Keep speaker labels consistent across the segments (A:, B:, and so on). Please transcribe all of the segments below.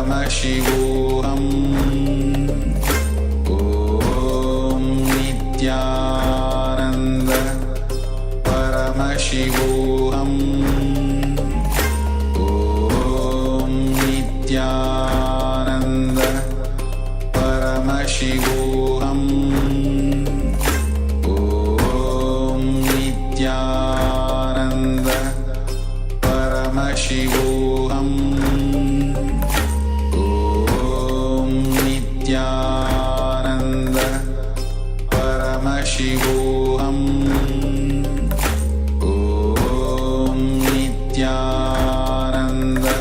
A: Paramashivoham Om Nityananda Paramashivoham Om Nityananda Paramashivoham Om Nityananda Paramashivoham Om Nityananda Paramashivoham Om Nityananda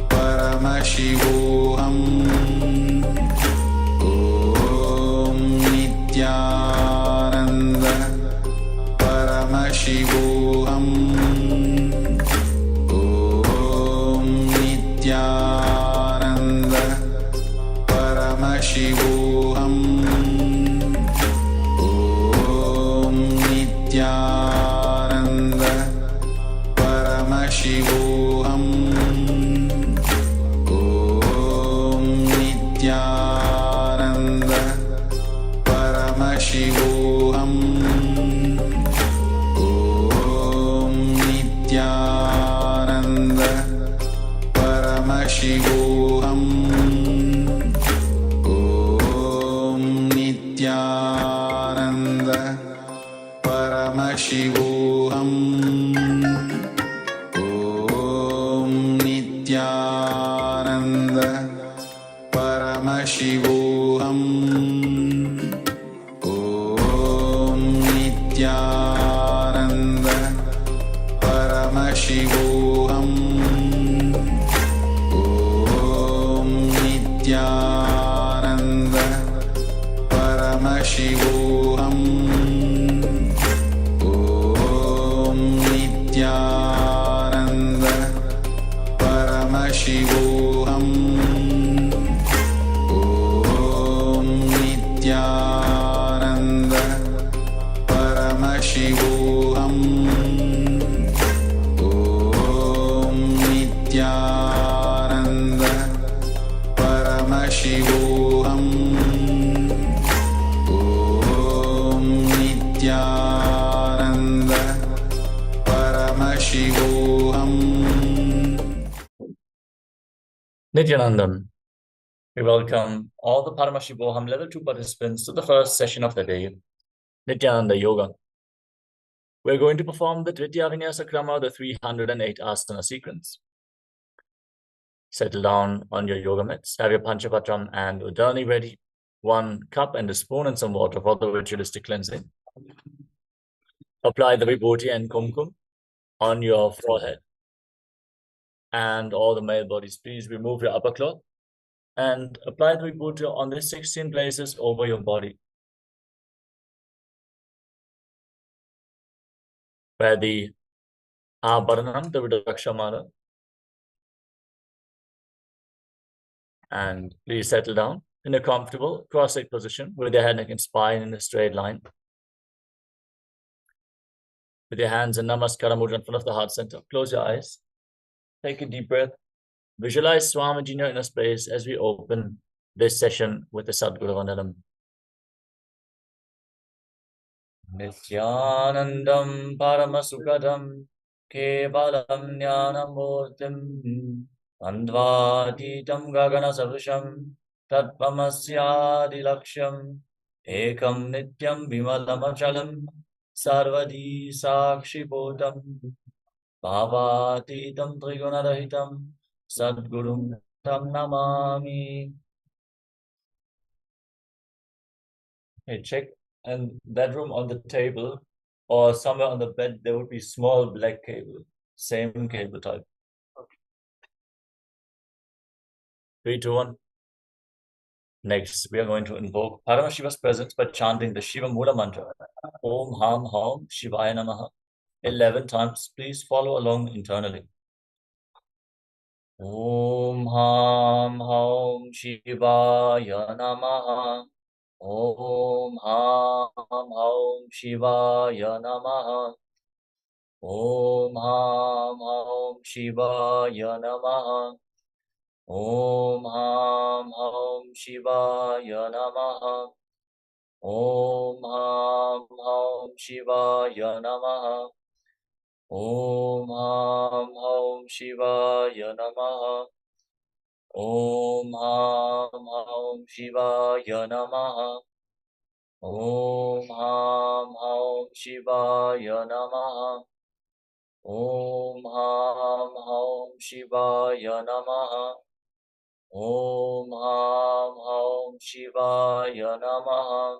A: Paramashivoham Om Nityananda Paramashivoham Om Nityananda Paramashivoham Om Nityananda Paramashivoham Om Nityananda Paramashivoham Om Nityananda Paramashivoham Om Nityananda Paramashivoham Om Nityananda Paramashivoham Om Nityananda Paramashivoham Om Nityananda Paramashivoham Om Nityananda Paramashivoham Om Nityananda Paramashivoham Om Nityananda Paramashivoham Om Nityananda Paramashivoham
B: Nithyanandam. We welcome all the Paramashivoham Level 2 participants to the first session of the day, Nityananda Yoga. We're going to perform the Dvitiya Vinyasa Krama, the 308 asana sequence. Settle down on your yoga mats. Have your Panchapatram and Udani ready. 1 cup and a spoon and some water for the ritualistic cleansing. Apply the Vibhuti and Kumkum on your forehead. And all the male bodies, please remove your upper cloth and apply the Vibhuti on the 16 places over your body. Where the Abharanam, the Vidakshamala. And please settle down in a comfortable cross-legged position with your head, neck, and spine in a straight line. With your hands in Namaskara Mudra in front of the heart center. Close your eyes. Take a deep breath. Visualize Swamiji in your inner space as we open this session with the Sadguru Vandanam. Nityanandam Paramasukadam Kevalam Jnanamurtim Andvatitam Gagana Savrisham Tatpamasyadi Laksham Ekam Nityam Vimalamachalam Sarvadi Sakshipotam Bhavatitam Trigunadahitam Sadgurum Tam Namami. Hey, check. And that room on the table or somewhere on the bed, there would be small black cable, same cable type. 3, 2, 1. Next, we are going to invoke Paramashiva's presence by chanting the Shiva Mula mantra. Om Ham Ham Shivaya Namaha. 11 times. Please follow along internally. Om Ham Ham Shivaya Namaha. Om Ham Ham Shivaya Namaha. Om Ham Ham Shivaya Namaha. Om Ham Ham Shivaya Namaha. Om Ham Ham Shivaya Namaha. Om Ham Ham Shivaya Namaha. Om Ham Ham Shivaya Namaha. Om Ham Ham Shivaya Namaha. Om Ham Ham Shivaya Namaha. Om Ham Ham Shivaya Namaha.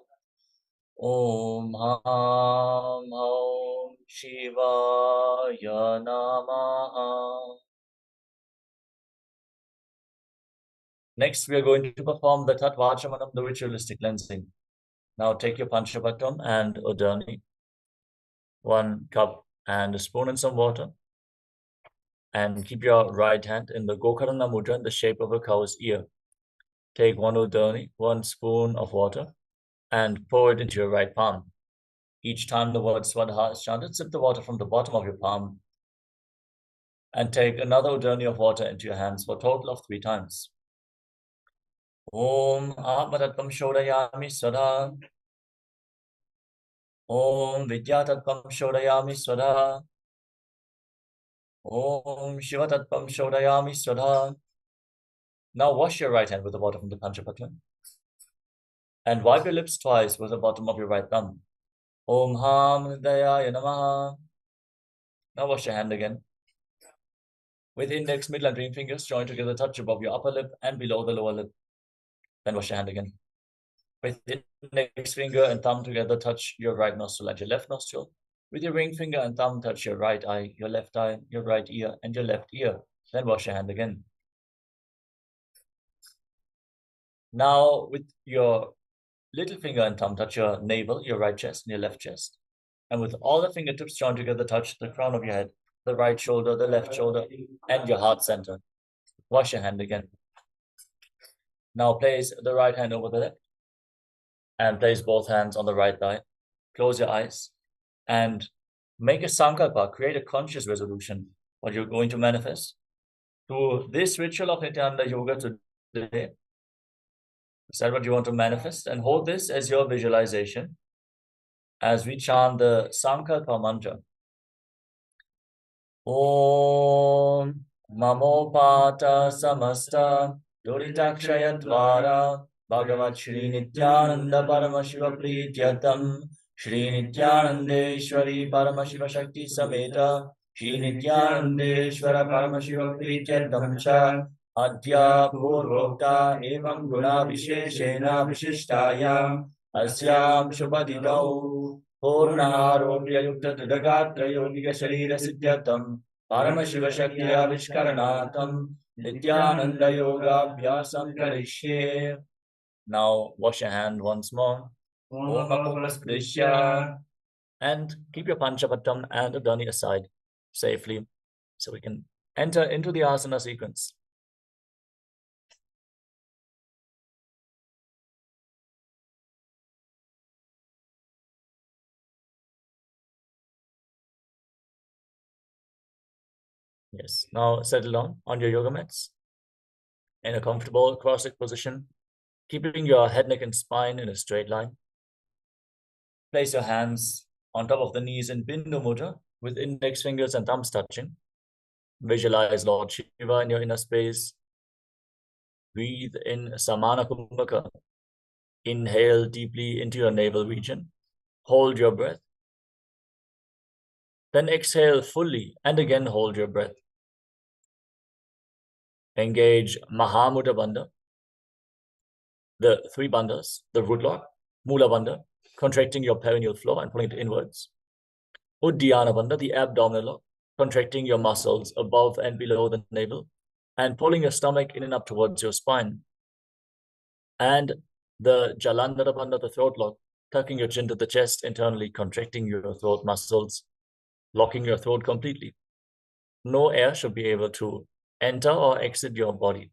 B: Om Ham Ham Shivaya Namaha. Next, we are going to perform the Tattvachamanam, the ritualistic cleansing. Now take your Panchapatram and Udani, 1 cup and a spoon and some water, and keep your right hand in the Gokarana Mudra in the shape of a cow's ear. Take 1 Udani, 1 spoon of water, and pour it into your right palm. Each time the word Swadha is chanted, sip the water from the bottom of your palm, and take another Udani of water into your hands for a total of 3 times. Om Atmatatvam Shodayami Swadha. Om Vidyatatvam Shodayami Swadha. Om Shivatatvam Shodayami Swadha. Now wash your right hand with the water from the Panchapatram and wipe your lips twice with the bottom of your right thumb. Om Ham Dayaya Namaha. Now wash your hand again. With index, middle and ring fingers joined together, touch above your upper lip and below the lower lip. Then wash your hand again. With index finger and thumb together, touch your right nostril and your left nostril. With your ring finger and thumb, touch your right eye, your right ear, and your left ear. Then wash your hand again. Now, with your little finger and thumb, touch your navel, your right chest, and your left chest. And with all the fingertips joined together, touch the crown of your head, the right shoulder, the left shoulder, and your heart center. Wash your hand again. Now place the right hand over the left and place both hands on the right thigh. Close your eyes and make a sankalpa, create a conscious resolution, what you're going to manifest. Through this ritual of Nityananda Yoga today, decide what you want to manifest and hold this as your visualization as we chant the sankalpa mantra. Om Mamopata Samasta Duritakshayadvara Bhagavan Sri Nityananda Paramashiva Prityatam Sri Nityanandeshwari Paramashiva Shakti Sameta Sri Nityanandeshwara Paramashiva Prityatam Cha Adya Purvokta Evam Guna Visheshena Vishishtayam Asyam Shubhadidau Purnaharogyya Yukta Tudagatra Yogiga Sharira Siddhyatam Paramashiva Shakti Avishkaranatam Nityananda Yoga Abhyasam Karishye. Now wash your hand once more. Om Apumasprisya. And keep your Panchapatram and Udani aside safely so we can enter into the asana sequence. Yes, now settle down on your yoga mats in a comfortable cross-legged position, keeping your head, neck, and spine in a straight line. Place your hands on top of the knees in Bindu Mudra with index fingers and thumbs touching. Visualize Lord Shiva in your inner space. Breathe in Samana Kumbhaka. Inhale deeply into your navel region. Hold your breath. Then exhale fully and again hold your breath. Engage Mahamudra Bandha, the 3 bandhas, the root lock, Mula Bandha, contracting your perineal floor and pulling it inwards. Uddiyana Bandha, the abdominal lock, contracting your muscles above and below the navel and pulling your stomach in and up towards your spine. And the Jalandhara Bandha, the throat lock, tucking your chin to the chest internally, contracting your throat muscles, locking your throat completely. No air should be able to enter or exit your body.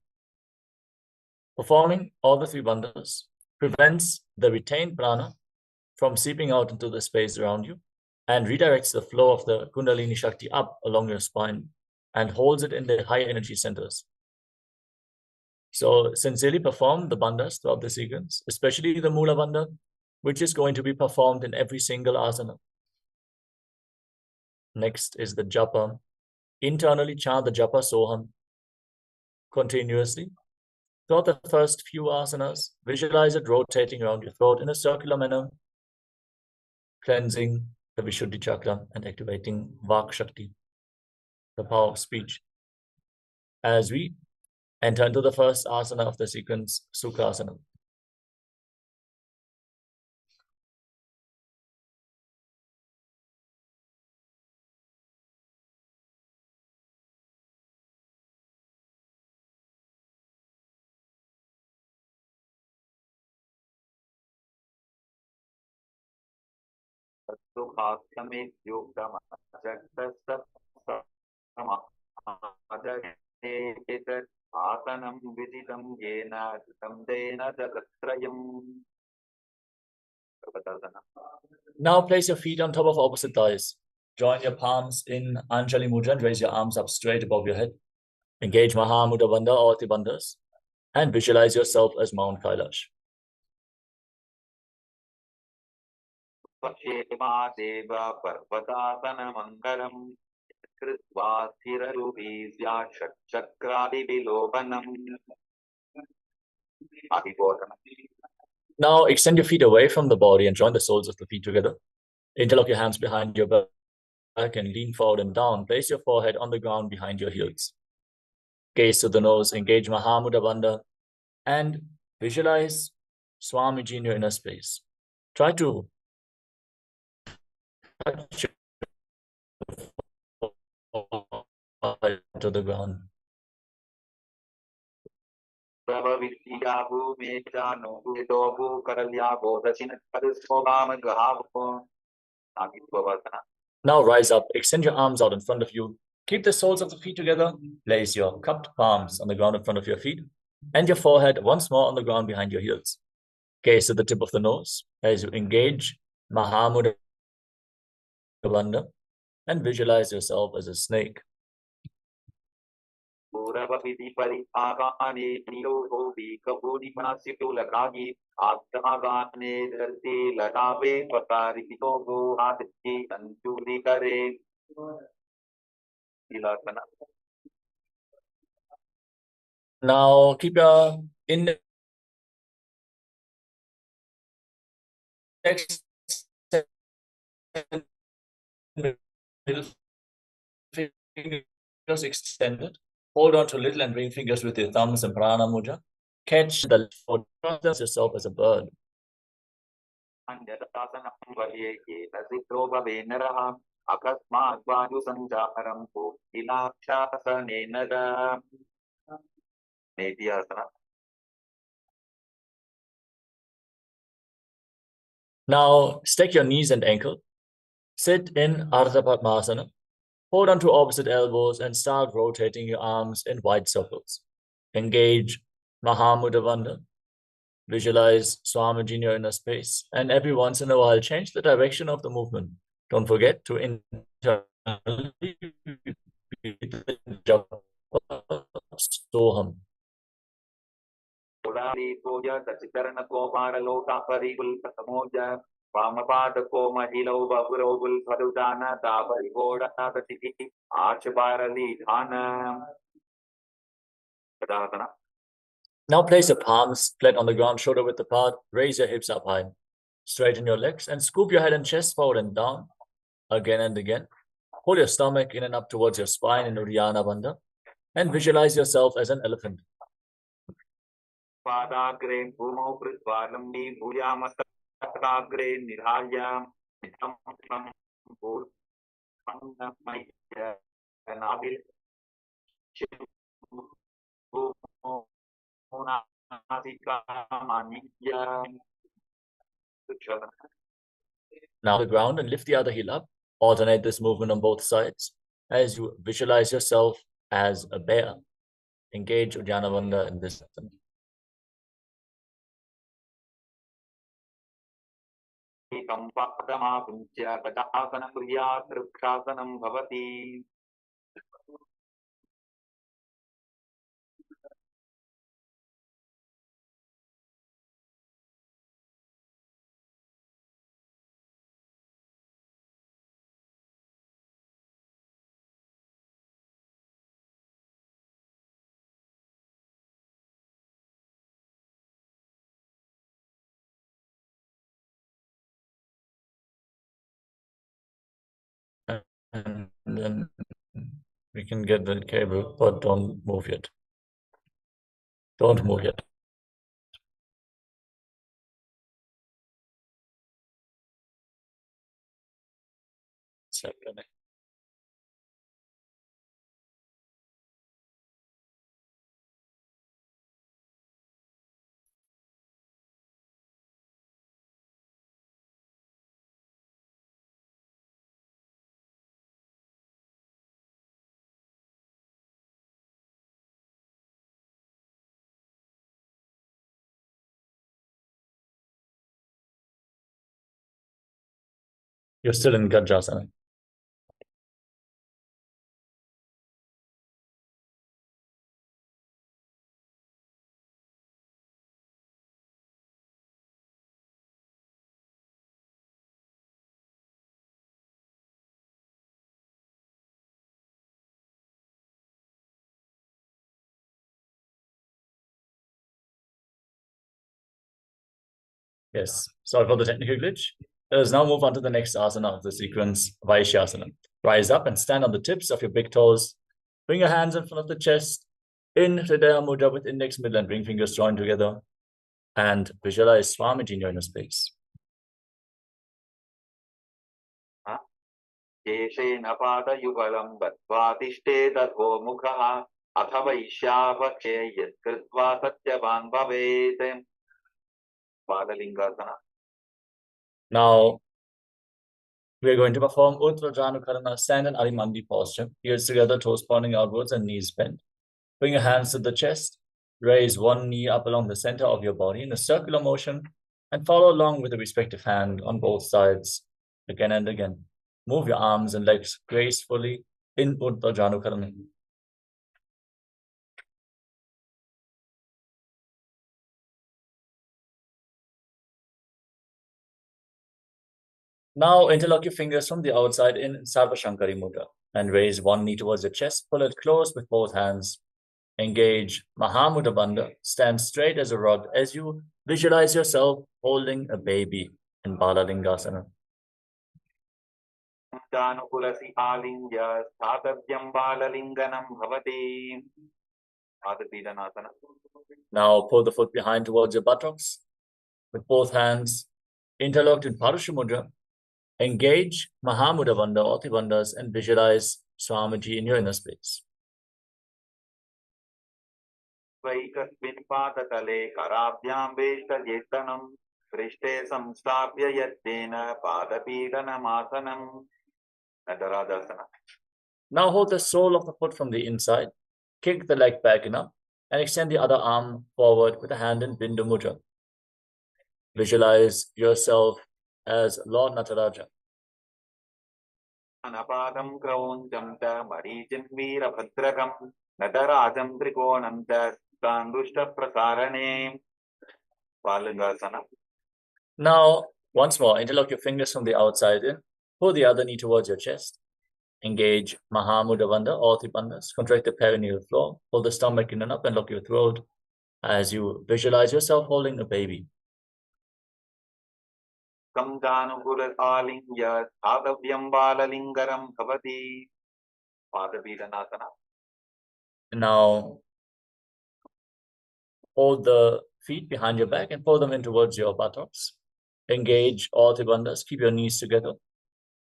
B: Performing all the 3 bandhas prevents the retained prana from seeping out into the space around you and redirects the flow of the Kundalini Shakti up along your spine and holds it in the higher energy centers. So sincerely perform the bandhas throughout the sequence, especially the Mula bandha, which is going to be performed in every single asana. Next is the japa. Internally chant the japa soham continuously. Throughout the first few asanas, visualize it rotating around your throat in a circular manner, cleansing the Vishuddhi chakra and activating Vak Shakti, the power of speech. As we enter into the first asana of the sequence, Sukhasana. Now place your feet on top of opposite thighs. Join your palms in Anjali Mudra and raise your arms up straight above your head. Engage Mahamudra Bandha or the Bandhas and visualize yourself as Mount Kailash. Now extend your feet away from the body and join the soles of the feet together. Interlock your hands behind your back and lean forward and down. Place your forehead on the ground behind your heels. Gaze to the nose, engage Mahamudra Bandha, and visualize Swamiji in your inner space. Try to touch your forehead to the ground. Now rise up, extend your arms out in front of you. Keep the soles of the feet together. Place your cupped palms on the ground in front of your feet and your forehead once more on the ground behind your heels. Gaze to the tip of the nose as you engage Mahamudra Bandha and visualize yourself as a snake. Now keep your index and middle fingers extended. Hold on to little and ring fingers with your thumbs and prana mudra. Catch the foot, process yourself as a bird. Now stack your knees and ankle. Sit in Ardha Padmasana. Hold on to opposite elbows and start rotating your arms in wide circles. Engage Mahamudra Bandha. Visualize Swamiji in your inner space. And every once in a while, change the direction of the movement. Don't forget to internally repeat the japa soham. Now place your palms flat on the ground, shoulder width apart. Raise your hips up high. Straighten your legs and scoop your head and chest forward and down again and again. Pull your stomach in and up towards your spine in Uddiyana Bandha and visualize yourself as an elephant. Now the ground and lift the other heel up. Alternate this movement on both sides as you visualize yourself as a bear. Engage Uddiyana Bandha in this method. and then we can get the cable, but don't move yet. Don't move yet. It's happening. You're still in Gajasana. Yes, sorry for the technical glitch. Let us now move on to the next asana of the sequence, Vaishyasana. Rise up and stand on the tips of your big toes. Bring your hands in front of the chest. In Hridaya Mudra with index, middle, and ring fingers joined together. And visualize Swamiji in your inner space.
C: केशेन पादयुगलं दत्त्वा तिष्ठेदधो मुखः अथ वैश्यापक्षे यत्कृत्वा सत्यवान् भवेत् बाललिङ्गासना.
B: Now, we are going to perform Uttra Janukarana, stand in Arimandi posture. Heels together, toes pointing outwards and knees bent. Bring your hands to the chest. Raise one knee up along the center of your body in a circular motion and follow along with the respective hand on both sides again and again. Move your arms and legs gracefully in Uttra Janukarana. Now interlock your fingers from the outside in Sarvashankari Mudra and raise one knee towards your chest. Pull it close with both hands. Engage Mahamudra Bandha. Stand straight as a rod as you visualize yourself holding a baby in Balalingasana.
C: दानुकुलसि आलिङ्ग्य स्थातव्यं बाललिङ्गनं भवति. पादपीडनासना.
B: Now pull the foot behind towards your buttocks with both hands interlocked in Parusha Mudra. Engage Mahamudra Bandha or Bandhas and visualize Swamiji in your inner space.
C: वैकस्मिन् पादतले कराभ्यां वेष्टजेतनं पृष्ठे संस्थाप्य यत्तेन पादपीडनमासनं. नटराजासना.
B: Now hold the sole of the foot from the inside, kick the leg back enough, and extend the other arm forward with a hand in Bindu Mudra. Visualize yourself as Lord Nataraja.
C: अनपादं क्रौञ्चं च मरीचिं वीरभद्रकं नटराजं त्रिकोणं च सुताङ्गुष्ठप्रसारणे. बाललिङ्गासना.
B: Now, once more, interlock your fingers from the outside in. Pull the other knee towards your chest. Engage Mahamudra Bandha or Bandhas. Contract the perineal floor. Pull the stomach in and up and lock your throat as you visualize yourself holding a baby.
C: कंदानुकुल आलिङ्ग्य स्थातव्यं बाललिङ्गनं भवति. पादपीडनासना.
B: Now, hold the feet behind your back and pull them in towards your buttocks. Engage all the bandhas. Keep your knees together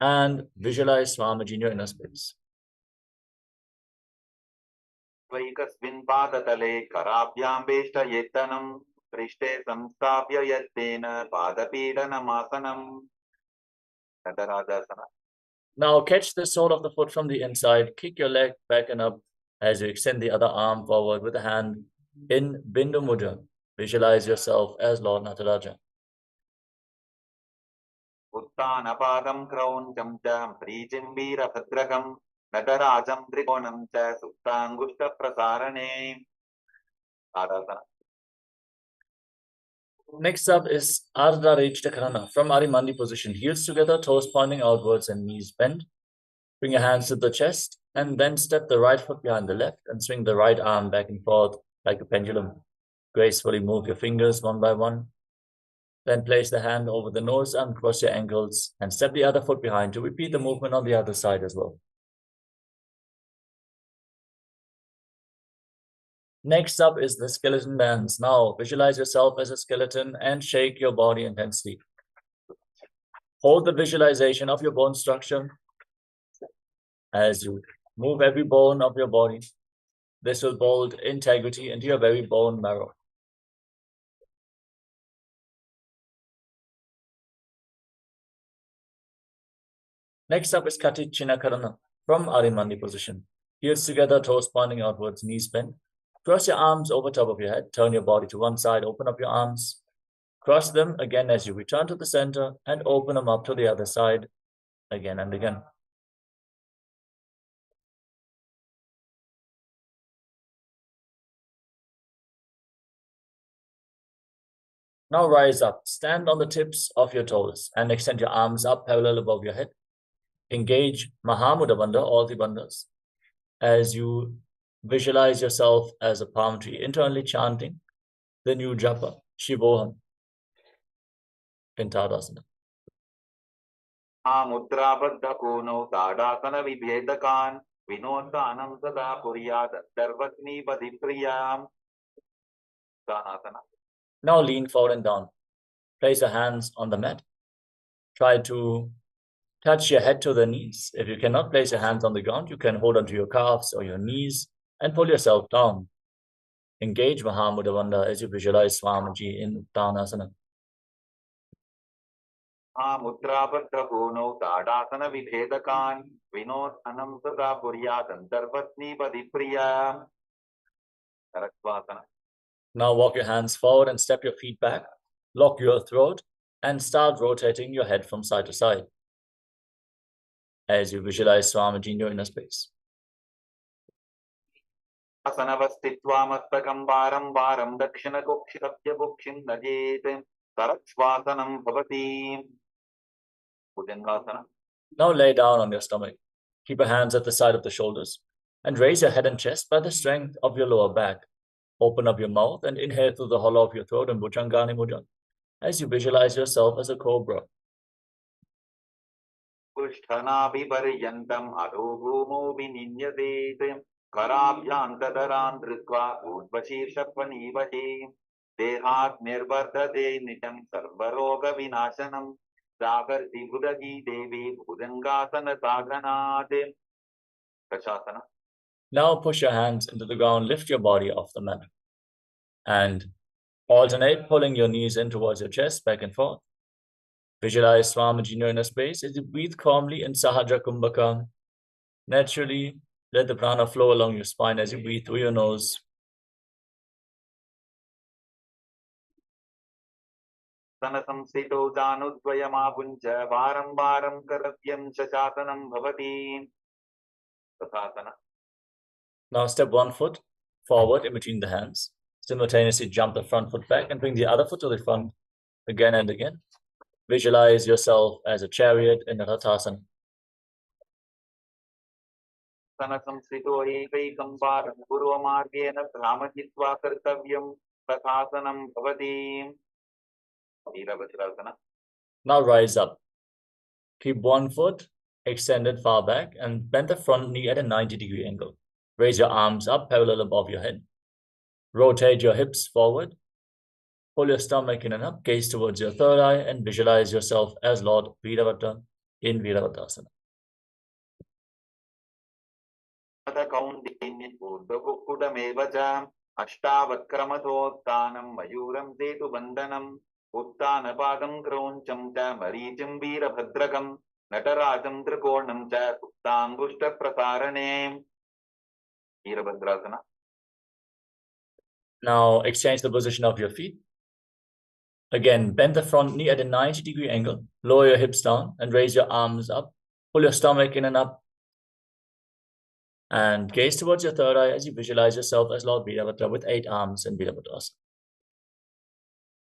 B: and visualize Swamiji in your inner space.
C: वैकस्मिन् पादतले कराभ्यां वेष्टयेतनं पृष्ठे संस्थाप्य यत्तेन पादपीडनमासनं. नटराजासना.
B: Now catch the sole of the foot from the inside. Kick your leg back and up as you extend the other arm forward with the hand in Bindu Mudra. Visualize yourself as Lord Nataraja.
C: उत्तानपादं क्रौञ्चं च मरीचिं वीरभद्रकं नटराजं त्रिकोणं च सुप्ताङ्गुष्ठप्रसारणे. आराधना.
B: Next up is Ardha Rechtakarana from Arimandi position. Heels together, toes pointing outwards and knees bent. Bring your hands to the chest and then step the right foot behind the left and swing the right arm back and forth like a pendulum. Gracefully move your fingers one by one. Then place the hand over the nose and cross your ankles and step the other foot behind to repeat the movement on the other side as well. Next up is the skeleton dance. Now visualize yourself as a skeleton and shake your body intensely. Hold the visualization of your bone structure as you move every bone of your body. This will build integrity into your very bone marrow. Next up is Katicchina Karana from Arimandi position. Heels together, toes pointing outwards, knees bent. Cross your arms over top of your head. Turn your body to one side. Open up your arms. Cross them again as you return to the center and open them up to the other side again and again. Now rise up. Stand on the tips of your toes and extend your arms up parallel above your head. Engage Mahamudra Bandha, all the bandhas, as you visualize yourself as a palm tree, internally chanting the new japa, Shivoham, in Tadasana.
C: Mudrabadhakono Tadasana Vibhedakan Vinodhanam Sada Puryad Darvatni Padipriyam Dhanasana.
B: Now lean forward and down. Place your hands on the mat. Try to touch your head to the knees. If you cannot place your hands on the ground, you can hold onto your calves or your knees and pull yourself down. Engage Mahamudra Bandha as you visualize Swamiji in Uttanasana.
C: Mudrabadhakono Tadasana Vibhedakan Vinodhanam Sada Puryad Darvatni Padipriyam Sarasvasana.
B: Now walk your hands forward and step your feet back. Lock your throat and start rotating your head from side to side as you visualize Swamiji in your inner space.
C: Asanavastitva mastakam varam varam dakshina kokshitapya bukshim najet sarasvasanam bhavati. Bhujangasana.
B: Now lay down on your stomach. Keep your hands at the side of the shoulders and raise your head and chest by the strength of your lower back. Open up your mouth and inhale through the hollow of your throat and Bhujangani Mudra as you visualize yourself as a cobra.
C: Kushtana viparyantam adho bhumo vininyadet karabhyantadaran dritva udvashirshapanivahe dehat nirvardade nitam sarvaroga vinashanam jagarti budagi devi bhujangasana sadhanate. Kashasana.
B: Now push your hands into the ground, lift your body off the mat and alternate pulling your knees in towards your chest, back and forth. Visualize Swamiji in your inner space as you breathe calmly in Sahaja Kumbhaka. Naturally, let the prana flow along your spine as you breathe through your nose.
C: Sanasamsito janudvayamabuncha varam varam karavyam shasasanam bhavati. Sasasana.
B: Now step one foot forward in between the hands. Simultaneously jump the front foot back and bring the other foot to the front again and again. Visualize yourself as a chariot in a Rathasana.
C: Sanasamsito ekaikam varam purvamargena brahmajitva kartavyam sasasanam bhavati. Virabhadrasana.
B: Now rise up. Keep one foot extended far back and bend the front knee at a 90-degree angle. Raise your arms up parallel above your head. Rotate your hips forward. Pull your stomach in and up. Gaze towards your third eye and visualize yourself as Lord Virabhadra in Virabhadrasana.
C: Ashtavakramatottanam mayuram setu bandhanam Uttanapadam krauncham cha maricham virabhadrakam natarajam trikonam cha suptangushta prasarane. Virabhadrasana.
B: Now exchange the position of your feet. Again, bend the front knee at a 90-degree angle. Lower your hips down and raise your arms up. Pull your stomach in and up. And gaze towards your third eye as you visualize yourself as Lord Virabhadra with 8 arms in Virabhadrasana.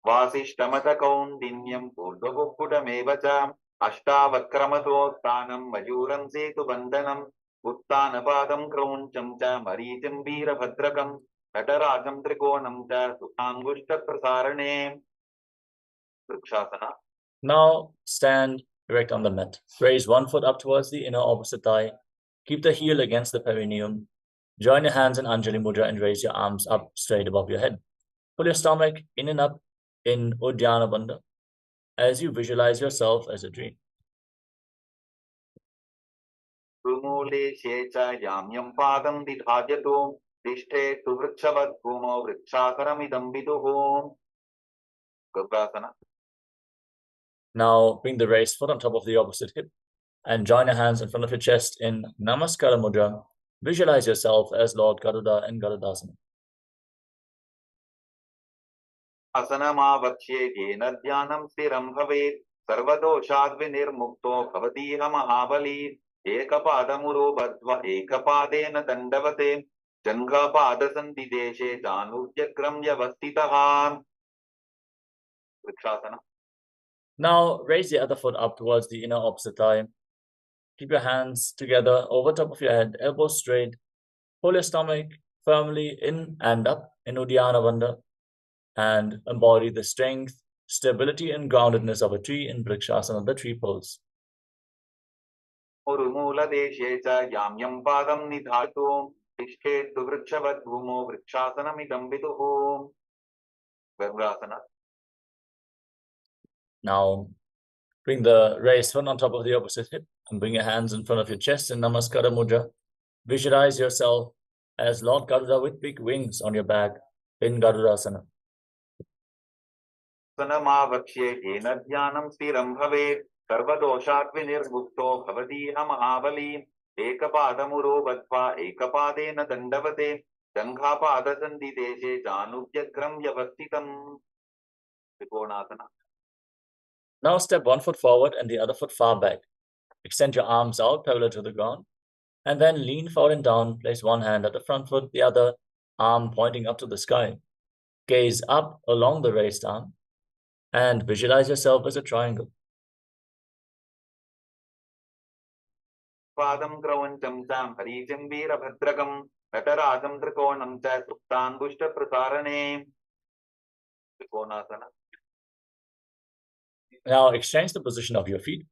C: Vasishtamata kaundinyam purdhagukkudamevacham Ashtavakramatottanam mayuram setu bandhanam Uttanapadam krauncham cha maricham virabhadrakam natarajam trikonam cha suptangushta prasarane. Vrikshasana.
B: Now stand erect on the mat. Raise one foot up towards the inner opposite thigh. Keep the heel against the perineum. Join your hands in Anjali Mudra and raise your arms up straight above your head. Pull your stomach in and up in Uddiyana Bandha as you visualize yourself as a tree.
C: Rumule shecha yamyam padam didhajato dishte tu vrikshavat bhumo vrikshakaramidam viduhom. Gabrasana.
B: Now bring the raised foot on top of the opposite hip and join your hands in front of your chest in Namaskara Mudra. Visualize yourself as Lord Garuda in Garudasana.
C: Asanamavakshe jena dhyanam stiram bhavet sarvadoshad vinirmukto bhavatiha mahabali ekapadamuro badva ekapadena dandavate jangapada deshe janujyagram yavastitaha. Vrikshasana.
B: Now raise the other foot up towards the inner opposite thigh. Keep your hands together over top of your head, elbows straight. Pull your stomach firmly in and up in Uddiyana Bandha and embody the strength, stability, and groundedness of a tree in Vrikshasana, the tree pose.
C: Urumula deshe cha yamyam padam nidhato dishte tu vrikshavat bhumo vrikshasanamidam viduhom. Gabrasana.
B: Now bring the raised foot on top of the opposite hip and bring your hands in front of your chest in Namaskara Mudra. Visualize yourself as Lord Garuda with big wings on your back in Garudasana.
C: Sanamavakshe jena dhyanam stiram bhavet sarvadoshat vinirmukto bhavatiha mahabali ekapadamuro badva ekapadena dandavate janghapadasandi deshe janujyagram yavastitam. Trikonasana.
B: Now step one foot forward and the other foot far back. Extend your arms out parallel to the ground and then lean forward and down. Place one hand at the front foot, the other arm pointing up to the sky. Gaze up along the raised arm and visualize yourself as a triangle.
C: Padam kravancham cham haricam veerabhadrakam natarajam trikonam cha suptandushta prasarane. Trikonasana.
B: Now exchange the position of your feet.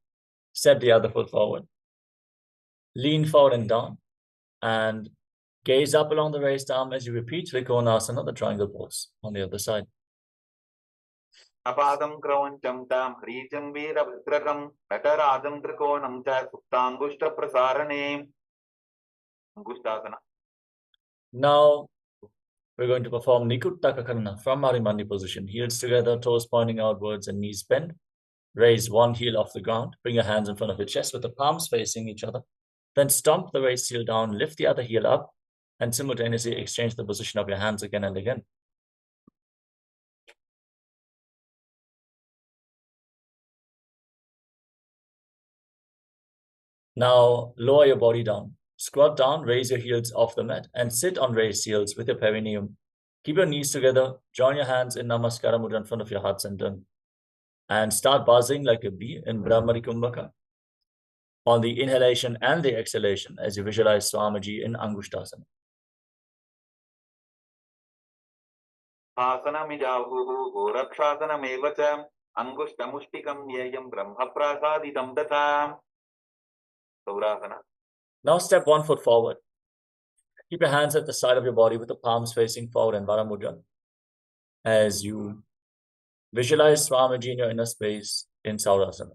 B: Step the other foot forward. Lean forward and down and gaze up along the raised arm as you repeat Trikonasana, the triangle pose on the other side.
C: Apadam kravancham tam haricam veerabhadrakam natarajam trikonam cha suptandushta prasarane. Angushtasana.
B: Now we're going to perform Nikuttakakarana from Marimandi position. Heels together, toes pointing outwards and knees bent. Raise one heel off the ground. Bring your hands in front of your chest with the palms facing each other. Then stomp the raised heel down, lift the other heel up, and simultaneously exchange the position of your hands again and again. Now lower your body down. Squat down, raise your heels off the mat, and sit on raised heels with your perineum. Keep your knees together. Join your hands in Namaskara Mudra in front of your heart center. And start buzzing like a bee in Brahmari Kumbhaka on the inhalation and the exhalation as you visualize Swamiji in Angushtasana.
C: Asanamijahuhu gorakshasanam evacha angushtamushtikam yeyam brahma prasaditam datam. Saurasana.
B: Now step one foot forward. Keep your hands at the side of your body with the palms facing forward in Varamudra as you visualize Swamiji in your inner space in Saurasana.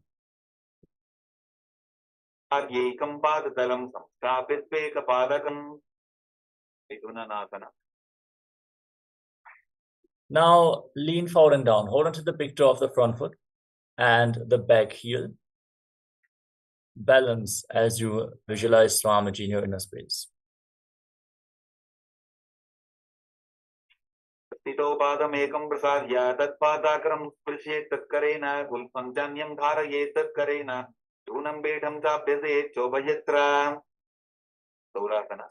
C: Adyekam padatalam samstapit vekapadakam. Vidunanasana.
B: Now lean forward and down. Hold onto the big toe of the front foot and the back heel. Balance as you visualize Swamiji in your inner space.
C: Stito padam ekam prasarya tat padakram sprishet tat karena gulpam janyam dharayet tat karena dhunam bedham chapyase chobhayatra. Saurasana.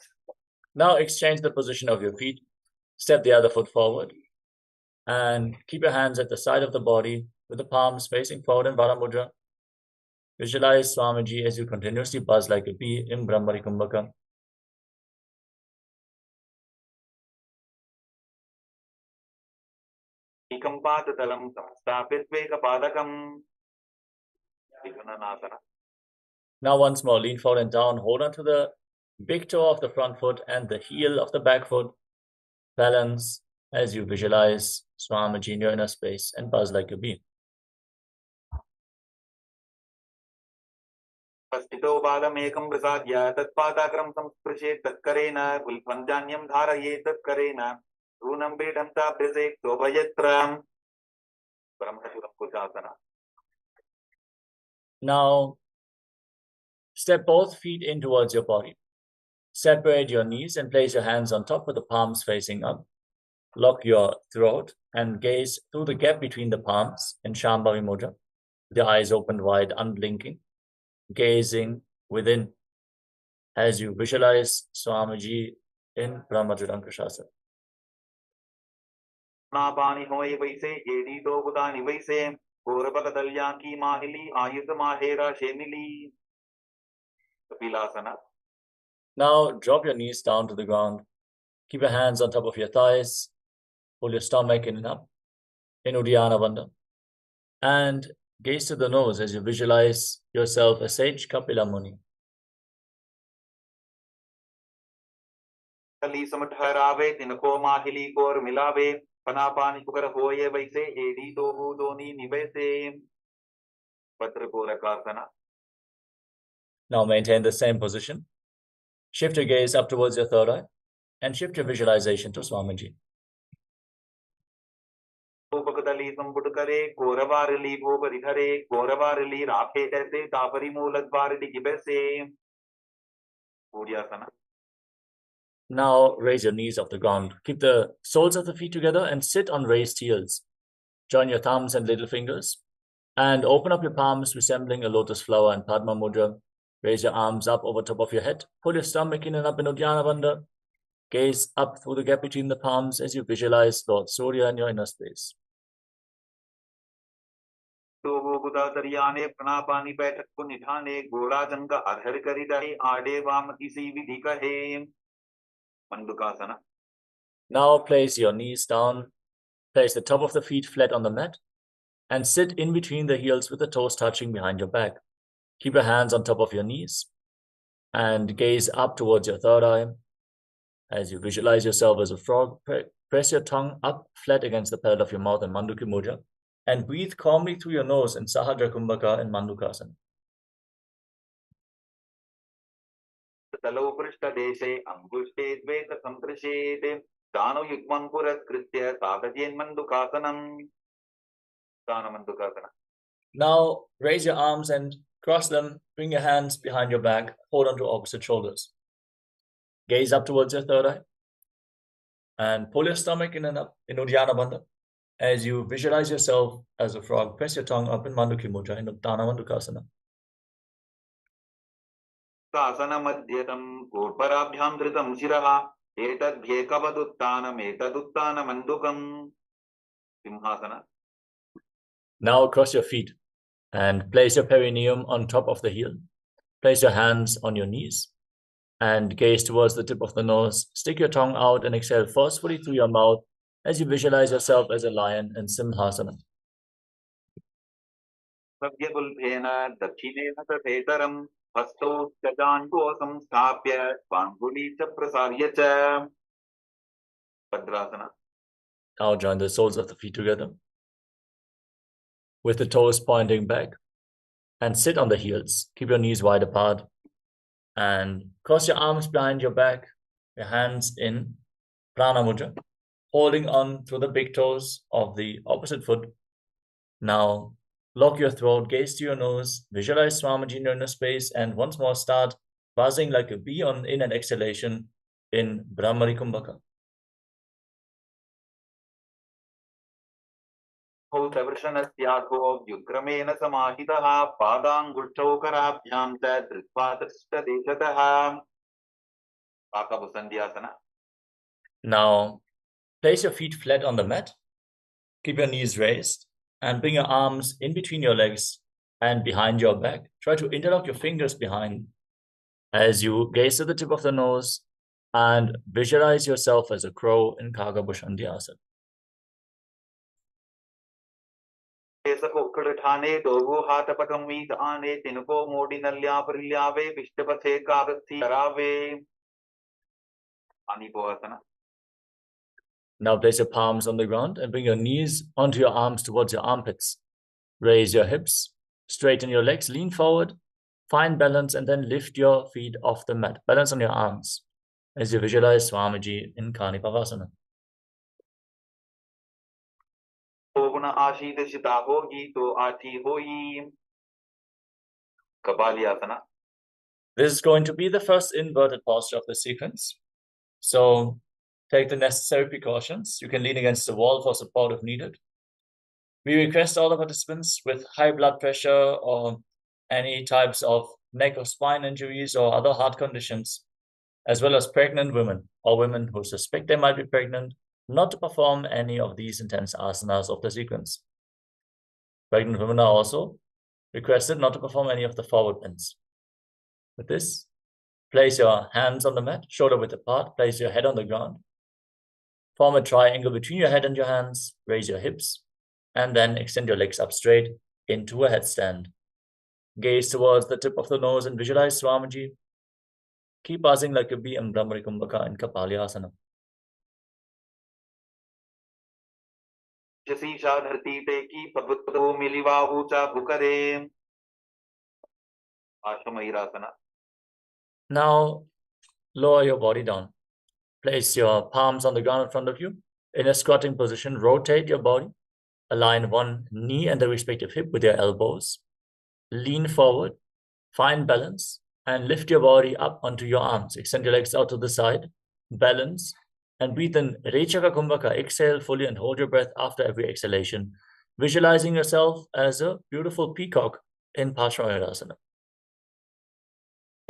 B: Now exchange the position of your feet. Step the other foot forward. And keep your hands at the side of the body with the palms facing forward in Varamudra. Visualize Swamiji as you continuously buzz like a bee in Brahmari Kumbhaka.
C: एकं पादतलं संस्थाप्य द्वेकपादकम् विघ्ननासना.
B: Now once more, lean forward and down. Hold on to the big toe of the front foot and the heel of the back foot. Balance as you visualize Swamiji in your inner space and buzz like a bee.
C: स्थितो पादमेकं प्रसाद्य तत्पादाग्रं संस्पृशेत् तत्करेण गुल्फञ्जान्यं धारयेत् तत्करेण धूनं पीठं चाभ्यसेत् शोभयत्र परमशिवं कुशासना.
B: Now, step both feet in towards your body. Separate your knees and place your hands on top with the palms facing up. Lock your throat and gaze through the gap between the palms in Shambhavi Mudra. The eyes opened wide, unblinking, gazing within as you visualize Swamiji in Brahmajudankashasana.
C: नापानि होय वैसे AD दो बुदानि वैसे गोरबकदल्या की माहिली आयुध माहेरा शेमिली कपिलासना.
B: Now drop your knees down to the ground. Keep your hands on top of your thighs. Pull your stomach in and up in Uddiyana Bandha. And gaze to the nose as you visualize yourself as Sage Kapila Muni.
C: कली समठहरावे तिनको माहिली core मिलावे पनापानि cooker होय वैसे AD दो दोनी निवैसे भद्रकोरकासना.
B: Now maintain the same position. Shift your gaze up towards your third eye and shift your visualization to Swamiji.
C: उपकदली संपुट करे कोरवारली भोपरि धरे कोरवारली राखे ऐसे तापरी मूलद्वार डिगिबैसे पूर्यासना.
B: Now raise your knees off the ground. Keep the soles of the feet together and sit on raised heels. Join your thumbs and little fingers and open up your palms resembling a lotus flower in Padma Mudra. Raise your arms up over top of your head. Pull your stomach in and up in Uddiyana Bandha. Gaze up through the gap between the palms as you visualize Lord Surya in your inner space.
C: तो वो गुदा दरियाने प्रणापानी बैठक को निठाने गोड़ा जंग अधर करी रहे आडे वाम किसी विधि कहे मंडुकासना.
B: Now place your knees down. Place the top of the feet flat on the mat and sit in between the heels with the toes touching behind your back. Keep your hands on top of your knees and gaze up towards your third eye. As you visualize yourself as a frog, press your tongue up flat against the palate of your mouth in Manduki Mudra and breathe calmly through your nose in Sahadra Kumbhaka in Mandukasana.
C: तलो पृष्ठ देशे अंगुष्टे द्वेत संप्रशेते दानो युग्मं पुरस्कृत्य साधयेन् मंडुकासनं दानमंडुकासना.
B: Now raise your arms and cross them. Bring your hands behind your back. Hold on to opposite shoulders. Gaze up towards your third eye and pull your stomach in and up in Uddiyana Bandha. As you visualize yourself as a frog, press your tongue up in Manduki Mudra in Dana Mandukasana.
C: सासन मध्यतम कोर्पराभ्याम धृतम शिरः एतद्भ्येकवदुत्तानम् एतदुत्तानमण्डुकम् सिंहासना.
B: Now cross your feet and place your perineum on top of the heel. Place your hands on your knees and gaze towards the tip of the nose. Stick your tongue out and exhale forcefully through your mouth as you visualize yourself as a lion in Simhasana.
C: सव्यबुल्भेन दक्षिणेन तथेतरम् हस्तौ चजान्को संस्थाप्य स्वाङ्गुली च प्रसार्य च भद्रासना.
B: Now join the soles of the feet together with the toes pointing back and sit on the heels. Keep your knees wide apart and cross your arms behind your back, your hands in Prana Mudra, holding on to the big toes of the opposite foot. Now lock your throat, gaze to your nose, visualize Swamiji in your inner space, and once more start buzzing like a bee on in and exhalation in Brahmari Kumbhaka.
C: भूतवृषणस्याघो व्युग्रमेण समाहितः पादाङ्गुष्ठौ कराभ्यां च धृत्वा तष्टदेशतः पाकभुसन्ध्यासना.
B: Now place your feet flat on the mat, keep your knees raised, and bring your arms in between your legs and behind your back. Try to interlock your fingers behind as you gaze to the tip of the nose and visualize yourself as a crow in Kagabushandhyasana.
C: ऐसा कोकड़ ठाने दोगो हाथ पकम वीत आने तिनको मोड़ी नल्या परिल्यावे विष्टपथे कागथी करावे अनिपोहसना.
B: Now place your palms on the ground and bring your knees onto your arms towards your armpits. Raise your hips, straighten your legs, lean forward, find balance, and then lift your feet off the mat. Balance on your arms as you visualize Swamiji in Kanipavasana.
C: ओगुण आशीत शिता होगी तो आठी होई. Kapalyasana.
B: This is going to be the first inverted posture of the sequence. So take the necessary precautions. You can lean against the wall for support if needed. We request all the participants with high blood pressure or any types of neck or spine injuries or other heart conditions, as well as pregnant women or women who suspect they might be pregnant, not to perform any of these intense asanas of the sequence. Pregnant women are also requested not to perform any of the forward bends. With this, place your hands on the mat, shoulder width apart, place your head on the ground. Form a triangle between your head and your hands, raise your hips, and then extend your legs up straight into a headstand. Gaze towards the tip of the nose and visualize Swamiji. Keep passing like a bee and Brahmari Kumbhaka in Kapalyasana.
C: शीशा धरती टेकी पद्मो मिलिवा ऊंचा भुकरे. आश्वमयीरासना.
B: Now, lower your body down. Place your palms on the ground in front of you. In a squatting position, rotate your body. Align one knee and the respective hip with your elbows. Lean forward, find balance, and lift your body up onto your arms. Extend your legs out to the side, balance, and breathe in Rechaka Kumbhaka. Exhale fully and hold your breath after every exhalation, visualizing yourself as a beautiful peacock in Paramashivoham.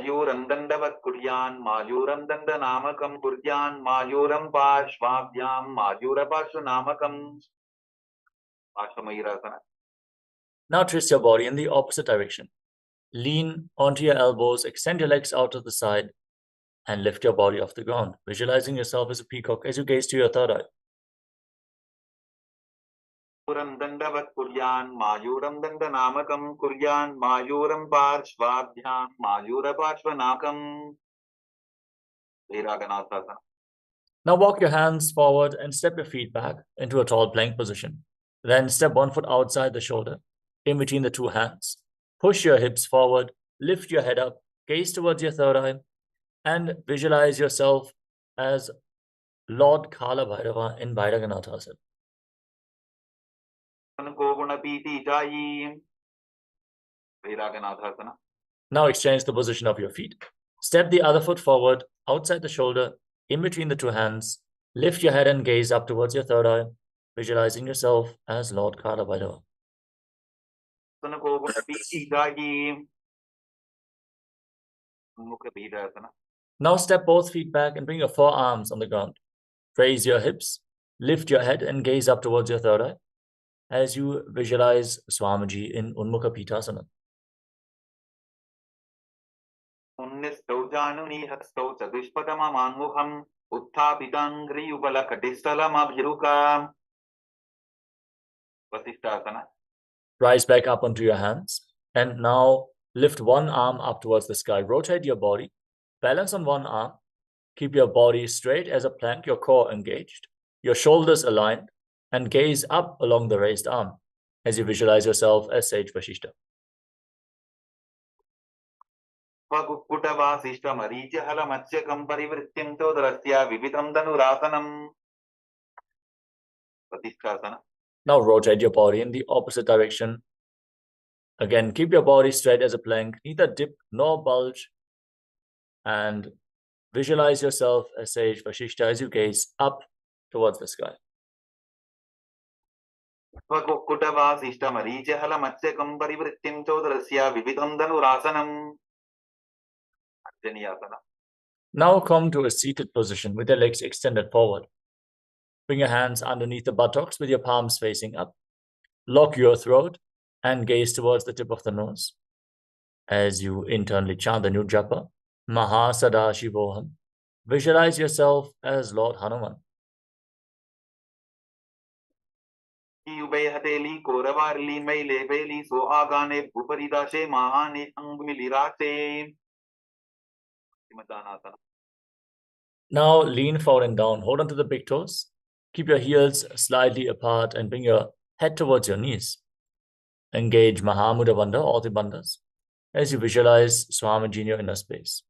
C: मायूरं दण्डवत् कुर्यान् मायूरं दण्डनामकं कुर्यान् मायूरं पार्श्वाभ्यां मायूरपार्श्वनामकं. आश्वमयीरासना.
B: Now twist your body in the opposite direction. Lean onto your elbows, extend your legs out to the side, and lift your body off the ground, visualizing yourself as a peacock as you gaze to your third eye.
C: मायूरं दण्डवत् कुर्यान् मायूरं दण्डनामकं कुर्यान् मायूरं पार्श्वाभ्यां मायूरपार्श्वनामकं. वीरागनाथासना.
B: Now walk your hands forward and step your feet back into a tall plank position. Then step one foot outside the shoulder, in between the two hands. Push your hips forward, lift your head up, gaze towards your third eye, and visualize yourself as Lord Kala Bhairava in Bhairaganathasan. Now exchange the position of your feet. Step the other foot forward, outside the shoulder, in between the two hands. Lift your head and gaze up towards your third eye, visualizing yourself as Lord Kala Bhairava. Now step both feet back and bring your forearms on the ground. Raise your hips, lift your head and gaze up towards your third eye as you visualize Swamiji in Unmukha Pitasana. Rise back up onto your hands and now lift one arm up towards the sky. Rotate your body, balance on one arm, keep your body straight as a plank, your core engaged, your shoulders aligned, and gaze up along the raised arm as you visualize yourself as Sage Vashishta. Now rotate your body in the opposite direction. Again, keep your body straight as a plank, neither dip nor bulge, and visualize yourself as Sage Vashishta as you gaze up towards the sky. Now come to a seated position with your legs extended forward. Bring your hands underneath the buttocks with your palms facing up. Lock your throat and gaze towards the tip of the nose as you internally chant the new japa, Mahasada-shivoham. Visualize yourself as Lord Hanuman.
C: Yubay Hateli, Koravarli, Mele, Beli, So Agane, Buparidashe, Mahane, Angmilirate.
B: Now lean forward and down. Hold on to the big toes. Keep your heels slightly apart and bring your head towards your knees. Engage Mahamudra Bandha, all the bandhas, as you visualize Swamiji in your inner space.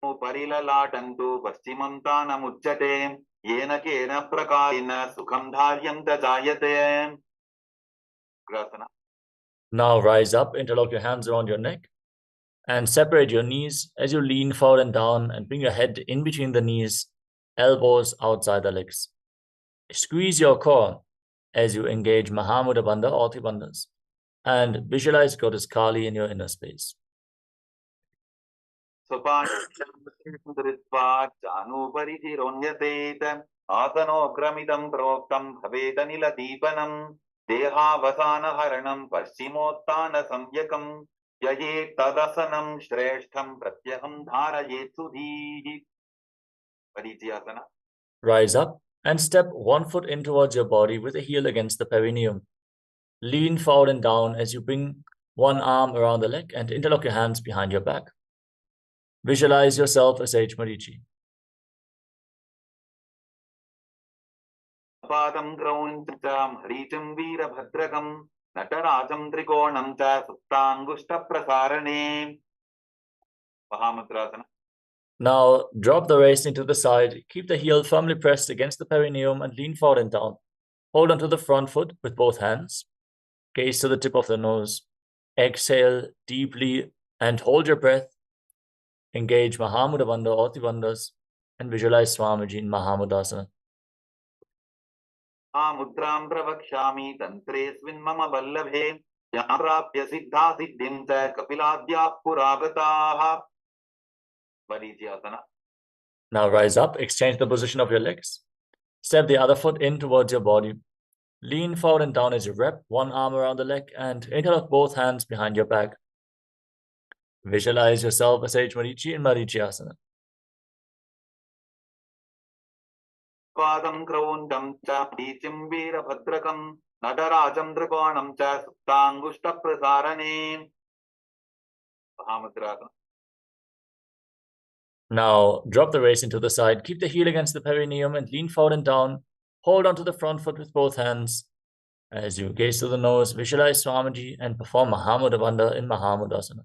C: Parilalatantu Paschimantana Muchate, Yena Kena Prakarina, Sukham Dharyam Dajayate. Grasana.
B: Now rise up, interlock your hands around your neck, and separate your knees as you lean forward and down and bring your head in between the knees, elbows outside the legs. Squeeze your core as you engage Mahamudra Bandha, all the bandhas, and visualize Goddess Kali in your inner space.
C: Asano Gramidam Proktam Bhavedanila Deepanam Dehavasana Haranam Paschimottana Samyakam Yaye Tadasanam Shreshtham Pratyaham Dharaye Sudhi. Asana.
B: Rise up and step one foot in towards your body with a heel against the perineum. Lean forward and down as you bring one arm around the leg and interlock your hands behind your back. Visualize yourself as H. Marichi.
C: Padam Grauncham Haricham Veera Bhadrakam Natarajam Trikonam Cha Suptangushta Prasarane. Mahamudrasana.
B: Now drop the waist into the side. Keep the heel firmly pressed against the perineum and lean forward and down. Hold onto the front foot with both hands. Gaze to the tip of the nose. Exhale deeply and hold your breath. Engage Mahamudra Bandha, all the bandhas, and visualize Swamiji in Mahamudasana.
C: Mudram Pravakshami Tantresvin Mama Vallabhe Yamrapya Siddha Siddhim Cha Kapiladya Puragataha. Asana.
B: Now rise up, exchange the position of your legs. Step the other foot in towards your body. Lean forward and down as you wrap one arm around the leg and interlock both hands behind your back. Visualize yourself as Sage Marichi in Marichi Asana.
C: Padam Kraundam Cha Pichim Veera Bhadrakam Nadarajam Trikonam Cha Suptangushta Prasarane. Mahamudrasana.
B: Now drop the waist into the side. Keep the heel against the perineum and lean forward and down. Hold onto the front foot with both hands. As you gaze to the nose, visualize Swamiji and perform Mahamudra Bandha in Mahamudasana.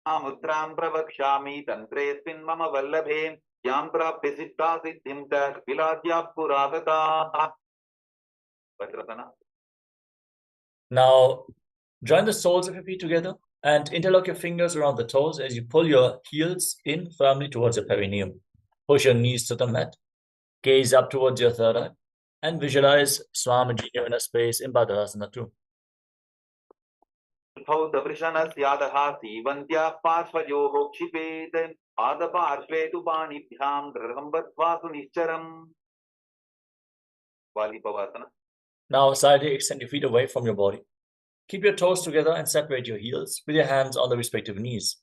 C: Mudram Pravakshami Tantresvin Mama Vallabhe Yamprapya Siddha Siddhim Cha Kapiladya Puragataha.
B: Now join the soles of your feet together and interlock your fingers around the toes as you pull your heels in firmly towards your perineum. Push your knees to the mat. Gaze up towards your third eye and visualize Swamiji in your inner space in Bandhasana too.
C: Bhaudavrishanas Yadaha Sivantya Parshvayoho Kshipet Adaparshvetu Panibhyam Drhambatvasu Nicharam. Valipavasana.
B: Now slightly extend your feet away from your body. Keep your toes together and separate your heels with your hands on the respective knees.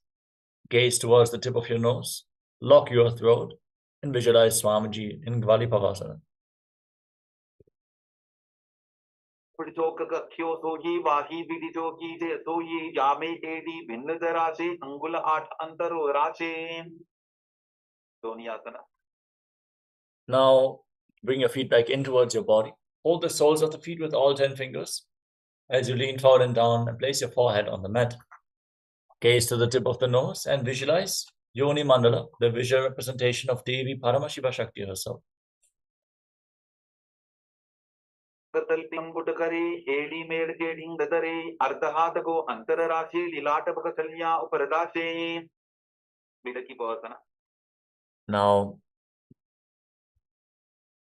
B: Gaze towards the tip of your nose. Lock your throat and visualize Swamiji in Gvalipavasana.
C: Pritokakyo sohi vahi vidijoki je sohi yame edi vinnadarashe angula at antaro rashe. Donyasana.
B: Now bring your feet back in towards your body. Hold the soles of the feet with all 10 fingers. As you lean forward and down and place your forehead on the mat. Gaze to the tip of the nose and visualize Yoni Mandala, the visual representation of Devi Paramashiva Shakti herself.
C: Talpimbutakare, Hedi meditating Dadare, Ardhahatago, Antararashi, Lilata Bakasalya, Uparadashe. Vidakipavasana.
B: Now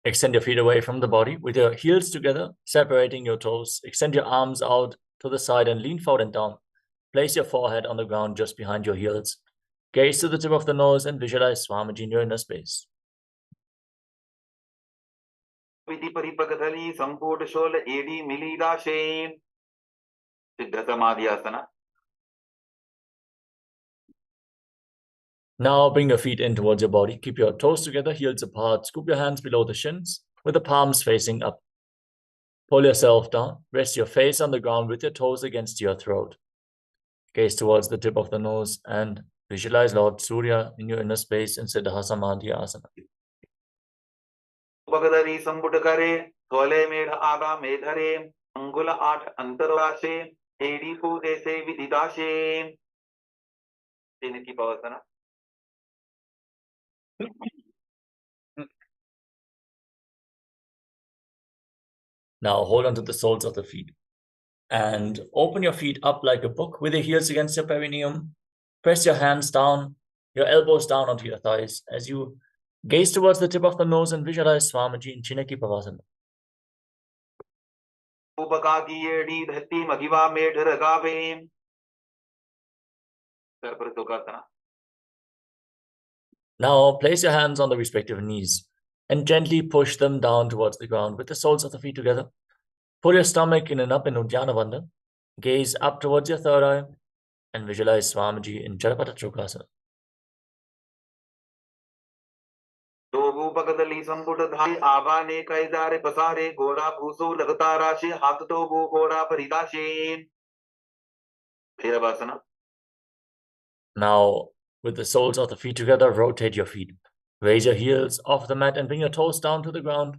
B: extend your feet away from the body with your heels together, separating your toes. Extend your arms out to the side and lean forward and down. Place your forehead on the ground just behind your heels. Gaze to the tip of the nose and visualize Swamiji in your inner space.
C: Vidi Paripagadali, Sampurta Shola, Edi Milidashe. Siddha Samadhyasana.
B: Now bring your feet in towards your body. Keep your toes together, heels apart. Scoop your hands below the shins. with the palms facing up. Pull yourself down, rest your face on the ground with your toes against your throat. Gaze towards the tip of the nose and visualize Lord Surya in your inner space in Siddha Samadhi Asana.
C: Bhagadari Sambuddha Kare, Thole Med Aga Medhare, Angula At Antarvashe, Edi Pudese Vididashe. Ini ki pavasana.
B: Now hold on to the soles of the feet and open your feet up like a book with your heels against your perineum. Press your hands down, your elbows down onto your thighs as you gaze towards the tip of the nose and visualize Swamiji in Chinaki Pavasana.
C: Upakaki Edi Dhati Magiva Medharagave. Sarparitokasana.
B: Now place your hands on the respective knees and gently push them down towards the ground with the soles of the feet together. Pull your stomach in and up in Uddiyana Bandha. Gaze up towards your third eye and visualize Swamiji in Jarapata Chokasana.
C: Dogu Pagadali Sambuddha Dhai Avane Kaidare Pasare Gora Bhuso Lagatarashe Hat Dogu Gora Paridashe. Theravasana.
B: Now, with the soles of the feet together, rotate your feet. Raise your heels off the mat and bring your toes down to the ground.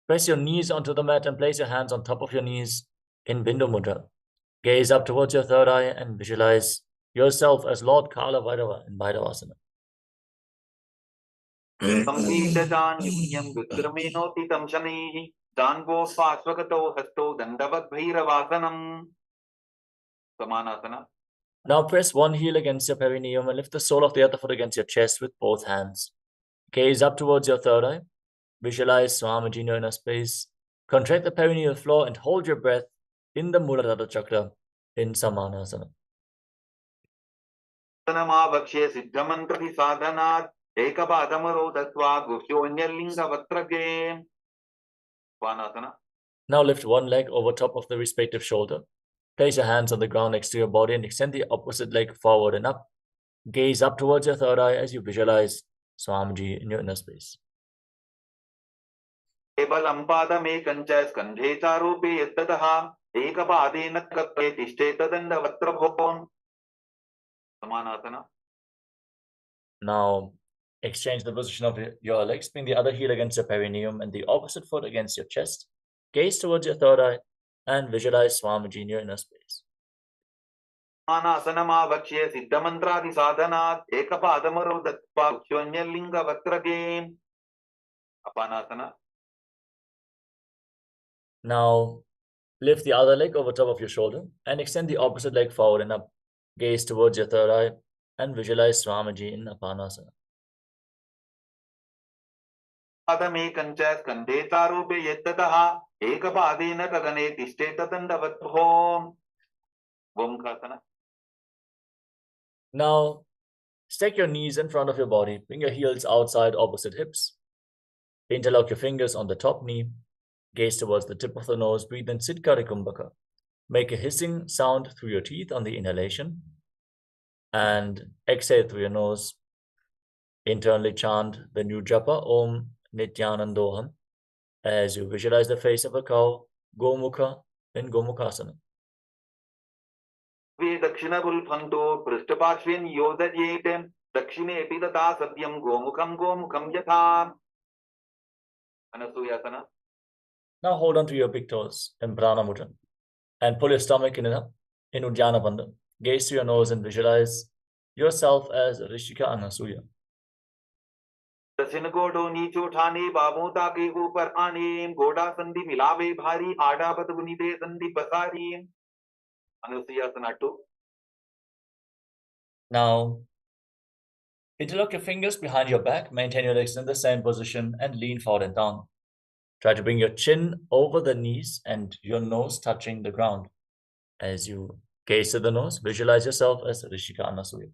B: Press your knees onto the mat and place your hands on top of your knees in Bindu Mudra. Gaze up towards your third eye and visualize yourself as Lord Kala Bhairava in Bhairavasana.
C: Sampidajan Yum Gutrameno Titam Shani Janvo Swaswagato Hasto Dandavat Bhairavasanam. Samanasana.
B: Now press one heel against your perineum and lift the sole of the other foot against your chest with both hands. Gaze up towards your third eye. Visualize Swamiji in your inner space. Contract the perineal floor and hold your breath in the Muladhara chakra in Samanasana.
C: Sanama Vakshe Siddhamantri Sadhanat Ekabadamaro Datva Guhyonyalinga Vatrage. Svanasana.
B: Now lift one leg over top of the respective shoulder. Place your hands on the ground next to your body and extend the opposite leg forward and up. Gaze up towards your third eye as you visualize Swamiji in your inner space.
C: Ebalampadame Kancha Skandhe Charupe Yetadaha Ekabadena Kape Tishtetadanda Vatrabhon. Samanasana.
B: Now exchange the position of your legs. Bring the other heel against your perineum and the opposite foot against your chest. Gaze towards your third eye and visualize Swamiji in your inner space.
C: Anasanama Vakshe Siddhamantradi Sadhanat Ekapadamaro Datva Guhyonyalinga Vatrage. Apanasana.
B: Now lift the other leg over top of your shoulder and extend the opposite leg forward and up. Gaze towards your third eye and visualize Swamiji in Apanasana.
C: Adame Kancha Skandhe Charupe Yetadaha Ekapadena Kagane Tishtetadanda Vatrabhon. Vomkasana.
B: Now stack your knees in front of your body. Bring your heels outside opposite hips. Interlock your fingers on the top knee. Gaze towards the tip of the nose. Breathe in Siddhkari Kumbhaka. Make a hissing sound through your teeth on the inhalation. And exhale through your nose. Internally chant the new japa Om Nityanandoham as you visualize the face of a cow, Gomukha in Gomukhasana.
C: Ve Dakshina Gulphanto Prishtaparshvin Yodayetem Dakshine Epidata Satyam Gomukham Yatha. Anasuyasana.
B: Now hold on to your big toes in Prana Mudra and pull your stomach in and up in Uddiyana Bandha. Gaze to your nose and visualize yourself as Rishika Anasuya.
C: दक्षिण गोडो नीचो ठाने बाबोता के ऊपर आने गोडा संधि मिलावे भारी आडापत गुनिदे संधि पसारी. Anusuyasana 2.
B: Now interlock your fingers behind your back, maintain your legs in the same position and lean forward and down. Try to bring your chin over the knees and your nose touching the ground. As you gaze to the nose, visualize yourself as Rishika Anasuya.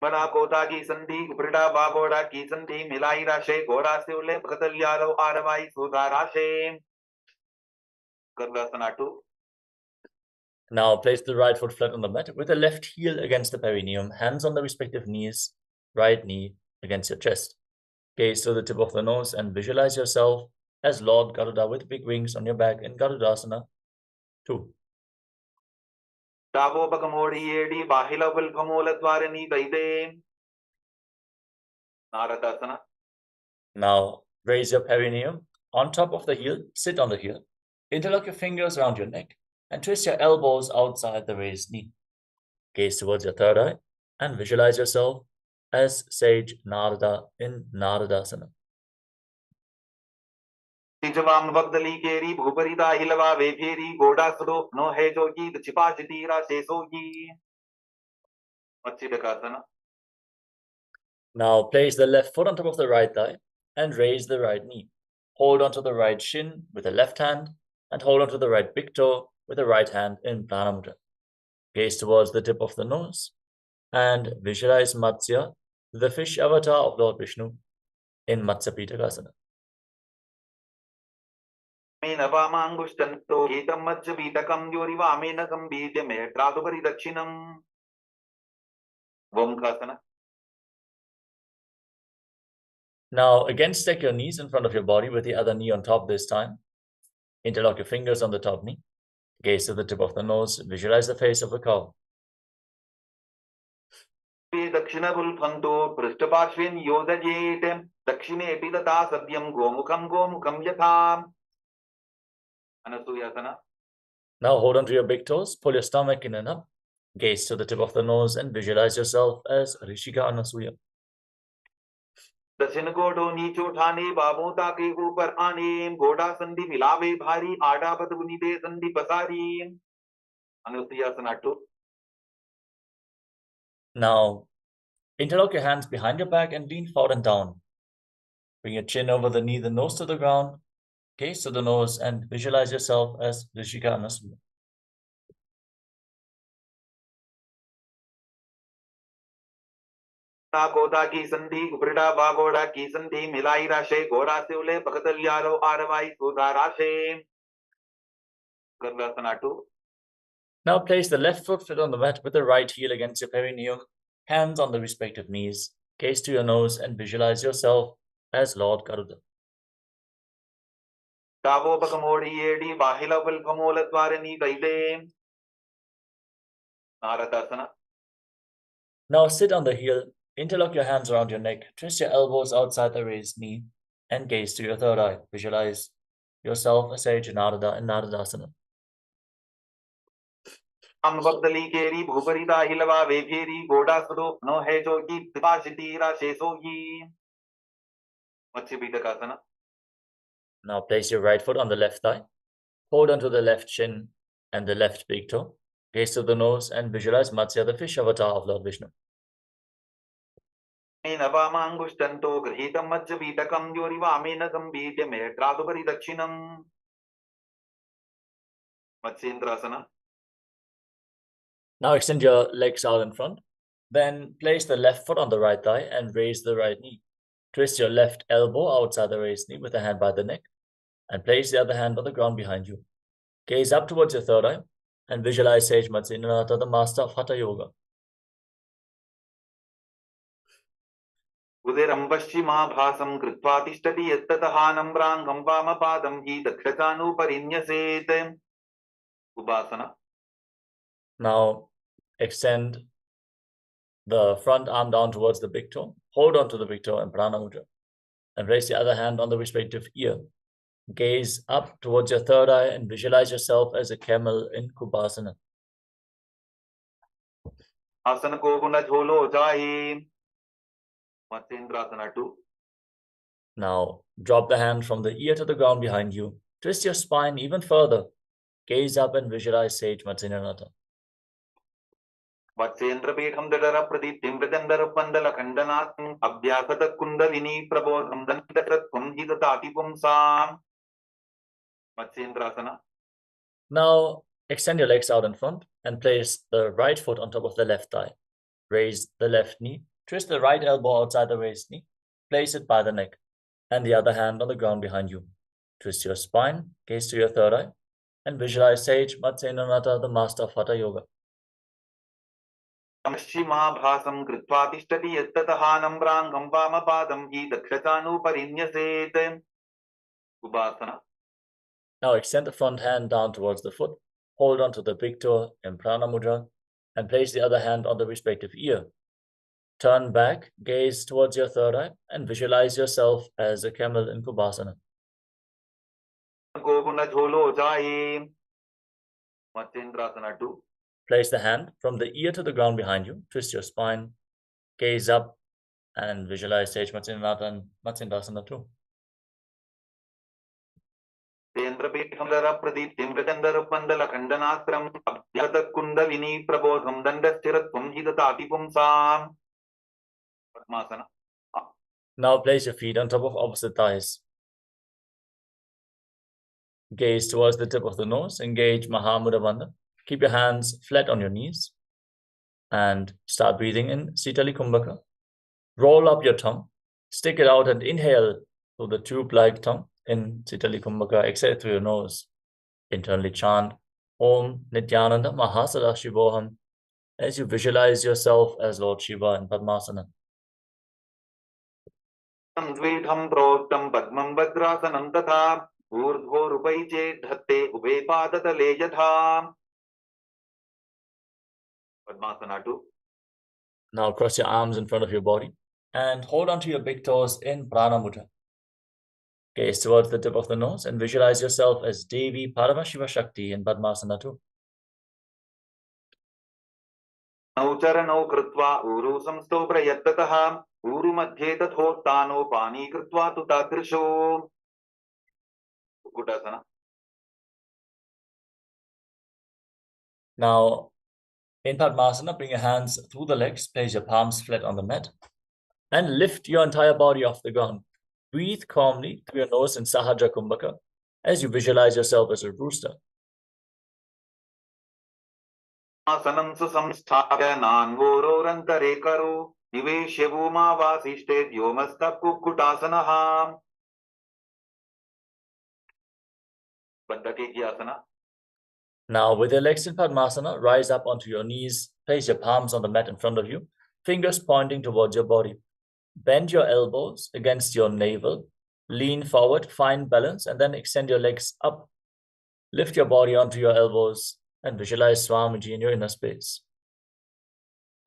C: मना कोटा की संधि उपरिटा बागोड़ा की संधि मिलाई राशे घोड़ा से उले भगतल्यालो आरवाई सुधा राशे. Garbhasana 2.
B: Now place the right foot flat on the mat with the left heel against the perineum, hands on the respective knees, right knee against your chest. Gaze to the tip of the nose and visualize yourself as Lord Garuda with big wings on your back in Garudasana 2.
C: Tavobhagamodiyedi Bahilavilkamolatvariani Daide. Naradasana.
B: Now raise your perineum on top of the heel, sit on the heel, interlock your fingers around your neck, and twist your elbows outside the raised knee. Gaze towards your third eye and visualize yourself as sage Narada in Naradasana.
C: Tijavam Vagdali Keri Bhuparida Hilava Vekeri Goda Sudo No Hejogi the Chipashitira Sesogi. Machidakasana.
B: Now place the left foot on top of the right thigh and raise the right knee. Hold onto the right shin with the left hand and hold onto the right big toe with the right hand in Prana Mudra. Gaze towards the tip of the nose and visualize Matsya, the fish avatar of Lord Vishnu, in Matsya Pitakasana.
C: Menavamangushtanto Getam Matsya Vitakam Yoriva Amenakam Bidame Tradubari Dakshinam. Vomkasana.
B: Now again stack your knees in front of your body with the other knee on top this time. Interlock your fingers on the top knee. Gaze to the tip of the nose. Visualize the face of a cow.
C: Dakshinabulfanto Pristapashvin Yodajetem Dakshine Epidata Sabyam Gomukam Yatham. Anasuyasana.
B: Now hold on to your big toes. Pull your stomach in and up. Gaze to the tip of the nose and visualize yourself as Rishika Anasuya.
C: दक्षिण गोडो नीचो ठाने बाबोता के ऊपर आने गोडा संधि मिलावे भारी आडा बदगुनी दे संधि पसारी. Anusuyasana 2.
B: Now interlock your hands behind your back and lean forward and down. Bring your chin over the knee, the nose to the ground. Gaze to the nose and visualize yourself as Rishika Anasuya.
C: गोदा की संधि गुबरडा बागोड़ा की संधि मिलाई राशे गोरा से उले भगतल्यारो आरवाई सुधा राशे. Garudasana 2.
B: Now place the left foot flat on the mat with the right heel against your perineum, hands on the respective knees. Gaze to your nose and visualize yourself as Lord Garuda.
C: Tavobhagamodiyedi Bahilavilkamolatvariani Daide. Naradasana.
B: Now sit on the heel, interlock your hands around your neck, twist your elbows outside the raised knee, and gaze to your third eye. Visualize yourself as sage Narada in Naradasana.
C: Vagdali Keri Bhuparida Hilava Vekeri Goda Sudo No Hejogi Tipashitira Sesogi. Machibidakasana.
B: Now place your right foot on the left thigh. Hold onto the left shin and the left big toe. Gaze to the nose and visualize Matsya, the fish avatar of Lord Vishnu.
C: Menavamangushtanto Grihitam Matsya Vitakam Yoriva Amenakam Bidame Tradubari Dakshinam. Matsyendrasana.
B: Now extend your legs out in front. Then place the left foot on the right thigh and raise the right knee. Twist your left elbow outside the raised knee with a hand by the neck and place the other hand on the ground behind you. Gaze up towards your third eye and visualize Sage Matsyendranath, the master of Hatha Yoga.
C: Udiram Paschimabhasam Kritva Tishtati Yattatahanam Brangam Vamapadam Hi Dakshachanu Parinyaset. Ubasana.
B: Now extend the front arm down towards the big toe. Hold on to the big toe and Prana Mudra. And place the other hand on the respective ear. Gaze up towards your third eye and visualize yourself as a camel in Kubasana.
C: Asana ko guna jholo jahi. Matsyendrasana 2.
B: Now drop the hand from the ear to the ground behind you. Twist your spine even further. Gaze up and visualize Sage Matsyendranath.
C: Matsyendra Petham Dadara Pradiptim Pradandara Pandala Kandanatm Abhyasata Kundalini Prabodham Dandatratvam Hidatati Pumsam. Matsyendrasana.
B: Now extend your legs out in front and place the right foot on top of the left thigh. Raise the left knee. Twist the right elbow outside the raised knee. Place it by the neck and the other hand on the ground behind you. Twist your spine, gaze to your third eye, and visualize Sage Matsyendranath, the master of Hatha Yoga.
C: पश्चिमाभासं कृत्वा तिष्ठति यत्ततः नम्राङ्गं वामपादं हि दक्षतानुपरिन्यसेत् Upasana.
B: Now extend the front hand down towards the foot, hold on to the big toe in prana mudra, and place the other hand on the respective ear. Turn back, gaze towards your third eye, and visualize yourself as a camel in Kubasana.
C: Machendrasana 2.
B: Place the hand from the ear to the ground behind you, twist your spine, gaze up, and visualize Sage Machendrasana 2.
C: प्रदीप्तिं प्रचण्डरपन्दलखण्डनास्त्रम् अभ्यतकुण्डलिनी प्रबोधं दण्डस्थिरत्वं हि ददाति पुंसाम्. Padmasana.
B: Now place your feet on top of opposite thighs. Gaze towards the tip of the nose, engage Mahamudra Bandha. Keep your hands flat on your knees and start breathing in Sitali Kumbhaka. Roll up your tongue, stick it out and inhale through the tube-like tongue in Sitali Kumbhaka. Exhale through your nose. Internally chant Om Nityananda Mahasarashivoham as you visualize yourself as Lord Shiva in Padmasana.
C: द्वेढं प्रोक्तं पद्मं भद्रासनं तथा ऊर्ध्वोरुपैचे धत्ते उभे पादतले यथा. Padmasana 2.
B: Now cross your arms in front of your body and hold onto your big toes in Prana Mudra. Gaze towards the tip of the nose and visualize yourself as Devi Paramashiva Shakti in Padmasana 2.
C: नौचरणौ कृत्वा ऊरु संस्थौ प्रयत्ततः ऊरु मध्ये तथोत्थानो पानी कृत्वा तु तादृशो. Kukutasana.
B: Now, in Padmasana, bring your hands through the legs, place your palms flat on the mat, and lift your entire body off the ground. Breathe calmly through your nose in Sahaja Kumbhaka as you visualize yourself as a rooster.
C: आसनं सुसंस्थाप्य नान्वोरोरन्तरे करो निवेश्य भूमावासिष्ठे व्योमस्तः कुक्कुटासनः. बद्धकेज्यासना.
B: Now, with your legs in Padmasana, rise up onto your knees, place your palms on the mat in front of you, fingers pointing towards your body. Bend your elbows against your navel, lean forward, find balance, and then extend your legs up. Lift your body onto your elbows and visualize Swamiji in your inner space.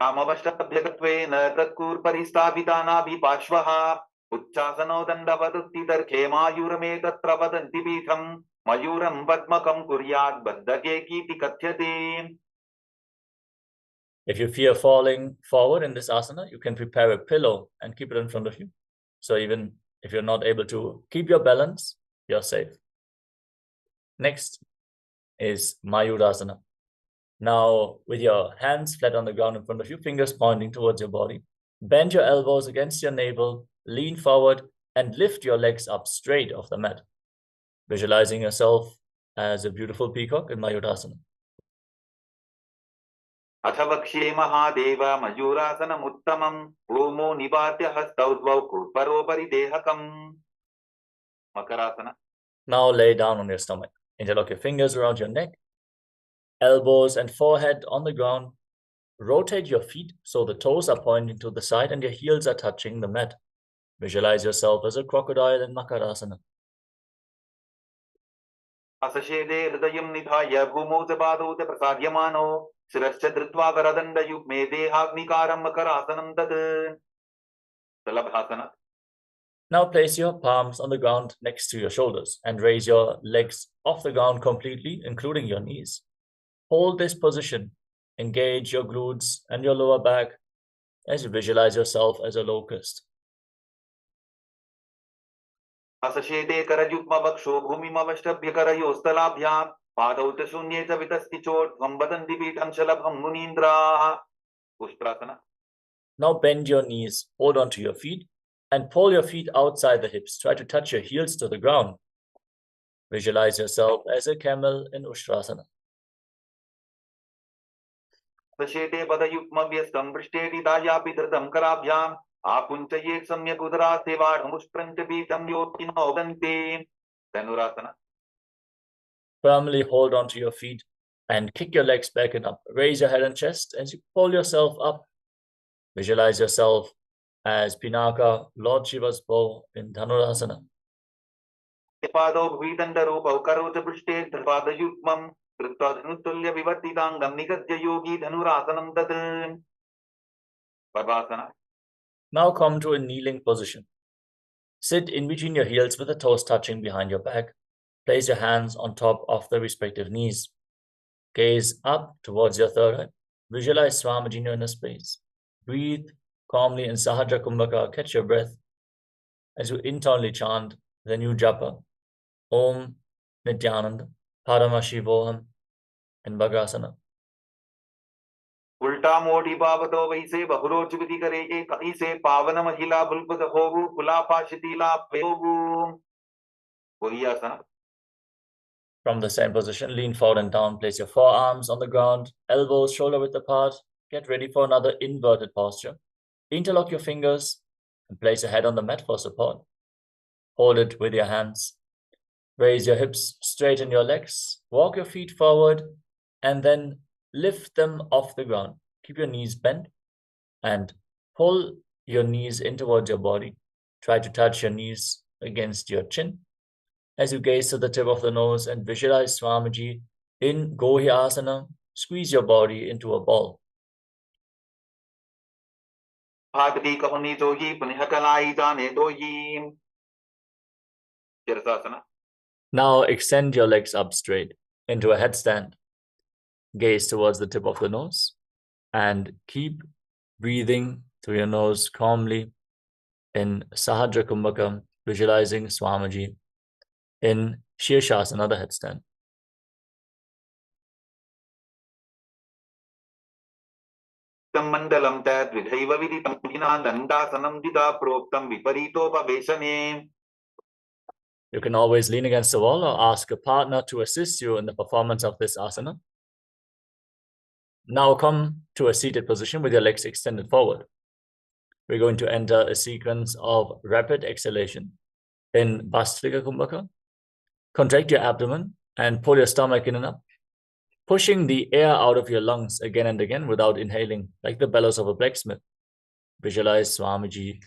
C: कामवष्टभ्यगत्वेन तत्कूर्परिस्थापितानाभिपार्श्वः उच्चासनो दण्डवदुत्तितर्खे मायूरमे तत्र वदन्ति पीठम् मयूरं पद्मकं कुर्यात् बद्धके कीति कथ्यते.
B: If you fear falling forward in this asana, you can prepare a pillow and keep it in front of you. So even if you're not able to keep your balance, you're safe. Next is Mayurasana. Now, with your hands flat on the ground in front of you, fingers pointing towards your body, bend your elbows against your navel, lean forward, and lift your legs up straight off the mat, visualizing yourself as a beautiful peacock in Mayurasana.
C: अथ वक्ष्ये महादेव मयूरासनमुत्तमम् ओमो निवात्य हस्तौ द्वौ कूर्परोपरि देहकम्. Makarasana.
B: Now lay down on your stomach. Interlock your fingers around your neck, elbows and forehead on the ground. Rotate your feet so the toes are pointing to the side and your heels are touching the mat. Visualize yourself as a crocodile in Makarasana.
C: असशेदे हृदयं निधाय भूमौ च पादौ च प्रसार्यमानो शिरश्च धृत्वा वरदण्डयुग्मे देहाग्निकारं मकरासनं तत्. Salabhasana.
B: Now place your palms on the ground next to your shoulders and raise your legs off the ground completely, including your knees. Hold this position. Engage your glutes and your lower back as you visualize yourself as a locust.
C: असशेदे करयुग्मवक्षो भूमिमवष्टभ्य करयोस्तलाभ्यां पादौ च शून्ये च वितस्ति चोर्ध्वं वदन्ति पीठं शलभं मुनीन्द्राः. उष्ट्रासना.
B: Now bend your knees, hold on to your feet, and pull your feet outside the hips. Try to touch your heels to the ground. Visualize yourself as a camel in Ushtrasana.
C: सशेते पदयुग्मव्यस्तं पृष्ठेति दायापि धृतं कराभ्याम् आपुञ्चये सम्यक् उदरास्ते वाढमुष्ट्रं च पीठं योगिनो वदन्ति. Dhanurasana.
B: Firmly hold on to your feet and kick your legs back and up. Raise your head and chest as you pull yourself up. Visualize yourself as Pinaka, Lord Shiva's bow in Dhanurasana.
C: पादौ भुविदण्डरूपौ करोचपृष्ठे पादयुग्मं कृत्वा धनुतुल्यविवर्तिताङ्गं निगद्य योगी धनुरासनं तत् padmasana.
B: Now come to a kneeling position. Sit in between your heels with the toes touching behind your back. Place your hands on top of the respective knees. Gaze up towards your third eye. Visualize Swamiji in your inner space. Breathe calmly in Sahajra Kumbhaka. Catch your breath as you internally chant the new japa. Om Nityananda Paramashivoham in Bhagasana.
C: उल्टा मोटी पावतो वैसे बहुरोचुगति करे एक ऐसे पावन महिला बुलबुद होगु कुलापाशितीला पेगु वही आसना.
B: From the same position, lean forward and down. Place your forearms on the ground, elbows shoulder width apart. Get ready for another inverted posture. Interlock your fingers and place your head on the mat for support. Hold it with your hands. Raise your hips, straighten your legs, walk your feet forward, and then lift them off the ground. Keep your knees bent and pull your knees in towards your body. Try to touch your knees against your chin. As you gaze to the tip of the nose and visualize Swamiji in Gohi Asana, squeeze your body into a ball.
C: भागती कहनी जोगी पुनः कलाई जाने दोगी shirshasana.
B: Now extend your legs up straight into a headstand. Gaze towards the tip of the nose and keep breathing through your nose calmly in Sahajra Kumbhaka, visualizing Swamiji in Shirshasana, the headstand.
C: मंडलम तद्विधैव विदितं दण्डासनं दिदा प्रोक्तं विपरीतोपवेशने.
B: You can always lean against the wall or ask a partner to assist you in the performance of this asana. Now come to a seated position with your legs extended forward. We're going to enter a sequence of rapid exhalation in Bhastrika Kumbhaka. Contract your abdomen and pull your stomach in and up, pushing the air out of your lungs again and again without inhaling, like the bellows of a blacksmith. Visualize Swamiji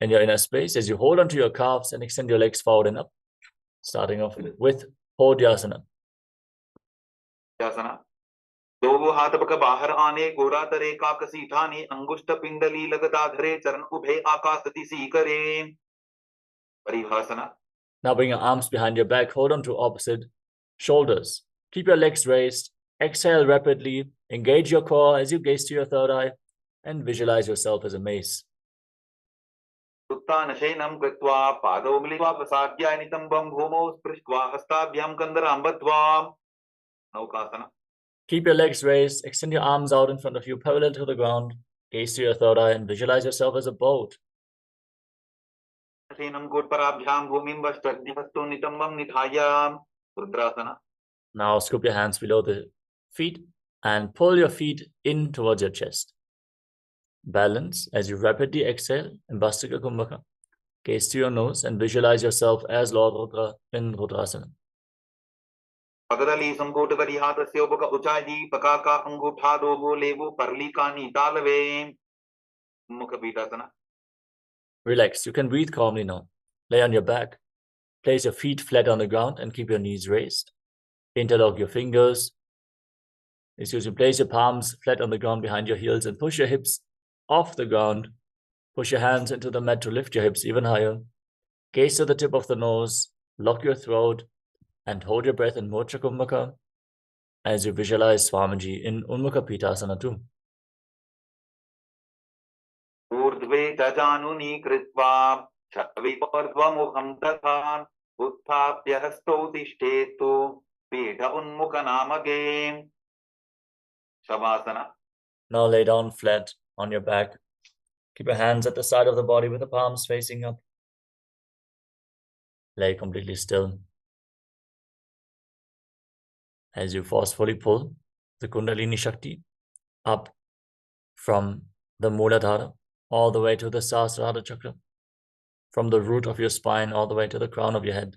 B: in your inner space as you hold onto your calves and extend your legs forward and up, starting off with Podhyasana.
C: दो हाथ पक बाहर आने गोरा तरे काकसी ठाने अंगुष्ठ पिंडली लगता धरे चरण उभे आकाशति सी करे परिभासना.
B: Now bring your arms behind your back, hold on to opposite shoulders. Keep your legs raised, exhale rapidly, engage your core as you gaze to your third eye and visualize yourself as a mace.
C: उत्तानशयनं कृत्वा पादौ मिलित्वा प्रसाद्य नितम्बं भूमौ स्पृष्ट्वा हस्ताभ्यां कन्दरां बद्ध्वा नौकासना.
B: Keep your legs raised, extend your arms out in front of you, parallel to the ground. Gaze to your third eye and visualize yourself as a boat. Now scoop your hands below the feet and pull your feet in towards your chest. Balance as you rapidly exhale in Bhastrika Kumbhaka. Gaze to your nose and visualize yourself as Lord Rudra in Rudrasana.
C: पगदली संकोट करी हाथस्य उपक उचाजी पकाका अंगूठा दोगो लेवो परलिकानी तालवे मुख पीठासना.
B: Relax. You can breathe calmly now. Lay on your back. Place your feet flat on the ground and keep your knees raised. Interlock your fingers. As you place your palms flat on the ground behind your heels and push your hips off the ground. Push your hands into the mat to lift your hips even higher. Gaze to the tip of the nose. Lock your throat. And hold your breath in Moksha Kumbhaka as you visualize Swamiji in Unmukha Pitasana too.
C: ऊर्ध्वे तजानुनी कृत्वा छविपर्ध्वमुखं तथा उत्थाप्य हस्तौ तिष्ठेतु पीठ उन्मुखनामके shavasana.
B: Now lay down flat on your back. Keep your hands at the side of the body with the palms facing up. Lay completely still. As you forcefully pull the Kundalini Shakti up from the Muladhara all the way to the Sahasrara Chakra, from the root of your spine all the way to the crown of your head.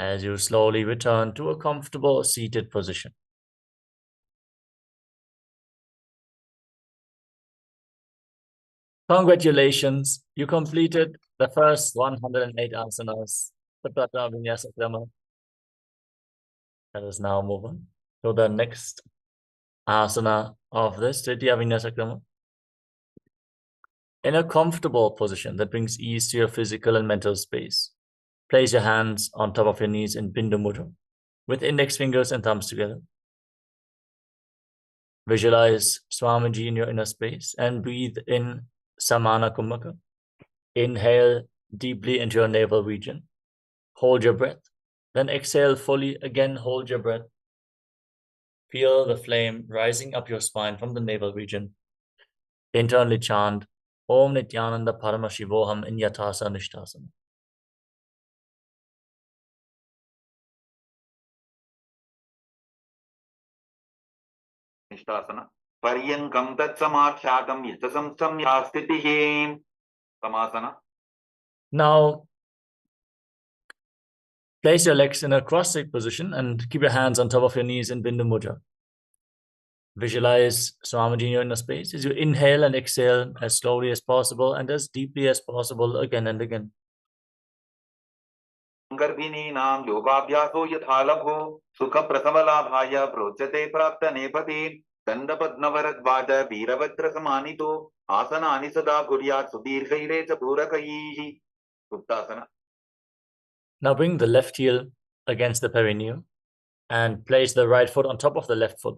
B: as you slowly return to a comfortable seated position. Congratulations, you completed the first 108 asanas, the Pratama Vinyasa Krama. Let us now move on to the next asana of this Tritiya Vinyasa Krama. In a comfortable position that brings ease to your physical and mental space, place your hands on top of your knees in Bindu Mudra, with index fingers and thumbs together. Visualize Swamiji in your inner space and breathe in Samana Kumbhaka. Inhale deeply into your navel region. Hold your breath. Then exhale fully. Again, hold your breath. Feel the flame rising up your spine from the navel region. Internally chant Om Nityananda Paramashivoham in Yathasa Nishtasana.
C: Nishtasana. Paryankam tat samakshyatam yatasam samyastitihi. Samasana.
B: Now, place your legs in a cross-legged position and keep your hands on top of your knees in Bindu Mudra. Visualize Swamiji in your inner space as you inhale and exhale as slowly as possible and as deeply as possible again and again.
C: Garbhininaam yogabhyaso yathalabho sukha prasavalabhaya prochate prapta nepati dandapadnavarad veeravatra samanito asanani sada kuryat sudirghaire cha purakaihi. Suptasana.
B: Now bring the left heel against the perineum and place the right foot on top of the left foot.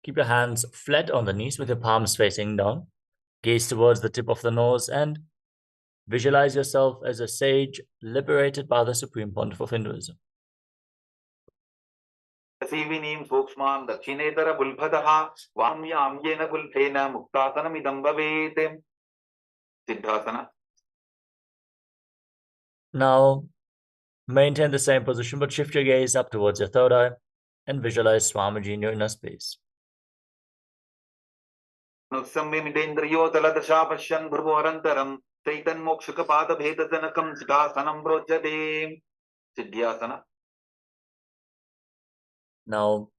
B: Keep your hands flat on the knees with your palms facing down. Gaze towards the tip of the nose and visualize yourself as a sage liberated by the Supreme Pontiff of Hinduism.
C: Sivinim sukshman dakshinetara bulbhadaha vamyam yena bulphena muktasanam idam bhavete. Siddhasana.
B: Now maintain the same position but shift your gaze up towards your third eye and visualize Swamiji in your inner space.
C: Nuksamimidendriyo taladasha pasyan bhurvarantaram Chaitan mokshaka pada bhedajanakam siddhasanam brojyate. Siddhyasana.
B: Now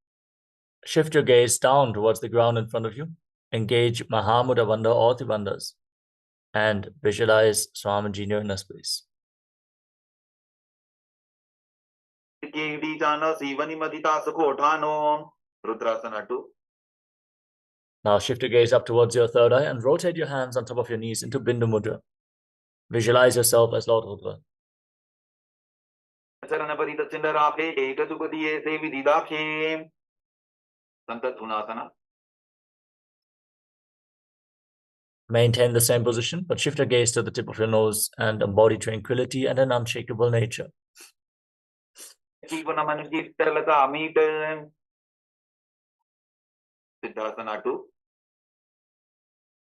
B: shift your gaze down towards the ground in front of you. Engage Mahamudra Bandha or the Bandhas and visualize Swamiji in your inner space.
C: Rudrasana 2.
B: Now shift your gaze up towards your third eye and rotate your hands on top of your knees into Bindu Mudra. Visualize yourself as Lord Rudra. Maintain the same position, but shift your gaze to the tip of your nose and embody tranquility and an unshakable nature.
C: Siddhasana 2.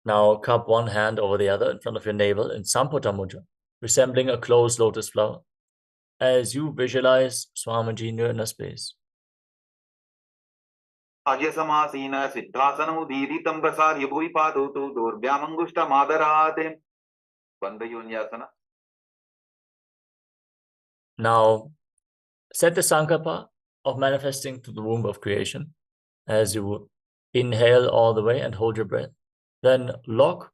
B: Now cup one hand over the other in front of your navel in Samputa Mudra, resembling a closed lotus flower, as you visualize Swamiji in your inner space.
C: Ajyasamasina siddhasana udiritam prasarya bhuipadu durvyamangushtha madarate. Bandhayunyasana.
B: Now set the sankalpa of manifesting to the womb of creation as you inhale all the way and hold your breath. Then lock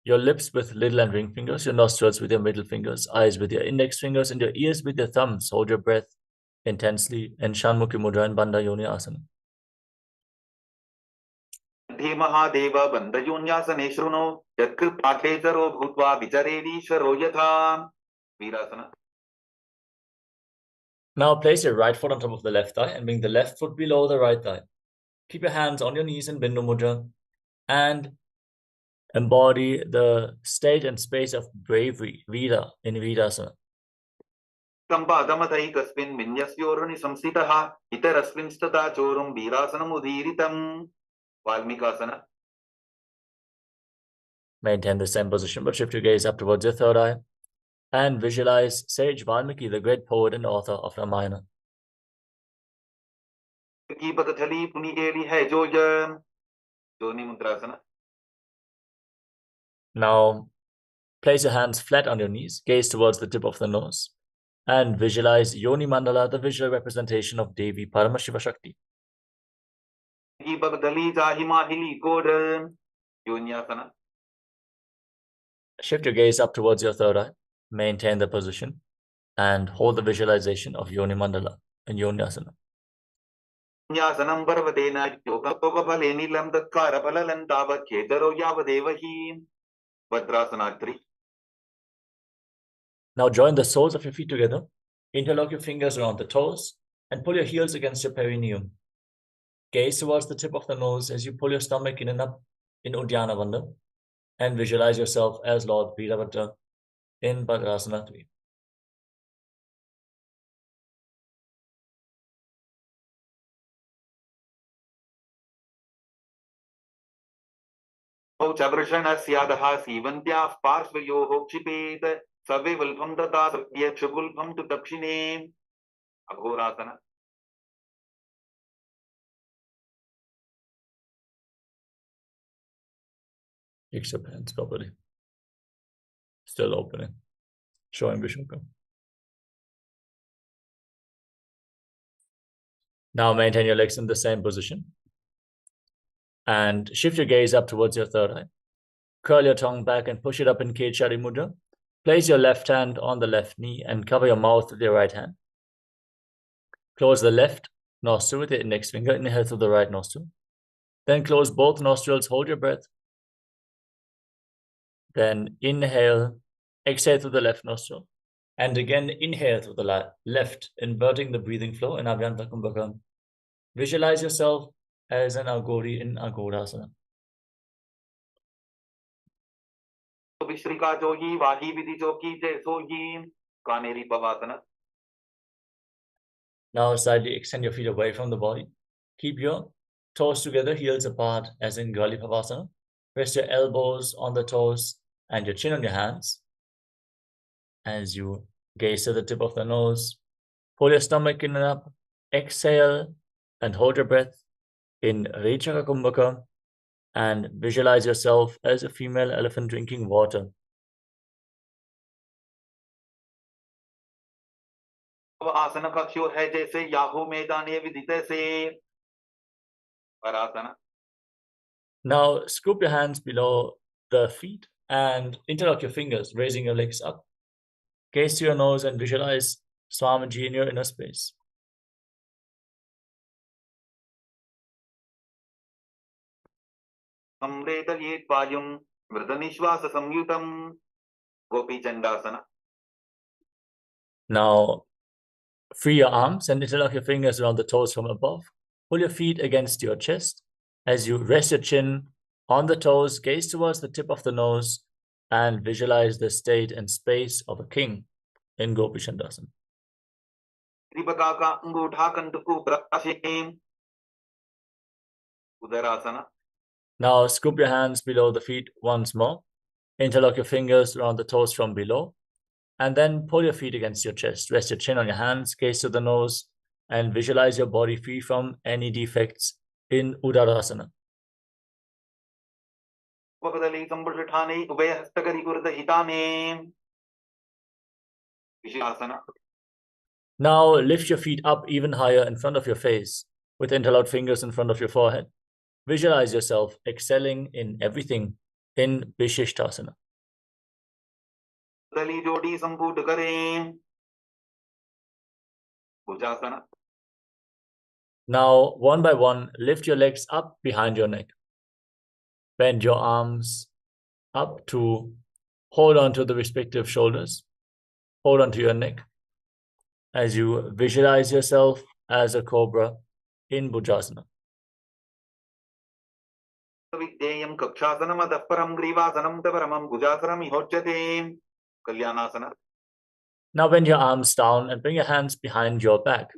B: your lips with little and ring fingers, your nostrils with your middle fingers, eyes with your index fingers, and your ears with your thumbs. Hold your breath intensely in Shanmukhi Mudra and Bandhayoni Asana.
C: Mahadeva Bandhayunyasane shruno yatkrit pathesaro bhutva vicharedishvaro yatha. Virasana.
B: Now place your right foot on top of the left thigh and bring the left foot below the right thigh. Keep your hands on your knees in Bindu Mudra and embody the state and space of bravery, Vira, in Virasana.
C: Sampadamatai kasmin minyasyorani samsitaha itarasmin stata chorum virasanam udiritam. Valmikasana.
B: Maintain the same position, but shift your gaze up towards your third eye and visualize Sage Valmiki, the great poet and author of Ramayana. Now, place your hands flat on your knees, gaze towards the tip of the nose, and visualize Yoni Mandala, the visual representation of Devi Paramashiva Shakti.
C: Bagdali Jahimahili Kodal Yonyasana.
B: Shift your gaze up towards your third eye, maintain the position, and hold the visualization of Yoni Mandala in Yonyasana.
C: Nyasanam Parvadena Yokapaleni Lam the Karapalalandava Ketaro Yavadevahi Vadrasana 3.
B: Now join the soles of your feet together, interlock your fingers around the toes, and pull your heels against your perineum. Gaze towards the tip of the nose as you pull your stomach in and up in Uddiyana Bandha, and visualize yourself as Lord Veerabhadra in Vadrasana 3.
C: Chabrashana Syadaha Sivantya Parsvayo Chipet Save Vilpam Data Satyachagulpam to Dakshine Aghorasana.
B: Fix your hands properly. Still opening. Showing Vishnuka. Now maintain your legs in the same position. And shift your gaze up towards your third eye. Curl your tongue back and push it up in Kechari Mudra. Place your left hand on the left knee and cover your mouth with your right hand. Close the left nostril with the index finger. Inhale through the right nostril. Then close both nostrils. Hold your breath. Then inhale. Exhale through the left nostril. And again, inhale through the left, inverting the breathing flow in Abhyanta Kumbhaka. Visualize yourself as an Aghori in Aghorasana.
C: Vishrika Jogi, Vahi Vidhi Jogi, Sogi, Kaneri Pavasana.
B: Now slightly extend your feet away from the body. Keep your toes together, heels apart, as in Gali Pavasana. Rest your elbows on the toes and your chin on your hands. As you gaze to the tip of the nose, pull your stomach in and up, exhale, and hold your breath in Rechaka Kumbhaka, and visualize yourself as a female elephant drinking water.
C: Asana Kaksho hai jaise Yahu Medane Vidite se Parasana.
B: Now scoop your hands below the feet and interlock your fingers, raising your legs up. Gaze to your nose and visualize Swamiji in your inner space.
C: Samreta Yet Payum Vridanishvasa Samyutam Gopi Chandasana.
B: Now free your arms and interlock your fingers around the toes from above. Pull your feet against your chest. As you rest your chin on the toes, gaze towards the tip of the nose and visualize the state and space of a king in Gopi Chandasana.
C: Tripakaka Angutha Kantuku Prashim Udarasana.
B: Now scoop your hands below the feet once more. Interlock your fingers around the toes from below. And then pull your feet against your chest. Rest your chin on your hands, gaze to the nose, and visualize your body free from any defects in Udarasana.
C: Vakadali Sambhashthane Ubaya Hastakari Kurda Hitane Vishasana.
B: Now lift your feet up even higher in front of your face with interlocked fingers in front of your forehead. Visualize yourself excelling in everything in Vishishtasana.
C: Dali Jodi Sambut Kare Bhujasana.
B: Now, one by one, lift your legs up behind your neck. Bend your arms up to hold on to the respective shoulders. Hold on to your neck as you visualize yourself as a cobra in Bhujasana.
C: Vidyayam Kakshasanam Adapparam Grivasanam Tavaramam Bhujasanam Ihocchate Kalyanasana.
B: Now bend your arms down and bring your hands behind your back.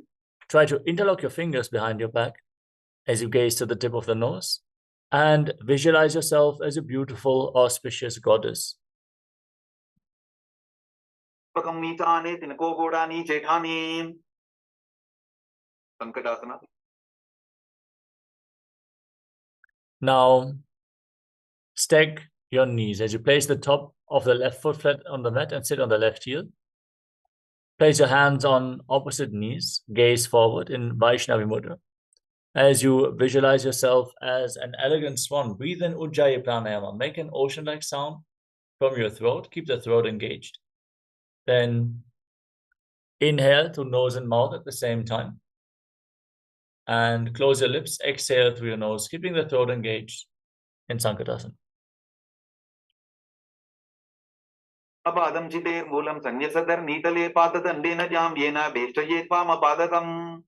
B: Try to interlock your fingers behind your back as you gaze to the tip of the nose and visualize yourself as a beautiful, auspicious goddess.
C: Pakammitane Tinako Godani Chetane Sankatasana.
B: Now, stack your knees as you place the top of the left foot flat on the mat and sit on the left heel. Place your hands on opposite knees, gaze forward in Vaishnavi Mudra. As you visualize yourself as an elegant swan, breathe in Ujjayi Pranayama. Make an ocean-like sound from your throat. Keep the throat engaged. Then inhale through nose and mouth at the same time. And close your lips. Exhale through your nose, keeping the throat engaged in Sankatasana.
C: Abadam chiter moolam sanyasadar nitale patadandena jamyena veshtaye tvamapadatam.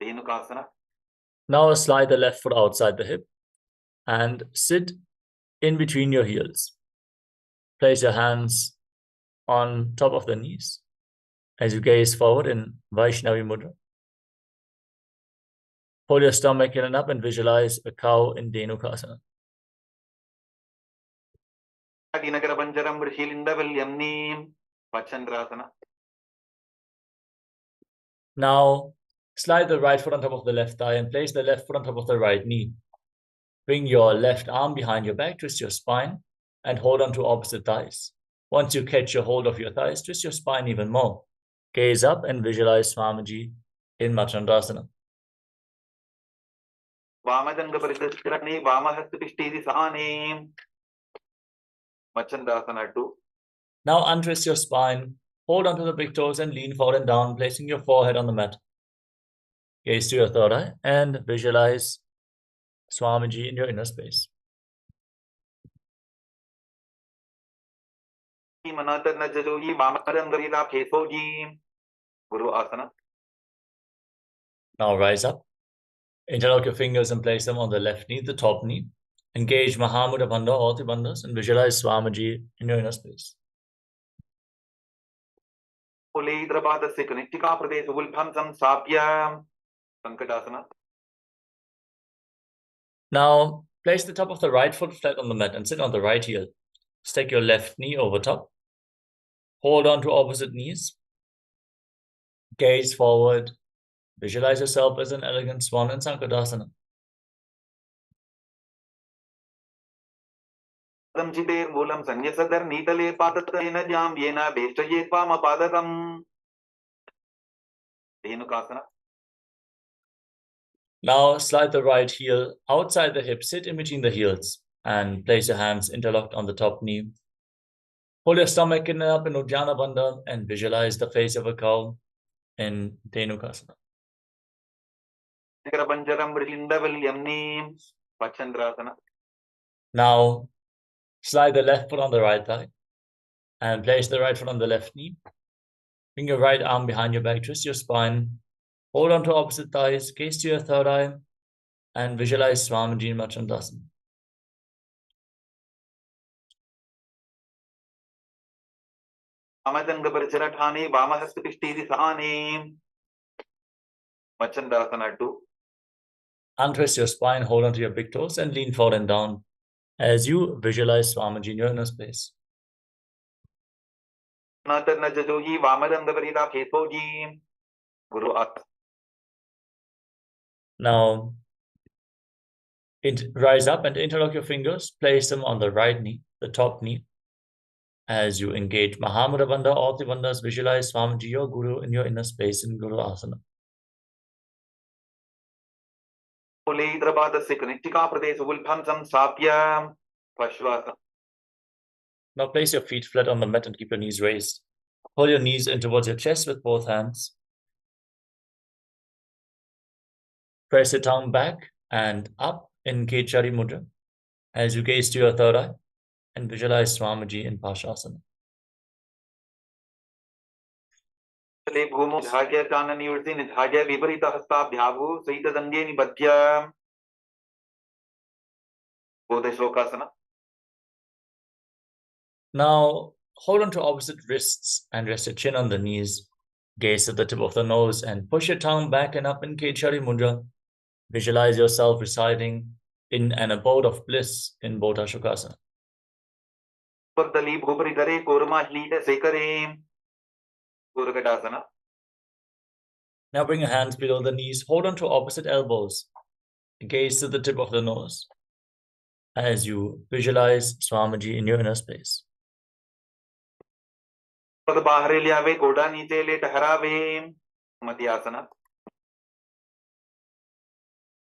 C: Dhenukasana.
B: Now slide the left foot outside the hip and sit in between your heels. Place your hands on top of the knees as you gaze forward in Vaishnavi Mudra. Hold your stomach in and up and visualize a cow in Dhenukasana.
C: Dinagarabanjaram Rishilindavilyamnim Pachandrasana.
B: Now, slide the right foot on top of the left thigh and place the left foot on top of the right knee. Bring your left arm behind your back, twist your spine, and hold on to opposite thighs. Once you catch your hold of your thighs, twist your spine even more. Gaze up and visualize Swamiji in Machandrasana.
C: Vamadanga Parisaskrani Vamahastapishti Sahani Machandrasana 2.
B: Now untwist your spine, hold onto the big toes and lean forward and down, placing your forehead on the mat. Gaze to your third eye and visualize Swamiji in your inner space.
C: Manatana Jajoji Vamadanga Kesoji Guru Asana.
B: Now rise up, interlock your fingers and place them on the left knee, the top knee. Engage Mahamudra Bandha, all the bandhas, and visualize Swamiji in your inner space.
C: Uleidrapada Sikanitika Pradesh Ulphansam Sapya Sankatasana.
B: Now place the top of the right foot flat on the mat and sit on the right heel. Stack your left knee over top. Hold on to opposite knees. Gaze forward. Visualize yourself as an elegant swan in Sankatasana.
C: Chiter moolam sanyasadar nitale patatena jamyena veshtaye tvamapadatam. Dhenukasana.
B: Now slide the right heel outside the hip, sit in between the heels, and place your hands interlocked on the top knee. Hold your stomach in and up in Uddiyana Bandha and visualize the face of a cow in Dhenukasana.
C: Banjaram Rishilindavilyamnim Pachandrasana.
B: Now slide the left foot on the right thigh and place the right foot on the left knee. Bring your right arm behind your back, twist your spine. Hold on to opposite thighs, gaze to your third eye, and visualize Swamiji in Machandrasana.
C: Vamadanga Paricharathani Vamahastapishti Sahani Machandrasana 2.
B: Untwist your spine, hold on to your big toes, and lean forward and down as you visualize Swamiji in your inner space.
C: Natana Jajoji Vamadanga Parida Kesoji Guru Asana.
B: Now, rise up and interlock your fingers. Place them on the right knee, the top knee. As you engage Mahamudra Bandha, all the bandhas, visualize Swamiji, your Guru, in your inner space in Guru Asana.
C: Uleidrapada Sikanitika Pradesh Ulphansam Sapya Pashvasana.
B: Now place your feet flat on the mat and keep your knees raised. Pull your knees in towards your chest with both hands. Press your tongue back and up in Kechari Mudra as you gaze to your third eye and visualize Swamiji in Pashasana.
C: Bhumo Dhagya Chanani Ursi Nidhagya Viparita Hasta Bhyavu Saita Dange Nibadhya Bodheshokasana.
B: Now hold on to opposite wrists and rest your chin on the knees. Gaze at the tip of the nose and push your tongue back and up in Kechari Mudra. Visualize yourself residing in an abode of bliss in Bodheshokasana.
C: Pardali Bhupari Dare Korma Lita Sekare Kurakatasana.
B: Now bring your hands below the knees. Hold on to opposite elbows. Gaze to the tip of the nose as you visualize Swamiji in your inner space.
C: पग बाहर ले आवे, गोड़ा नीचे ले ठहरावे, मति आसना.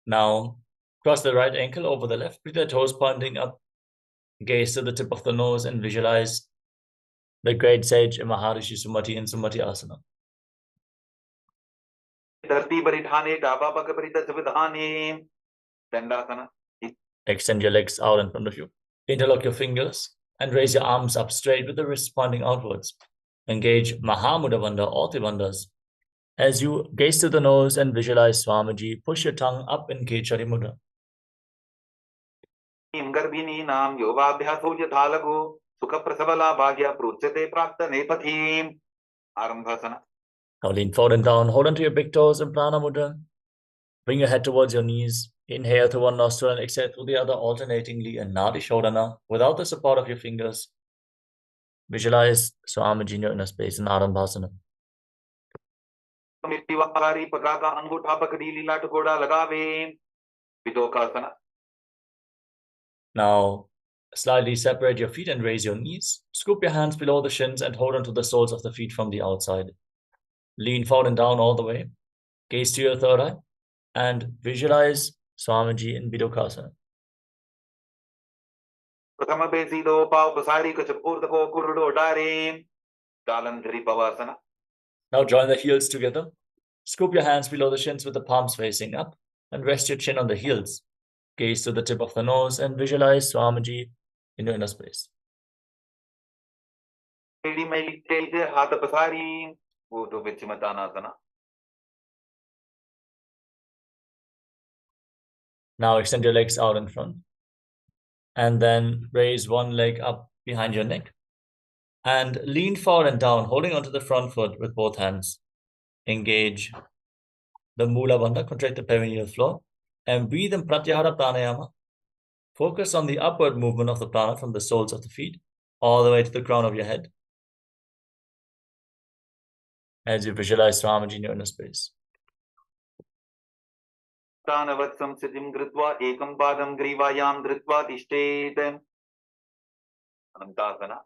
B: Now, cross the right ankle over the left, with the toes pointing up. Gaze to the tip of the nose and visualize the great sage Maharishi Sumati in Sumati Asana.
C: धरती परिधाने, डाबा पग परित विधाने, दंडासना.
B: Extend your legs out in front of you. Interlock your fingers and raise your arms up straight with the wrists pointing outwards. Engage Mahamudra Bandha or Tribandhas. As you gaze to the nose and visualize Swamiji, push your tongue up in Kechari Mudra.
C: गर्भिणी नाम योगाभ्यासो यथा लघु सुख प्रसवला भाग्य प्रोच्यते प्राप्त नेपथीम. आरंभासना.
B: Now lean forward and down. Hold onto your big toes in Prana Mudra. Bring your head towards your knees. Inhale through one nostril and exhale through the other alternatingly in Nadi Shodhana without the support of your fingers. Visualize Swamiji in your inner space in Arambhasana.
C: मिट्टीवारी पका का अंगूठा पकड़ी लीला टकोड़ा लगावे, विदोकासना.
B: Now, slightly separate your feet and raise your knees. Scoop your hands below the shins and hold onto the soles of the feet from the outside. Lean forward and down all the way. Gaze to your third eye and visualize Swamiji in Bidokasana.
C: प्रथम पे सीधो पाव पसारी कुछ ऊर्ध्व को कुरुडो डारे, कालंधरी पवासना.
B: Now join the heels together. Scoop your hands below the shins with the palms facing up and rest your chin on the heels. Gaze to the tip of the nose and visualize Swamiji in your inner space.
C: टेढ़ी मेढ़ी टेढ़ी से हाथ पसारी, वो तो विचिमतानासना.
B: Now extend your legs out in front and then raise one leg up behind your neck and lean forward and down, holding onto the front foot with both hands. Engage the Mula Bandha, contract the perineal floor, and breathe in Pratyahara Pranayama. Focus on the upward movement of the prana from the soles of the feet all the way to the crown of your head as you visualize Swamiji in your inner space.
C: तानवत् संस्थितिं कृत्वा एकं पादं ग्रीवायां धृत्वा तिष्ठेत्. अनन्तासना.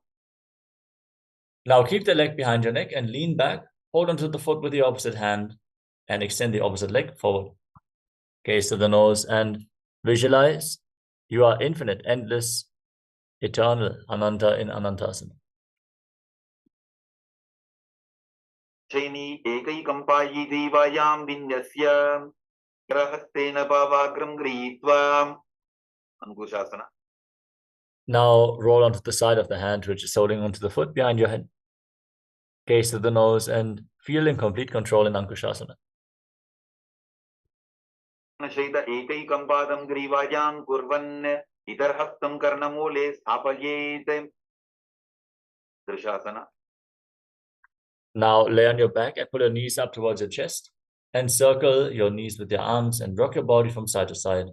B: Now keep the leg behind your neck and lean back. Hold onto the foot with the opposite hand and extend the opposite leg forward. Gaze to the nose and visualize you are infinite, endless, eternal, Ananta in Anantasana.
C: Saini एकैकं पायी ग्रीवायां विन्यस्य, करहस्तेन पावाग्रं गृहीत्वा, अंकुशासना.
B: Now roll onto the side of the hand which is holding onto the foot behind your head. Gaze to the nose and feel in complete control in Ankushasana.
C: शैत एकैकं पादं ग्रीवायां कुर्वन् इतरहस्तं कर्णमूले स्थापयेत्. दृशासना.
B: Now lay on your back and pull your knees up towards your chest and circle your knees with your arms and rock your body from side to side.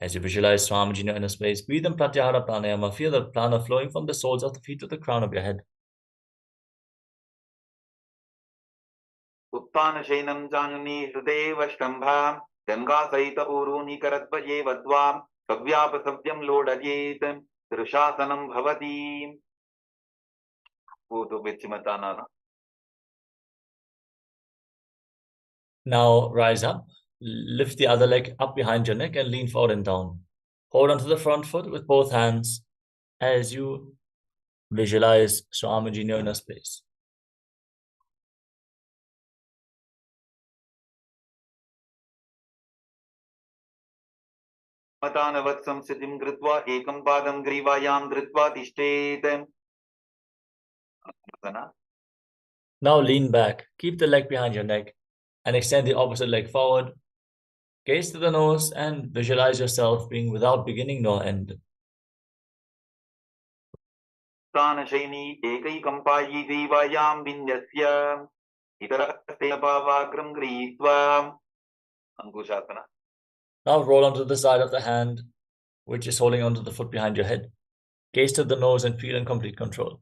B: As you visualize Swamiji in your inner space, breathe in Pratyahara Pranayama. Feel the prana flowing from the soles of the feet to the crown of your head.
C: उत्तान शैनं जानुनी हृदये वष्टम्भा, गंगा सहित ऊरूनि करद्वये वद्वा, सव्याप सव्यं लोडयेत्. दृशासनं भवति. वो तो विचिमतानाना.
B: Now rise up, lift the other leg up behind your neck and lean forward and down. Hold onto the front foot with both hands as you visualize Swamiji in your inner space.
C: मतानवत् संस्थितिं कृत्वा एकं पादं ग्रीवायां धृत्वा तिष्ठेत्.
B: Now lean back, keep the leg behind your neck and extend the opposite leg forward. Gaze to the nose and visualize yourself being without beginning nor end.
C: तानशैनी एकैकं पायी ग्रीवायां विन्यस्य, इतरहस्तेन पावाग्रं गृहीत्वा, अंकुशासना.
B: Now roll onto the side of the hand, which is holding onto the foot behind your head. Gaze to the nose and feel in complete control.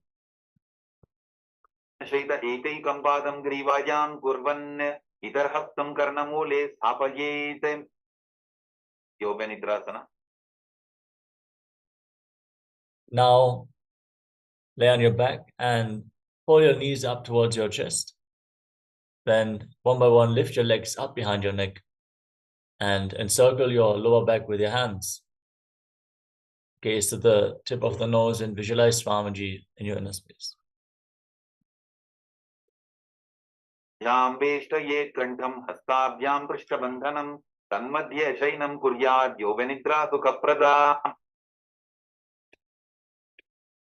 C: शैत एकैकं पादं ग्रीवायां कुर्वन् इतरहस्तं कर्णमूले स्थापयेत्. योगनिद्रासना.
B: Now lay on your back and Pull your knees up towards your chest. Then, one by one, lift your legs up behind your neck and encircle your lower back with your hands. Gaze to the tip of the nose and visualize Swamiji in your inner space.
C: Yam veshtaye kantham hastabhyam prishtabandhanam tanmadhye shainam kuryad yoganidra sukhaprada.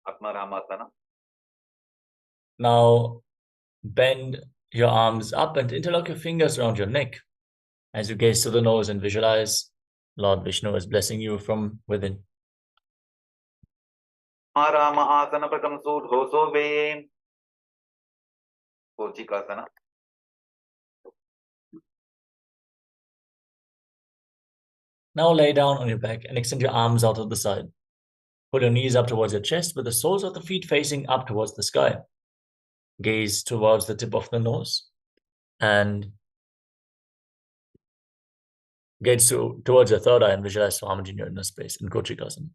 C: Atmaramasana.
B: Now, bend your arms up and interlock your fingers around your neck as you gaze to the nose and visualize Lord Vishnu is blessing you from within.
C: Arama asana prakam sudhoso ve. Kochikasana.
B: Now lay down on your back and extend your arms out to the side. Pull your knees up towards your chest with the soles of the feet facing up towards the sky. Gaze towards the tip of the nose and gaze towards your third eye and visualize Swamiji in your inner space in Kochikasana.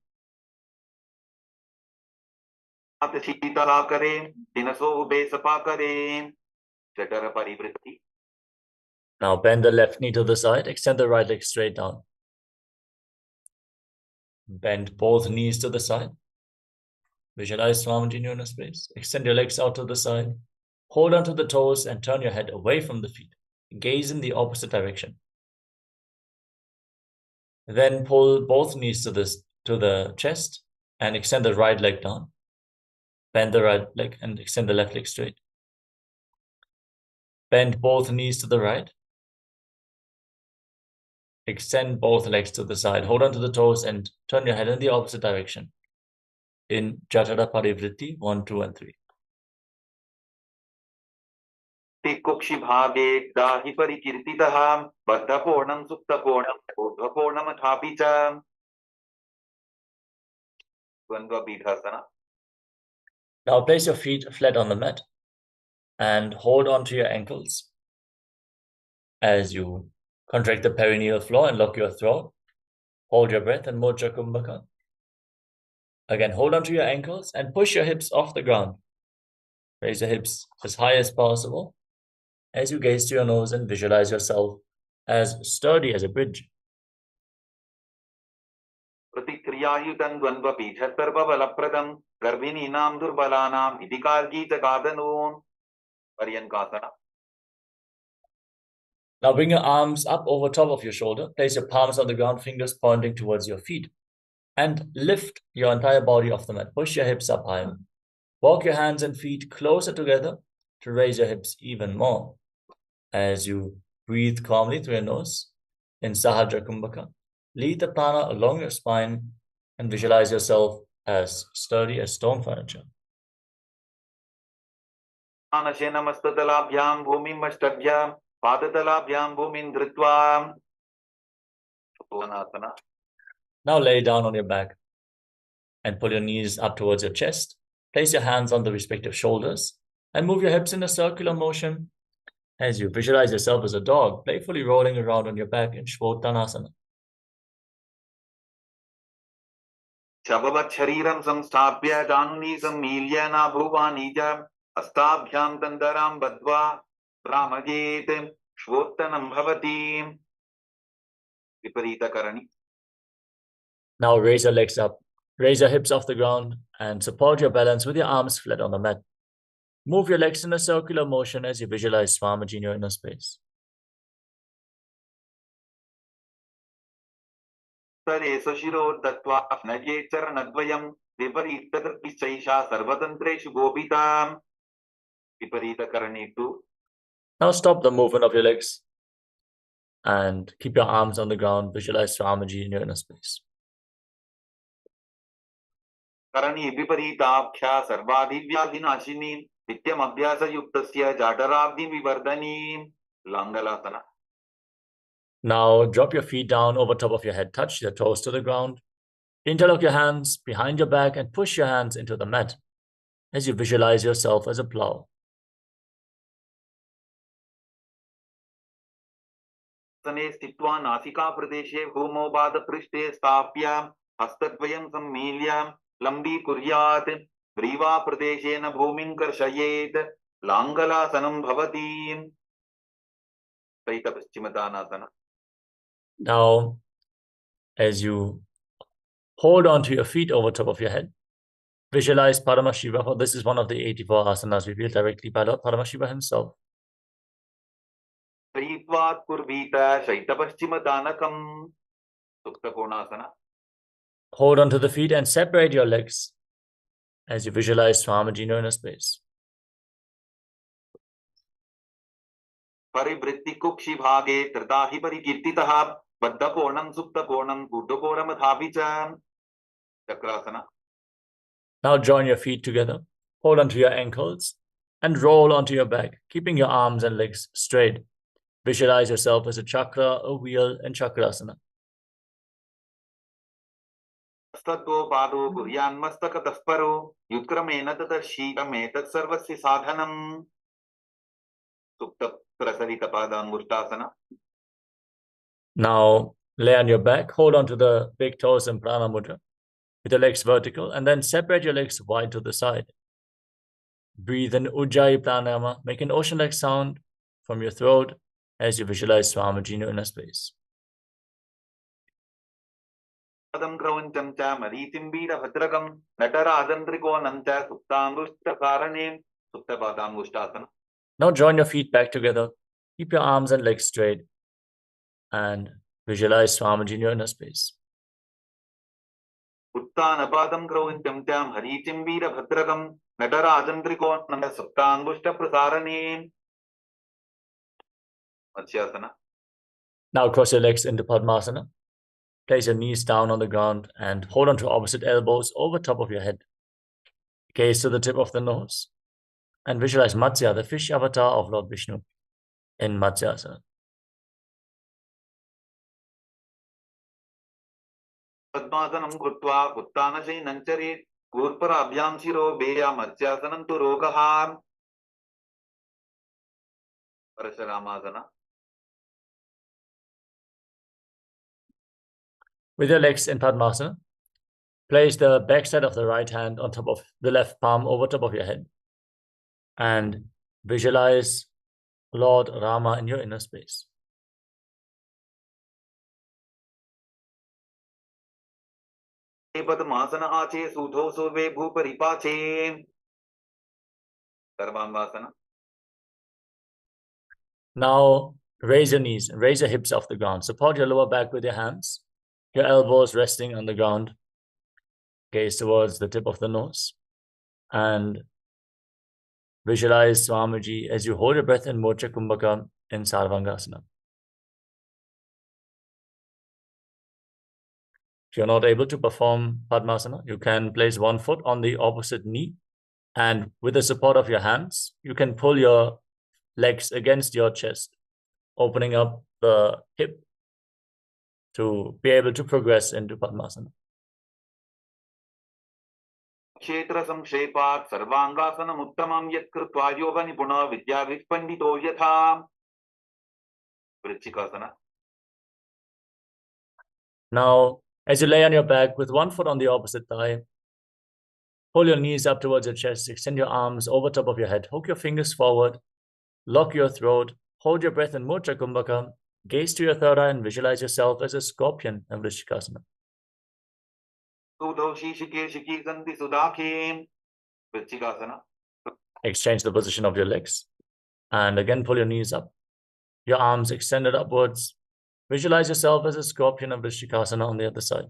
C: Shitala kare, dinaso ube sapa kare. Jatara parivritti.
B: Now bend the left knee to the side, extend the right leg straight down. Bend both knees to the side. Visualize Swamiji in your inner space. Extend your legs out to the side. Hold on to the toes and turn your head away from the feet. Gaze in the opposite direction. Then pull both knees to the chest and extend the right leg down. Bend the right leg and extend the left leg straight. Bend both knees to the right. Extend both legs to the side. Hold on to the toes and turn your head in the opposite direction. In Jatara Parivritti 1, 2, and 3.
C: Tikokshi bhave dahi parikirtitaham baddhaponam suktaponam urdhaponam athapicha. Dvandva bidhasana.
B: Now place your feet flat on the mat and hold on to your ankles as you contract the perineal floor and lock your throat. Hold your breath and Mocha Kumbhaka. Again, hold on to your ankles and push your hips off the ground. Raise your hips as high as possible as you gaze to your nose and visualize yourself as sturdy as a bridge.
C: Pratikriyayutam dvandva bidhasarva balapradam garvininam durbalanam idikarjita kadanun. Paryankasana.
B: Now bring your arms up over top of your shoulder. Place your palms on the ground, fingers pointing towards your feet. And lift your entire body off the mat. Push your hips up higher. Walk your hands and feet closer together to raise your hips even more. As you breathe calmly through your nose in Sahajra Kumbhaka, lead the prana along your spine and visualize yourself as sturdy as stone furniture.
C: Anashenamastatalabhyam bhumim ashtadhyam padatalabhyam bhumin dhritva. Uttanasana.
B: Now lay down on your back and pull your knees up towards your chest. Place your hands on the respective shoulders and move your hips in a circular motion as you visualize yourself as a dog, playfully rolling around on your back in Shvottanasana.
C: Shabavat shariram samsthapya januni sammilya na bhuvanija astabhyam tandaram badva brahmajet shvottanam bhavati. Viparita karani.
B: Now raise your legs up, raise your hips off the ground and support your balance with your arms flat on the mat. Move your legs in a circular motion as you visualize Swamiji in your inner space.
C: Tare sashiro dattva naje charanadvayam viparita pichaisha sarvatantreshu gopitam. Viparita karani tu.
B: Now stop the movement of your legs and keep your arms on the ground. Visualize Swamiji in your inner space.
C: Karani viparitapkhya sarvadhivyadhinashini nityam abhyasa yuktasya jatarabdhi vivardhani. Langalasana.
B: Now drop your feet down over top of your head. Touch your toes to the ground. Interlock your hands behind your back and push your hands into the mat as you visualize yourself as a plow.
C: Sane stitva nasika pradeshe bhumo bada prishte stapya hastadvayam sammilya lambi kuryat ग्रीवा प्रदेशेन भूमिं कर्षयेत् लाङ्गलासनं भवति पश्चिमदानासना.
B: Now, as you hold on to your feet over top of your head, visualize Paramashiva. This is one of the 84 asanas revealed directly by Lord Paramashiva himself.
C: श्रीत्वात् कुर्वीत शैतपश्चिमदानकं सुप्तकोणासना.
B: Hold on to the feet and separate your legs as you visualize Swamiji in inner space.
C: परिवृत्ति कुक्षि भागे त्रिदाहि परिकीर्तितः बद्धकोणं सुप्तकोणं ऊर्ध्वकोणमधापि च Chakrasana.
B: Now join your feet together, hold onto your ankles, and roll onto your back, keeping your arms and legs straight. Visualize yourself as a chakra, a wheel, and chakrasana.
C: स्तत्वो पादो कुर्यान्मस्तकतः परो युत्क्रमेण ततर्शीतमेतत् सर्वस्य साधनम् सुप्तप्रसरितपादाङ्गुष्ठासना.
B: Now lay on your back, hold onto the big toes in Prana Mudra with your legs vertical, and then separate your legs wide to the side. Breathe in Ujjayi Pranayama, make an ocean-like sound from your throat as you visualize Swamiji in your inner space.
C: पदं क्रौञ्चं च मरीचिं वीरभद्रकं नटराजन्त्रिकोणं च सुप्ताङ्गुष्ठकारणे सुप्तपादाङ्गुष्ठासना.
B: Now join your feet back together. Keep your arms and legs straight and visualize Swamiji in your inner space.
C: उत्तानपादं क्रौञ्चं च मरीचिं वीरभद्रकं नटराजन्त्रिकोणं च सुप्ताङ्गुष्ठप्रसारणे मत्स्यासना.
B: Now cross your legs into Padmasana. Place your knees down on the ground and hold on to opposite elbows over top of your head. Gaze to the tip of the nose and visualize Matsya, the fish avatar of Lord Vishnu, in Matsyasana.
C: पद्मासनं कृत्वा उत्तानशयनं चरेत् कूर्पराभ्यां शिरो बेया मत्स्यासनं तु रोगः परशुरामासना.
B: With your legs in Padmasana, place the backside of the right hand on top of the left palm over top of your head and visualize Lord Rama in your inner space.
C: पद्मासन आचे सूधो सोवे भूपरिपाचे सर्वांगासना.
B: Now raise your knees and raise your hips off the ground. Support your lower back with your hands, your elbows resting on the ground. Gaze towards the tip of the nose and visualize Swamiji as you hold your breath in Mocha Kumbhaka in Sarvangasana. If you're not able to perform Padmasana, you can place one foot on the opposite knee, and with the support of your hands, you can pull your legs against your chest, opening up the hip to be able to progress into Padmasana.
C: क्षेत्र संक्षेपात् सर्वांगासनम् उत्तमं यत् कृत्वा योग निपुण विद्यावित् पंडितो यथा वृश्चिकासना.
B: Now, as you lay on your back with one foot on the opposite thigh, pull your knees up towards your chest, extend your arms over top of your head, hook your fingers forward, lock your throat, hold your breath in Mudra Kumbhaka, gaze to your third eye and visualize yourself as a scorpion in Vrishchikasana. Exchange the position of your legs and again pull your knees up, your arms extended upwards. Visualize yourself as a scorpion of Vrishchikasana on the other side.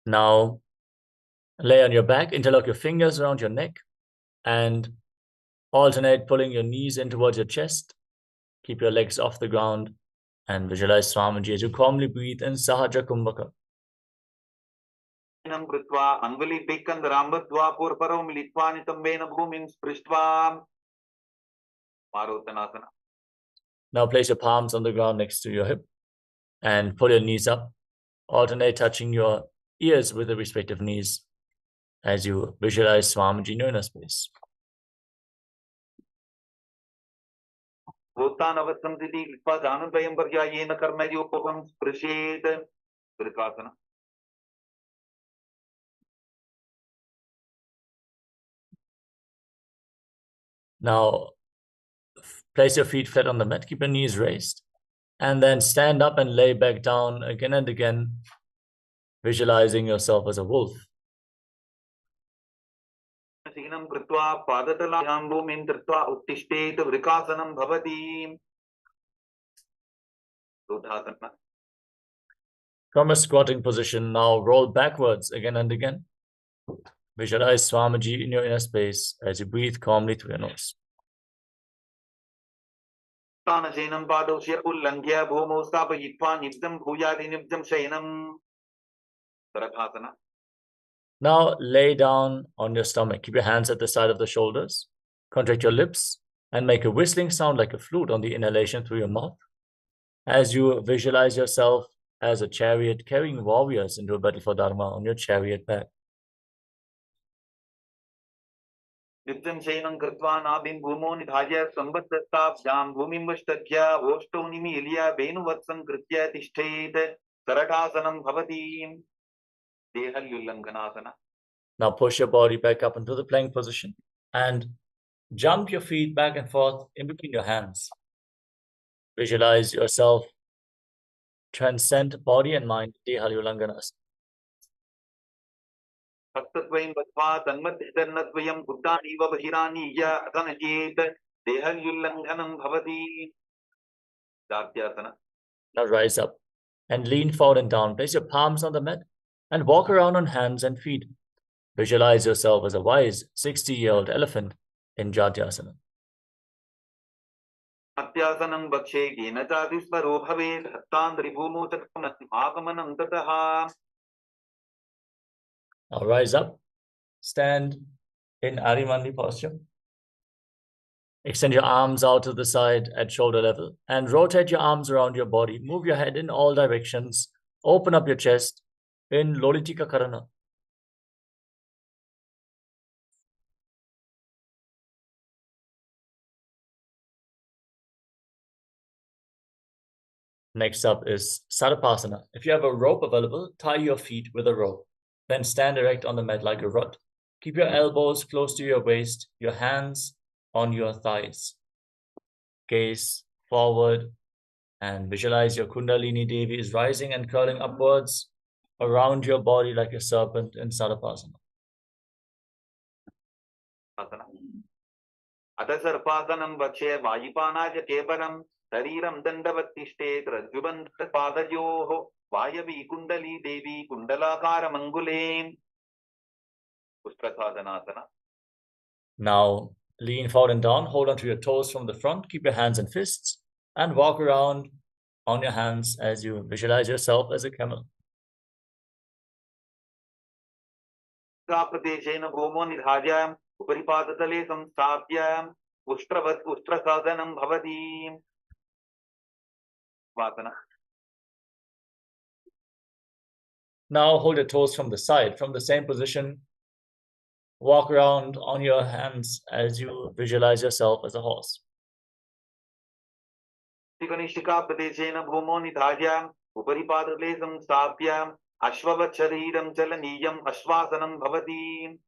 B: Now, lay on your back, interlock your fingers around your neck, and alternate pulling your knees in towards your chest. Keep your legs off the ground and visualize Swamiji as you calmly breathe in Sahaja Kumbhaka. Now place your palms on the ground next to your hip and pull your knees up. Alternate touching your ears with the respective knees as you visualize Swamiji in your inner space.
C: भूतानवस्थं स्थिति कृत्वा जानद्वयं पर्यायेन कर्मयोगं स्पृशेत् वृकासना.
B: Now, place your feet flat on the mat, keep your knees raised, and then stand up and lay back down again and again, visualizing yourself as a wolf.
C: शीनं कृत्वा पादतलाभ्यां भूमिं धृत्वा उत्तिष्ठेत् वृकासनं भवति. रुद्रासना.
B: From a squatting position, now roll backwards again and again. Visualize Swamiji in your inner space as you breathe calmly through your nose.
C: तानशेनं पादौ उल्लङ्घ्य भूमौ स्थापयित्वा निब्जं भूयादि निब्जं शयनं. सरखासना.
B: Now lay down on your stomach. Keep your hands at the side of the shoulders. Contract your lips and make a whistling sound like a flute on the inhalation through your mouth as you visualize yourself as a chariot carrying warriors into a battle for Dharma on your chariot back.
C: निब्जं शयनं कृत्वा नाभिं भूमौ निधाय संवत्सरताभ्यां भूमिं वष्टभ्य ओष्ठौ निमील्य वेणुवत्सं कृत्य तिष्ठेत्. सरठासनं भवति. देहल्युल्लङ्घनासना.
B: Now push your body back up into the plank position and jump your feet back and forth in between your hands. Visualize yourself transcend body and mind, Dehalyulanganas.
C: हस्तद्वयं बद्ध्वा तन्मध्यतर्णद्वयं बुद्धानीव बहिरानीय अधनचेत् देहल्युल्लङ्घनं भवति. दात्यासना.
B: Now rise up and lean forward and down. Place your palms on the mat and walk around on hands and feet. Visualize yourself as a wise 60-year-old elephant in Jatyasana.
C: अत्यासनं वक्षे येन चातिस्वरो भवेत् हस्तान्द्रिभूमौ चक्रमगमनं ततः.
B: Now rise up, stand in Arimandi posture. Extend your arms out to the side at shoulder level and rotate your arms around your body. Move your head in all directions. Open up your chest in Lolitika Karana. Next up is Sarapasana. If you have a rope available, tie your feet with a rope. Then stand erect on the mat like a rod. Keep your elbows close to your waist, your hands on your thighs. Gaze forward and visualize your Kundalini Devi is rising and curling upwards around your body like a serpent in Sarapasana.
C: अथ सर्पासनं वक्षे वायुपानाय केवलं शरीरं दण्डवत्तिष्ठेत् रज्जुबन्धपादयोः वायवी कुण्डली देवी कुण्डलाकारमङ्गुले. पुष्पसाधनासना.
B: Now lean forward and down, hold onto your toes from the front, keep your hands and fists, and walk around on your hands as you visualize yourself as a camel.
C: प्रदेशेन भूमौ निधाय उपरिपादतले संस्थाप्य उष्ट्रसाधनं भवति. वासना.
B: Now hold your toes from the side, from the same position. Walk around on your hands as you visualize yourself as a horse.
C: कनिष्ठिका प्रदेशेन भूमौ निधाय उपरिपादतले संस्थाप्य अश्ववत् शरीरं चलनीयम् अश्वासनं भवति.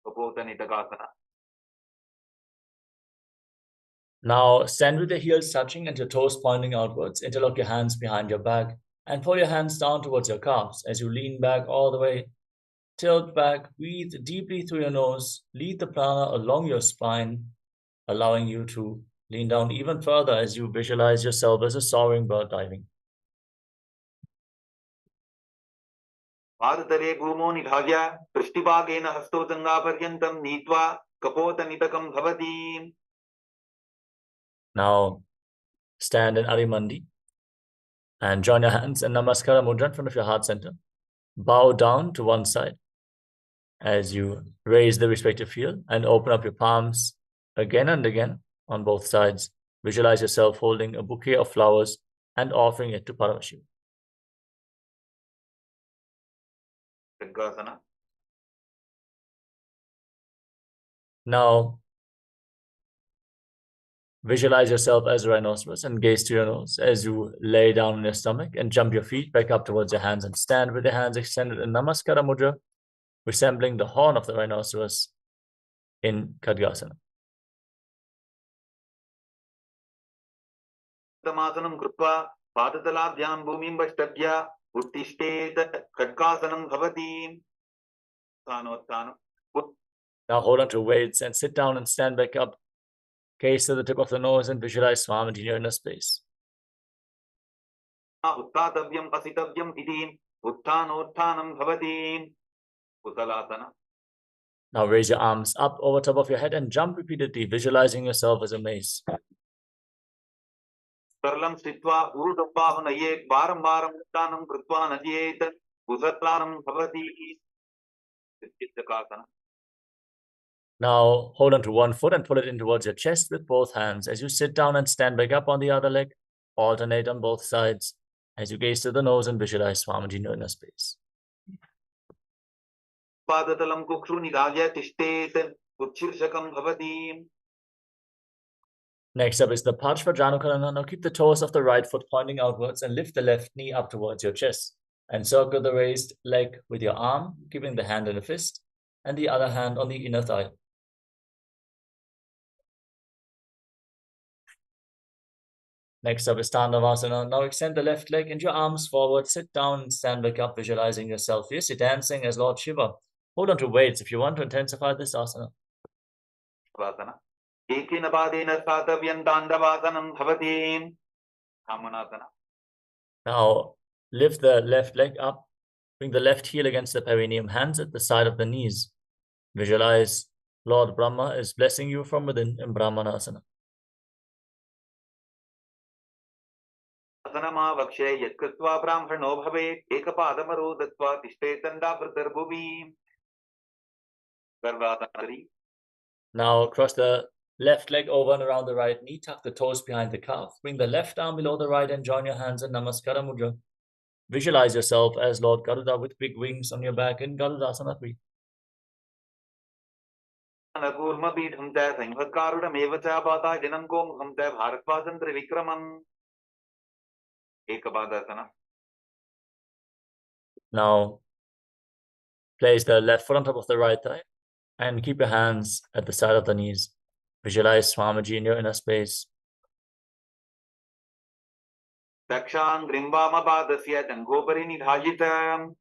C: कपोतनिटकासना.
B: Now stand with your heels touching and your toes pointing outwards. Interlock your hands behind your back and pull your hands down towards your calves as you lean back all the way. Tilt back, breathe deeply through your nose, lead the prana along your spine, allowing you to lean down even further as you visualize yourself as a soaring bird diving.
C: पादतले भूमौ निधाय पृष्ठभागेन हस्तौ जङ्घापर्यन्तं नीत्वा कपोतनिटकं भवति.
B: Now stand in Arimandi and join your hands in Namaskara Mudra in front of your heart center. Bow down to one side as you raise the respective field and open up your palms again and again on both sides. Visualize yourself holding a bouquet of flowers and offering it to Paramashiva. Now Visualize yourself as a rhinoceros and gaze to your nose as you lay down on your stomach and jump your feet back up towards your hands and stand with your hands extended in Namaskara Mudra, resembling the horn of the rhinoceros in Khadgasana.
C: Tamasanam krutva padataladhyam bhumim vashtadhya uttishthet khadgasanam bhavati.
B: Now hold on to weights and sit down and stand back up. Gaze to the tip of the nose and visualize Swamiji in your inner space.
C: Uttatavyam pasitavyam iti uttanottanam bhavati. Kusalasana.
B: Now raise your arms up over top of your head and jump repeatedly, visualizing yourself as a mace.
C: Sarlam stitva urudambhavanaye varam varam uttanam krutva najyet kusatlanam bhavati.
B: Now hold on to one foot and pull it in towards your chest with both hands. As you sit down and stand back up on the other leg, alternate on both sides as you gaze to the nose and visualize Swamiji in your inner space.
C: Padatalam kukshu nidhaya tishtet utshirshakam bhavati.
B: Next up is the Parshvajanukarana. Now keep the toes of the right foot pointing outwards and lift the left knee up towards your chest. And circle the raised leg with your arm, keeping the hand in a fist, and the other hand on the inner thigh. Next up is Tandavasana. Now extend the left leg and your arms forward. Sit down and stand back up, visualizing yourself. Yes, you're dancing as Lord Shiva. Hold on to weights if you want to intensify this asana.
C: Shavasana. Ekena padena satavyam tandavasanam bhavati. Hamanasana.
B: Now lift the left leg up. Bring the left heel against the perineum, hands at the side of the knees. Visualize Lord Brahma is blessing you from within in Brahmanasana.
C: Asanama vakshe yatkritva brahmano bhavet ekapadamaro datva tishtetanda pratarbuvi. Sarvasana.
B: Now cross the left leg over and around the right knee. Tuck the toes behind the calf. Bring the left arm below the right and join your hands in Namaskara Mudra. Visualize yourself as Lord Garuda with big wings on your back in Garudasana 3.
C: Anakurma bidham cha sanghakarudam evacha pata janam komham cha bharatvasantra vikramam. Ekapadasana.
B: Now place the left foot on top of the right thigh and keep your hands at the side of the knees. Visualize Swamiji in your inner space.
C: Dakshan grimbama padasya tangopari nidhajitam.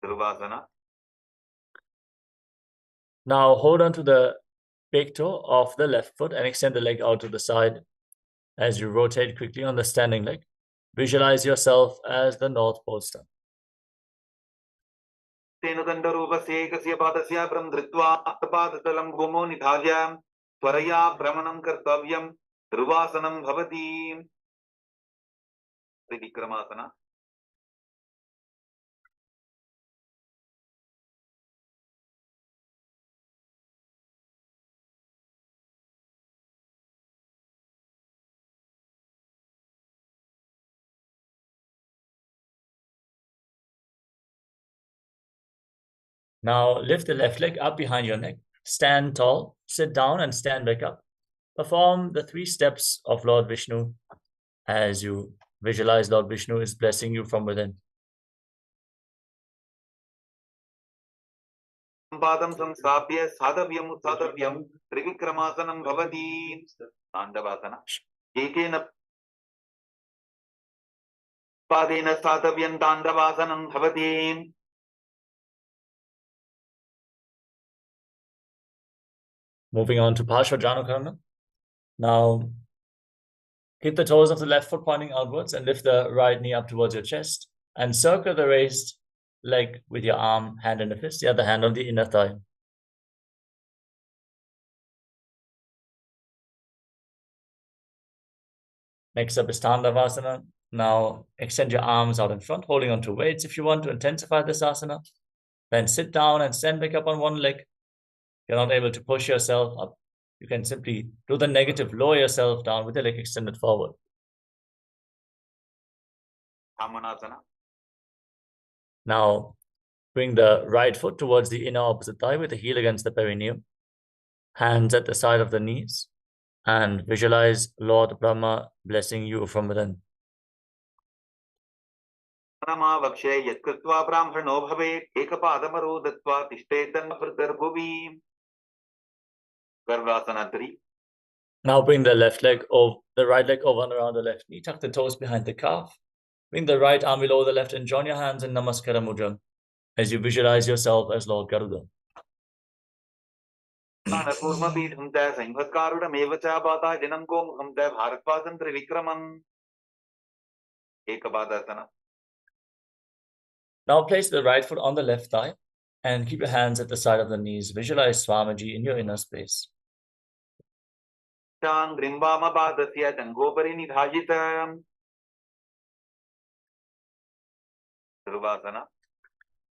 C: Sarvasana.
B: Now hold on to the big toe of the left foot and extend the leg out to the side as you rotate quickly on the standing leg. Visualize yourself as the North Pole Star.
C: Tenudandarupasya kasya padasya pram dhritva appadatalam gomo nidhajam tvaraya brahmanam kartavyam dhruvasanam bhavati. Vikramasana.
B: Now lift the left leg up behind your neck. Stand tall, sit down and stand back up. Perform the 3 steps of Lord Vishnu as you visualize Lord Vishnu is blessing you from within.
C: Padam samstapya sadhavyam sadhavyam trivikramasanam bhavati. Tandavasana. Ekena padena sadhavyam tandavasanam bhavati.
B: Moving on to Parshvajanukarana. Now keep the toes of the left foot pointing outwards and lift the right knee up towards your chest and circle the raised leg with your arm, hand in a fist, the other hand on the inner thigh. Next up is Tandavasana. Now extend your arms out in front, holding on to weights. If you want to intensify this asana, then sit down and stand back up on one leg. If you're not able to push yourself up, you can simply do the negative, lower yourself down with the leg extended forward.
C: Hamanasana.
B: Now bring the right foot towards the inner opposite thigh with the heel against the perineum. Hands at the side of the knees, and visualize Lord Brahma blessing you from within.
C: वक्षे यत्कृत्वा ब्राह्मणो भवेत् एकपादमरो दत्त्वा तिष्ठेतन्मृतर्भुवि. Garvasana 3.
B: Now bring the right leg over and around the left knee. Tuck the toes behind the calf. Bring the right arm below the left and join your hands in Namaskara Mudra as you visualize yourself as Lord Garuda.
C: पूर्वपीठं च संवत्कारुणमेव च वातायनं गोमुखं च भारद्वाजं त्रिविक्रमम्. एकपादासना.
B: Now place the right foot on the left thigh and keep your hands at the side of the knees. Visualize Swamiji in your inner space.
C: Grimbamapadasya jangopari nidhajitam. Shavasana.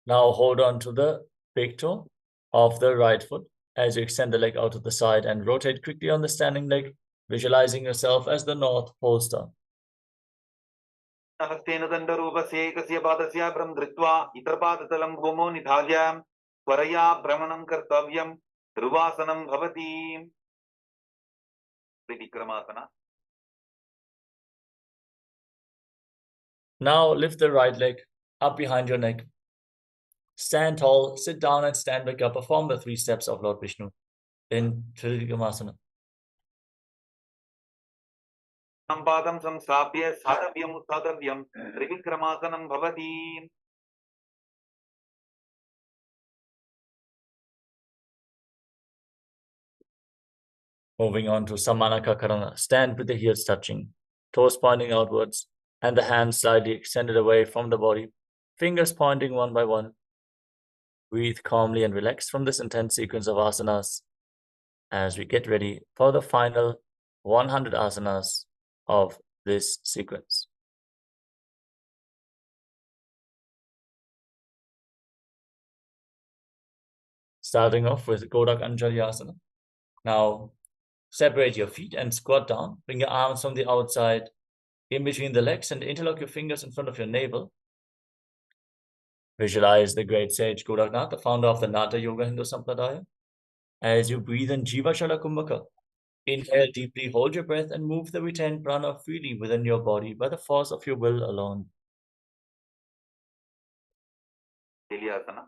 B: Now hold on to the big toe of the right foot as you extend the leg out to the side and rotate quickly on the standing leg, visualizing yourself as the North Pole Star.
C: हस्तेन दण्डरूपस्य एकस्य पादस्य भ्रं धृत्वा इतरपादतलं भूमौ निधाय त्वरया भ्रमणं कर्तव्यं. ध्रुवासनं भवति. त्रिविक्रमासना.
B: Now lift the right leg up behind your neck. Stand tall, sit down and stand back up. Perform the 3 steps of Lord Vishnu in Trivikramasana.
C: पादं संस्थाप्य स्थातव्यम् उत्थातव्यं. त्रिविक्रमासनं भवति.
B: Moving on to Samanaka Karana. Stand with the heels touching, toes pointing outwards, and the hands slightly extended away from the body, fingers pointing one by one. Breathe calmly and relaxed from this intense sequence of asanas as we get ready for the final 100 asanas of this sequence. Starting off with Godak Anjali Asana. Now, separate your feet and squat down. Bring your arms from the outside in between the legs and interlock your fingers in front of your navel. Visualize the great sage Godaknath, the founder of the Nata Yoga Hindu Sampradaya. As you breathe in Jiva Shala Kumbhaka, inhale deeply, hold your breath, and move the retained prana freely within your body by the force of your will alone.
C: Asana.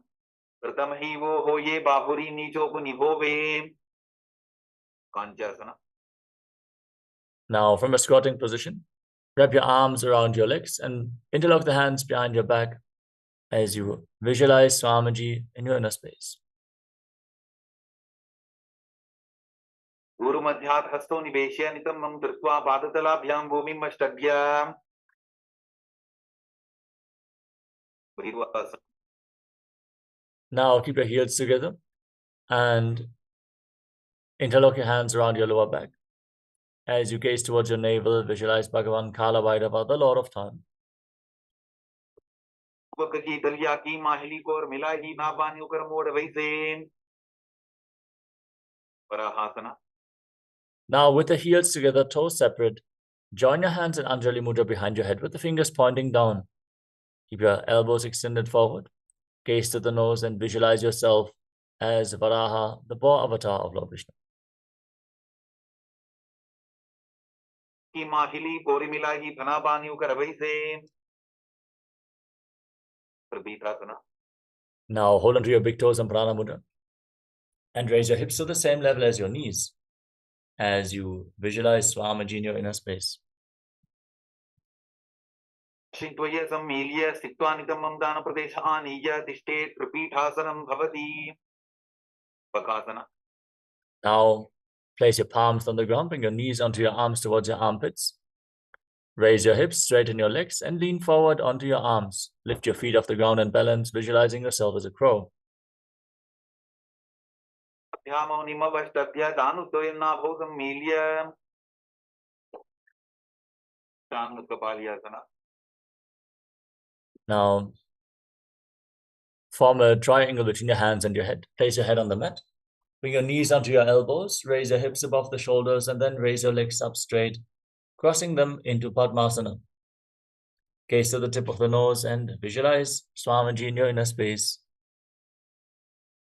C: प्रथम ही वो हो ये बाहुरी नीचो को निभोवे. Kanchasana.
B: Now, from a squatting position, wrap your arms around your legs and interlock the hands behind your back as you visualize Swamiji in your inner space.
C: Guru madhyat hasto niveshya nitamam dritva padatalabyam bhumim ashtadhyam.
B: Now keep your heels together and interlock your hands around your lower back. As you gaze towards your navel, visualize Bhagavan Kala Bhairava, the Lord of Time. Now with the heels together, toes separate, join your hands in Anjali Mudra behind your head with the fingers pointing down. Keep your elbows extended forward, gaze to the nose and visualize yourself as Varaha, the boar avatar of Lord Vishnu. Now hold on to your big toes and prana mudra and raise your hips to the same level as your knees as you visualize Swamiji in your inner space. Now place your palms on the ground, bring your knees onto your arms towards your armpits. Raise your hips, straighten your legs, and lean forward onto your arms. Lift your feet off the ground and balance, visualizing yourself as a crow. Now, form a triangle between your hands and your head. Place your head on the mat. Bring your knees onto your elbows, raise your hips above the shoulders, and then raise your legs up straight, crossing them into Padmasana. Gaze to the tip of the nose and visualize Swamiji in your inner space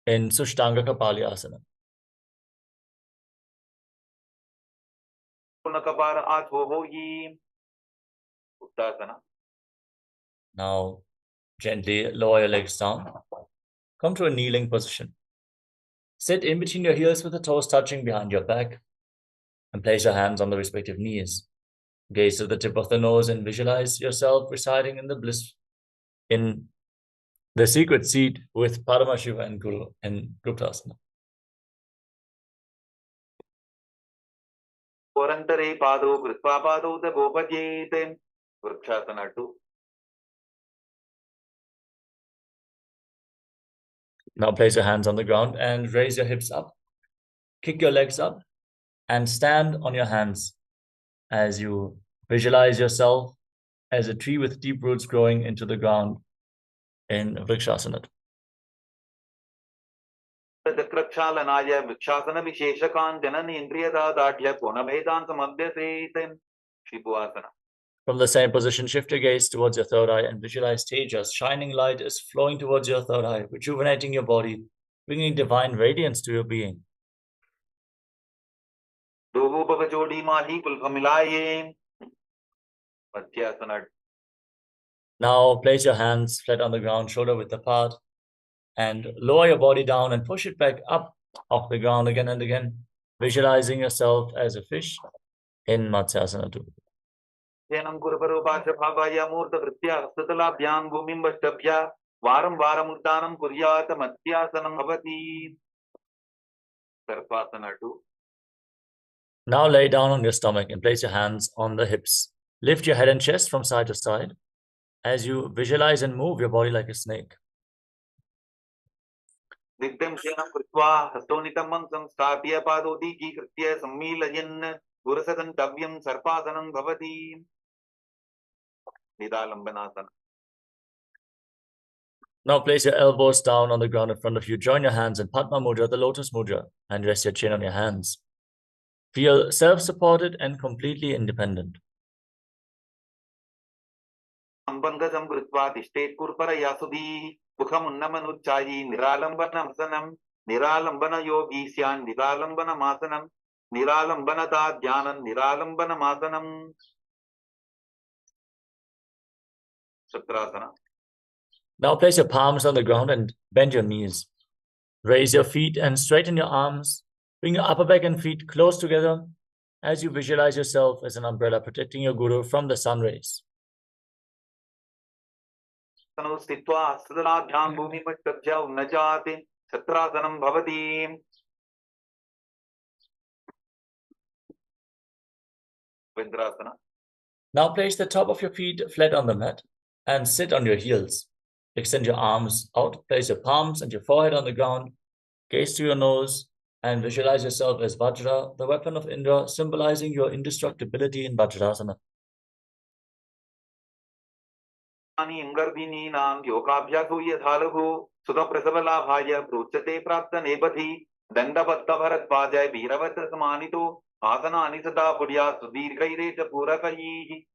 B: in Sushtanga Kapali Asana.
C: Punakapara Atho Hoyi. Uttasana.
B: Now, gently lower your legs down. Come to a kneeling position. Sit in between your heels with the toes touching behind your back and place your hands on the respective knees. Gaze to the tip of the nose and visualize yourself residing in the bliss, in the secret seat with Paramashiva and Guru in Guptasana.
C: Porantare Pado Kritva Pado the Gopajete. Vrikshasana 2.
B: Now place your hands on the ground and raise your hips up. Kick your legs up and stand on your hands as you visualize yourself as a tree with deep roots growing into the ground in Vrikshasana.
C: Prakshalanaya Vrikshasana Visheshakan Janani Indriyada Dadya Punabhedan Samadhyasete. Shibhuasana.
B: From the same position, shift your gaze towards your third eye and visualize Tejas. Shining light is flowing towards your third eye, rejuvenating your body, bringing divine radiance to your being.
C: Dohupavachodi Mahi Kulkamilaye. Madhyasana.
B: Now place your hands flat on the ground, shoulder width apart, and lower your body down and push it back up off the ground again and again, visualizing yourself as a fish in Matsyasana 2.
C: Janam Kurparupasha Bhavaya Murta Vritya Satalabhyam Bhumim Vastabhya Varam Varam Uddanam Kuryata Madhyasanam Bhavati. Sarvasana 2.
B: Now lay down on your stomach and place your hands on the hips. Lift your head and chest from side to side as you visualize and move your body like a snake.
C: Digyam Shenam Kritva Hastonitam Mansam Stapya Padodi Ki Kritya Sammilayan Gurasadan Tavyam Sarpasanam Bhavati. Nidalambanasana.
B: Now place your elbows down on the ground in front of you. Join your hands in Padma Mudra, the lotus mudra, and rest your chin on your hands. Feel self-supported and completely independent.
C: Ambangam Kritva Tishtet Kurpara Yasudi Mukham Unnamanuchayi Niralambana Masanam Niralambana Yogi Syan Niralambana Masanam Niralambana Ta Dhyanan Niralambana Masanam. Sutrasana.
B: Now place your palms on the ground and bend your knees. Raise your feet and straighten your arms. Bring your upper back and feet close together as you visualize yourself as an umbrella protecting your Guru from the sun rays.
C: Stitva Sadadhyam Bhumi Mattabhya Unnajati Satrasanam Bhavati. Vendrasana.
B: Now place the top of your feet flat on the mat and sit on your heels. Extend your arms out, place your palms and your forehead on the ground, gaze to your nose, and visualize yourself as Vajra, the weapon of Indra, symbolizing your indestructibility in Vajrasana.
C: Ani Ingardini Nam Yogabhyasu Yadhalahu Sudha Prasavala Bhaya Pruchate Prapta Nebati Dandapatta Bharat Pajay Bhiravata Samanito Asana Anisada Pudya Sudirkaireta Purakayi.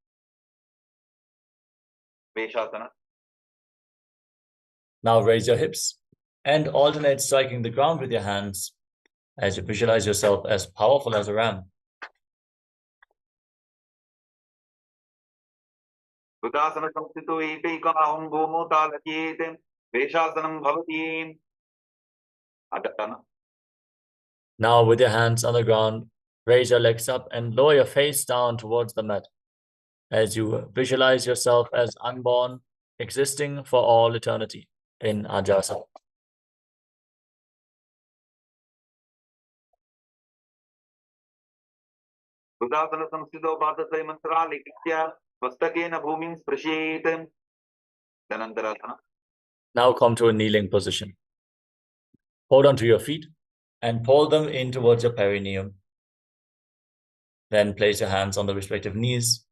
C: Veshasana.
B: Now raise your hips and alternate striking the ground with your hands as you visualize yourself as powerful as a ram.
C: Udasana Samstito Ekam Bhumo Talakyetem Veshasanam Bhavati. Adana.
B: Now with your hands on the ground, raise your legs up and lower your face down towards the mat as you visualize yourself as unborn, existing for all eternity in Ajasa.
C: Udasana Samstito Bhatasai Mantra Likitya Vastakena Bhumim Sprashetem. Dhanantarasana.
B: Now come to a kneeling position. Hold on to your feet and pull them in towards your perineum. Then place your hands on the respective knees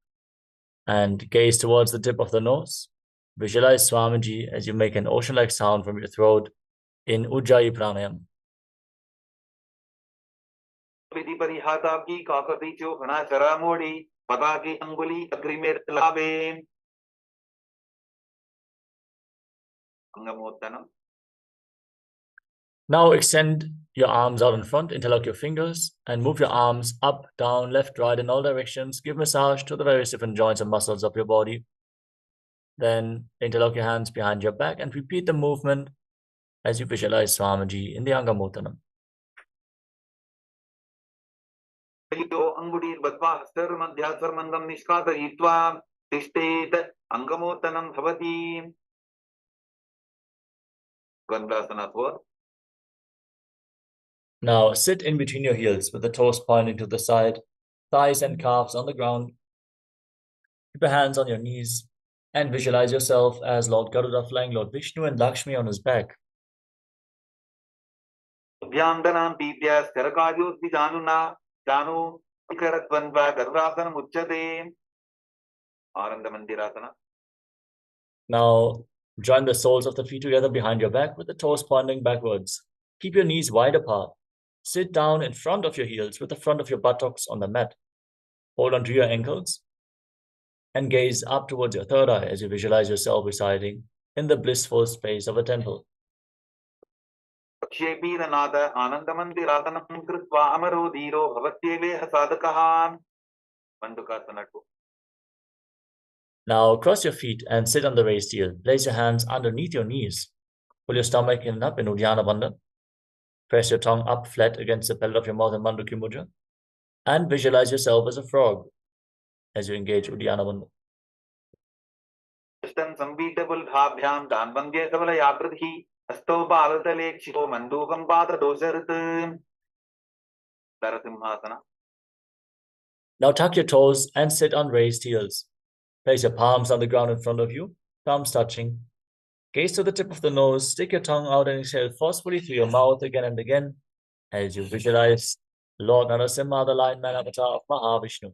B: and gaze towards the tip of the nose. Visualize Swamiji as you make an ocean-like sound from your throat in Ujjayi Pranayam.
C: Vidhi Parihata Ki Kakati Cho Hana Charamodi Pataki Anguli Agrimet Labe. Angamottanam.
B: Now extend your arms out in front, interlock your fingers, and move your arms up, down, left, right, in all directions. Give massage to the various different joints and muscles of your body. Then interlock your hands behind your back and repeat the movement as you visualize Swamiji in the Angamottanam. Now sit in between your heels with the toes pointing to the side, thighs and calves on the ground. Keep your hands on your knees and visualize yourself as Lord Garuda flying Lord Vishnu and Lakshmi on his back. Now join the soles of the feet together behind your back with the toes pointing backwards. Keep your knees wide apart. Sit down in front of your heels with the front of your buttocks on the mat. Hold on to your ankles and gaze up towards your third eye as you visualize yourself residing in the blissful space of a temple. Now cross your feet and sit on the raised heel. Place your hands underneath your knees. Pull your stomach in and up in Uddiyana Bandha. Press your tongue up flat against the palate of your mouth in Mandukya Mudra. And visualize yourself as a frog as you engage Uddiyana Bandha. Now tuck your toes and sit on raised heels. Place your palms on the ground in front of you, thumbs touching. Gaze to the tip of the nose, stick your tongue out and exhale forcefully through your mouth again and again as you visualize Lord Narasimha, the lion man avatar of Mahavishnu.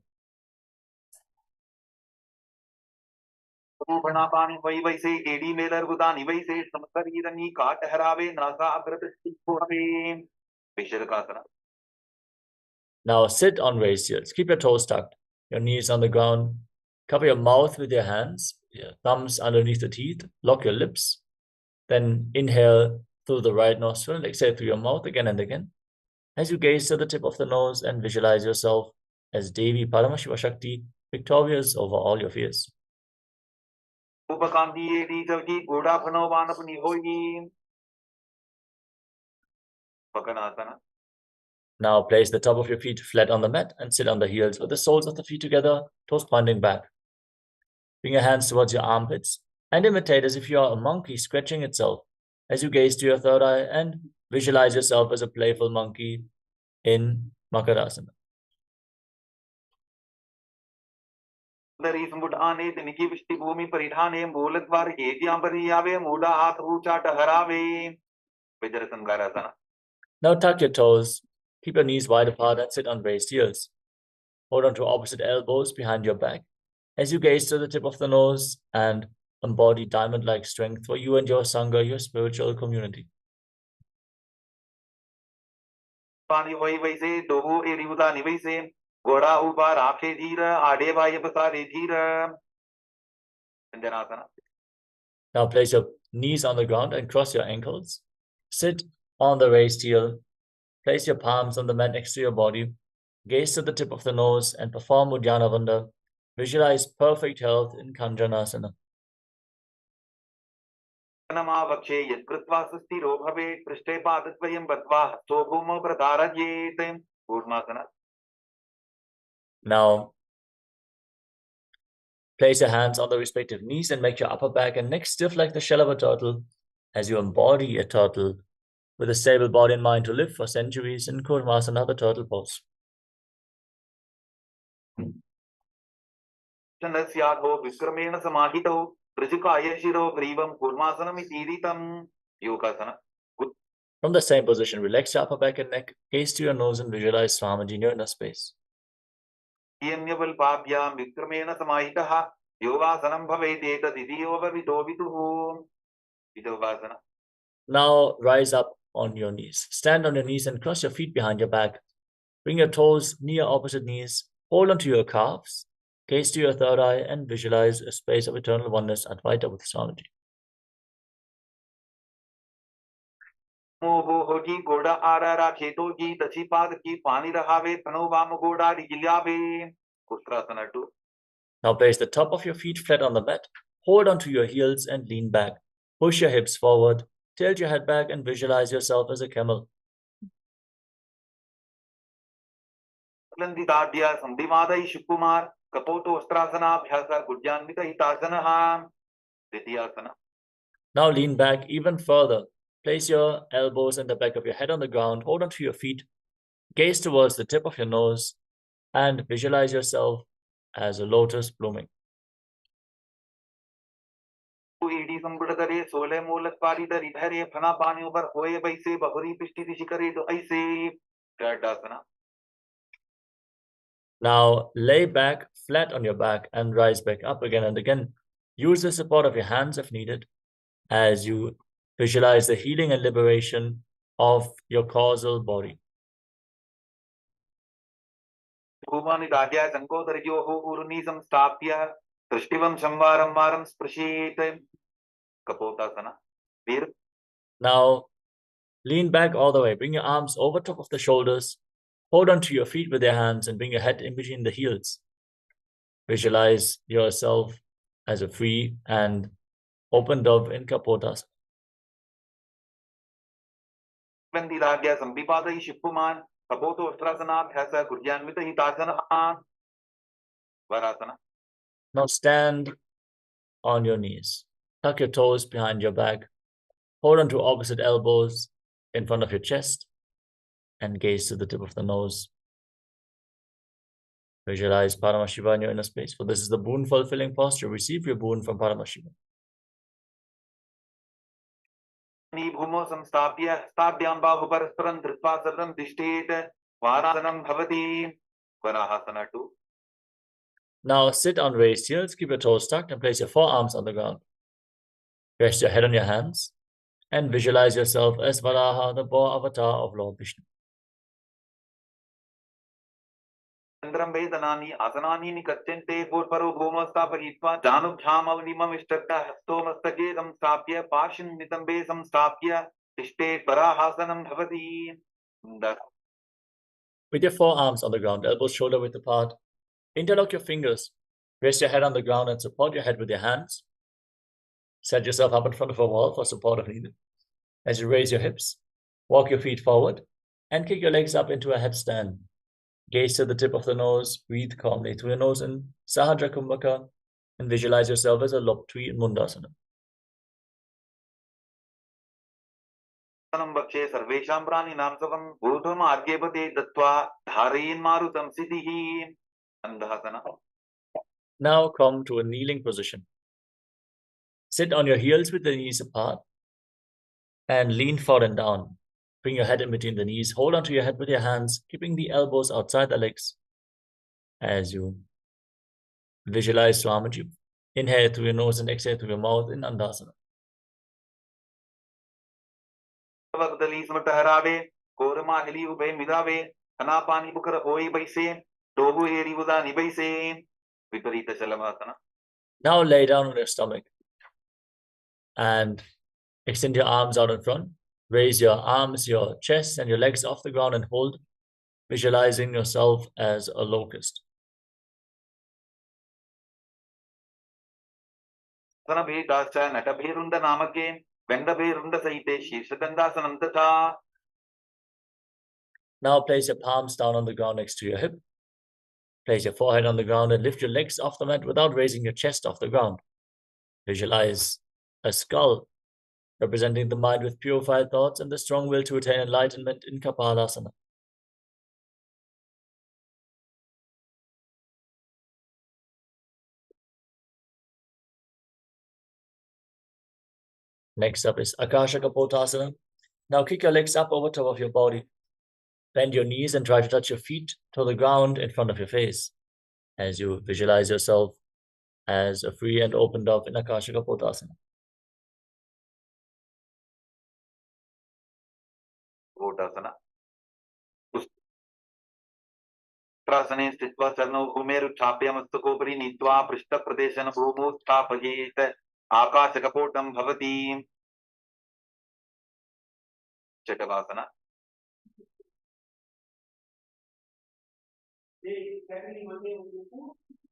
B: Now sit on raised heels. Keep your toes tucked, your knees on the ground. Cover your mouth with your hands, your thumbs underneath the teeth. Lock your lips. Then inhale through the right nostril and exhale through your mouth again and again. As you gaze to the tip of the nose and visualize yourself as Devi Paramashiva Shakti, victorious over all your fears. Now place the top of your feet flat on the mat and sit on the heels with the soles of the feet together, toes pointing back. Bring your hands towards your armpits and imitate as if you are a monkey scratching itself as you gaze to your third eye and visualize yourself as a playful monkey in Makarasana. Now tuck your toes, keep your knees wide apart and sit on raised heels. Hold on to opposite elbows behind your back as you gaze to the tip of the nose and embody diamond-like strength for you and your Sangha, your spiritual community. Now place your knees on the ground and cross your ankles. Sit on the raised heel. Place your palms on the mat next to your body. Gaze to the tip of the nose and perform Uddiyana Bandha. Visualize perfect health in Kanjanasana. Now, place your hands on the respective knees and make your upper back and neck stiff like the shell of a turtle as you embody a turtle with a stable body and mind to live for centuries in Kurmasana, the turtle pose. From the same position, relax your upper back and neck, gaze to your nose and visualize Swamiji in your inner space. Now rise up on your knees. Stand on your knees and cross your feet behind your back. Bring your toes near opposite knees. Hold onto your calves. Gaze to your third eye and visualize a space of eternal oneness Advaita with Swamiji.
C: मोहो होगी गोड़ा आरा खेतो की तची पाद की पानी रहावे तनो वाम गोड़ा रिगिल्यावे Ustrasana 2.
B: Now place the top of your feet flat on the mat. Hold onto your heels and lean back. Push your hips forward. Tilt your head back and visualize yourself as a camel.
C: Landidadya Sandhimadai Shukumar Kapoto Ustrasana Bhyasa Gudyanvita Hitasana Vidyasana.
B: Now lean back even further. Place your elbows and the back of your head on the ground. Hold onto your feet. Gaze towards the tip of your nose and visualize yourself as a lotus blooming.
C: ईडी संबुड़दरे सोले मूलक पारी दरी धरे फना पानी ऊपर होए बैसे बहुरी पिष्टि दिशि करे तो ऐसे Triadasana.
B: Now lay back flat on your back and rise back up again and again. Use the support of your hands if needed as you visualize the healing and liberation of your causal body.
C: भूमानि दाद्या संकोदरयोः ऊर्नि संस्थाप्य दृष्टिवं संवारं वारं स्पृशेत Kapotasana. Veer.
B: Now lean back all the way. Bring your arms over top of the shoulders. Hold onto your feet with your hands and bring your head in between the heels. Visualize yourself as a free and open dove in Kapotasana.
C: Vandidadya Sambipadai Shippuman Kapoto Ustrasana Bhyasa Gurjanvita Hitasana Varasana.
B: Now stand on your knees. Tuck your toes behind your back. Hold on to opposite elbows in front of your chest and gaze to the tip of the nose. Visualize Paramashiva in your inner space. For this is the boon fulfilling posture. Receive your boon from Paramashiva.
C: Bhumo samstapya stabhyam bahu parasparam dhritva sarvam dishtet varasanam bhavati Varahasana 2.
B: Now sit on raised heels, keep your toes tucked and place your forearms on the ground. Rest your head on your hands and visualize yourself as Varaha, the boar avatar of Lord Vishnu.
C: Chandram Vedanani Asanani Nikachente Purparo Bhumastapagitva Janubhyam Avnimam Ishtata Hastomastake Samstapya Pashin Nitambe Samstapya Ishte Varahasanam Bhavati.
B: With your forearms on the ground, elbows shoulder width apart, interlock your fingers, rest your head on the ground and support your head with your hands. Set yourself up in front of a wall for support if needed. As you raise your hips, walk your feet forward and kick your legs up into a headstand. Gaze to the tip of the nose, breathe calmly through your nose in Sahajra Kumbhaka and visualize yourself as a lob tree in Mundasana.
C: Bhakshe Sarvesham Prani Namsavam Bhutvam Argyapate Dattva Dharayin Marutam Siddhihi Bandhasana.
B: Now come to a kneeling position. Sit on your heels with the knees apart and lean forward and down. Bring your head in between the knees. Hold onto your head with your hands, keeping the elbows outside the legs as you visualize Swamiji. Inhale through your nose and exhale through your mouth in Andasana.
C: Vakdali Smartaharave Korama Hili Ube Midave Anapani Bukara Hoi Baise Dobu Eri Udani Baise Viparita Chalamasana.
B: Now lay down on your stomach and extend your arms out in front. Raise your arms, your chest, and your legs off the ground and hold, visualizing yourself as a locust. Now place your palms down on the ground next to your hip. Place your forehead on the ground and lift your legs off the mat without raising your chest off the ground. Visualize a skull representing the mind with purified thoughts and the strong will to attain enlightenment in Kapalasana. Next up is Akasha Kapotasana. Now kick your legs up over top of your body. Bend your knees and try to touch your feet to the ground in front of your face as you visualize yourself as a free and open dove in Akasha Kapotasana.
C: Ustrasane Stitva Charno Umeru Chapya Mastakopari Nitva Prishta Pradeshana Bhumu Stapayet Akasha Kapotam Bhavati. Shavasana.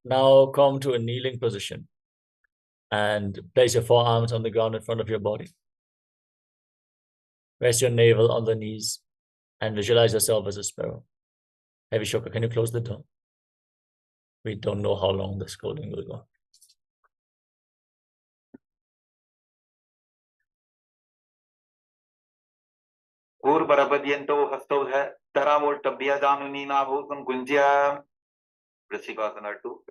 B: Now come to a kneeling position and place your forearms on the ground in front of your body. Rest your navel on the knees and visualize yourself as a sparrow. Hey Vishoka, can you close the door? We don't know how long this coding will go.
C: Purvarabadyanto hastodha taravol tabhyajamini bhusam kunjya. Vrishikasana 2.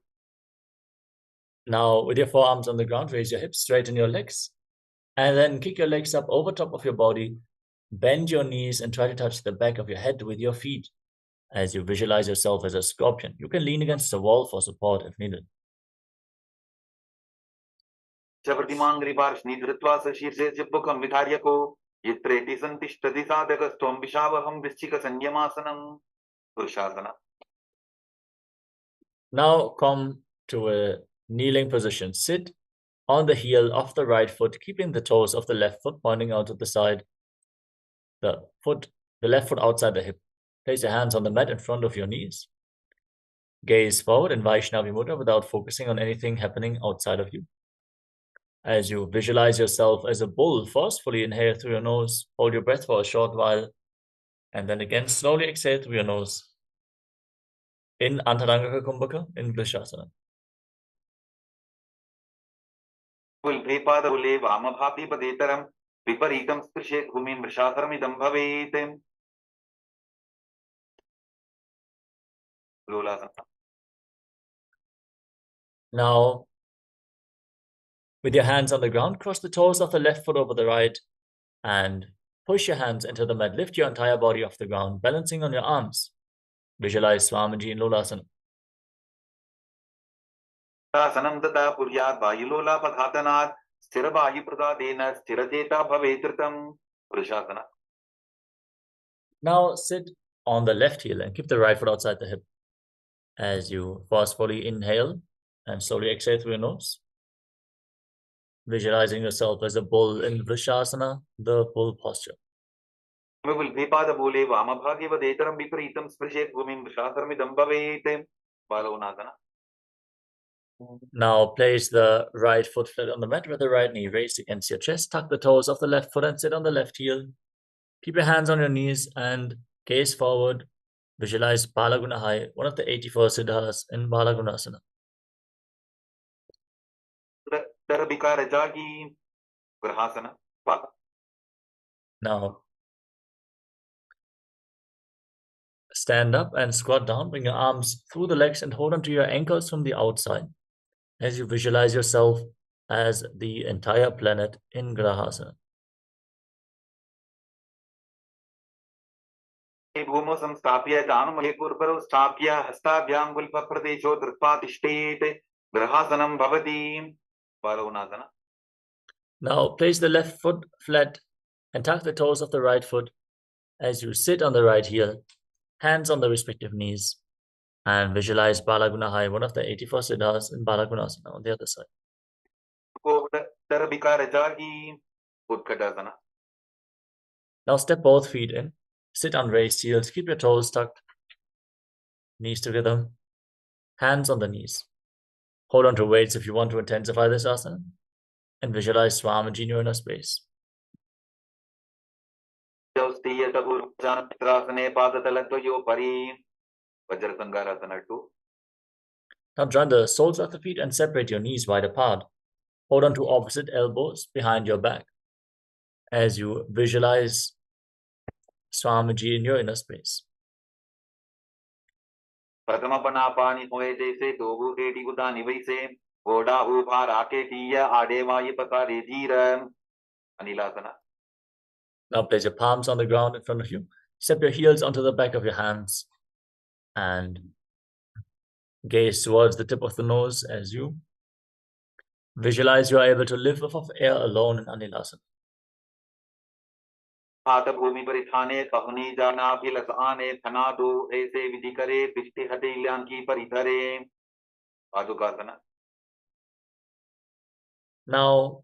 B: Now, with your forearms on the ground, raise your hips, straighten your legs, and then kick your legs up over top of your body. Bend your knees and try to touch the back of your head with your feet as you visualize yourself as a scorpion. You can lean against the wall for support if needed.
C: Chapratimangri parshni dhritva sashirse chibbukam vidharyako yitreti santishtati sadakastom vishavaham vischika sanyamasanam. Purushasana.
B: Now come to a kneeling position. Sit on the heel of the right foot, keeping the toes of the left foot pointing out to the side. The left foot outside the hip. Place your hands on the mat in front of your knees. Gaze forward in Vaishnavi Mudra without focusing on anything happening outside of you. As you visualize yourself as a bull, forcefully inhale through your nose, hold your breath for a short while, and then again slowly exhale through your nose. In Antarangaka Kumbhaka, in Vrishasana.
C: Ulvepadavule vamabhapi padetaram viparitam sprishet bhumim vrishasaram idam bhavet. Lolasana.
B: Now, with your hands on the ground, cross the toes of the left foot over the right and push your hands into the mat. Lift your entire body off the ground, balancing on your arms. Visualize Swamiji in Lolasana.
C: Sanam tata puryat vayilola padhatanat sthira vayu pradadena sthirajeta bhavetritam. Purushasana.
B: Now sit on the left heel and keep the right foot outside the hip as you forcefully inhale and slowly exhale through your nose. Visualizing yourself as a bull in Vrishasana, the bull posture.
C: Ulvepadavule vamabhagi padetaram viparitam sprishet bhumim vrishasaram idam bhavet. Balovnasana.
B: Now place the right foot flat on the mat with the right knee raised against your chest. Tuck the toes of the left foot and sit on the left heel. Keep your hands on your knees and gaze forward. Visualize Balagunahai, one of the 84 siddhas in Balagunasana.
C: Tarabika rajagi grahasana.
B: Now stand up and squat down. Bring your arms through the legs and hold onto your ankles from the outside as you visualize yourself as the entire planet in Grahasana.
C: Bhumo samstapya janumhe purvaro stapya hastabhyam gulpa pradesho dhritva tishtete grahasanam bhavati. Balovnasana.
B: Now place the left foot flat and tuck the toes of the right foot as you sit on the right heel, hands on the respective knees, and visualize Balagunahai, one of the 84 siddhas in Balagunasana on the other side.
C: Tarabika rajagi utkatasana.
B: Now step both feet in, sit on raised heels, keep your toes tucked, knees together, hands on the knees. Hold on to weights if you want to intensify this asana, and visualize Swamiji in your inner space. Now join the soles of the feet and separate your knees wide apart. Hold on to opposite elbows behind your back as you visualize Swamiji in your inner space. Now place your palms on the ground in front of you. Step your heels onto the back of your hands and gaze towards the tip of the nose as you visualize you are able to live off of air alone in Anilasana.
C: Bhumi parithane kahuni jana philasane thanado aise vidhi kare pishti hate ilyanki parithare. Padukasana. Now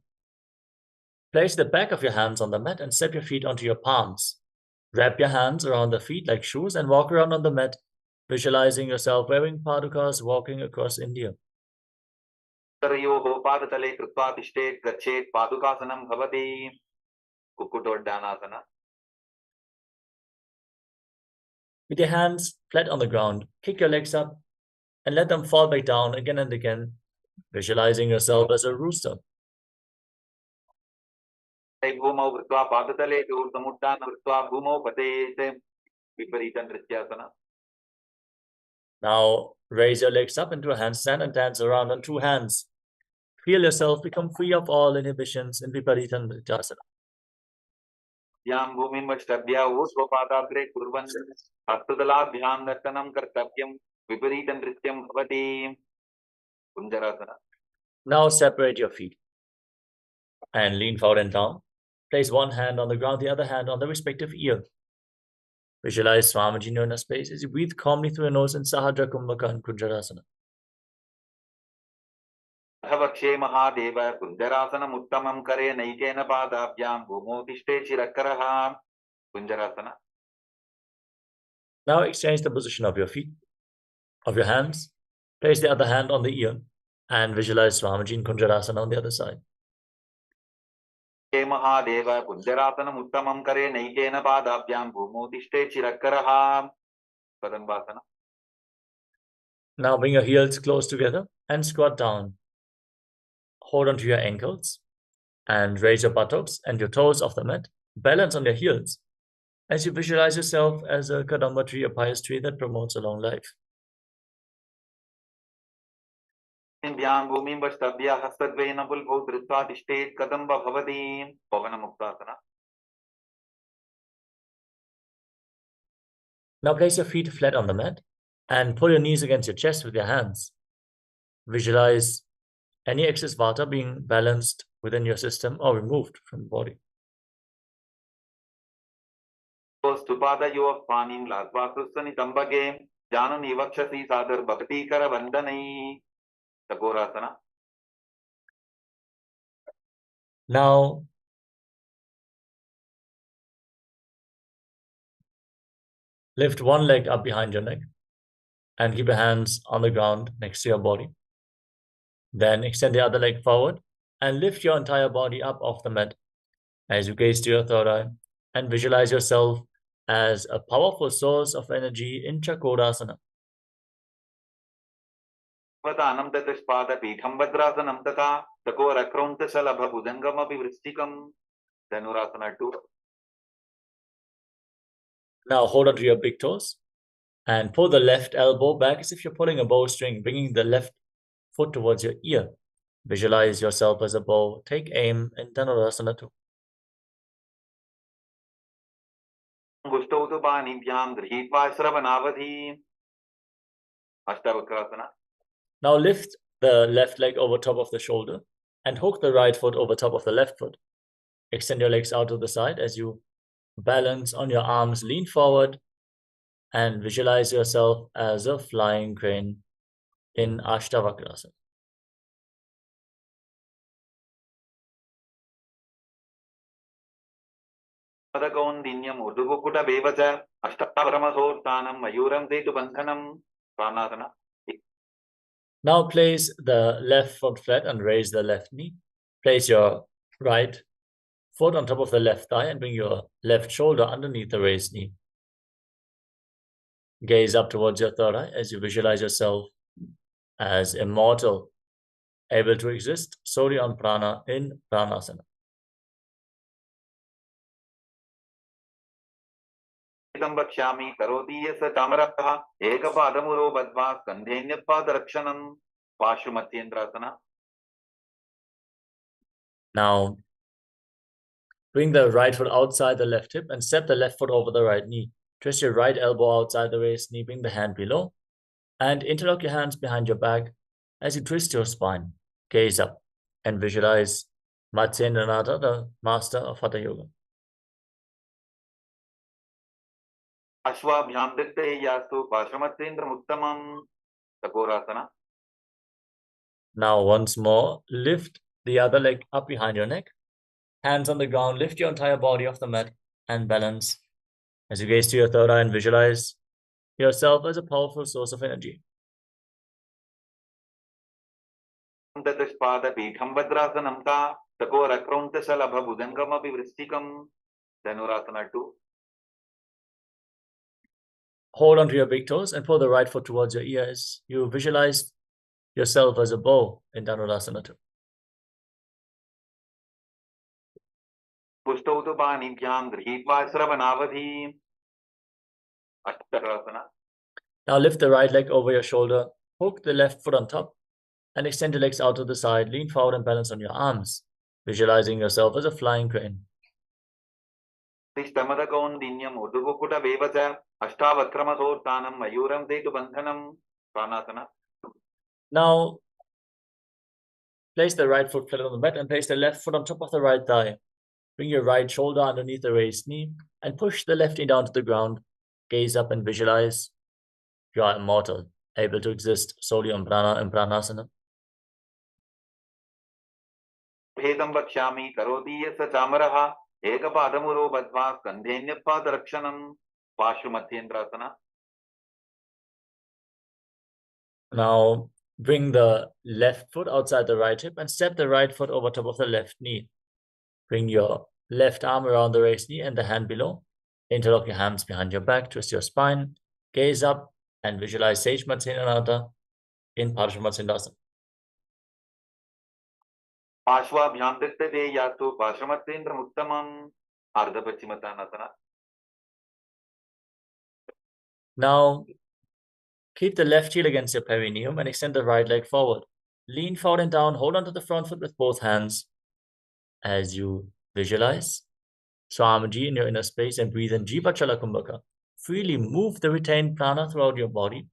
C: place the back of your hands on the mat and step your feet onto your palms.
B: Wrap your hands around the feet like shoes and walk around on the mat, visualizing yourself wearing padukas walking across India.
C: तरयोः पादतले कृत्वा तिष्ठेत् गच्छेत् पादुकासनं भवति कुक्कुटोड्डानासना.
B: With your hands flat on the ground, kick your legs up and let them fall back down again and again, visualizing yourself as a rooster.
C: भूमौ कृत्वा पादतले ऊर्ध्वमुत्थानं कृत्वा भूमौ पतेत् विपरीतं नृत्यासना.
B: Now raise your legs up into a handstand and dance around on two hands. Feel yourself become free of all inhibitions in Viparita Nrityasana.
C: यां भूमिं वष्टभ्या ऊर्ध्वपादाग्रे कुर्वन् हस्तदलाभ्यां नर्तनं कर्तव्यं विपरीतं नृत्यं भवति कुञ्जरासना.
B: Now separate your feet and lean forward and down. Place one hand on the ground, the other hand on the respective ear. Visualize Swamiji in your inner space as you breathe calmly through your nose in Sahadra Kumbhaka and Kunjarasana.
C: वक्षे Mahadev कुञ्जरासनम् उत्तमं करे नैकेन पादाभ्यां भूमौ तिष्ठे शिरकरः कुञ्जरासना.
B: Now exchange the position of your feet, of your hands. Place the other hand on the ear and visualize Swamiji in Kunjarasana on the other side.
C: हे महादेव कुञ्जरासनम् उत्तमं करे नैकेन पादाभ्यां भूमौ तिष्ठे शिरकरः कदम्बासना.
B: Now bring your heels close together and squat down. Hold onto your ankles and raise your buttocks and your toes off the mat. Balance on your heels as you visualize yourself as a kadamba tree, a pious tree that promotes a long life.
C: भूमिं वष्टभ्या हस्तद्वयेन पुल्भौ धृत्वा तिष्ठेत् कदम्ब भवति पवनमुक्तासना.
B: Now place your feet flat on the mat and pull your knees against your chest with your hands. Visualize any excess vata being balanced within your system or removed from the body.
C: स्तुपादयोः पाणिं लात्वा कृत्स्नितम्बके जाननि वक्षसि सादरभक्तिकरवन्दनैः चकोरासना.
B: Now lift one leg up behind your neck and keep your hands on the ground next to your body. Then extend the other leg forward and lift your entire body up off the mat as you gaze to your third eye and visualize yourself as a powerful source of energy in Chakorasana.
C: वतानं ततस्पादपीठं भद्रासनं तथा चकोरक्रौञ्चशलभभुजङ्गमपि वृश्चिकं Dhanurasana 2.
B: Now hold onto your big toes and pull the left elbow back as if you're pulling a bowstring, bringing the left foot towards your ear. Visualize yourself as a bow. Take aim in Dhanurasana 2.
C: गुष्टौ तु पाणिभ्यां गृहीत्वा श्रवणावधि अष्टावक्रासना.
B: Now lift the left leg over top of the shoulder and hook the right foot over top of the left foot. Extend your legs out to the side as you balance on your arms, lean forward and visualize yourself as a flying crane in Ashtavakrasana.
C: पदकौन्दिन्यम् ऊर्ध्वकुकुटमेव च अष्टावक्रमसोत्थानं मयूरं सेतुबन्धनं प्राणासना.
B: Now place the left foot flat and raise the left knee. Place your right foot on top of the left thigh and bring your left shoulder underneath the raised knee. Gaze up towards your third eye as you visualize yourself as immortal, able to exist solely on prana in pranasana.
C: वक्ष्यामि करोति यः स चामरः एकपादमुरो बद्ध्वा स्कन्धेऽन्यपादरक्षणं पार्श्वमत्येन्द्रासना.
B: Now, bring the right foot outside the left hip and step the left foot over the right knee. Twist your right elbow outside the raised knee, bring the hand below, and interlock your hands behind your back as you twist your spine. Gaze up and visualize Matsyendranatha, the master of Hatha Yoga.
C: अश्वाभ्यां दत्ते यास्तु पार्श्वमत्येन्द्रमुत्तमं चकोरासना.
B: Now, once more, lift the other leg up behind your neck. Hands on the ground, lift your entire body off the mat and balance As you gaze to your third eye and visualize yourself as a powerful source of energy.
C: दशपादपीठं भद्रासनं ता चकोरक्रौञ्चशलभभुजङ्गमपि वृश्चिकं Dhanurasana 2.
B: Hold onto your big toes and pull the right foot towards your ears. You visualize yourself as a bow in Dhanurasana 2.
C: पुष्टौ तु पाणिभ्यां गृहीत्वा श्रवणावधिम् अष्टासना.
B: Now lift the right leg over your shoulder, hook the left foot on top, and extend your legs out to the side. Lean forward and balance on your arms, visualizing yourself as a flying crane.
C: तिष्ठमदकौन्दिन्यम् ऊर्ध्वकुकुटमेव च अष्टावक्रमसोत्थानं मयूरं सेतुबन्धनं प्राणासना.
B: Now, place the right foot flat on the mat and place the left foot on top of the right thigh. Bring your right shoulder underneath the raised knee and push the left knee down to the ground. Gaze up and visualize you are immortal, able to exist solely on prana and pranasana.
C: भेदं वक्ष्यामि करोति यस्य चामरः एकपादमुरो बद्ध्वा स्कन्धेऽन्यपादरक्षणं पार्श्वमध्येन्द्रासना.
B: Now, bring the left foot outside the right hip and step the right foot over top of the left knee. Bring your left arm around the raised knee and the hand below. Interlock your hands behind your back, twist your spine, gaze up, and visualize Sage Matsyenananda in Parsvamatsyendrasana.
C: पार्श्वाभ्यां दृष्टते यास्तु पार्श्वमत्येन्द्रमुत्तमम् अर्धपश्चिमतानासना.
B: Now, keep the left heel against your perineum and extend the right leg forward. Lean forward and down, hold onto the front foot with both hands as you visualize Swamiji in your inner space and breathe in Jiva Chala Kumbhaka. Freely move the retained prana throughout your body,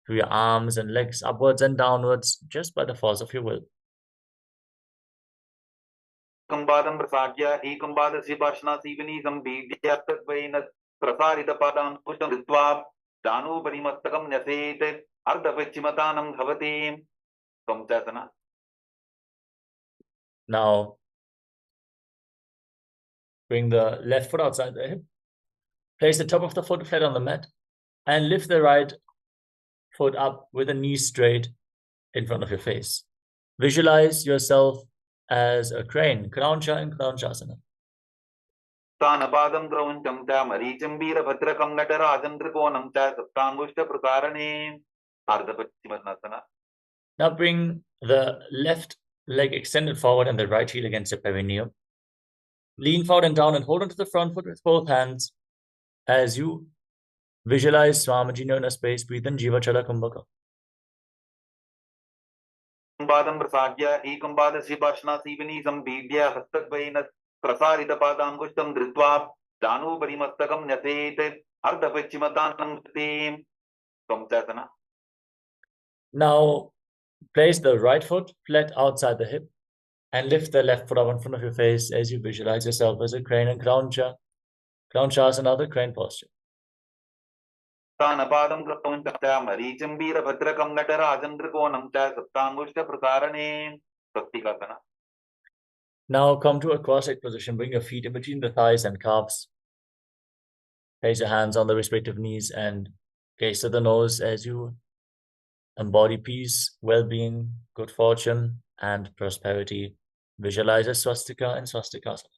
B: through your arms and legs, upwards and downwards, just by the force of your will.
C: कंबादं प्रसाद्य एकंबादशिवासनासीवनी संबीड्यात्तत्वेन प्रसारितपादान् पुष्टं धृत्वा दानोपरिमस्तकं न्यसेत् अर्धपश्चिमतानं भवति त्वं.
B: Now, bring the left foot outside the hip. Place the top of the foot flat on the mat and lift the right foot up with the knees straight in front of your face. Visualize yourself as a crane, Krauncha and Kraunchasana.
C: तानपादं क्रौञ्चं च मरीचं वीरभद्रकं नटराजं त्रिकोणं च सप्ताङ्गुष्ठप्रसारणे अर्धपश्चिमतानासना.
B: Now bring the left leg extended forward and the right heel against your perineum. Lean forward and down and hold onto the front foot with both hands as you visualize Swamiji in a space. Breathe in Jiva Chala Kumbhaka.
C: पादं प्रसाद्य एकंबादशिवासनासीवनी संबीड्य हस्तद्वयेन प्रसारितपादाङ्गुष्ठं धृत्वा दानोपरिमस्तकं न्यसेत् अर्धपश्चिमतानं भवति त्वं.
B: Now place the right foot flat outside the hip and lift the left foot up in front of your face as you visualize yourself as a crane and Krauncha. Kraunchasana, the crane posture.
C: तानपादं क्रौञ्चं च मरीचं वीरभद्रकं नटराजं त्रिकोणं च सप्ताङ्गुष्ठप्रसारणे स्वस्तिकासना.
B: Now come to a cross-legged position. Bring your feet in between the thighs and calves. Place your hands on the respective knees and gaze to the nose as you embody peace, well-being, good fortune, and prosperity. Visualize a swastika and swastikasana.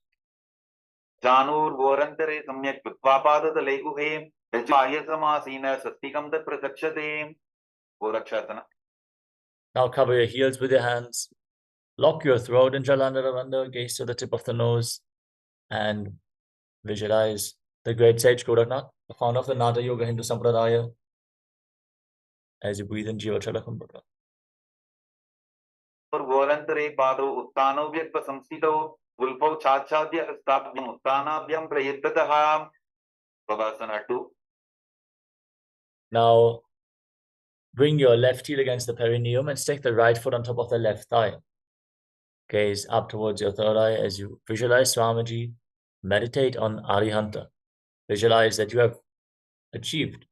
C: जानूर्वोरन्तरे सम्यक् कृत्वा पादतले गुहे यज्वायसमासीन स्वस्तिकं तत् प्रचक्षते गोरक्षासना.
B: Now cover your heels with your hands. Lock your throat in Jalandhara, gaze to the tip of the nose, and visualize the great sage Goraknath, the founder of the Nata Yoga Hindu Sampradaya, as you breathe in Jiva Chala Kumbhaka.
C: गोरन्तरे पादौ उत्तानौ व्यक्तसंस्थितौ गुल्फौ छाच्छाद्य हस्ताभ्याम् उत्तानाभ्यां प्रयत्ततः भवासना 2.
B: Now bring your left heel against the perineum and stick the right foot on top of the left thigh. Gaze up towards your third eye as you visualize Swamiji. Meditate on Arihanta. Visualize that you have achieved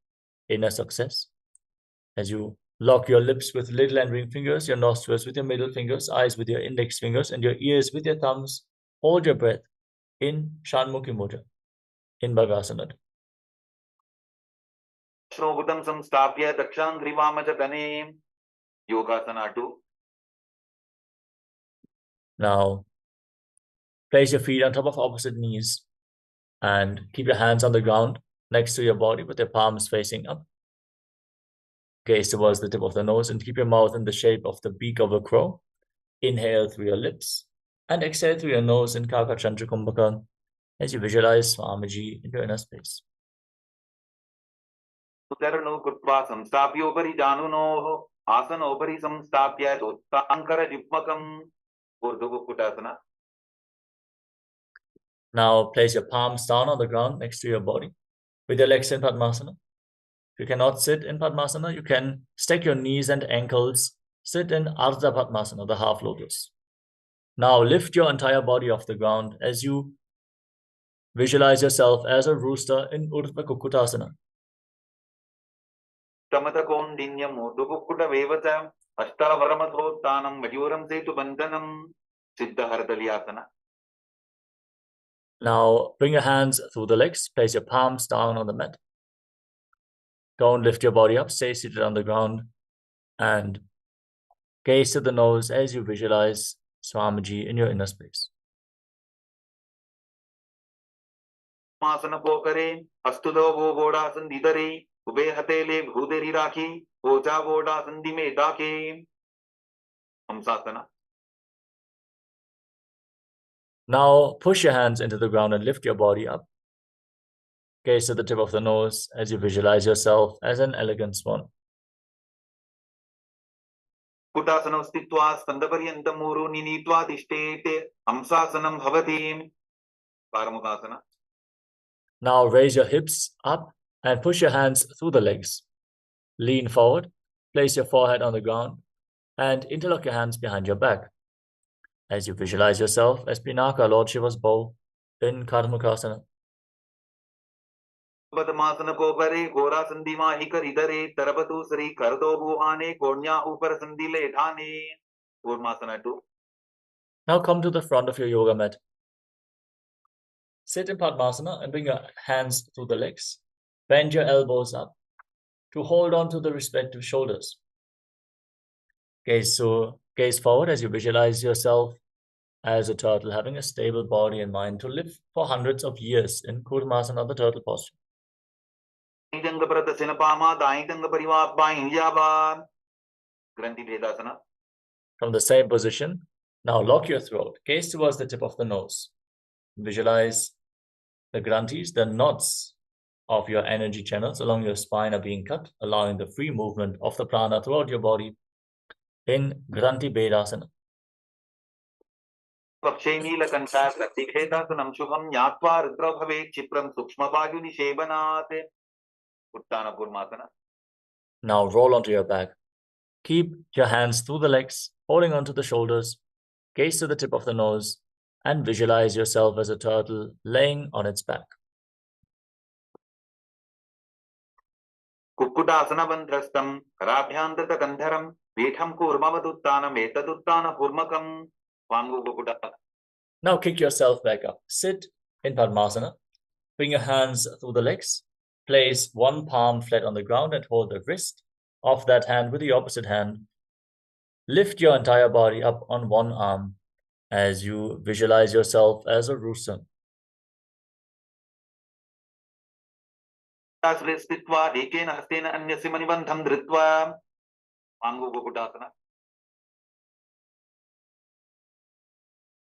B: inner success. As you lock your lips with little and ring fingers, your nostrils with your middle fingers, eyes with your index fingers, and your ears with your thumbs, hold your breath in Shanmukhi Mudra, in Bhagasana.
C: Dashnogutam samstapya dakshangrivamachatane. Yogasana 2.
B: Now, place your feet on top of opposite knees and keep your hands on the ground next to your body with your palms facing up. Gaze towards the tip of the nose and keep your mouth in the shape of the beak of a crow. Inhale through your lips and exhale through your nose in Kaka Chandra Kumbhaka as you visualize Swamiji in your inner space.
C: Utarano Kutva samstapyopari januno asanopari samstapya dottankara jipmakam. Urdhva Kutasana.
B: Now place your palms down on the ground next to your body with your legs in Padmasana. If you cannot sit in Padmasana, you can stack your knees and ankles, sit in Ardha Padmasana, the half lotus. Now lift your entire body off the ground as you visualize yourself as a rooster in Urdhva Kukutasana.
C: Tamata kondinyam urdhva vevata ashtavaramathotanam majuram setu bandhanam siddha hardaliyasana.
B: Now bring your hands through the legs, place your palms down on the mat. Don't lift your body up, stay seated on the ground and gaze to the nose as you visualize Swamiji in your inner space.
C: Asana pokare astudo voda sandidare ube hatele bhuderi rakhi oja voda sandime dake. Hamsasana.
B: Now push your hands into the ground and lift your body up. Gaze to the tip of the nose as you visualize yourself as an elegant swan.
C: Kutasana stitva skandaparyantam muru ninitva tishtete hamsasanam bhavati. Paramashivoham.
B: Now raise your hips up and push your hands through the legs. Lean forward, place your forehead on the ground and interlock your hands behind your back as you visualize yourself as Pinaka, Lord Shiva's bow in Karmakasana.
C: Padmasana kopare gora sandima hikaridare tarapatu sri kardo bhuane konya upar sandile dhane. Kurmasana 2.
B: Now come to the front of your yoga mat. Sit in Padmasana and bring your hands through the legs. Bend your elbows up to hold on to the respective shoulders. Gaze forward as you visualize yourself as a turtle, having a stable body and mind to live for hundreds of years in Kurmasana, the turtle posture. From the same position, now lock your throat. Gaze towards the tip of the nose. Visualize the granthis, the knots of your energy channels along your spine are being cut, allowing the free movement of the prana throughout your body in Granthi Bedasana. Now roll onto your back. Keep your hands through the legs, holding onto the shoulders. Gaze to the tip of the nose and visualize yourself as a turtle laying on its back.
C: Kukkutasana bandhrastam karabhyantata gandharam vetham kurmavatuttanam etaduttana purmakam. Vangu kukkutasana.
B: Now kick yourself back up. Sit in Padmasana. Bring your hands through the legs. Place one palm flat on the ground and hold the wrist of that hand with the opposite hand. Lift your entire body up on one arm as you visualize yourself as a rooster.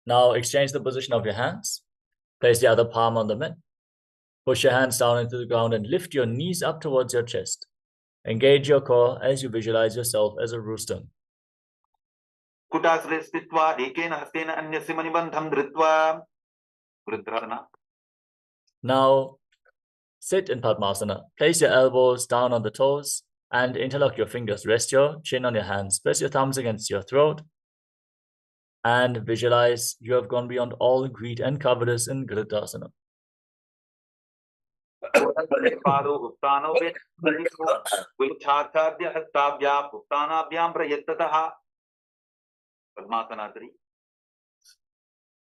B: Now exchange the position of your hands. Place the other palm on the mat. Push your hands down into the ground and lift your knees up towards your chest. Engage your core as you visualize yourself as a rooster. Now sit in Padmasana. Place your elbows down on the toes and interlock your fingers. Rest your chin on your hands. Press your thumbs against your throat and visualize you have gone beyond all greed and covetous in Gridasana.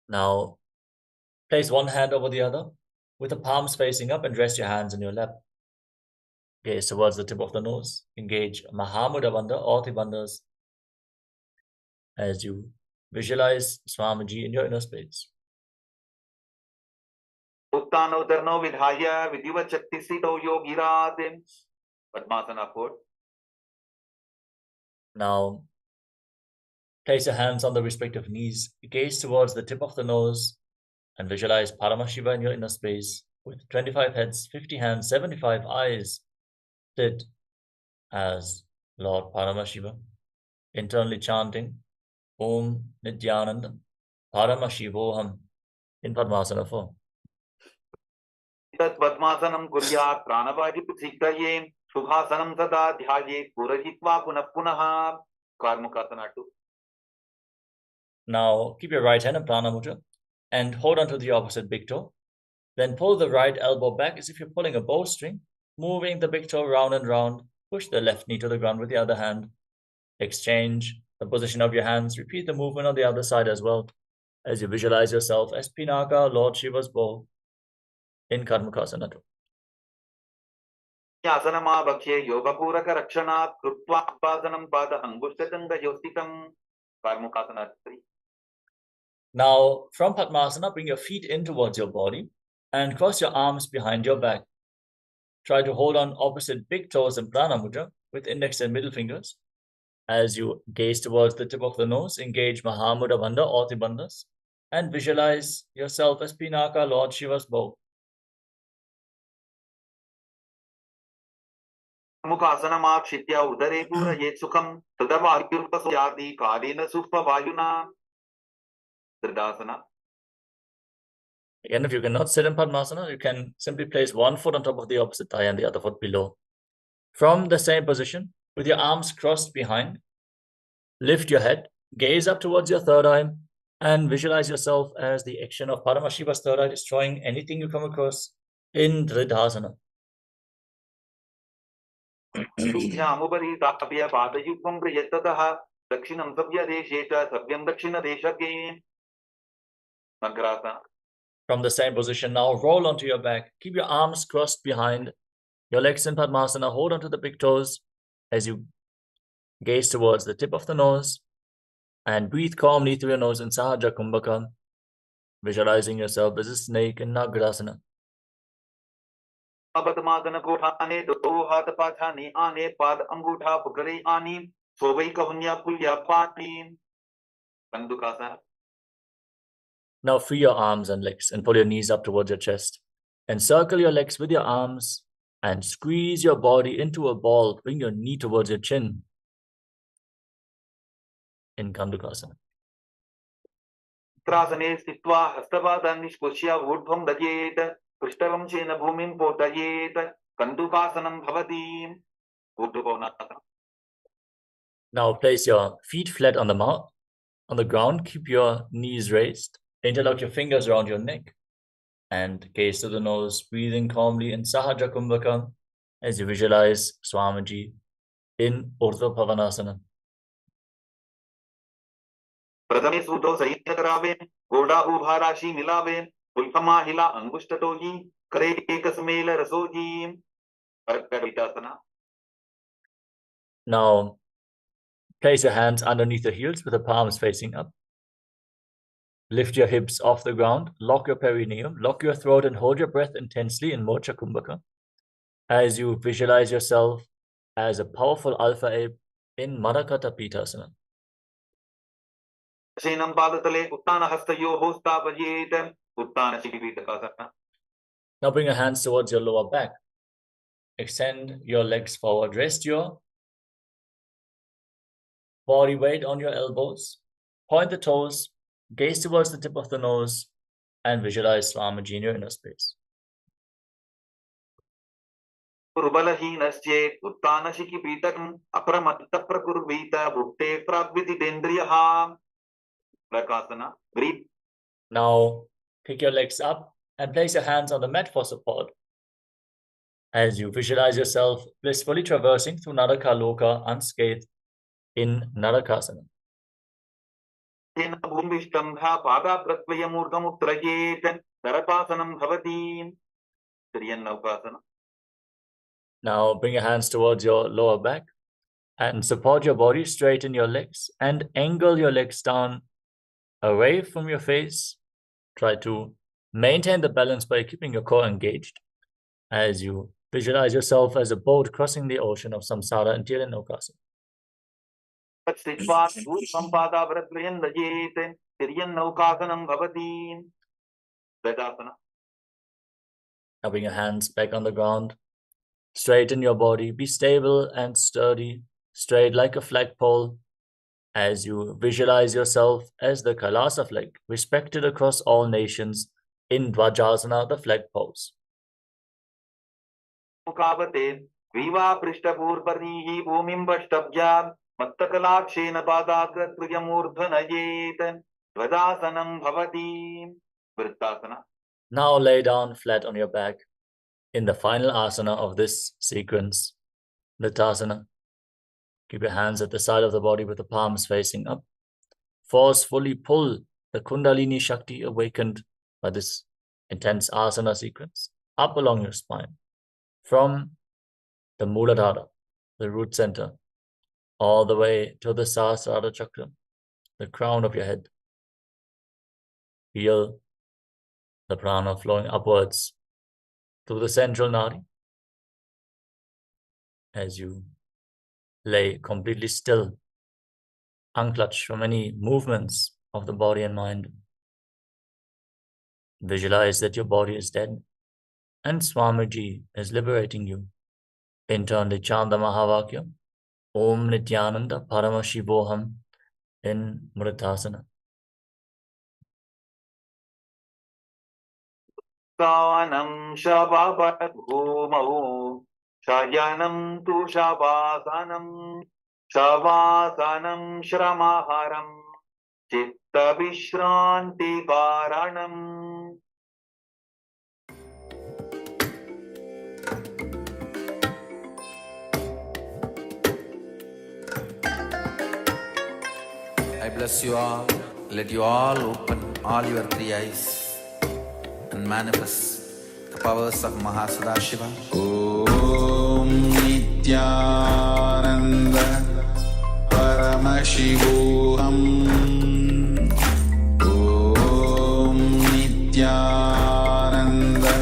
B: Now, place one hand over the other with the palms facing up and rest your hands in your lap. Gaze towards the tip of the nose. Engage Mahamudra Bandha or the Bandhas as you visualize Swamiji in your inner space.
C: Uttanodharno vidhaya vidivat shakti sito yogiratim. Padmasana foot.
B: Now, place your hands on the respective knees. Gaze towards the tip of the nose and visualize Paramashiva in your inner space with 25 heads, 50 hands, 75 eyes. Sit as Lord Paramashiva, internally chanting Om Nithyananda Paramashivoham in Padmasana form.
C: Tat Padmasanam kuryat pranavadi pusiktaye shubhasanam sada dhyaye purajitva punah punaha. Karmukasana 2.
B: Now keep your right hand in Prana Mudra and hold on to the opposite big toe. Then pull the right elbow back as if you're pulling a bowstring, moving the big toe round and round. Push the left knee to the ground with the other hand. Exchange the position of your hands. Repeat the movement on the other side as well as you visualize yourself as Pinaka, Lord Shiva's bow in Karmakasana 2.
C: Asanama bhakshe yogapuraka rakshanat krutva apasanam pada angushtatanga yostitam. Karmukasana 3.
B: Now, from Padmasana, bring your feet in towards your body and cross your arms behind your back. Try to hold on opposite big toes in Prana Mudra with index and middle fingers. As you gaze towards the tip of the nose, engage Mahamudra Bandha or the Bandhas and visualize yourself as Pinaka, Lord Shiva's bow.
C: Karmukasana kshitya udare pura yet sukham tadavahyurpaso yati kadena supha vayuna. Tridasana.
B: Again, if you cannot sit in Padmasana, you can simply place one foot on top of the opposite thigh and the other foot below. From the same position, with your arms crossed behind, lift your head, gaze up towards your third eye, and visualize yourself as the action of Paramashiva's third eye destroying anything you come across in Dridhasana.
C: Amubari tapya padayukam priyatataha dakshinam sabya desheta sabyam dakshina deshage. Magrasana.
B: From the same position now, roll onto your back. Keep your arms crossed behind, your legs in Padmasana. Hold onto the big toes as you gaze towards the tip of the nose and breathe calmly through your nose in Sahaja Kumbhaka, visualizing yourself as a snake in Nagrasana.
C: Padmasana kothane do hat pathani ane pad angutha pukare ani sovai kahunya pulya pati. Kandukasana.
B: Now free your arms and legs and pull your knees up towards your chest. Encircle your legs with your arms and squeeze your body into a ball. Bring your knee towards your chin in Kandukasana.
C: Trasane stitva hastapadan nishpushya urdhvam dajeta prishtavam chena bhumim potayeta kandukasanam bhavati. Urdhvanasana.
B: Now place your feet flat on the ground. Keep your knees raised. Interlock your fingers around your neck and gaze to the nose, breathing calmly in Sahaja Kumbhaka as you visualize Swamiji in Urdhva Bhavanasana.
C: Pradame sudo sahitya karave goda ubha rashi milave pulkama hila angushtatoli kare ekasmela rasoji. Vitasana.
B: Now place your hands underneath your heels with the palms facing up. Lift your hips off the ground, lock your perineum, lock your throat and hold your breath intensely in Mocha Kumbhaka as you visualize yourself as a powerful alpha ape in Madakata Pitasana.
C: Senam padatale uttana hastayo hostapajeta uttana shikipita.
B: Now bring your hands towards your lower back. Extend your legs forward. Rest your body weight on your elbows. Point the toes. Gaze towards the tip of the nose and visualize Swamiji in your inner space.
C: Urbalaheenasche uttana shikipitam apramatta prakurvita bhutte prabhitidendriyaha. Prakasana. Breathe.
B: Now pick your legs up and place your hands on the mat for support as you visualize yourself blissfully traversing through Naraka Loka unscathed in Narakasana.
C: Tena bhumbishtambha pada pratvayamurdham uttrayet darapasanam bhavati. Triyannaukasana.
B: Now bring your hands towards your lower back and support your body, straighten your legs and angle your legs down away from your face. Try to maintain the balance by keeping your core engaged as you visualize yourself as a boat crossing the ocean of samsara and Tiryanokasana. Now bring your hands back on the ground. Straighten your body. Be stable and sturdy, straight like a flagpole, as you visualize yourself as the Kailasa flag, respected across all nations in Dvajasana, the flag pose. Now lay down flat on your back in the final asana of this sequence, Vritasana. Keep your hands at the side of the body with the palms facing up. Forcefully pull the Kundalini Shakti awakened by this intense asana sequence up along your spine, from the Muladhara, the root center, all the way to the Sahasrara Chakra, the crown of your head. Feel the prana flowing upwards through the central nadi as you lay completely still, unclutched from any movements of the body and mind. Visualize that your body is dead and Swamiji is liberating you. Internally chant the Mahavakya, Om Nityananda Paramashivoham in Vritasana.
C: Savanam Shabhavat Bhumau Shayanam Tu Shavasanam Shavasanam Shramaharam Chitta Vishranti Varanam.
D: I bless you all. Let you all open all your three eyes and manifest the powers of Mahasadashiva.
A: Om Nityananda Paramashivoham. Om Nityananda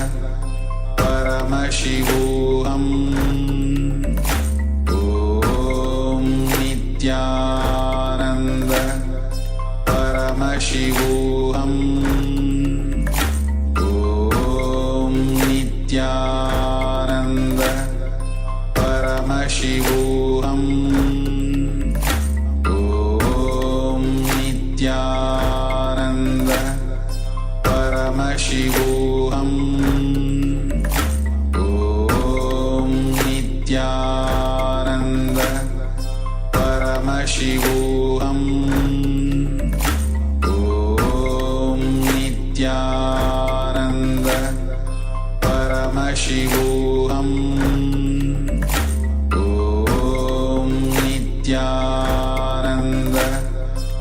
A: Paramashivoham. Om Nityananda Paramashivoham. Nityananda Paramashivoham. Om Nityananda Paramashivoham. Om Nityananda Paramashivoham. Om Nityananda Paramashivoham. Om Nityananda Paramashivoham. Om Nityananda Paramashivoham. Om Nityananda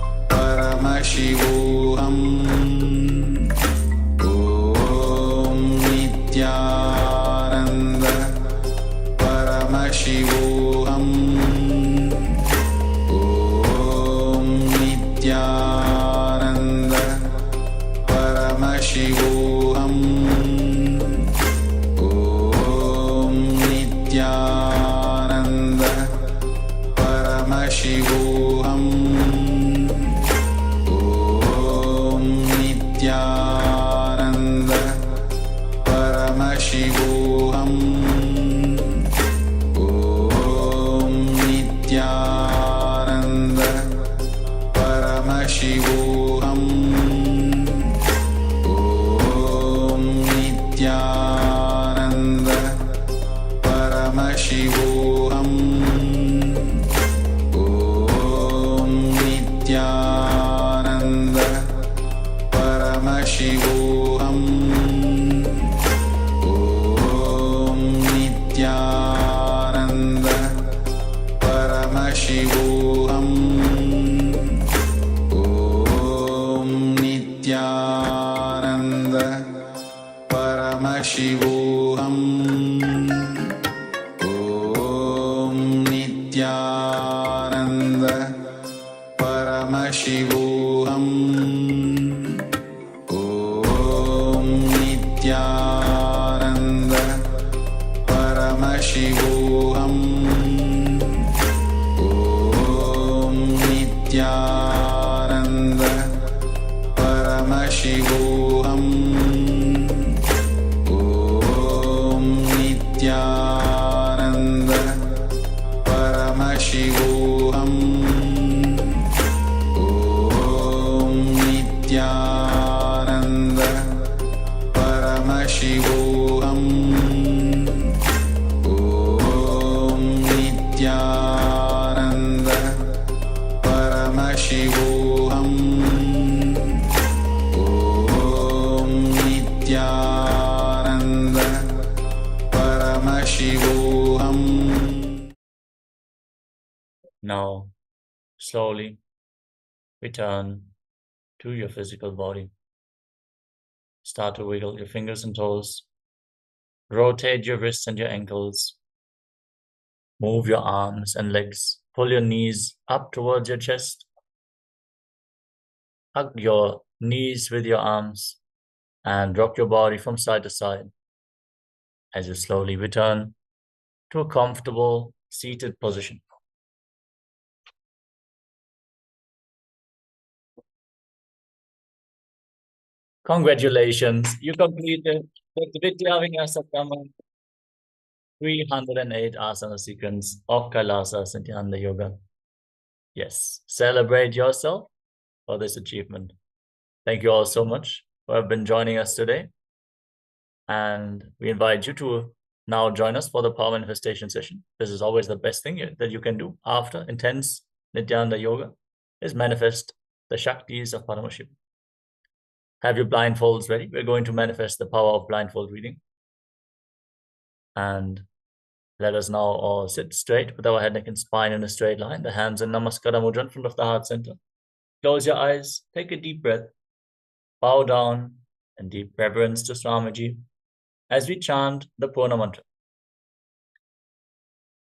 A: Paramashivoham. Om Nityananda Paramashivoham. Om Nityananda Paramashivoham. Om Nityananda Paramashivoham. Om Nityananda Paramashivoham. Om Nityananda Paramashivoham. Om Nityananda Paramashivoham. Om Nityananda Paramashivoham. Paramashivoham Om Nityananda Paramashivoham Om Nityananda Paramashivoham Om Nityananda Paramashivoham Om Nityananda Paramashivoham Om Nityananda Paramashivoham Om Nityananda Paramashivoham.
B: Now, slowly return to your physical body. Start to wiggle your fingers and toes. Rotate your wrists and your ankles. Move your arms and legs. Pull your knees up towards your chest. Hug your knees with your arms and rock your body from side to side as you slowly return to a comfortable seated position. Congratulations, you completed the Vidyavinasakrama 308 asana sequence of Kailasa Nithyananda Yoga. Yes, celebrate yourself for this achievement. Thank you all so much for having been joining us today. And we invite you to now join us for the power manifestation session. This is always the best thing that you can do after intense Nithyananda Yoga is manifest the Shaktis of Paramashivam. Have your blindfolds ready. We're going to manifest the power of blindfold reading. And let us now all sit straight with our head, neck, and spine in a straight line. The hands in Namaskara Mudra in front of the heart center. Close your eyes. Take a deep breath. Bow down and deep reverence to Swamiji as we chant the Purna mantra.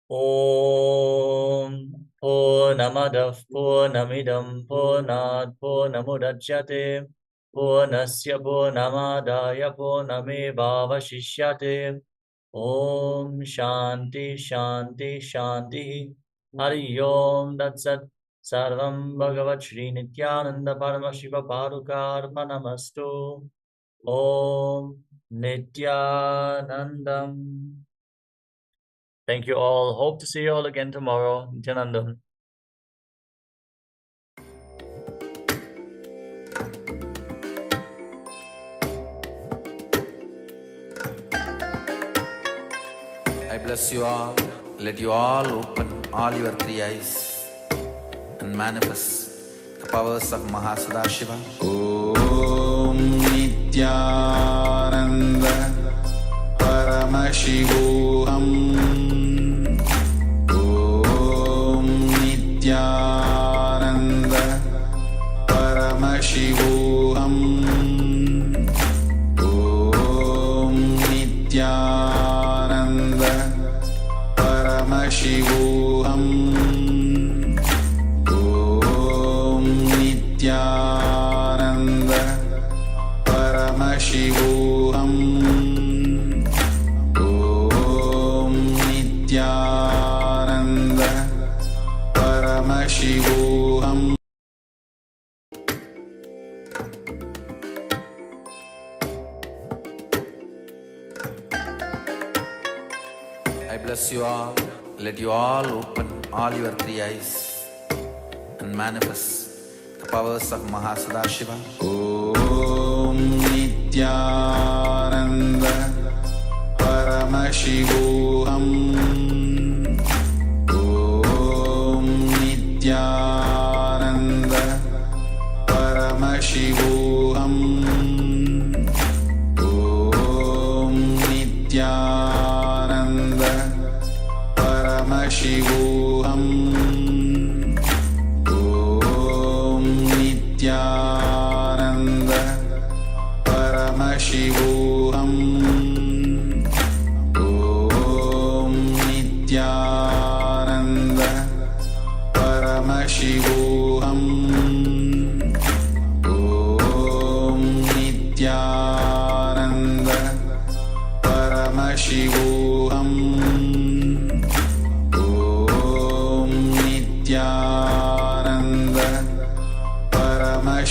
B: Om Purnamadav Purnamidam Purnat Purnamudachyate Purnasya Purnamadaya Purnamevavashishyate. Om Shanti Shanti Shanti. Hari Om Datsat. Sarvam Bhagavat Sri Nithyananda Paramashiva Padukarpanamastu. Om Nithyanandam. Thank you all. Hope to see you all again tomorrow. Nithyanandam.
D: I bless you all. Let you all open all your three eyes and manifest the powers of Mahasada
A: Om Nityananda Paramashivoham Om Nityananda Paramashivoham Om Nityananda Paramashivoham Om Nityananda Paramashivoham Om Nityananda Paramashivoham.
D: I bless you all. Let you all open all your three eyes and manifest the powers of Mahasada
A: Om Nityananda Paramashivoham Om Nityananda Paramashivoham Om Nityananda Paramashivoham Om Nityananda Paramashivoham Om Nityananda Paramashivoham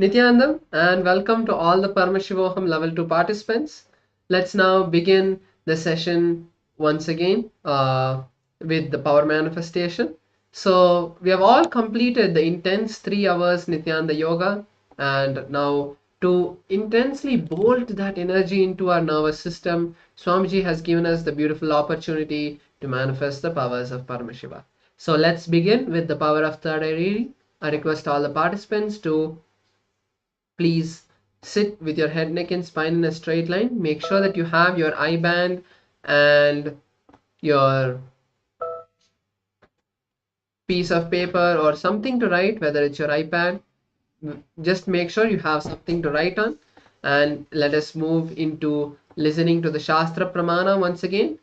E: Nithyanandam, and welcome to all the Paramashivoham Level 2 participants. Let's now begin the session once again with the power manifestation. So, we have all completed the intense 3 hours Nityananda Yoga, and now to intensely bolt that energy into our nervous system, Swamiji has given us the beautiful opportunity to manifest the powers of Paramashiva. So, let's begin with the power of third eye reading. I request all the participants to please sit with your head, neck, and spine in a straight line. Make sure that you have your eye band and your piece of paper or something to write, whether it's your iPad. Just make sure you have something to write on. And let us move into listening to the Shastra Pramana once again,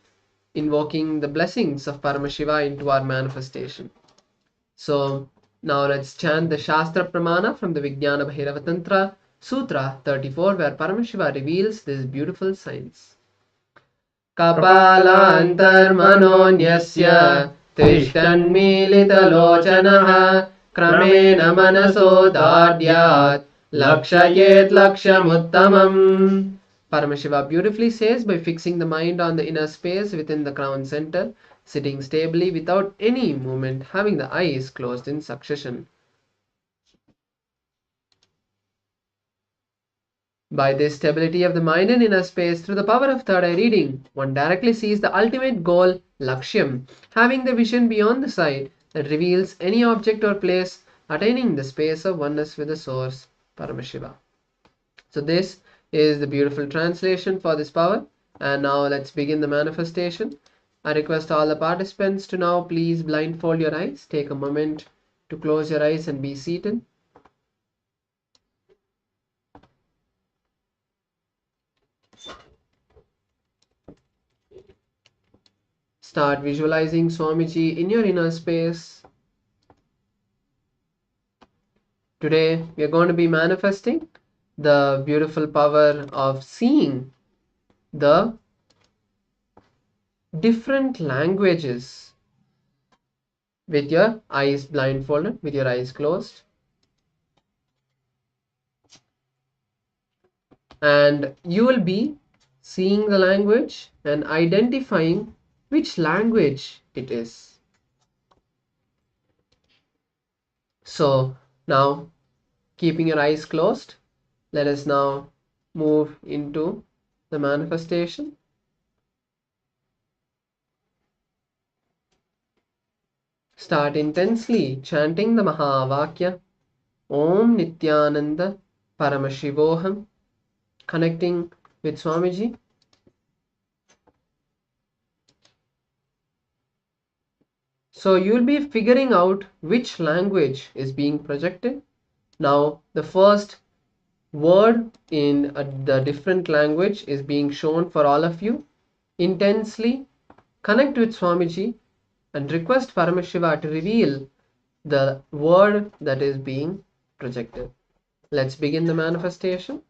E: invoking the blessings of Paramashiva into our manifestation. So now let's chant the Shastra Pramana from the Vijnana Bhairava Tantra, Sutra 34, where Paramashiva reveals this beautiful science. Kapalantarmanonyasya tishthanmilitalochanaha kramena manaso dadyat lakshayet lakshamuttamam. Paramashiva beautifully says, by fixing the mind on the inner space within the crown center, sitting stably without any movement, having the eyes closed in succession. By this stability of the mind and inner space, through the power of third eye reading, one directly sees the ultimate goal, Lakshyam, having the vision beyond the sight that reveals any object or place, attaining the space of oneness with the source, Paramashiva. So this is the beautiful translation for this power. And now let's begin the manifestation. I request all the participants to now please blindfold your eyes. Take a moment to close your eyes and be seated. Start visualizing Swamiji in your inner space. Today we are going to be manifesting the beautiful power of seeing the different languages with your eyes blindfolded, with your eyes closed. And you will be seeing the language and identifying which language it is. So now, keeping your eyes closed, let us now move into the manifestation. Start intensely chanting the Mahavakya, Om Nityananda Paramashivoham, connecting with Swamiji. So you'll be figuring out which language is being projected. Now the first word in the different language is being shown for all of you. Intensely connect with Swamiji and request Paramashiva to reveal the word that is being projected. Let's begin the manifestation.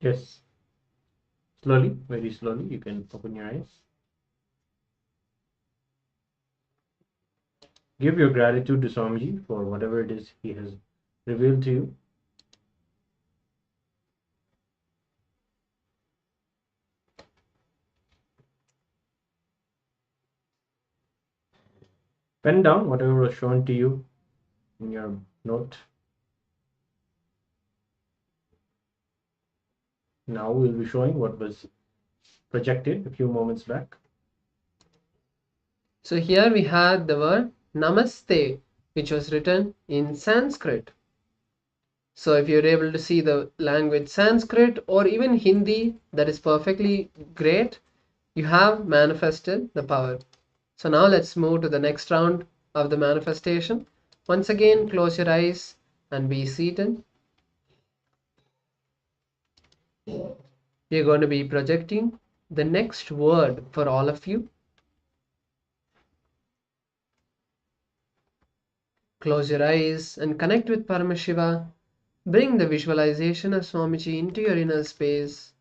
F: Yes. Slowly, very slowly, you can open your eyes. Give your gratitude to Swamiji for whatever it is he has revealed to you. Pen down whatever was shown to you in your note. Now we'll be showing what was projected a few moments back.
E: So here we had the word Namaste, which was written in Sanskrit. So if you're able to see the language Sanskrit or even Hindi, that is perfectly great. You have manifested the power. So now let's move to the next round of the manifestation. Once again, close your eyes and be seated. We're going to be projecting the next word for all of you. Close your eyes and connect with Paramashiva. Bring the visualization of Swamiji into your inner space.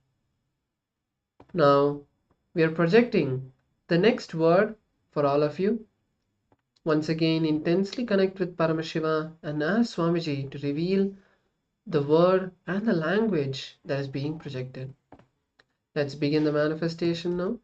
E: Now, we are projecting the next word for all of you. Once again, intensely connect with Paramashiva and ask Swamiji to reveal the word and the language that is being projected. Let's begin the manifestation now.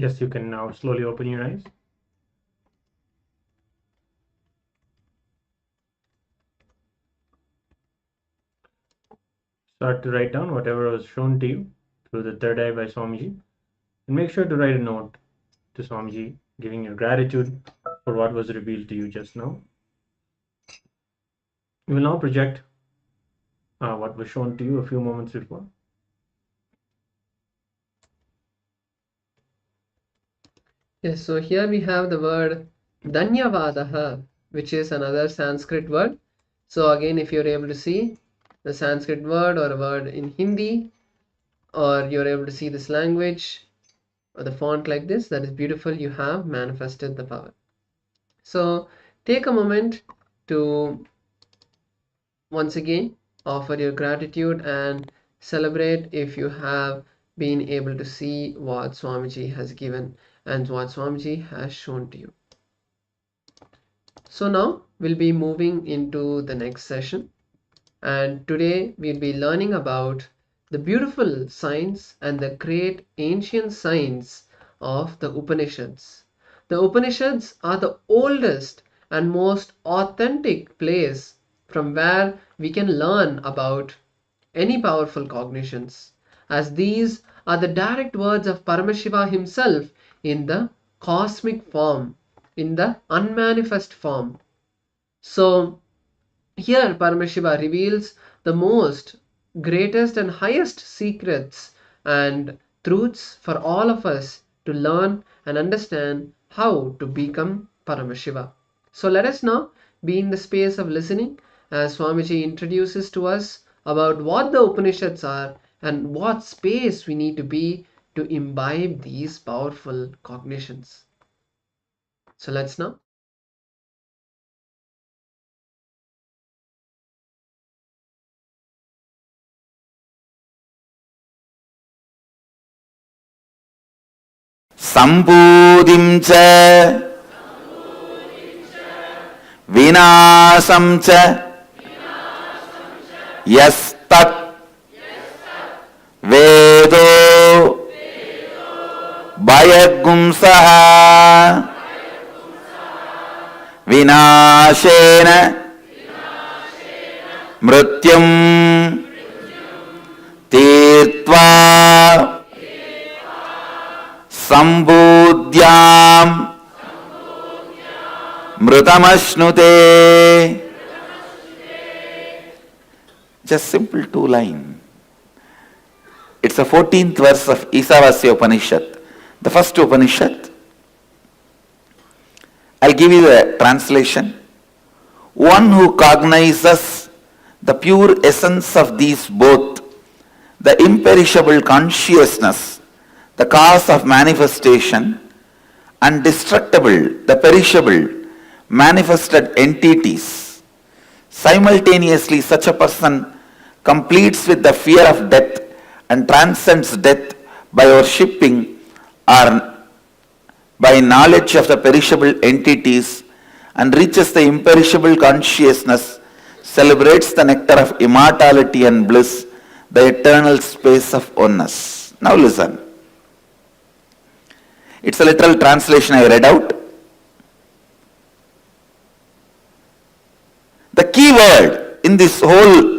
F: Yes, you can now slowly open your eyes. Start to write down whatever was shown to you through the third eye by Swamiji. And make sure to write a note to Swamiji, giving your gratitude for what was revealed to you just now. You will now project what was shown to you a few moments before.
E: Yes, so here we have the word Dhanyavadaha, which is another Sanskrit word. So again, if you're able to see the Sanskrit word or a word in Hindi, or you're able to see this language or the font like this, that is beautiful. You have manifested the power. So take a moment to once again offer your gratitude and celebrate if you have been able to see what Swamiji has given and what Swamiji has shown to you. So now we'll be moving into the next session, and today we'll be learning about the beautiful science and the great ancient science of the Upanishads. The Upanishads are the oldest and most authentic place from where we can learn about any powerful cognitions, as these are the direct words of Paramashiva himself in the cosmic form, in the unmanifest form. So here Paramashiva reveals the most greatest and highest secrets and truths for all of us to learn and understand how to become Paramashiva. So let us now be in the space of listening as Swamiji introduces to us about what the Upanishads are and what space we need to be to imbibe these powerful cognitions. So let's now.
G: సంపూతిం చ వినాశం చ యస్తత్ వేదో భయగుంసః వినాశేన మృత్యుం తీర్త్వా సంబూద్యాం మృతమశ్నుతే. Just simple two line. It's the 14th verse of Isavasya Upanishad, the first Upanishad. I'll give you the translation. One who cognizes the pure essence of these both, the imperishable consciousness, the cause of manifestation, and destructible, the perishable, manifested entities. Simultaneously, such a person completes with the fear of death and transcends death by worshipping or by knowledge of the perishable entities, and reaches the imperishable consciousness, celebrates the nectar of immortality and bliss, the eternal space of oneness. Now listen. It's a literal translation I read out. The key word in this whole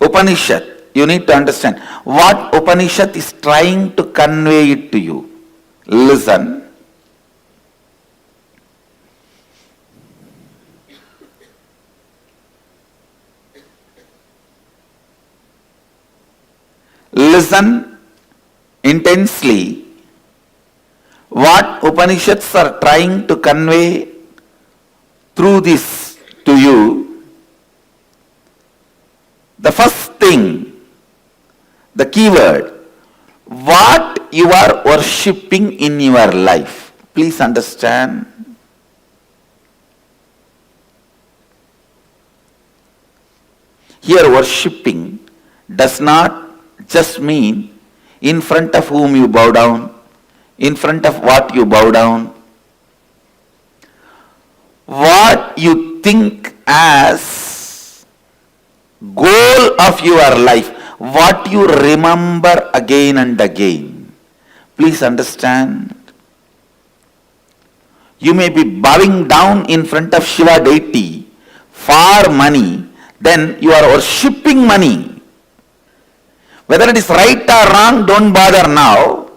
G: Upanishad, you need to understand what Upanishad is trying to convey it to you. Listen. Listen intensely. What Upanishads are trying to convey through this to you. The first thing, the key word, what you are worshipping in your life. Please understand. Here worshipping does not just mean in front of whom you bow down, in front of what you bow down. What you think as goal of your life, what you remember again and again. Please understand. You may be bowing down in front of Shiva deity for money, then you are worshipping money. Whether it is right or wrong, don't bother now.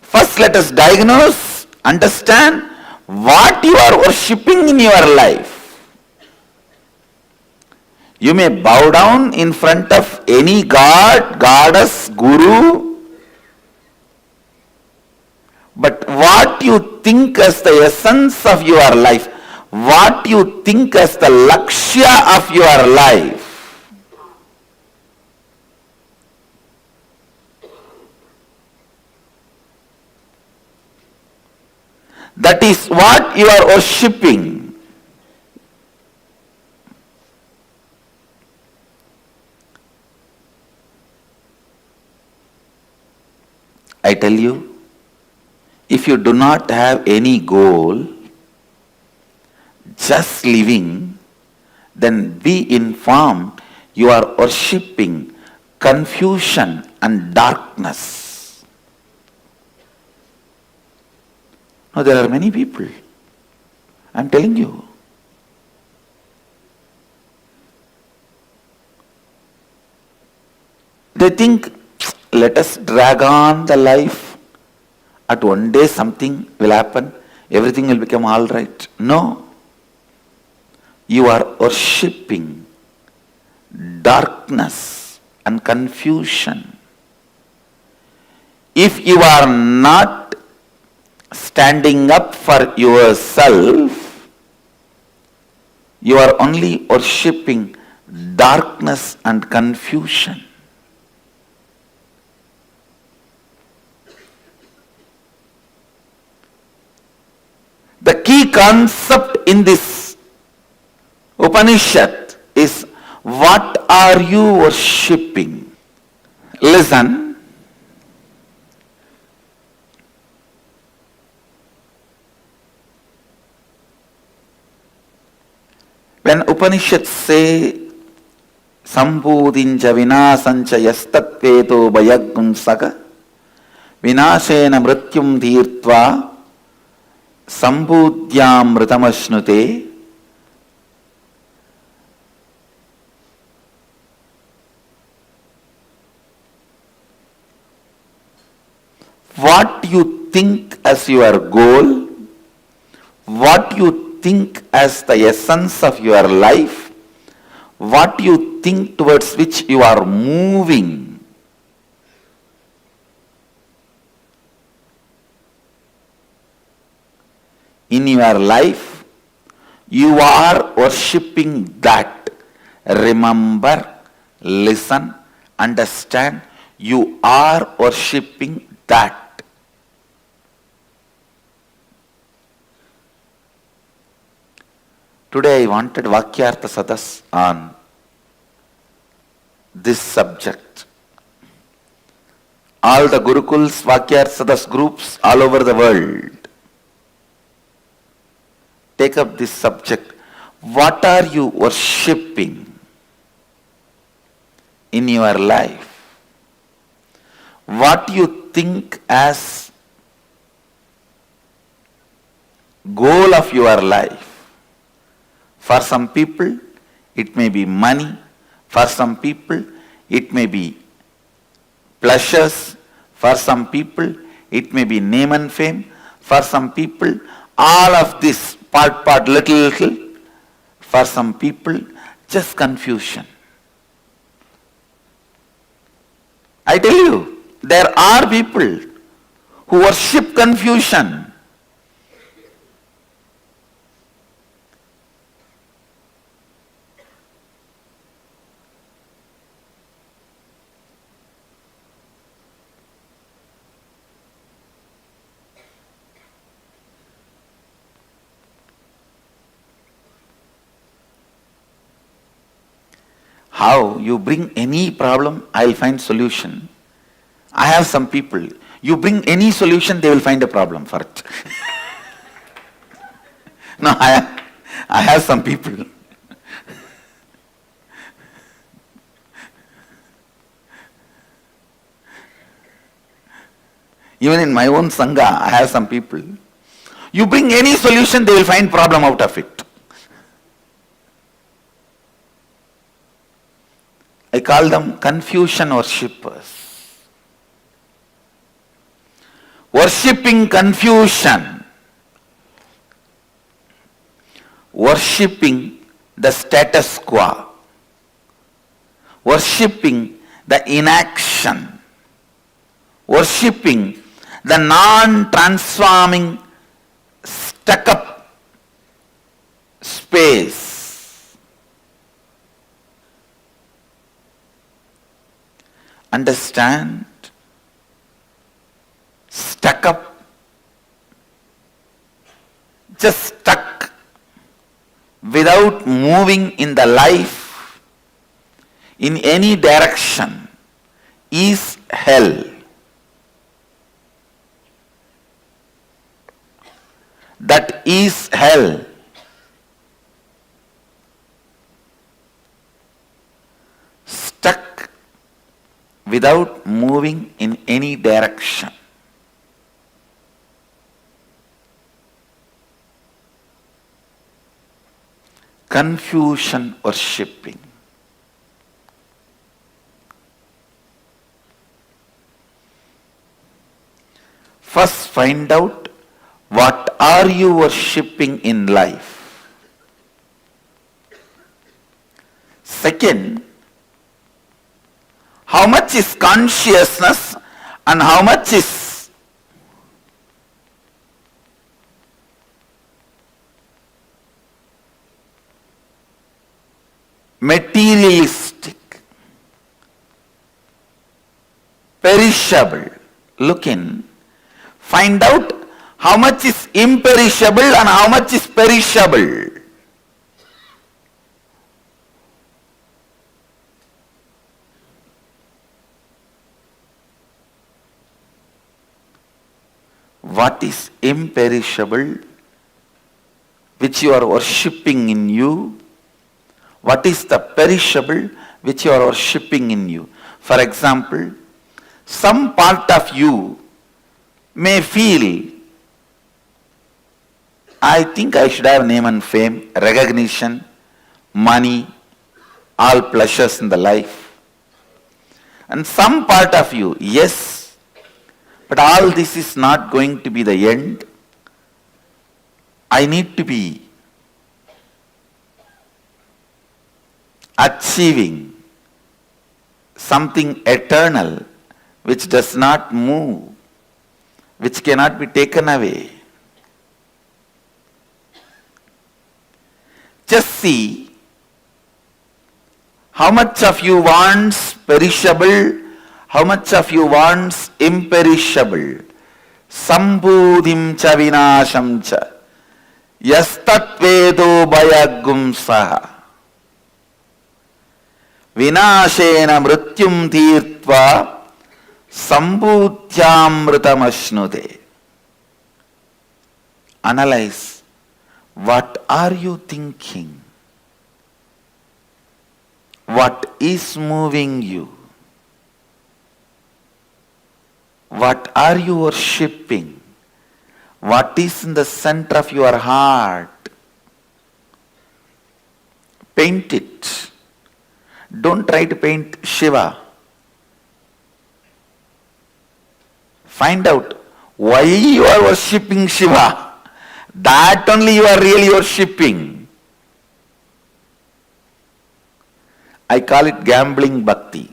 G: First let us diagnose, understand what you are worshipping in your life. You may bow down in front of any god, goddess, guru, but what you think as the essence of your life, what you think as the lakshya of your life, that is what you are worshipping. I tell you, if you do not have any goal, just living, then be informed you are worshipping confusion and darkness. Now there are many people, I am telling you. They think, let us drag on the life. At one day something will happen, everything will become all right. No. You are worshipping darkness and confusion. If you are not standing up for yourself, you are only worshipping darkness and confusion. The key concept in this Upanishad is, what are you worshipping? Listen. When Upanishads say, Sambudinja vinasancha yastatveto bhayagunsaka vinashena mrityum dhirtva Sambudhyam mritamashnute. What you think as your goal, what you think as the essence of your life, what you think towards which you are moving, in your life, you are worshipping that. Remember, listen, understand, you are worshipping that. Today I wanted Vakyartha Sadas on this subject. All the Gurukuls, Vakyartha Sadas groups all over the world take up this subject. What are you worshipping in your life? What you think as goal of your life? For some people, it may be money. For some people, it may be pleasures. For some people, it may be name and fame. For some people, all of this, part, little. For some people, just confusion. I tell you, there are people who worship confusion. How you bring any problem, I'll find solution. I have some people, you bring any solution, they will find a problem for it. No, I have some people. Even in my own Sangha, I have some people. You bring any solution, they will find problem out of it. I call them confusion worshippers. Worshipping confusion. Worshipping the status quo. Worshipping the inaction. Worshipping the non-transforming, stuck-up space. Understand? Stuck up, just stuck, without moving in the life in any direction, is hell. That is hell. Stuck without moving in any direction. Confusion worshipping. First find out what are you worshipping in life. Second, how much is consciousness and how much is materialistic, perishable. Look in, find out how much is imperishable and how much is perishable. What is imperishable which you are worshipping in you? What is the perishable which you are worshipping in you? For example, some part of you may feel, I think I should have name and fame, recognition, money, all pleasures in the life. And some part of you, yes, but all this is not going to be the end. I need to be achieving something eternal which does not move, which cannot be taken away. Just see how much of you wants perishable, how much of you wants imperishable. Sambudhim cha vinasham cha yastat vedo bhayagum saha vinashena mrityum tirtva sambudhyamritam ashnute. Analyze, what are you thinking? What is moving you? What are you worshipping? What is in the center of your heart? Paint it. Don't try to paint Shiva. Find out why you are worshipping Shiva. That only you are really worshipping. I call it gambling bhakti.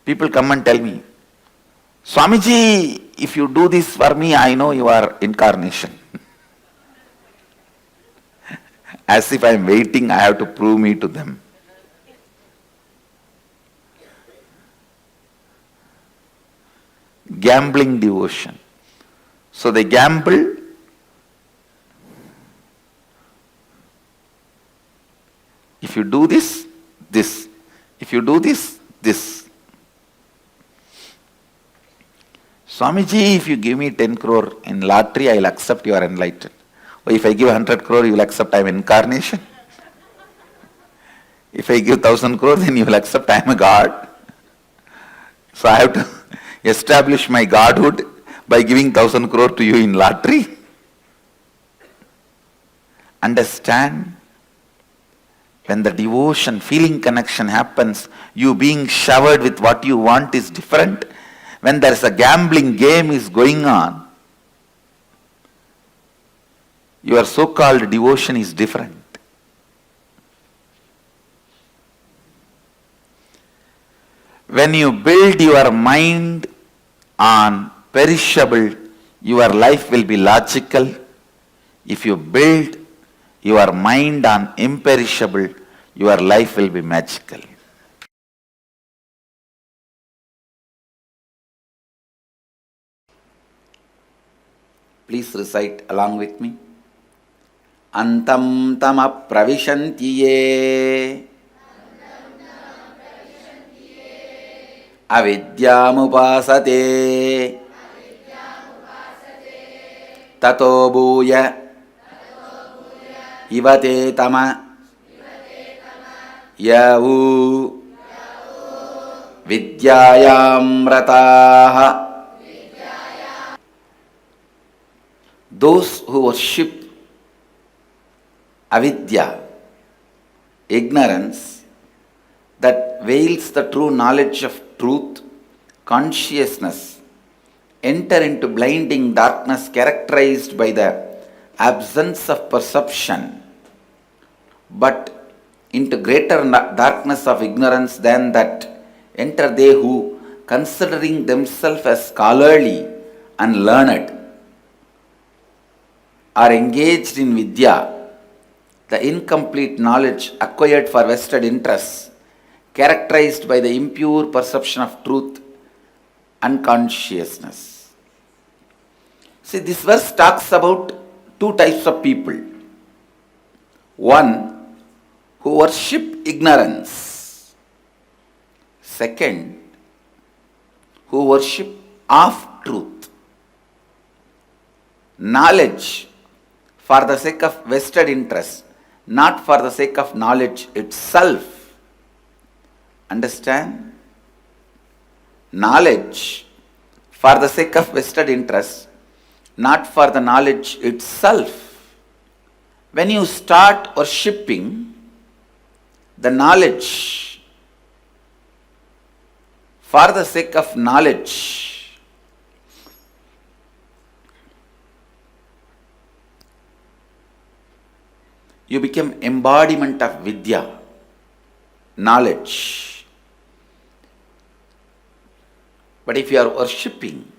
G: People come and tell me, Swamiji, if you do this for me, I know you are incarnation. As if I am waiting, I have to prove me to them. Gambling devotion. So they gamble. If you do this, this. If you do this, this. Swamiji, if you give me 10 crore in lottery, I will accept you are enlightened. Or if I give 100 crore, you will accept I am incarnation. If I give 1,000 crore, then you will accept I am a god. So I have to, establish my godhood by giving 1,000 crore to you in lottery. Understand? When the devotion, feeling connection happens, you being showered with what you want is different. When there is a gambling game is going on, your so-called devotion is different. When you build your mind on perishable, your life will be logical. If you build your mind on imperishable, your life will be magical. Please recite along with me. Antam tama pravishanti ye avidyamupasate tato bhuya ivate tama yavu vidyayam rataha. Those who worship avidya, ignorance, that veils the true knowledge of truth, consciousness, enter into blinding darkness characterized by the absence of perception, but into greater darkness of ignorance than that enter they who, considering themselves as scholarly and learned, are engaged in vidya, the incomplete knowledge acquired for vested interests, characterized by the impure perception of truth and consciousness. See, this verse talks about two types of people. One, who worship ignorance. Second, who worship of truth. Knowledge for the sake of vested interest, not for the sake of knowledge itself. Understand? Knowledge for the sake of vested interest, not for the knowledge itself. When you start worshipping the knowledge for the sake of knowledge, you become embodiment of vidya, knowledge. But if you are worshipping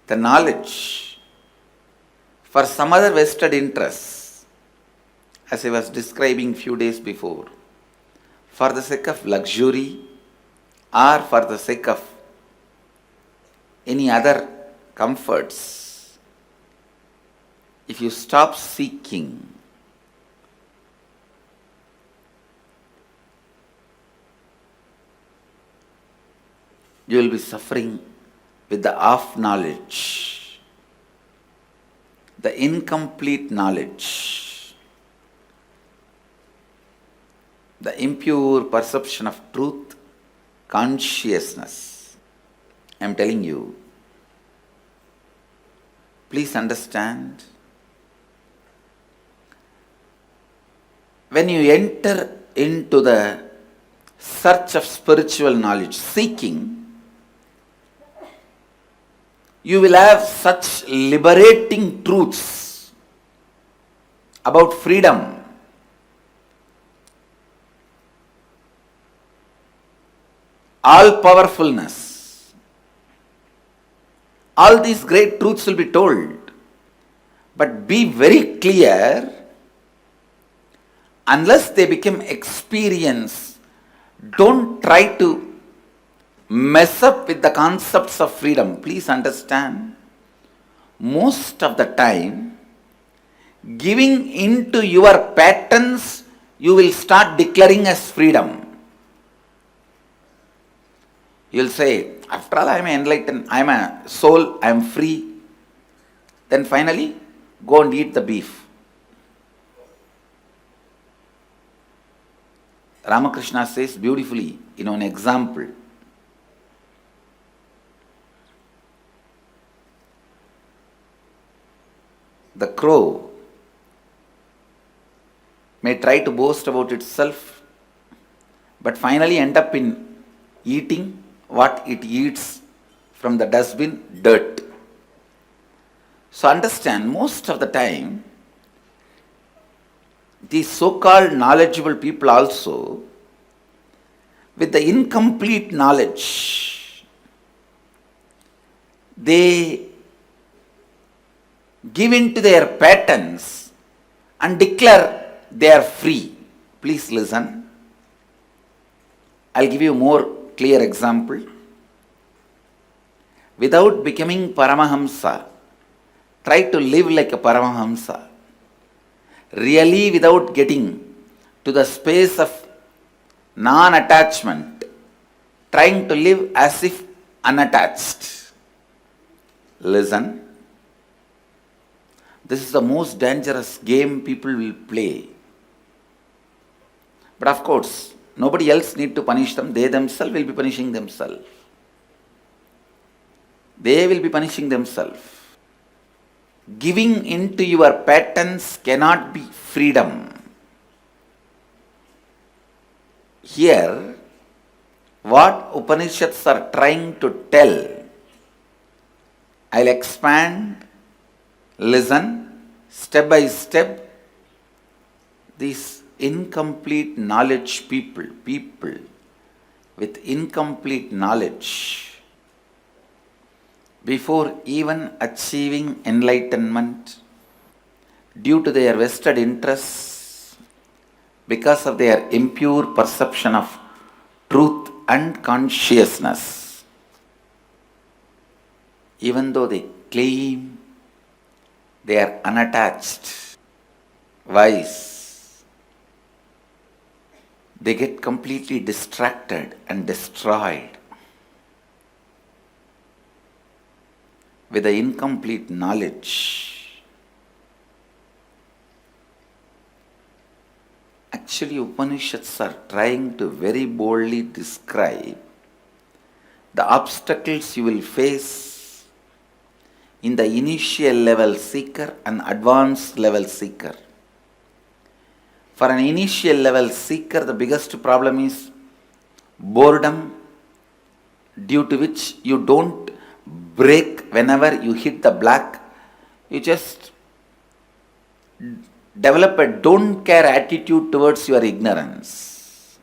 G: the knowledge for some other vested interests, as I was describing few days before, for the sake of luxury or for the sake of any other comforts, if you stop seeking, you will be suffering with the off knowledge, the incomplete knowledge, the impure perception of truth, consciousness. I am telling you, please understand, when you enter into the search of spiritual knowledge, seeking, you will have such liberating truths about freedom, all powerfulness. All these great truths will be told. But be very clear, unless they become experience, don't try to mess up with the concepts of freedom. Please understand, most of the time, giving into your patterns, you will start declaring as freedom. You will say, after all, I am enlightened, I am a soul, I am free. Then finally, go and eat the beef. Ramakrishna says beautifully in an example. The crow may try to boast about itself, but finally end up in eating what it eats from the dustbin, dirt. So understand, most of the time, these so-called knowledgeable people also, with the incomplete knowledge, they give in to their patterns and declare they are free. Please listen. I'll give you a more clear example. Without becoming Paramahamsa, try to live like a Paramahamsa. Really, without getting to the space of non-attachment, trying to live as if unattached. Listen. This is the most dangerous game people will play. But of course, nobody else need to punish them. They themselves will be punishing themselves. They will be punishing themselves. Giving into your patterns cannot be freedom. Here, what Upanishads are trying to tell, I'll expand. Listen, step by step. These incomplete knowledge people with incomplete knowledge, before even achieving enlightenment, due to their vested interests, because of their impure perception of truth and consciousness, even though they claim they are unattached, wise, they get completely distracted and destroyed with the incomplete knowledge. Actually, Upanishads are trying to very boldly describe the obstacles you will face in the initial level seeker and advanced level seeker. For an initial level seeker, the biggest problem is boredom, due to which you don't break whenever you hit the black. You just develop a don't care attitude towards your ignorance.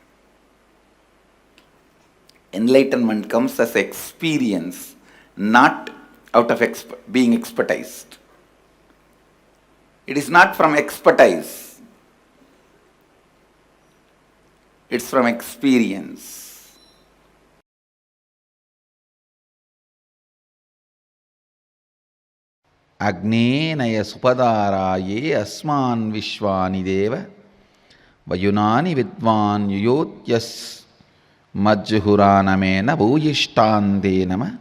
G: Enlightenment comes as experience, not out of being expertised. It is not from expertise, it's from experience. Agnenaya supadaraye asman vishwani deva vayunani vidvan yuyotyas majjuhuranamena bhuyishtande nama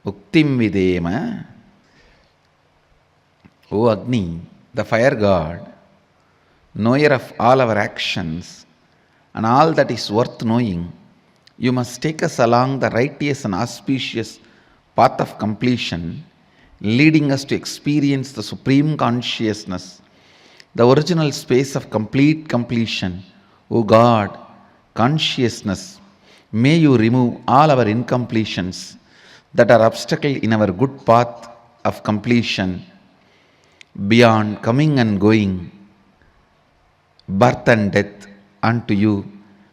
G: uktim videma. O Agni, the fire god, knower of all our actions and all that is worth knowing, you must take us along the righteous and auspicious path of completion, leading us to experience the supreme consciousness, the original space of complete completion. O God, consciousness, may you remove all our incompletions that are obstacle in our good path of completion. Beyond coming and going, birth and death, unto you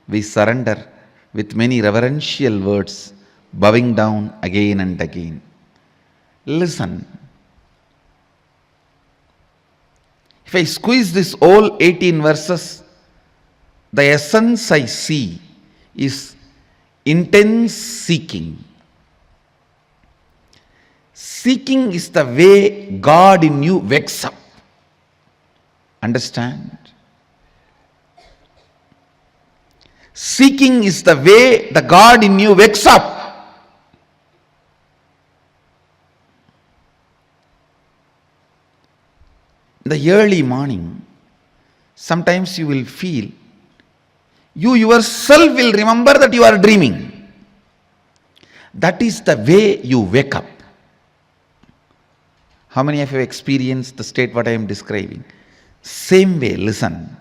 G: we surrender with many reverential words, bowing down again and again. Listen. If I squeeze this all 18 verses, the essence I see is intense seeking. Seeking is the way God in you wakes up. Understand? Seeking is the way the God in you wakes up. In the early morning, sometimes you will feel You yourself will remember that you are dreaming. That is the way you wake up. How many of you have experienced the state what I am describing? Same way, listen.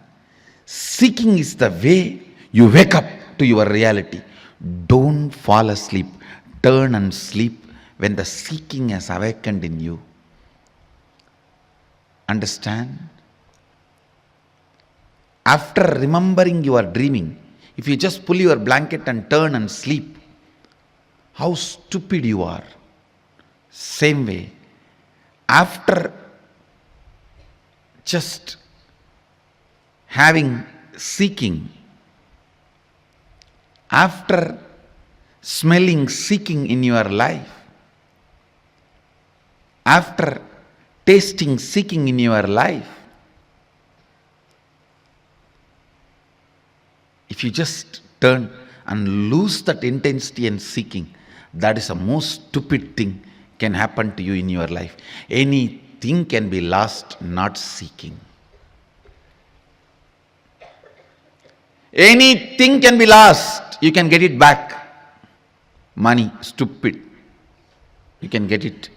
G: Seeking is the way you wake up to your reality. Don't fall asleep. Turn and sleep when the seeking has awakened in you. Understand? After remembering you are dreaming, if you just pull your blanket and turn and sleep, how stupid you are. Same way, after just having seeking, after smelling seeking in your life, after tasting seeking in your life, if you just turn and lose that intensity and seeking, that is the most stupid thing can happen to you in your life. Anything can be lost, not seeking. Anything can be lost, you can get it back. Money, stupid. You can get it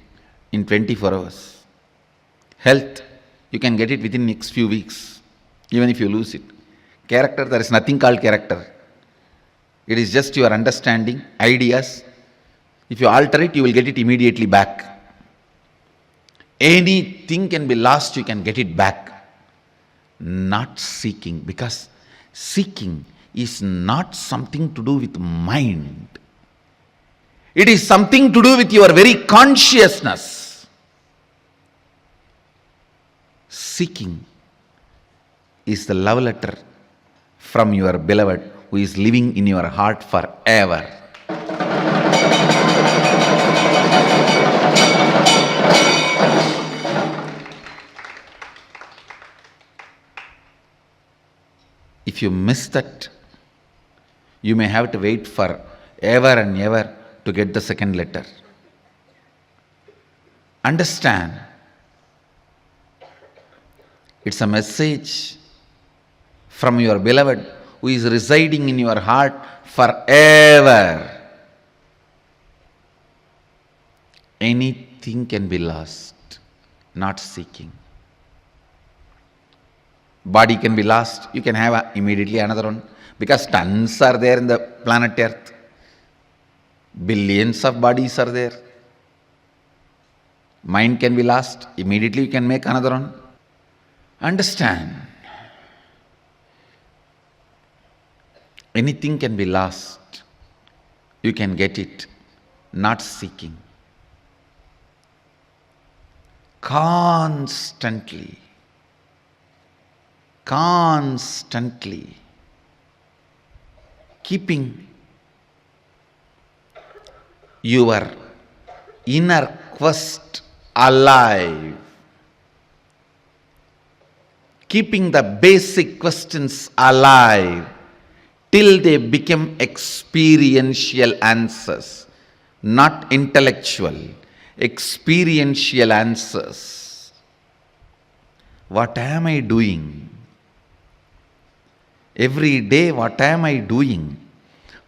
G: in 24 hours. Health, you can get it within next few weeks, even if you lose it. Character, there is nothing called character. It is just your understanding, ideas. If you alter it, you will get it immediately back. Anything can be lost, you can get it back. Not seeking, because seeking is not something to do with mind. It is something to do with your very consciousness. Seeking is the love letter from your beloved who is living in your heart forever. If you miss that, you may have to wait for ever and ever to get the second letter. Understand, it's a message from your beloved who is residing in your heart forever. Anything can be lost, not seeking. Body can be lost, you can have immediately another one, because tons are there in the planet Earth. Billions of bodies are there. Mind can be lost, immediately you can make another one. Understand, anything can be lost, you can get it, not seeking. Constantly keeping your inner quest alive, keeping the basic questions alive till they become experiential answers, not intellectual, experiential answers. What am I doing? Every day, what am I doing?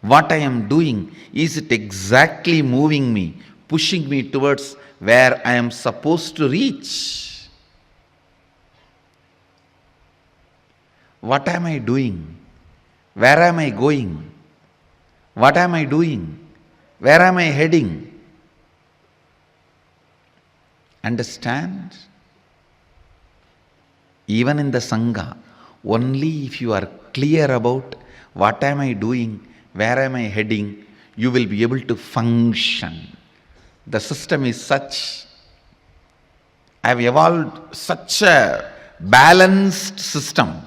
G: What I am doing, is it exactly moving me, pushing me towards where I am supposed to reach? What am I doing? Where am I going? What am I doing? Where am I heading? Understand? Even in the Sangha, only if you are clear about what am I doing, where am I heading, you will be able to function. The system is such, I have evolved such a balanced system.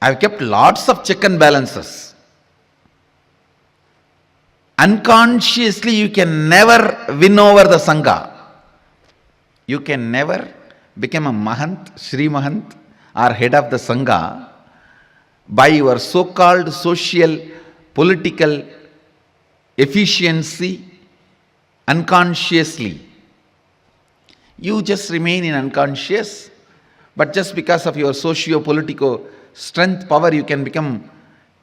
G: I have kept lots of check and balances. Unconsciously, you can never win over the Sangha. You can never become a Mahant, Sri Mahant, or head of the Sangha by your so-called social, political efficiency unconsciously. You just remain in unconscious, but just because of your socio-political strength, power, you can become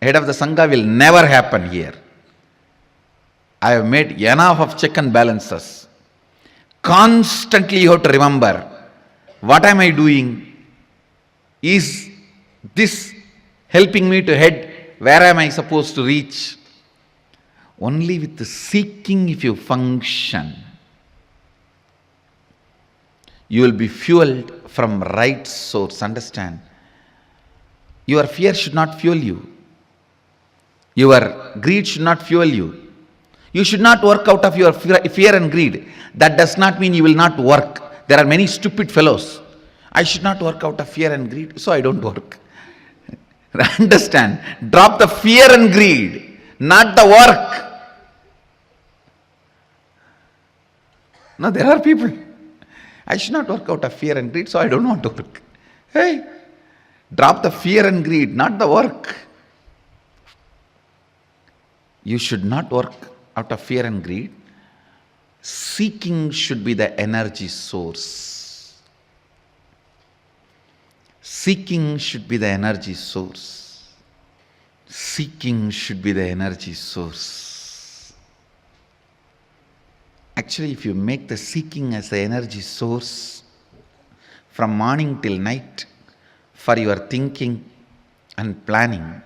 G: head of the Sangha will never happen here. I have made enough of check and balances. Constantly you have to remember, what am I doing? Is this helping me to head? Where am I supposed to reach? Only with the seeking if you function, you will be fueled from right source. Understand? Your fear should not fuel you. Your greed should not fuel you. You should not work out of your fear and greed. That does not mean you will not work. There are many stupid fellows. I should not work out of fear and greed, so I don't work. Understand? Drop the fear and greed, not the work. No, there are people. I should not work out of fear and greed, so I don't want to work. Hey, drop the fear and greed, not the work. You should not work out of fear and greed. Seeking should be the energy source. Seeking should be the energy source. Seeking should be the energy source. Actually, if you make the seeking as the energy source from morning till night for your thinking and planning,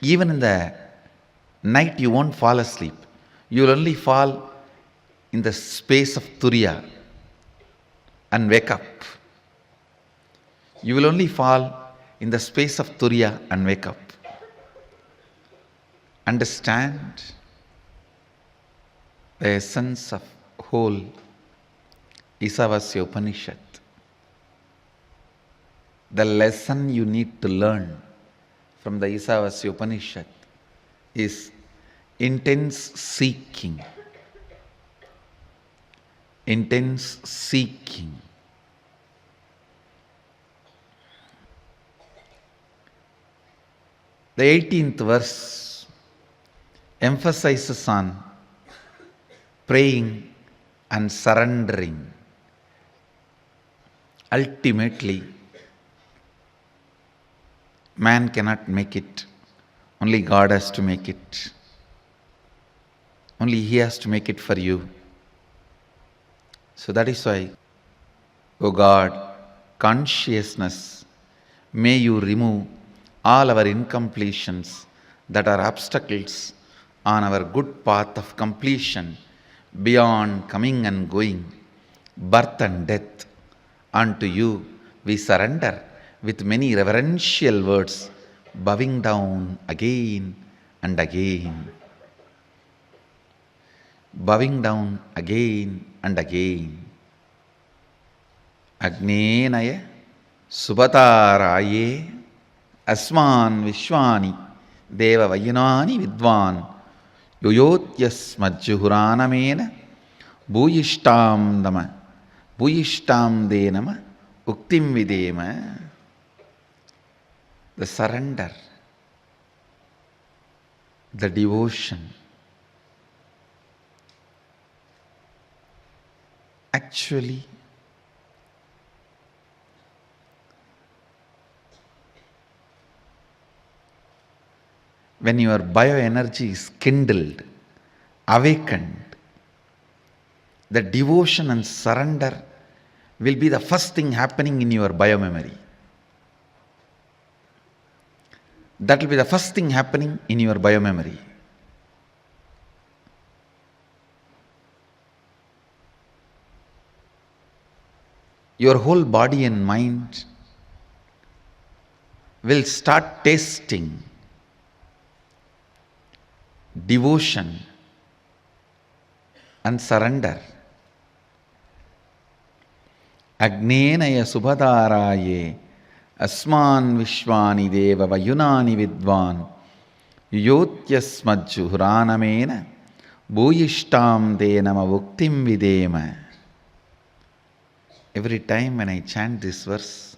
G: even in the night you won't fall asleep. You will only fall in the space of Turiya and wake up. You will only fall in the space of Turiya and wake up. Understand the essence of whole Isavasya Upanishad. The lesson you need to learn from the Isavasya Upanishad is intense seeking. Intense seeking. The 18th verse emphasizes on praying and surrendering. Ultimately, man cannot make it. Only God has to make it. Only He has to make it for you. So that is why, O God, consciousness, may you remove all our incompletions that are obstacles on our good path of completion, beyond coming and going, birth and death. Unto you we surrender with many reverential words, bowing down again and again. Bowing down again and again. Agnenaya Subhataraye Asman Vishwani Deva Vayunani Vidvan Yoyotyas Majjuhuranamena Bhuyishtam Dama Bhuyishtam Denama Uktim Videma. The surrender, the devotion. Actually, when your bioenergy is kindled, awakened, the devotion and surrender will be the first thing happening in your biomemory. That will be the first thing happening in your biomemory. Your whole body and mind will start tasting devotion and surrender. Agnenaya Subhataraye Asman Vishwani Deva Vayunani Vidvan Yotyasmajjuhuranamena Bhuyishtam Denama Vuktim Videma. Every time when I chant this verse,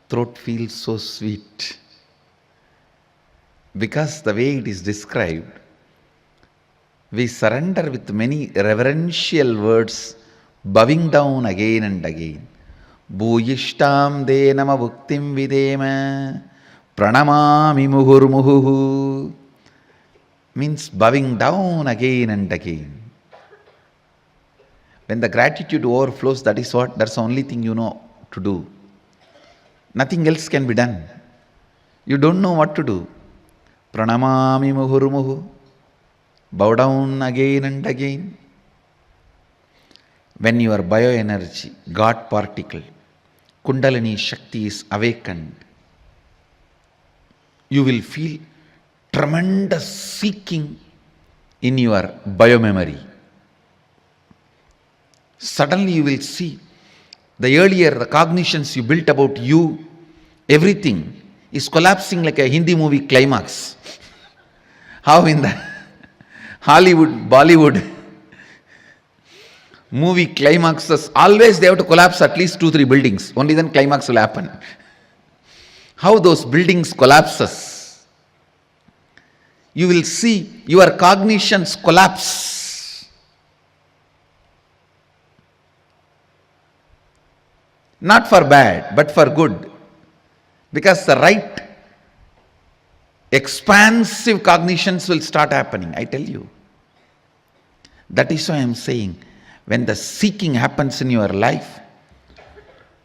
G: throat feels so sweet. Because the way it is described, we surrender with many reverential words, bowing down again and again. Bhuyishtam denama bhuktim videma Pranamami muhurmuhu means bowing down again and again. When the gratitude overflows, that's the only thing you know to do. Nothing else can be done. You don't know what to do. Pranamami muhurmuhu. Bow down again and again. When your bioenergy, God particle, Kundalini Shakti is awakened, you will feel tremendous seeking in your biomemory. Suddenly you will see the cognitions you built about you, everything is collapsing like a Hindi movie climax. How in the Hollywood, Bollywood movie climaxes, always they have to collapse at least 2-3 buildings. Only then climax will happen. How those buildings collapses. You will see your cognitions collapse. Not for bad, but for good. Because the right expansive cognitions will start happening, I tell you. That is why I am saying, when the seeking happens in your life,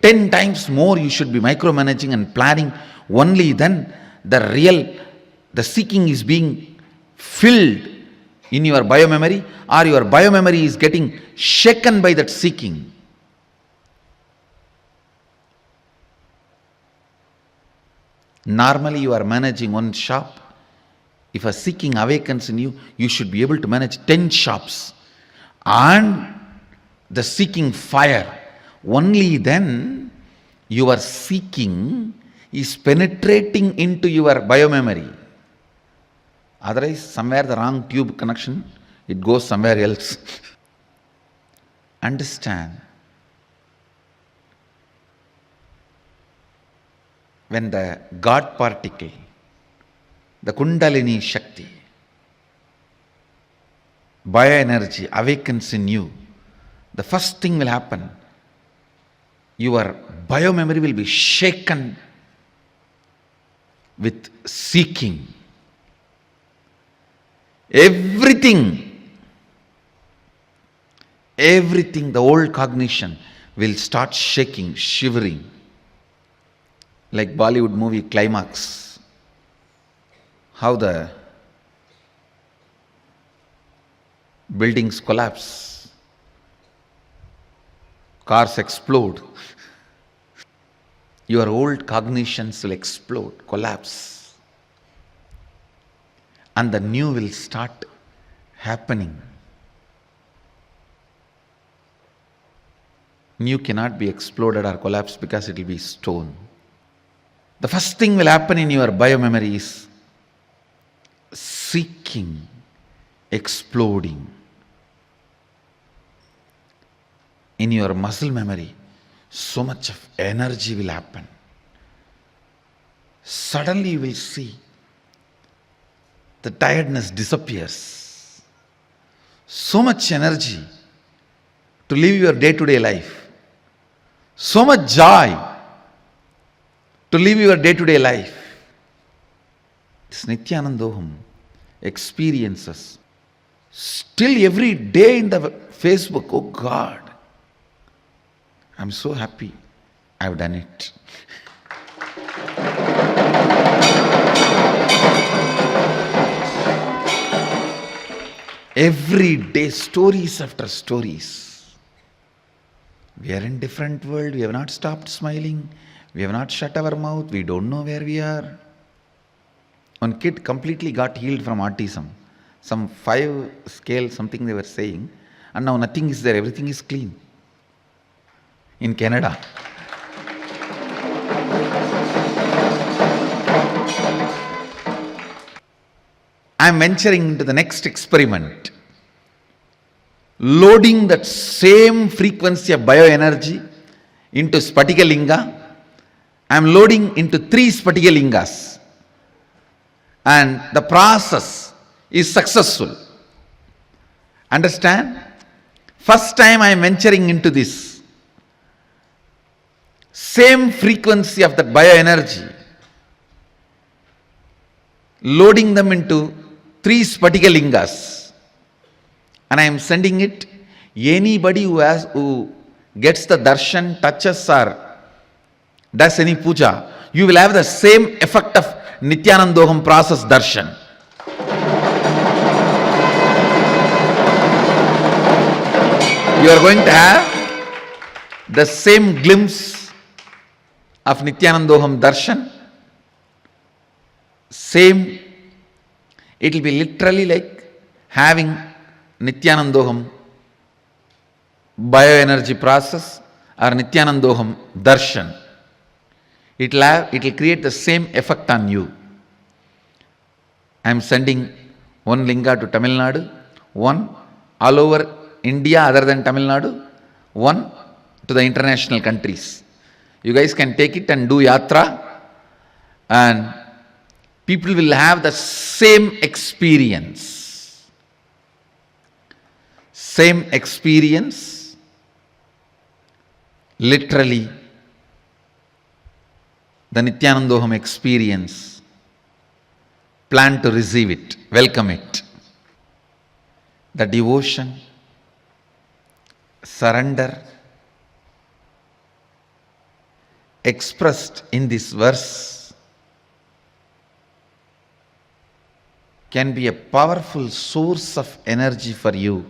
G: 10 times more you should be micromanaging and planning. Only then the seeking is being filled in your biomemory, or your biomemory is getting shaken by that seeking. Normally you are managing one shop. If a seeking awakens in you, you should be able to manage 10 shops. And the seeking fire, only then your seeking is penetrating into your biomemory. Otherwise, somewhere the wrong tube connection, it goes somewhere else. Understand. When the God particle, the Kundalini Shakti, bioenergy awakens in you, the first thing will happen, your biomemory will be shaken with seeking. Everything, the old cognition will start shaking, shivering. Like Bollywood movie climax. How the buildings collapse, cars explode. Your old cognitions will explode, collapse. And the new will start happening. New cannot be exploded or collapsed because it will be stone. The first thing will happen in your biomemory is seeking, exploding. In your muscle memory, so much of energy will happen. Suddenly you will see the tiredness disappears. So much energy to live your day-to-day life. So much joy to live your day-to-day life. This Nithyanandoham experiences. Still every day in the Facebook, oh God, I'm so happy I've done it. Every day, stories after stories. We are in different world. We have not stopped smiling. We have not shut our mouth. We don't know where we are. One kid completely got healed from autism. Some 5 scale, something they were saying. And now nothing is there. Everything is clean. In Canada. I am venturing into the next experiment. Loading that same frequency of bioenergy into Spatika Linga. I am loading into 3 Spatika Lingas. And the process is successful. Understand? First time I am venturing into this. Same frequency of that bioenergy loading them into 3 Spatika lingas, and I am sending it. Anybody who gets the darshan, touches or does any puja, you will have the same effect of Nithyanandoham process darshan. You are going to have the same glimpse of Nithyanandoham darshan. Same, it will be literally like having Nithyanandoham bioenergy process or Nithyanandoham darshan. It will create the same effect on you. I am sending 1 linga to Tamil Nadu, 1 all over India other than Tamil Nadu, 1 to the international countries. You guys can take it and do yatra, and people will have the same experience. Same experience, literally the Nithyanandoham experience. Plan to receive it, welcome it. The devotion, surrender expressed in this verse can be a powerful source of energy for you,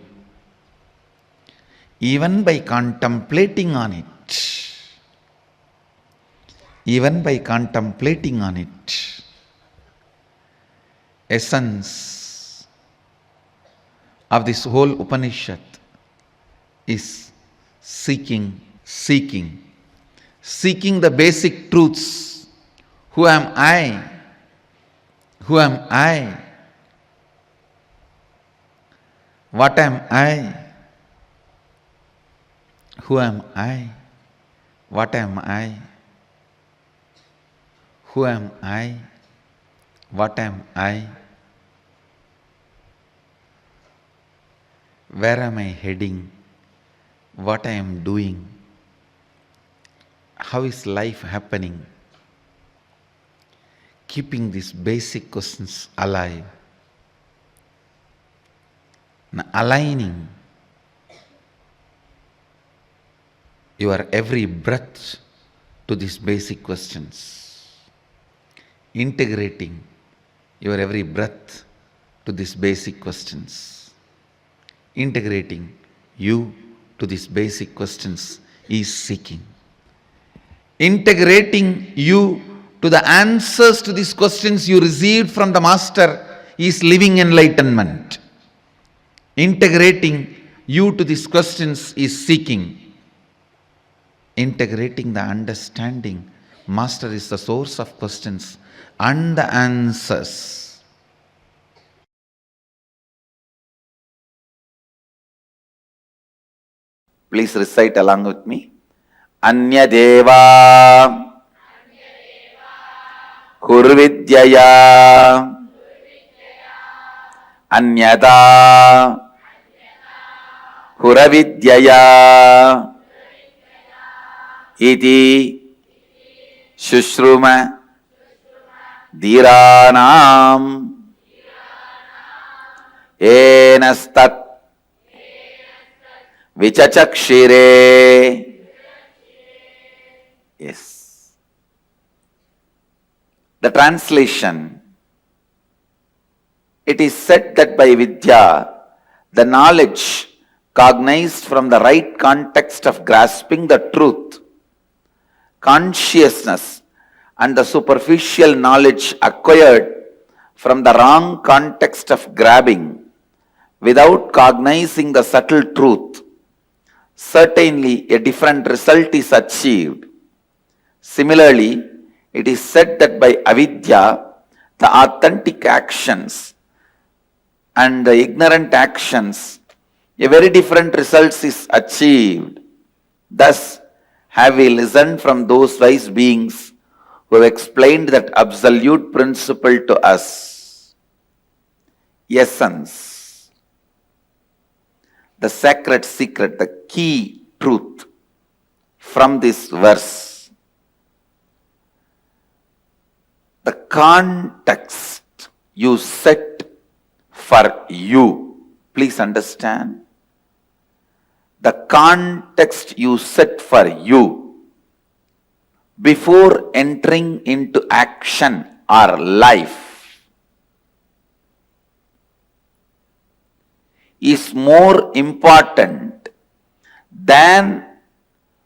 G: even by contemplating on it. Even by contemplating on it. Essence of this whole Upanishad is seeking the basic truths. Who am I? Who am I? What am I? Who am I? What am I? Who am I? What am I? Where am I heading? What I am doing? How is life happening? Keeping these basic questions alive. Now, aligning your every breath to these basic questions. Integrating your every breath to these basic questions. Integrating you to these basic questions is seeking. Integrating you to the answers to these questions you received from the Master is living enlightenment. Integrating you to these questions is seeking. Integrating the understanding. Master is the source of questions and the answers. Please recite along with me. Anyadeva Kurvidyaya Anyada Kuravidyaya Iti Shushruma Dhiranam Enastat Vichachakshire. Yes. The translation. It is said that by Vidya, the knowledge cognized from the right context of grasping the truth, consciousness, and the superficial knowledge acquired from the wrong context of grabbing without cognizing the subtle truth, certainly a different result is achieved. Similarly, it is said that by avidya, the authentic actions and the ignorant actions, a very different result is achieved. Thus, have we listened from those wise beings who have explained that absolute principle to us. Essence, the sacred secret, the key truth from this verse. The context you set for you. Please understand. The context you set for you before entering into action or life is more important than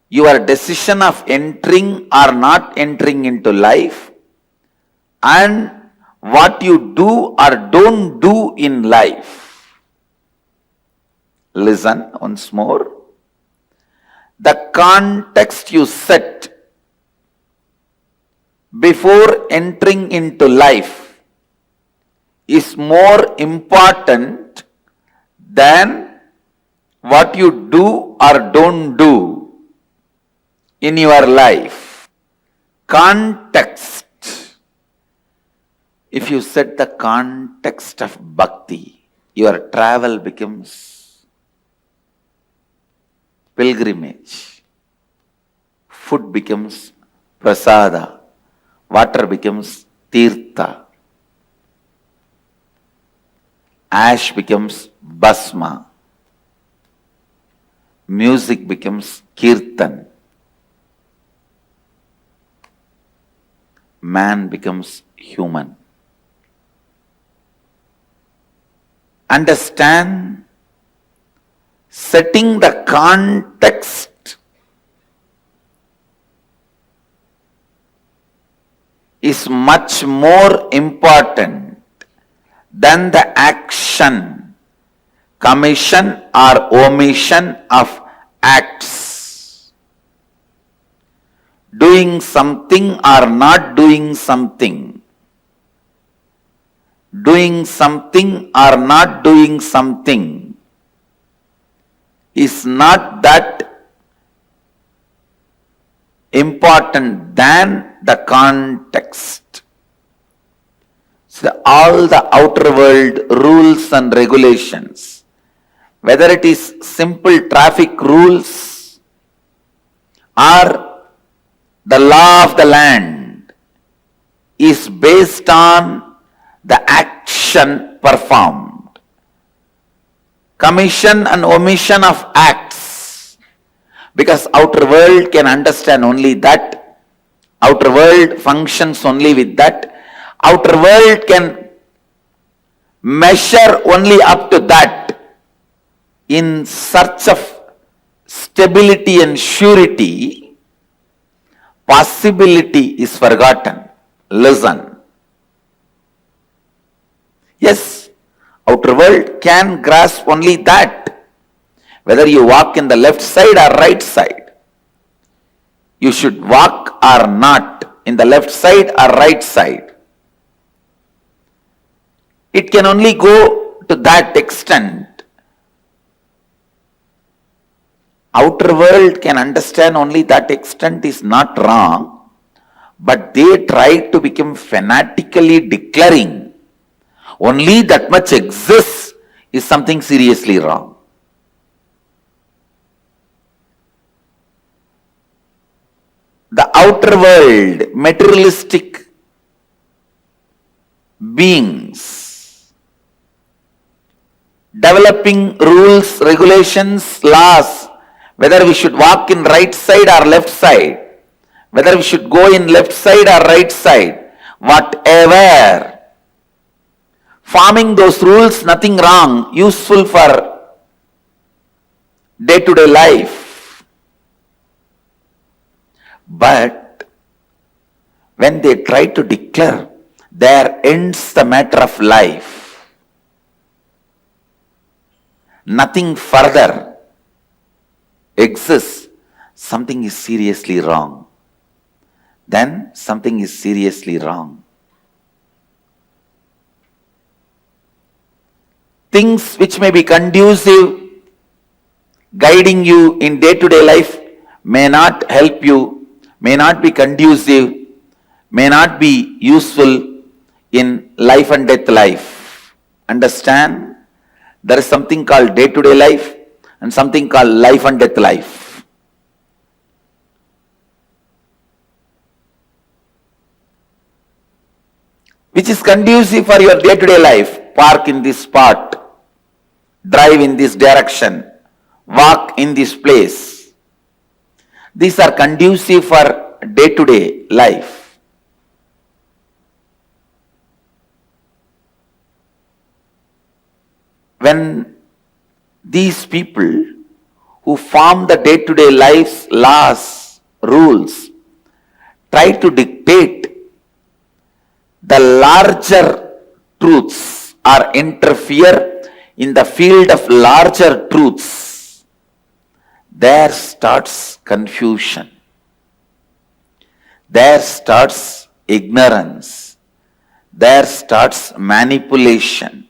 G: your decision of entering or not entering into life and what you do or don't do in life. Listen once more. The context you set before entering into life is more important than what you do or don't do in your life. Context. If you set the context of bhakti, your travel becomes pilgrimage. Food becomes prasada. Water becomes tirtha. Ash becomes bhasma. Music becomes kirtan. Man becomes human. Understand, setting the context is much more important than the action, commission or omission of acts. Doing something or not doing something. Doing something or not doing something is not that important than the context. So all the outer world rules and regulations, whether it is simple traffic rules or the law of the land, is based on the action performed. Commission and omission of acts, because outer world can understand only that, outer world functions only with that, outer world can measure only up to that. In search of stability and surety, possibility is forgotten. Listen. Yes, outer world can grasp only that. Whether you walk in the left side or right side, you should walk or not in the left side or right side. It can only go to that extent. Outer world can understand only that extent is not wrong, but they try to become fanatically declaring only that much exists is something seriously wrong. The outer world, materialistic beings, developing rules, regulations, laws, whether we should walk in right side or left side, whether we should go in left side or right side, whatever. Forming those rules, nothing wrong, useful for day-to-day life. But when they try to declare, there ends the matter of life. Nothing further exists. Something is seriously wrong. Then something is seriously wrong. Things which may be conducive, guiding you in day-to-day life, may not help you, may not be conducive, may not be useful in life and death life. Understand? There is something called day-to-day life and something called life and death life. which is conducive for your day-to-day life. Park in this spot, drive in this direction, walk in this place. These are conducive for day-to-day life. When these people who form the day-to-day life's laws, rules, try to dictate the larger truths or interfere in the field of larger truths, there starts confusion. There starts ignorance. There starts manipulation.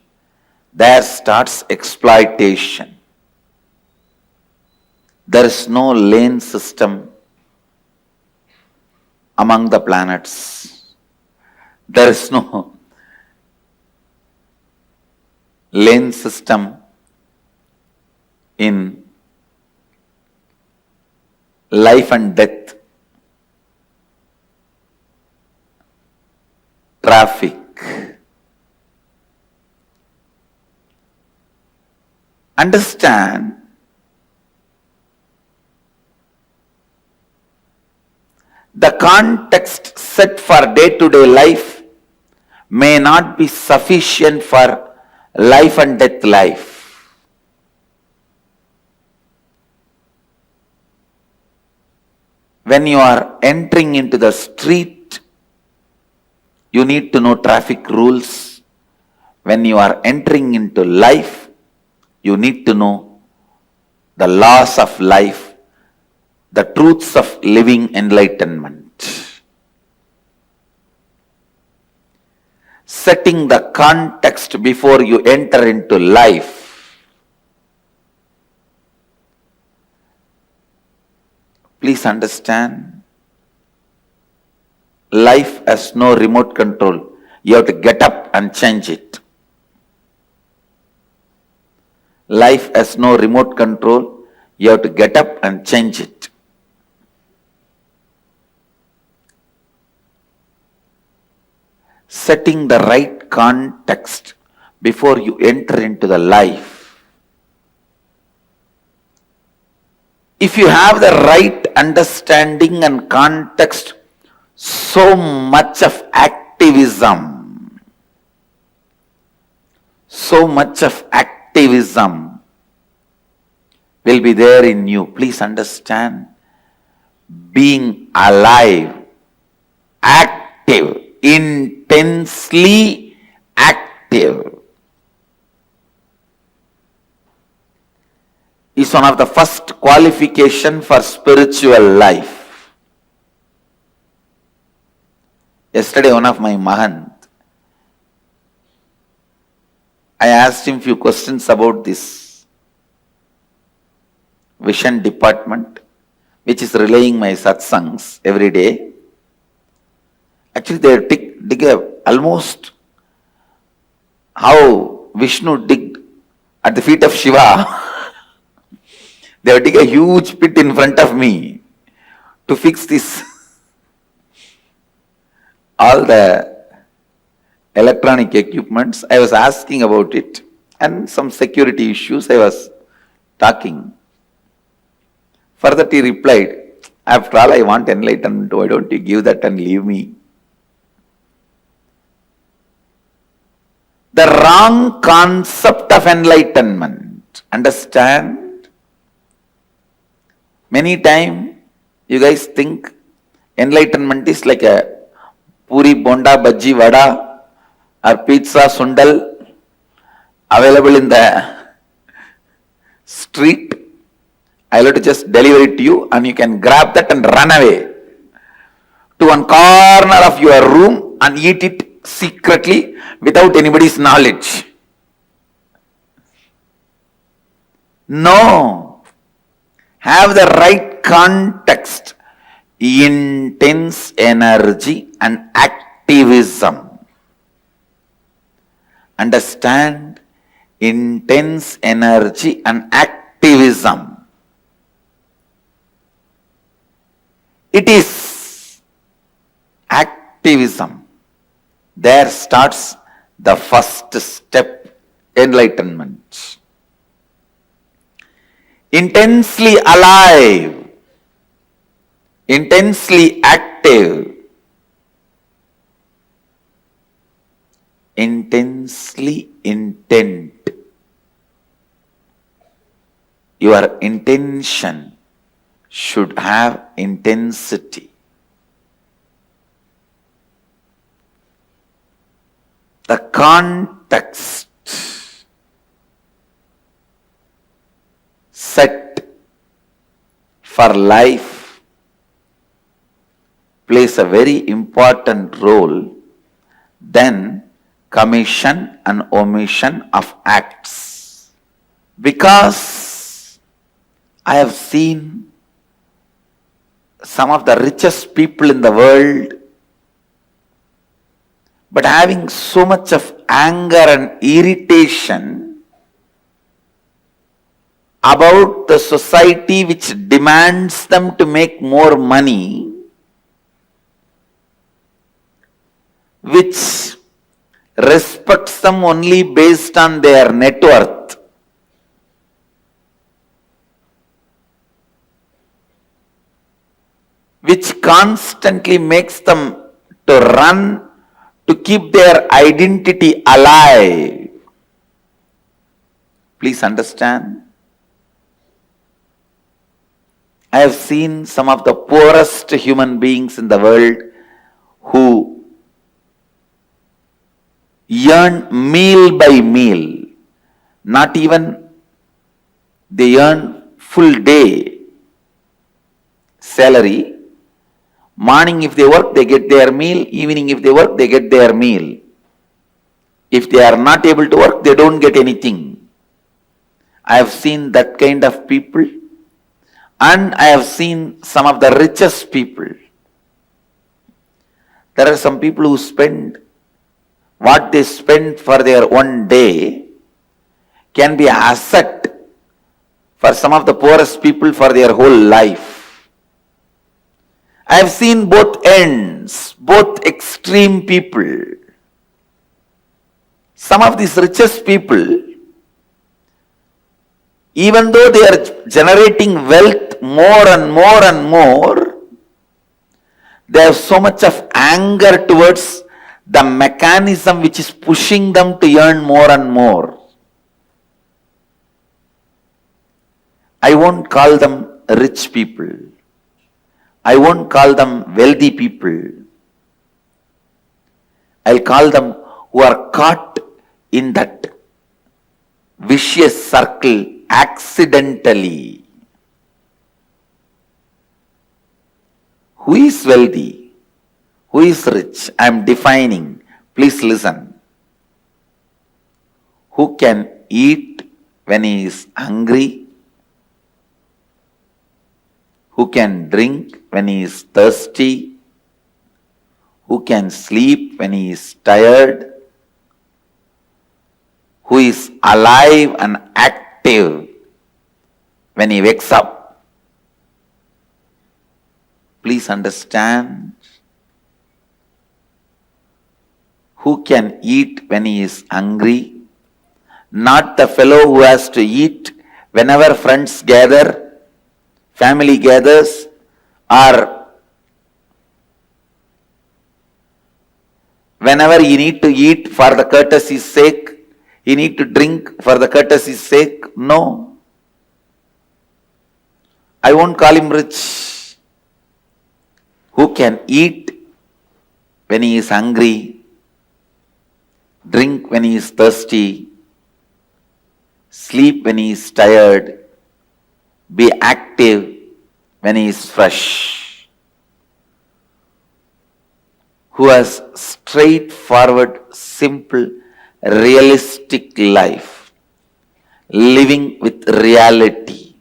G: There starts exploitation. There is no lane system among the planets. There is no lane system in life and death, traffic. Understand, the context set for day-to-day life may not be sufficient for life and death life. When you are entering into the street, you need to know traffic rules. When you are entering into life, you need to know the laws of life, the truths of living enlightenment. Setting the context before you enter into life. Please understand, life has no remote control. You have to get up and change it. Life has no remote control. You have to get up and change it. Setting the right context before you enter into the life. If you have the right understanding and context, so much of activism, will be there in you. Please understand, being alive, active, intensely active is one of the first qualification for spiritual life. Yesterday, one of my Mahant, I asked him few questions about this vision department, which is relaying my satsangs every day. Actually, they dig almost how Vishnu digged at the feet of Shiva. They dig a huge pit in front of me to fix this. All the electronic equipments, I was asking about it, and some security issues I was talking. For that he replied, after all I want enlightenment, why don't you give that and leave me? The wrong concept of enlightenment. Understand? Many times you guys think enlightenment is like a puri, bonda, bhaji, vada or pizza, sundal available in the street. I'll have to just deliver it to you and you can grab that and run away to one corner of your room and eat it secretly without anybody's knowledge. No. Have the right context, intense energy and activism. Understand? Intense energy and activism. It is activism There starts the first step, enlightenment. Intensely alive, intensely active, intensely intent. Your intention should have intensity. The context set for life plays a very important role than commission and omission of acts. Because I have seen some of the richest people in the world, but having so much of anger and irritation about the society which demands them to make more money, which respects them only based on their net worth. Which constantly makes them to run to keep their identity alive. Please understand. I have seen some of the poorest human beings in the world who earn meal by meal. Not even they earn full day salary. Morning if they work, they get their meal. Evening if they work, they get their meal. If they are not able to work, they don't get anything. I have seen that kind of people. And I have seen some of the richest people. There are some people who spend what they spend for their one day can be an asset for some of the poorest people for their whole life. I have seen both ends, both extreme people. Some of these richest people, even though they are generating wealth more and more and more, they have so much of anger towards the mechanism which is pushing them to earn more and more. I won't call them rich people. I won't call them wealthy people. I'll call them who are caught in that vicious circle accidentally. Who is wealthy? Who is rich? I am defining. Please listen. Who can eat when he is hungry? Who can drink when he is thirsty? Who can sleep when he is tired? Who is alive and active when he wakes up? Please understand. Who can eat when he is hungry? Not the fellow who has to eat whenever friends gather, family gathers, or whenever you need to eat for the courtesy's sake, you need to drink for the courtesy's sake. No. I won't call him rich. Who can eat when he is hungry, drink when he is thirsty, sleep when he is tired, be active when he is fresh. Who has straightforward, simple, realistic life, living with reality.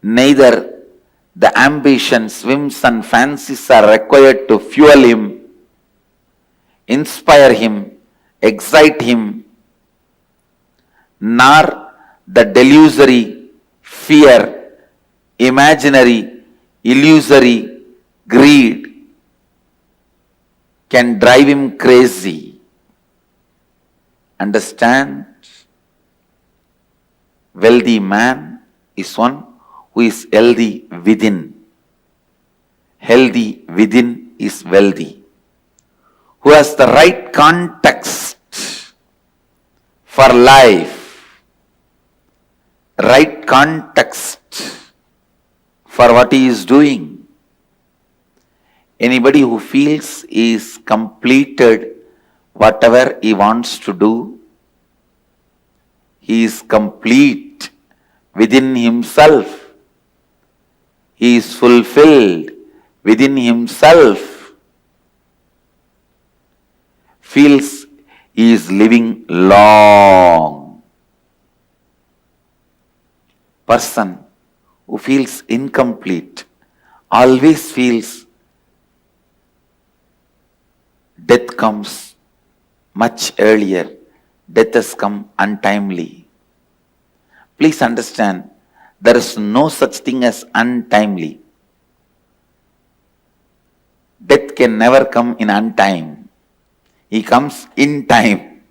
G: Neither the ambitions, whims and fancies are required to fuel him, inspire him, excite him, nor the delusory, fear, imaginary, illusory, greed, can drive him crazy. Understand? Wealthy man is one who is healthy within. Healthy within is wealthy. Who has the right context for life, right context for what he is doing. Anybody who feels he is completed whatever he wants to do, he is complete within himself. He is fulfilled within himself. Feels he is living long. Person who feels incomplete always feels death comes much earlier. Death has come untimely. Please understand, there is no such thing as untimely. Death can never come in untime. He comes in time.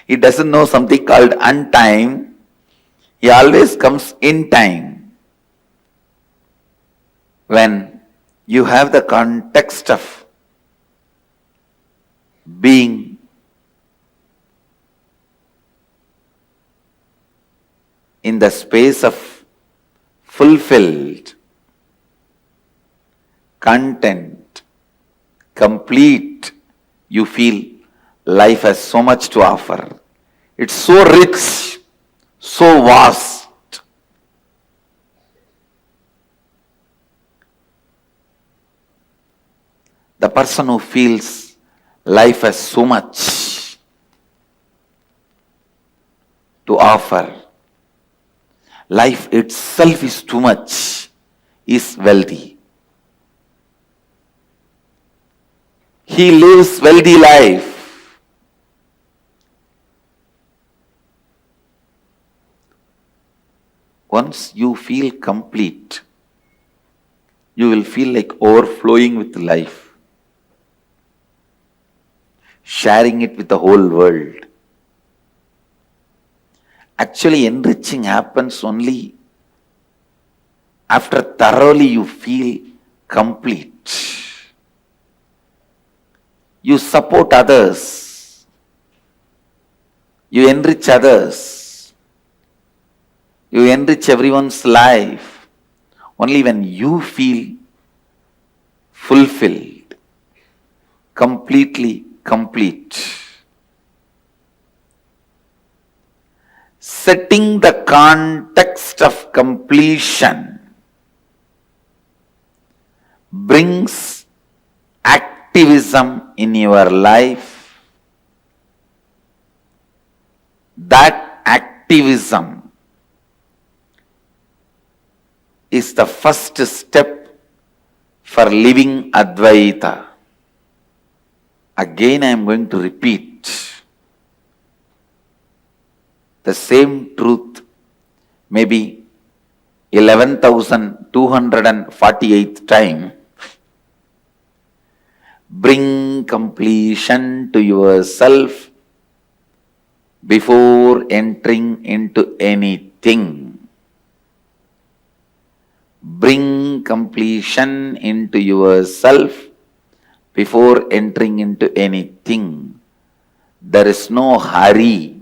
G: He doesn't know something called untime. He always comes in time. When you have the context of being in the space of fulfilled, content, complete, you feel life has so much to offer. It's so rich, so vast. The person who feels life has so much to offer, life itself is too much, is wealthy. He lives wealthy life. Once you feel complete, you will feel like overflowing with life, sharing it with the whole world. Actually, enriching happens only after thoroughly you feel complete. You support others. You enrich others. You enrich everyone's life only when you feel fulfilled, completely complete. Setting the context of completion brings activism in your life. That activism is the first step for living Advaita. Again, I am going to repeat the same truth, maybe 11,248th time. Bring completion to yourself before entering into anything. Bring completion into yourself before entering into anything. There is no hurry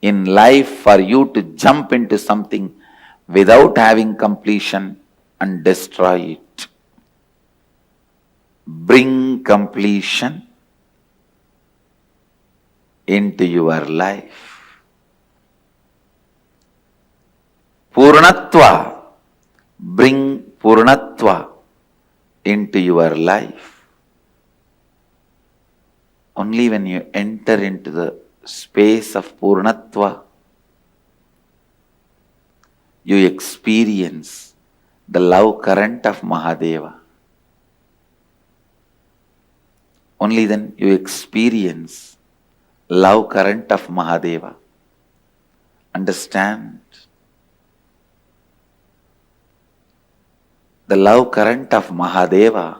G: in life for you to jump into something without having completion and destroy it. Bring completion into your life. Purnatva. Bring Purnatva into your life. Only when you enter into the space of Purnatva, you experience the love current of Mahadeva. Only then you experience love current of Mahadeva. Understand? The love current of Mahadeva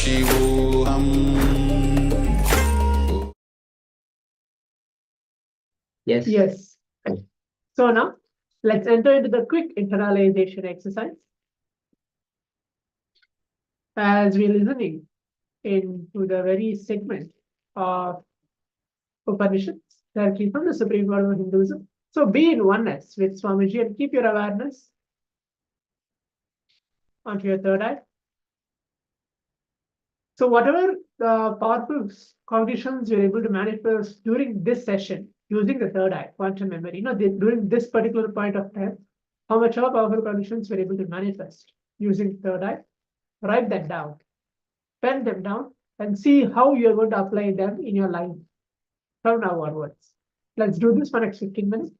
A: Paramashivoham.
E: Yes.
H: Yes. So now let's enter into the quick internalization exercise. As we're listening into the very segment of Upanishads directly from the Supreme Court of Hinduism. So be in oneness with Swamiji and keep your awareness onto your third eye. So whatever powerful cognitions you're able to manifest during this session using the third eye, quantum memory, during this particular point of time, how much of powerful cognitions you're able to manifest using third eye, write that down, pen them down, and see how you're going to apply them in your life from now onwards. Let's do this for next 15 minutes.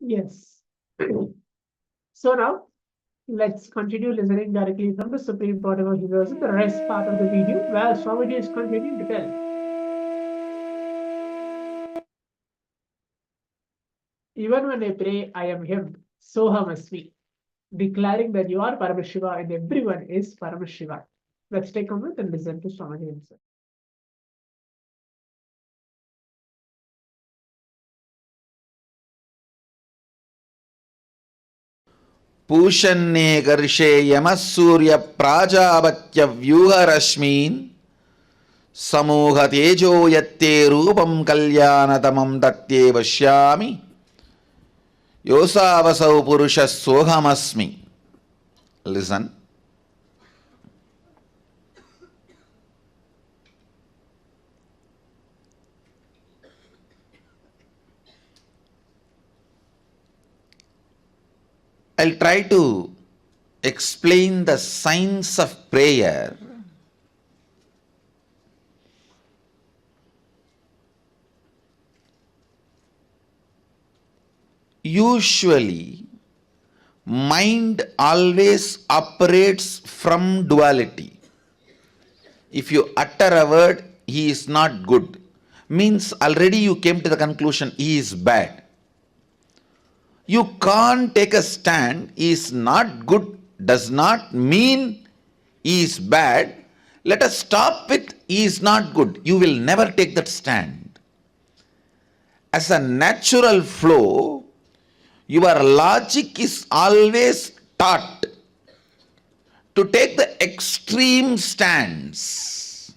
H: Yes. So now, let's continue listening directly from the Supreme Pontiff of Hinduism, the rest part of the video, where Swamiji is continuing to tell. Even when I pray, I am him, Soham Asmi, declaring that you are Paramashiva and everyone is Paramashiva. Let's take a minute and listen to Swamiji himself.
G: पूषन्ने गर्षे यमः सूर्य प्राजापत्य व्यूहरश्मीन् समूह तेजो यत्ते रूपं कल्याणतमं तत्ते पश्यामि योऽसावसौ पुरुषः सोऽहमस्मि. Listen. I'll try to explain the science of prayer usually mind always operates from duality. If you utter a word, he is not good, means already you came to the conclusion he is bad. You can't take a stand, he is not good, does not mean he is bad. Let us stop with he is not good. You will never take that stand. As a natural flow, your logic is always taught to take the extreme stance.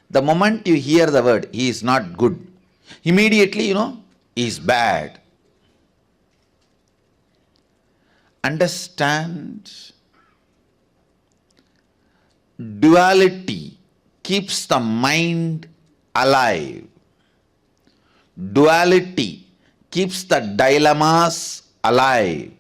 G: The moment you hear the word, he is not good, immediately he is bad. Understand, duality keeps the mind alive. Duality keeps the dilemmas alive.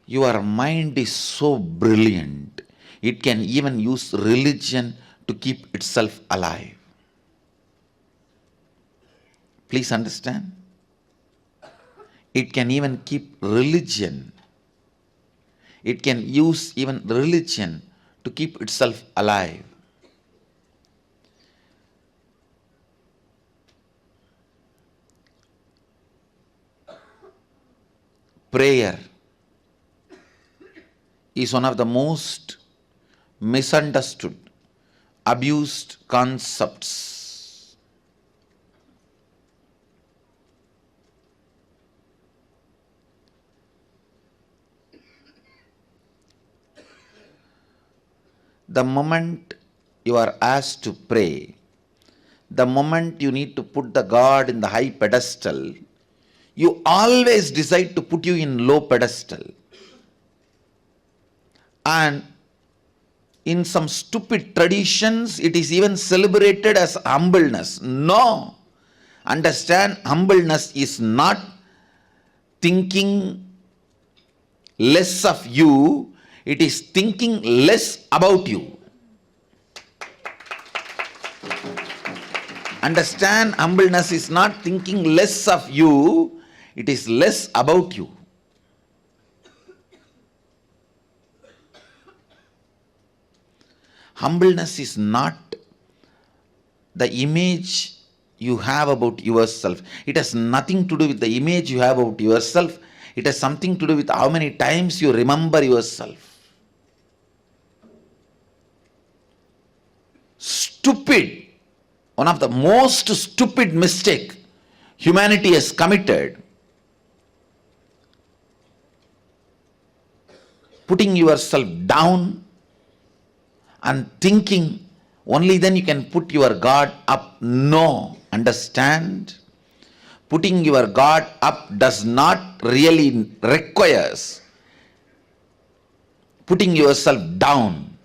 G: Your mind is so brilliant, it can even use religion to keep itself alive. Please understand. It can even keep religion. It can use even religion to keep itself alive. Prayer is one of the most misunderstood, abused concepts. The moment you are asked to pray, the moment you need to put the God in the high pedestal, you always decide to put you in low pedestal. And in some stupid traditions, it is even celebrated as humbleness. No. Understand, humbleness is not thinking less of you, it is thinking less about you. Understand, humbleness is not thinking less of you, it is less about you. Humbleness is not the image you have about yourself. It has nothing to do with the image you have about yourself. It has something to do with how many times you remember yourself. Stupid, one of the most stupid mistake humanity has committed, putting yourself down and thinking only then you can put your God up. No, understand? Putting your God up does not really requires putting yourself down.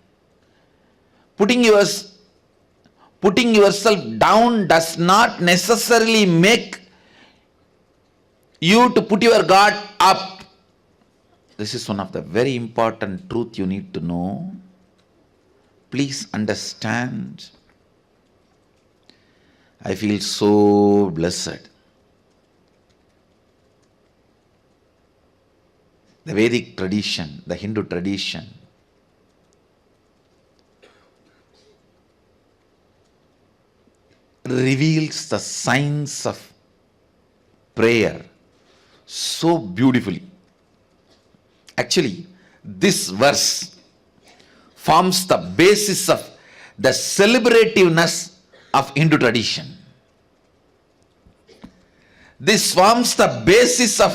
G: Putting yourself down does not necessarily make you to put your God up. This is one of the very important truth you need to know. Please understand. I feel so blessed. The Vedic tradition, the Hindu tradition, reveals the science of prayer so beautifully. Actually, this verse forms the basis of the celebrativeness of Hindu tradition. This forms the basis of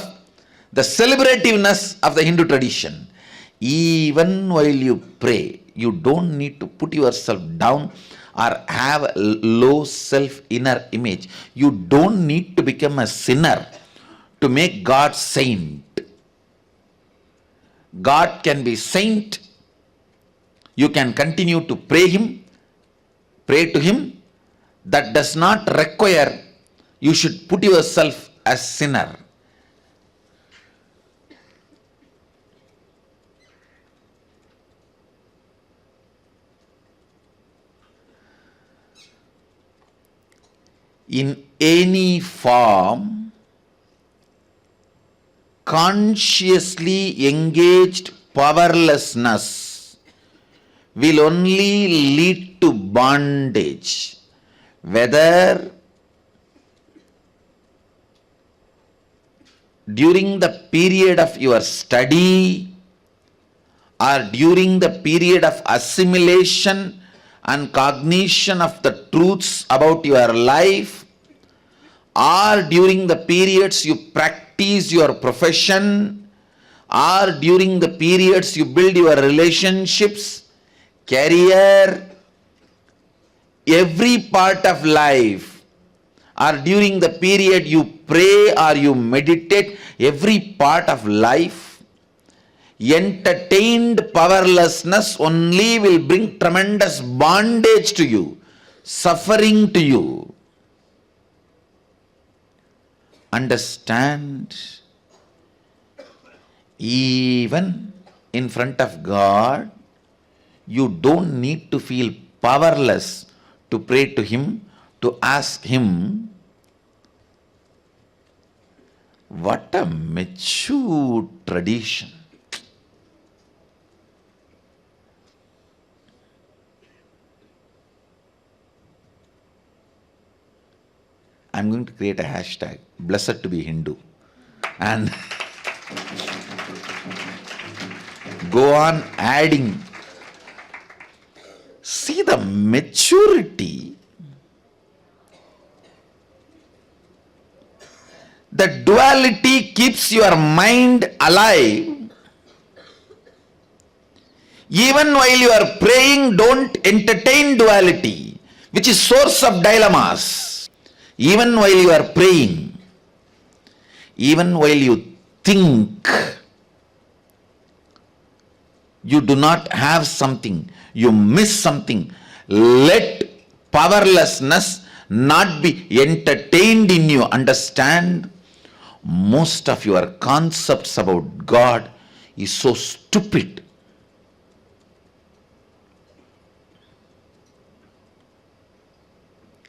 G: the celebrativeness of the Hindu tradition. Even while you pray, you don't need to put yourself down or have a low self inner image. You don't need to become a sinner to make God saint. God can be saint. You can continue to pray to him. That does not require you should put yourself as sinner. In any form, consciously engaged powerlessness will only lead to bondage, whether during the period of your study or during the period of assimilation and cognition of the truths about your life, or during the periods you practice your profession, or during the periods you build your relationships, career, every part of life, or during the period you pray or you meditate, every part of life, entertained powerlessness only will bring tremendous bondage to you, suffering to you. Understand, even in front of God, you don't need to feel powerless to pray to him, to ask him. What a mature tradition. I'm going to create a hashtag, blessed to be Hindu, and go on adding. See the maturity, the duality keeps your mind alive. Even while you are praying, don't entertain duality, which is source of dilemmas. Even while you are praying, even while you think you do not have something, you miss something, let powerlessness not be entertained in you. Understand, most of your concepts about God is so stupid.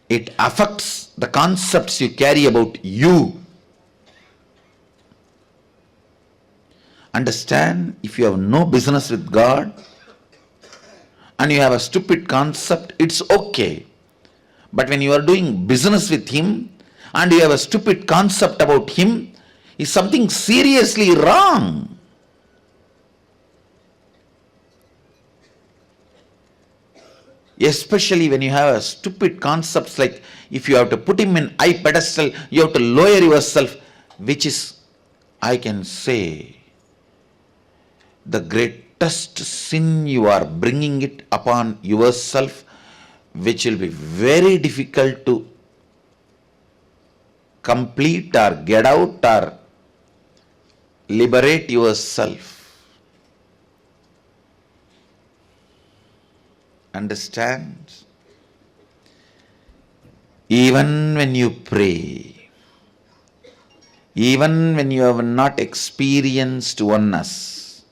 G: It affects the concepts you carry about you. Understand, if you have no business with God and you have a stupid concept, it's okay. But when you are doing business with him and you have a stupid concept about him, is something seriously wrong. Especially when you have a stupid concepts like if you have to put him in high pedestal, you have to lower yourself, which is, I can say, the greatest sin. You are bringing it upon yourself, which will be very difficult to complete or get out or liberate yourself. Understand? Even when you pray, even when you have not experienced oneness,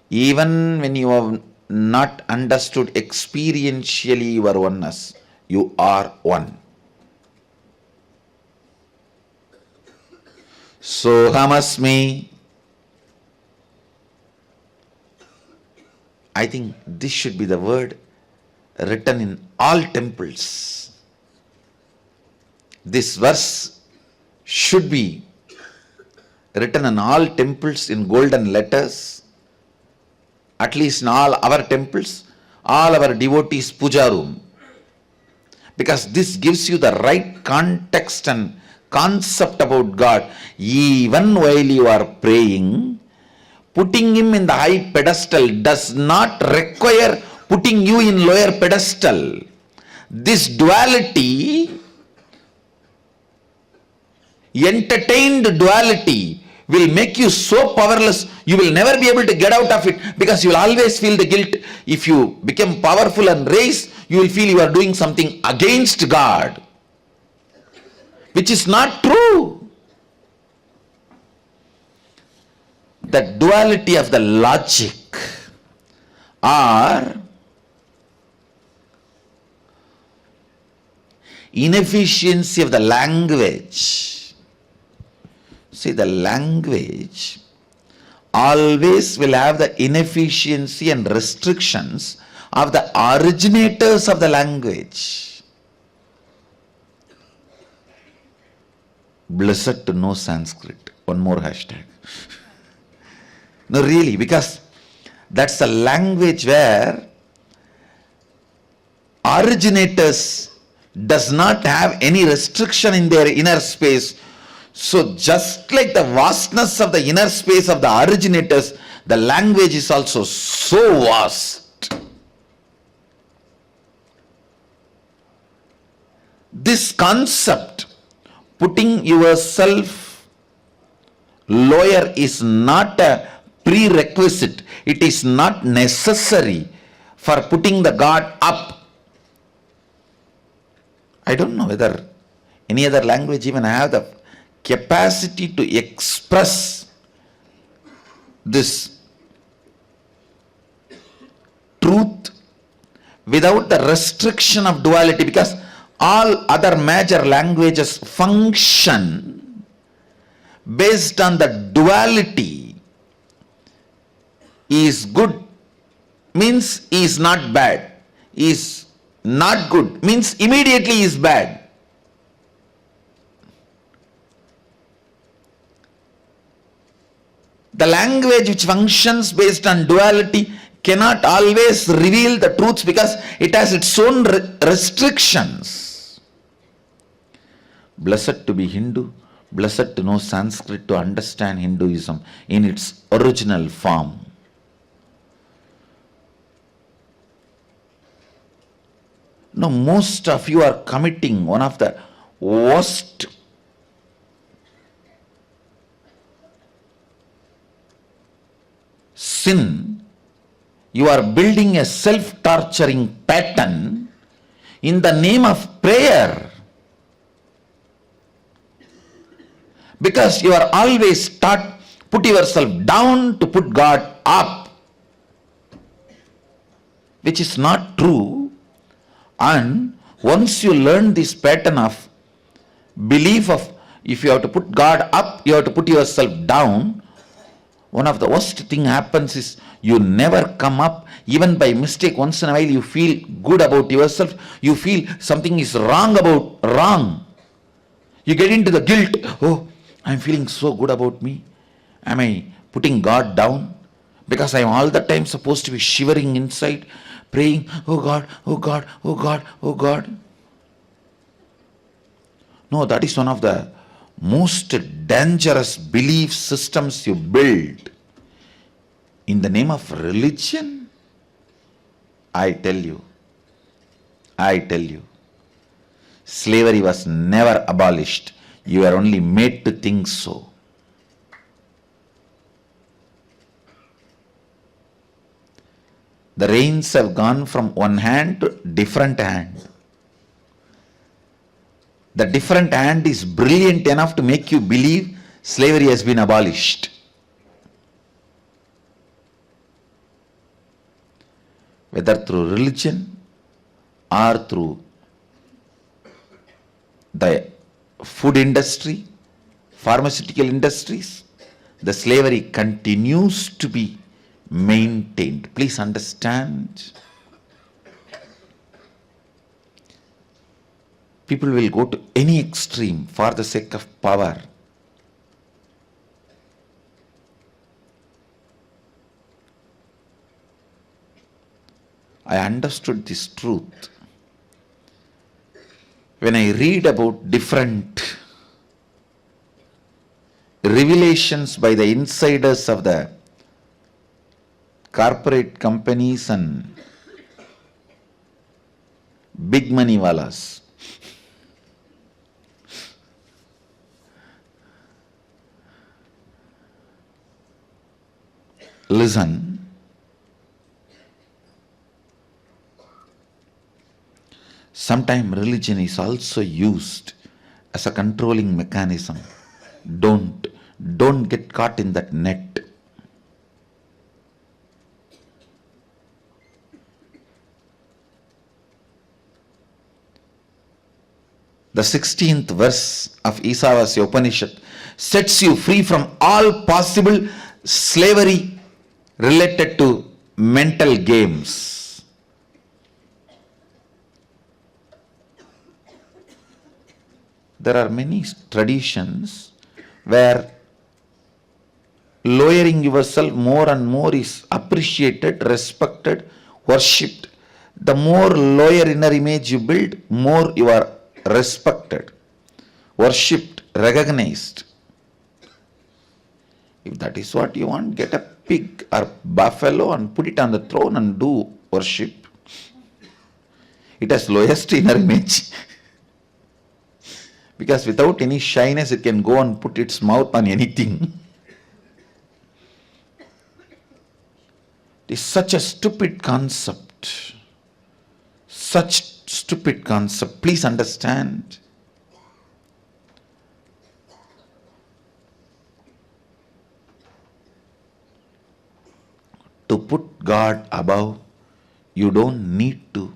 G: even when you have not understood experientially your oneness, you are one. Sohamasmi. I think this should be the word written in all temples. This verse should be written in all temples in golden letters, at least in all our temples, all our devotees' puja room. Because this gives you the right context and concept about God. Even while you are praying, putting him in the high pedestal does not require putting you in lower pedestal. This duality, entertained duality, will make you so powerless, you will never be able to get out of it, because you will always feel the guilt. If you become powerful and raise, you will feel you are doing something against God, which is not true. The duality of the logic or inefficiency of the language. See, the language always will have the inefficiency and restrictions of the originators of the language. Blessed to know Sanskrit. One more hashtag. No, really, because that's a language where originators does not have any restriction in their inner space. So just like the vastness of the inner space of the originators, the language is also so vast. This concept, putting yourself lower, is not a prerequisite. It is not necessary for putting the God up. I don't know whether any other language even have the capacity to express this truth without the restriction of duality, because all other major languages function based on the duality. Is good means is not bad, is not good means immediately is bad. The language which functions based on duality cannot always reveal the truths because it has its own restrictions. Blessed to be Hindu, blessed to know Sanskrit to understand Hinduism in its original form. Now, most of you are committing one of the worst sin. You are building a self-torturing pattern in the name of prayer, because you are always taught put yourself down to put God up, which is not true. And once you learn this pattern of belief of if you have to put God up, you have to put yourself down, one of the worst thing happens is you never come up. Even by mistake, once in a while you feel good about yourself, you feel something is wrong. You get into the guilt. Oh, I'm feeling so good about me. Am I putting God down? Because I'm all the time supposed to be shivering inside, praying, oh God, oh God, oh God, oh God. No, that is one of the most dangerous belief systems you build in the name of religion. I tell you, slavery was never abolished. You are only made to think so. The rains have gone from one hand to different hand. The different hand is brilliant enough to make you believe slavery has been abolished. Whether through religion or through the food industry, pharmaceutical industries, the slavery continues to be maintained. Please understand. People will go to any extreme for the sake of power. I understood this truth when I read about different revelations by the insiders of the corporate companies and big money wallas. Listen. Sometimes religion is also used as a controlling mechanism. Don't get caught in that net. The 16th verse of Isavasya Upanishad sets you free from all possible slavery related to mental games. There are many traditions where lowering yourself more and more is appreciated, respected, worshipped. The more lower inner image you build, more you are respected, worshipped, recognized. If that is what you want, get a pig or buffalo and put it on the throne and do worship. It has lowest inner image. Because without any shyness, it can go and put its mouth on anything. It is such a stupid concept. Such stupid concept. Please understand. To put God above, you don't need to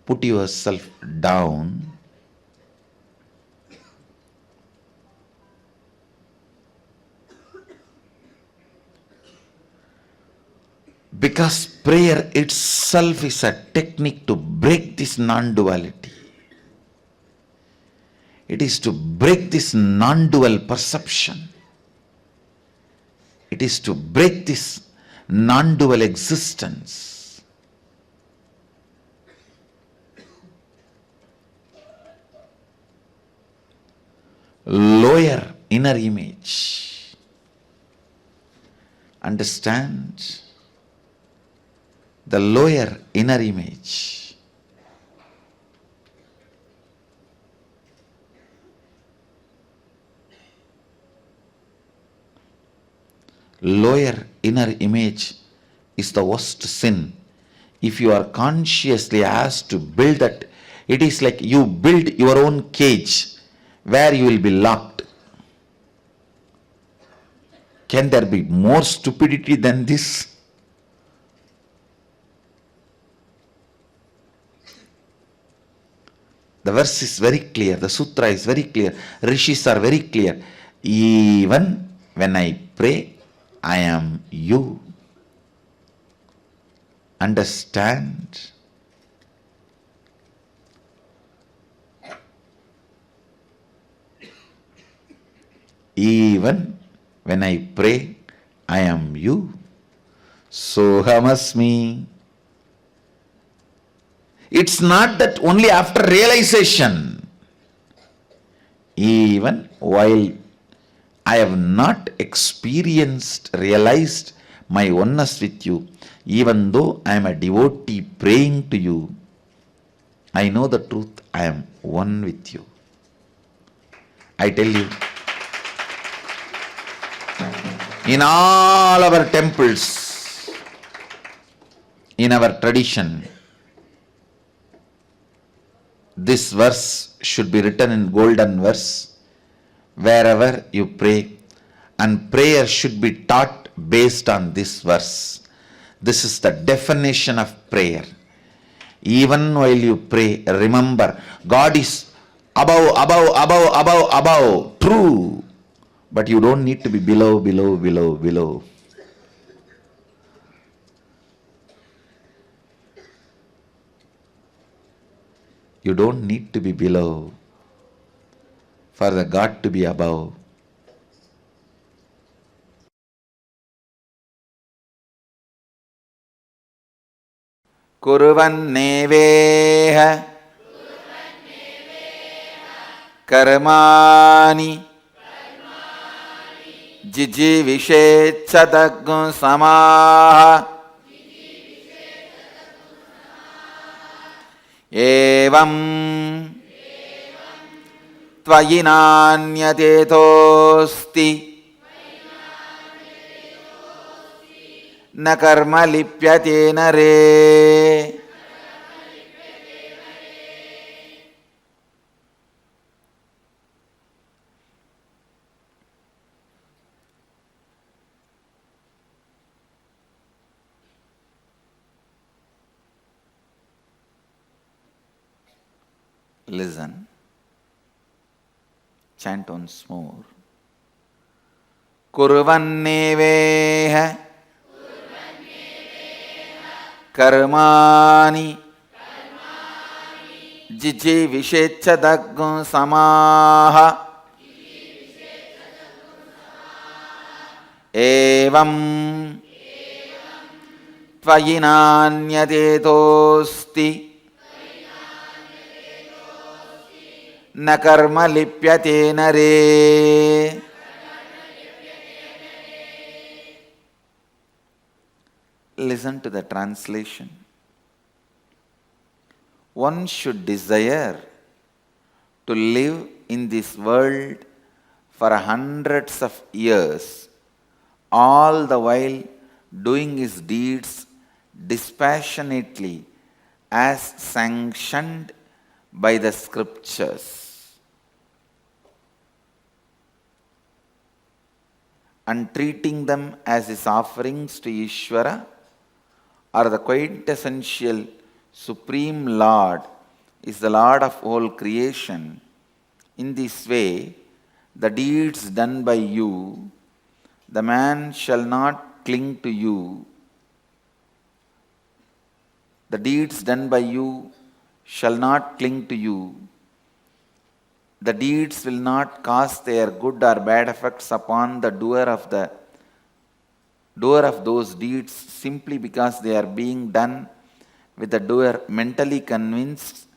G: put yourself down. Because prayer itself is a technique to break this non-duality. It is to break this non-dual perception. It is to break this non-dual existence. Lower inner image. Understand? The lower inner image. Lower inner image is the worst sin. If you are consciously asked to build that, it is like you build your own cage where you will be locked. Can there be more stupidity than this? The verse is very clear, the sutra is very clear, rishis are very clear. Even when I pray, I am you. Understand? Even when I pray, I am you. Sohamasmi. It's not that only after realization. Even while I have not realized my oneness with you, even though I am a devotee praying to you, I know the truth, I am one with you. I tell you, in all our temples, in our tradition, this verse should be written in golden verse wherever you pray, and prayer should be taught based on this verse. This is the definition of prayer. Even while you pray, remember God is above, true. But you don't need to be below, below, below, below. You don't need to be below for the God to be above. Kuruvanneveha karmani jijivishetsadaggu samaha evam tvayinanyatetosti na karma lipyate nare. Listen. Chant once more. Kurvanneveha karmani jijivishetsadaggu samaha evam tvayinanyatetosti na karma lipyate nare. Listen to the translation. One should desire to live in this world for hundreds of years, all the while doing his deeds dispassionately as sanctioned by the scriptures, and treating them as his offerings to Ishvara or the quintessential Supreme Lord is the Lord of all creation. In this way, the deeds done by you, the man shall not cling to you. The deeds done by you shall not cling to you. The deeds will not cause their good or bad effects upon the doer of those deeds simply because they are being done with the doer mentally convinced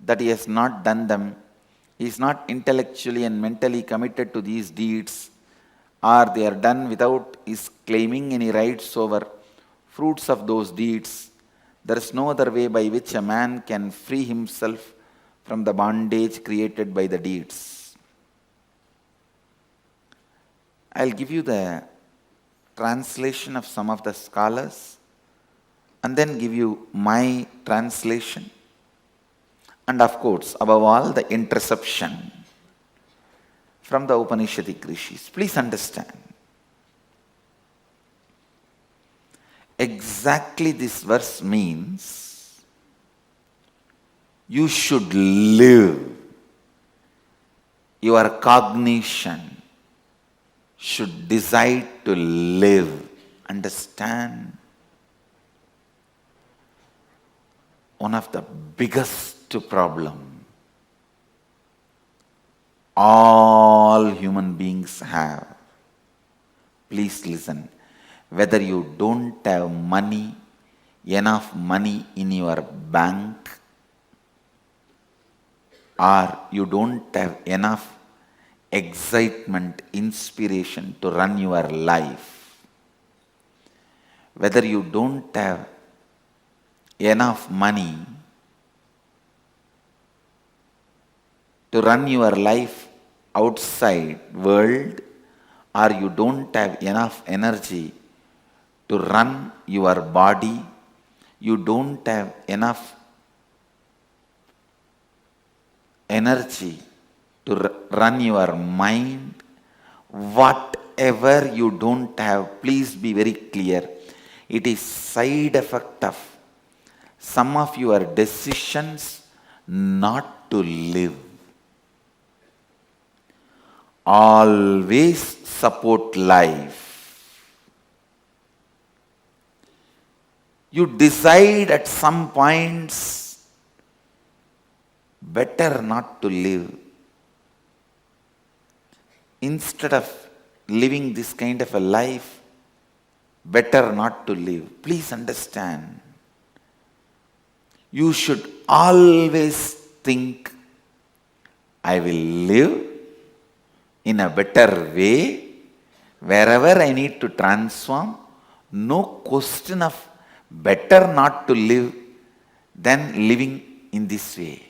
G: that he has not done them. He is not intellectually and mentally committed to these deeds, or they are done without his claiming any rights over fruits of those deeds. There is no other way by which a man can free himself from the bondage created by the deeds. I'll give you the translation of some of the scholars and then give you my translation, and of course, above all, the interception from the Upanishadic rishis. Please understand. Exactly this verse means you should live. Your cognition should decide to live. Understand? One of the biggest problem all human beings have. Please listen. Whether you don't have money, enough money in your bank, or you don't have enough excitement, inspiration to run your life, whether you don't have enough money to run your life outside world, or you don't have enough energy to run your body, you don't have enough energy to run your mind, whatever you don't have, please be very clear. It is side effect of some of your decisions not to live. Always support life. You decide at some points better not to live. Instead of living this kind of a life, better not to live. Please understand. You should always think, I will live in a better way, wherever I need to transform. No question of better not to live than living in this way.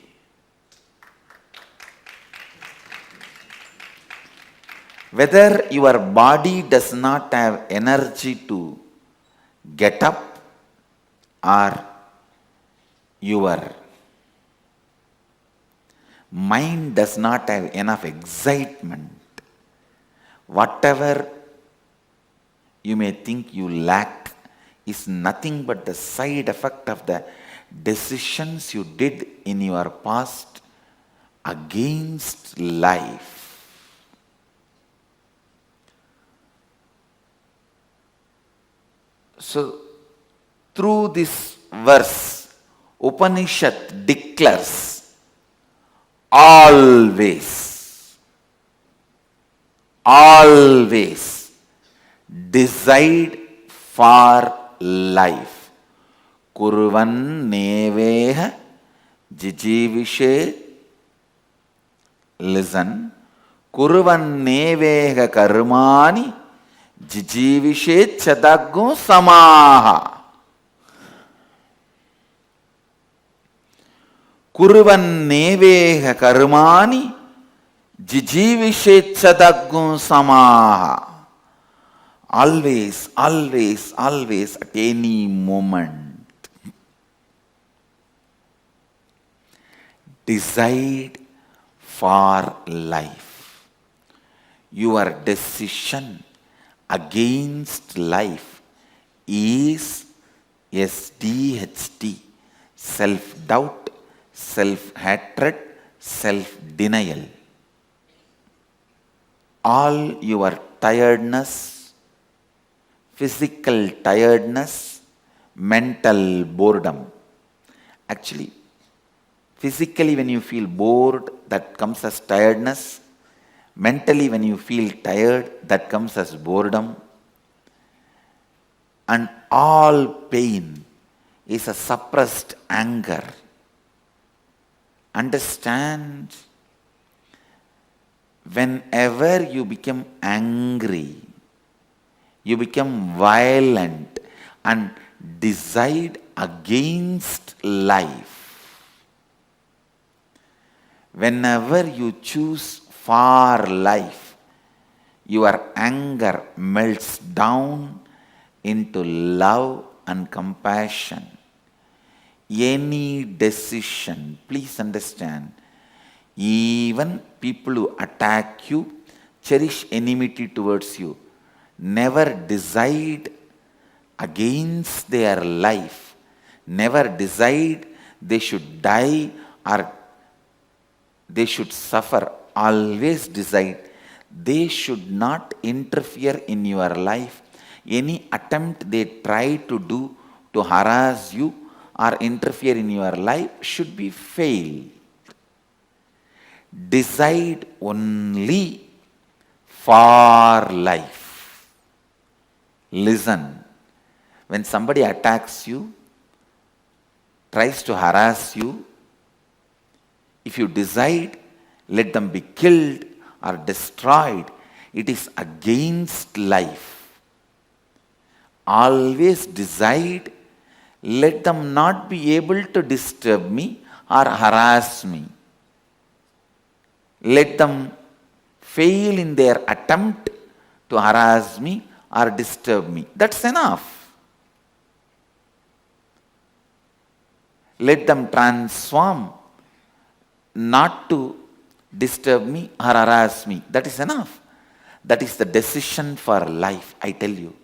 G: Whether your body does not have energy to get up, or your mind does not have enough excitement, whatever you may think you lack is nothing but the side effect of the decisions you did in your past against life. So, through this verse, Upanishad declares, always decide for life. Kurvan neveha jijivishe. Listen. Kurvan neveha karmani jijivishe chadaggu samaha. Kurvan neveha karmani jijivishe chadaggu samaha. Always, at any moment, decide for life. Your decision against life is SDHT, self-doubt, self-hatred, self-denial. All your tiredness, physical tiredness, mental boredom. Actually, physically when you feel bored, that comes as tiredness. Mentally when you feel tired, that comes as boredom. And all pain is a suppressed anger. Understand? Whenever you become angry, you become violent and decide against life. Whenever you choose for life, your anger melts down into love and compassion. Any decision, please understand, even people who attack you, cherish enmity towards you, never decide against their life, never decide they should die or they should suffer. Always decide they should not interfere in your life. Any attempt they try to do to harass you or interfere in your life should be failed. Decide only for life. Listen, when somebody attacks you, tries to harass you, if you decide, let them be killed or destroyed, it is against life. Always decide, let them not be able to disturb me or harass me. Let them fail in their attempt to harass me or disturb me. That's enough. Let them transform not to disturb me or harass me. That is enough. That is the decision for life, I tell you.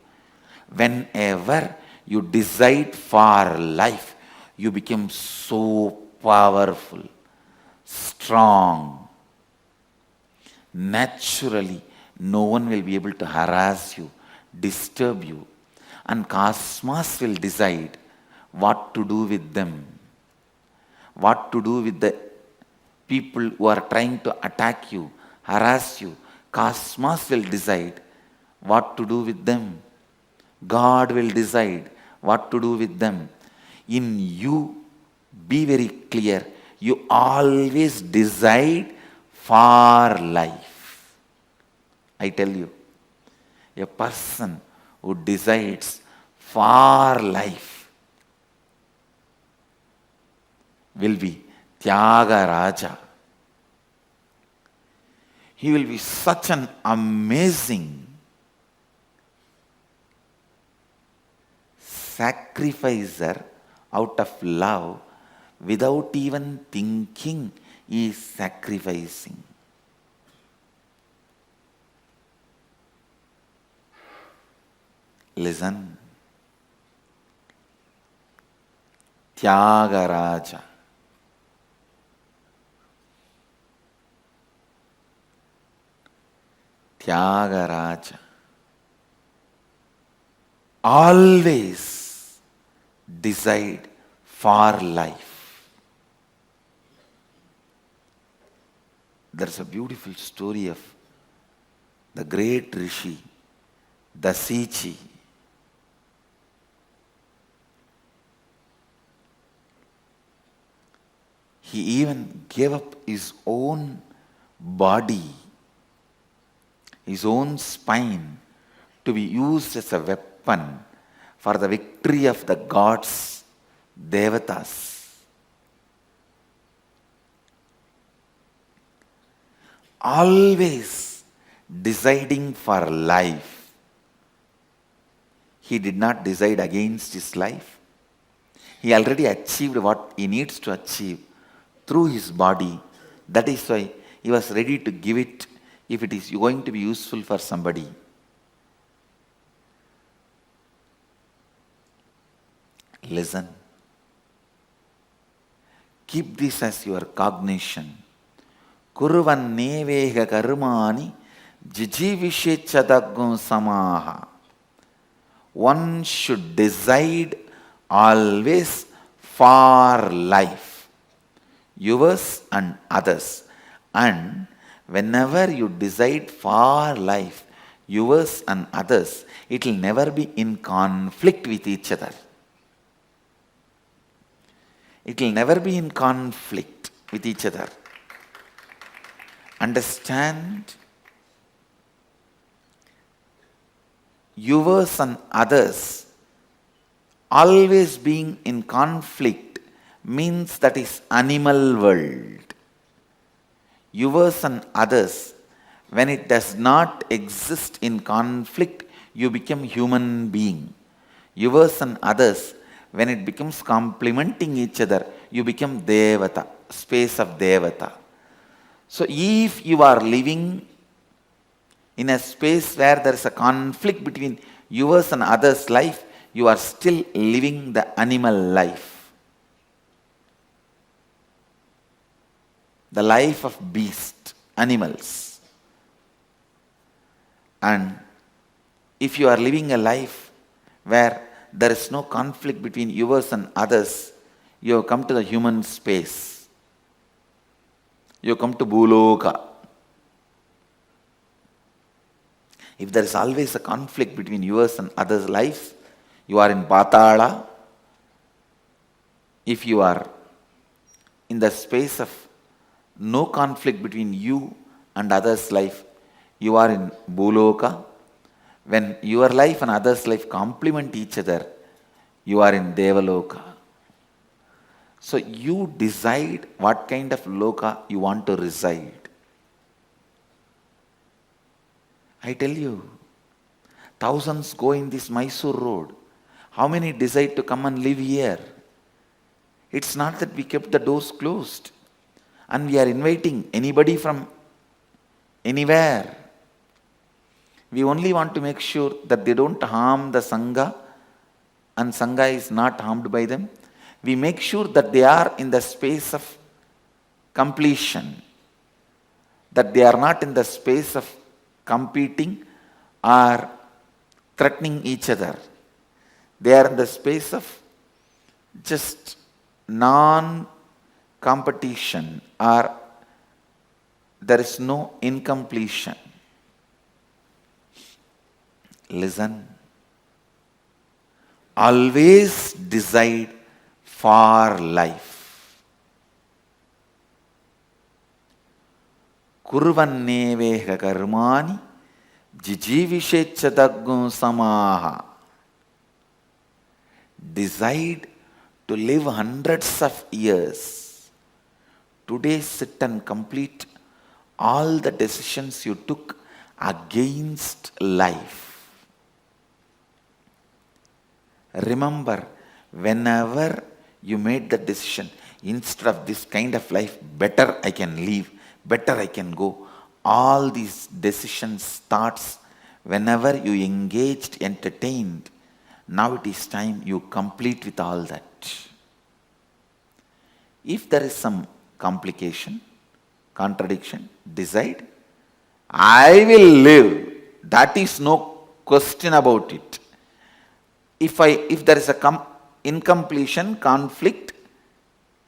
G: Whenever you decide for life, you become so powerful, strong. Naturally, no one will be able to harass you, disturb you, and cosmos will decide what to do with them, what to do with the people who are trying to attack you, harass you. Cosmos will decide what to do with them. God will decide what to do with them. In you, be very clear, you always decide for life. I tell you, a person who decides for life will be Tyaga Raja. He will be such an amazing sacrificer out of love, without even thinking he is sacrificing. Listen. Tyagaraja. Tyagaraja. Always decide for life. There's a beautiful story of the great Rishi, Dasichi. He even gave up his own body, his own spine, to be used as a weapon for the victory of the gods, Devatas. Always deciding for life. He did not decide against his life. He already achieved what he needs to achieve through his body. That is why he was ready to give it if it is going to be useful for somebody. Listen. Keep this as your cognition. Kuruvan nevega karmani jijivishechadagum samaha. One should decide always for life, yours and others. And whenever you decide for life, yours and others, it will never be in conflict with each other. It will never be in conflict with each other. Understand? Yours and others always being in conflict means that is animal world. Yours and others, when it does not exist in conflict, you become human being. Yours and others, when it becomes complementing each other, you become Devata, space of Devata. So if you are living in a space where there is a conflict between yours and others' life, you are still living the animal life. The life of beast, animals. And if you are living a life where there is no conflict between yours and others, you have come to the human space. You have come to Bhuloka. If there is always a conflict between yours and others' lives, you are in Patala. If you are in the space of no conflict between you and others' life, you are in Bhuloka. When your life and others' life complement each other, you are in Devaloka. So you decide what kind of loka you want to reside. I tell you, thousands go in this Mysore road. How many decide to come and live here? It's not that we kept the doors closed and we are inviting anybody from anywhere. We only want to make sure that they don't harm the Sangha and Sangha is not harmed by them. We make sure that they are in the space of completion, that they are not in the space of competing or threatening each other. They are in the space of just non-competition, or there is no incompletion. Listen. Always decide for life. Kurvanneveha karmani jijivishechadaggun samaha. Decide to live hundreds of years. Today sit and complete all the decisions you took against life. Remember, whenever you made the decision, instead of this kind of life, better I can live, better I can go. All these decisions, thoughts, whenever you engaged, entertained, now it is time you complete with all that. If there is some complication, contradiction, decide, I will live. That is no question about it. If there is a incompletion, conflict,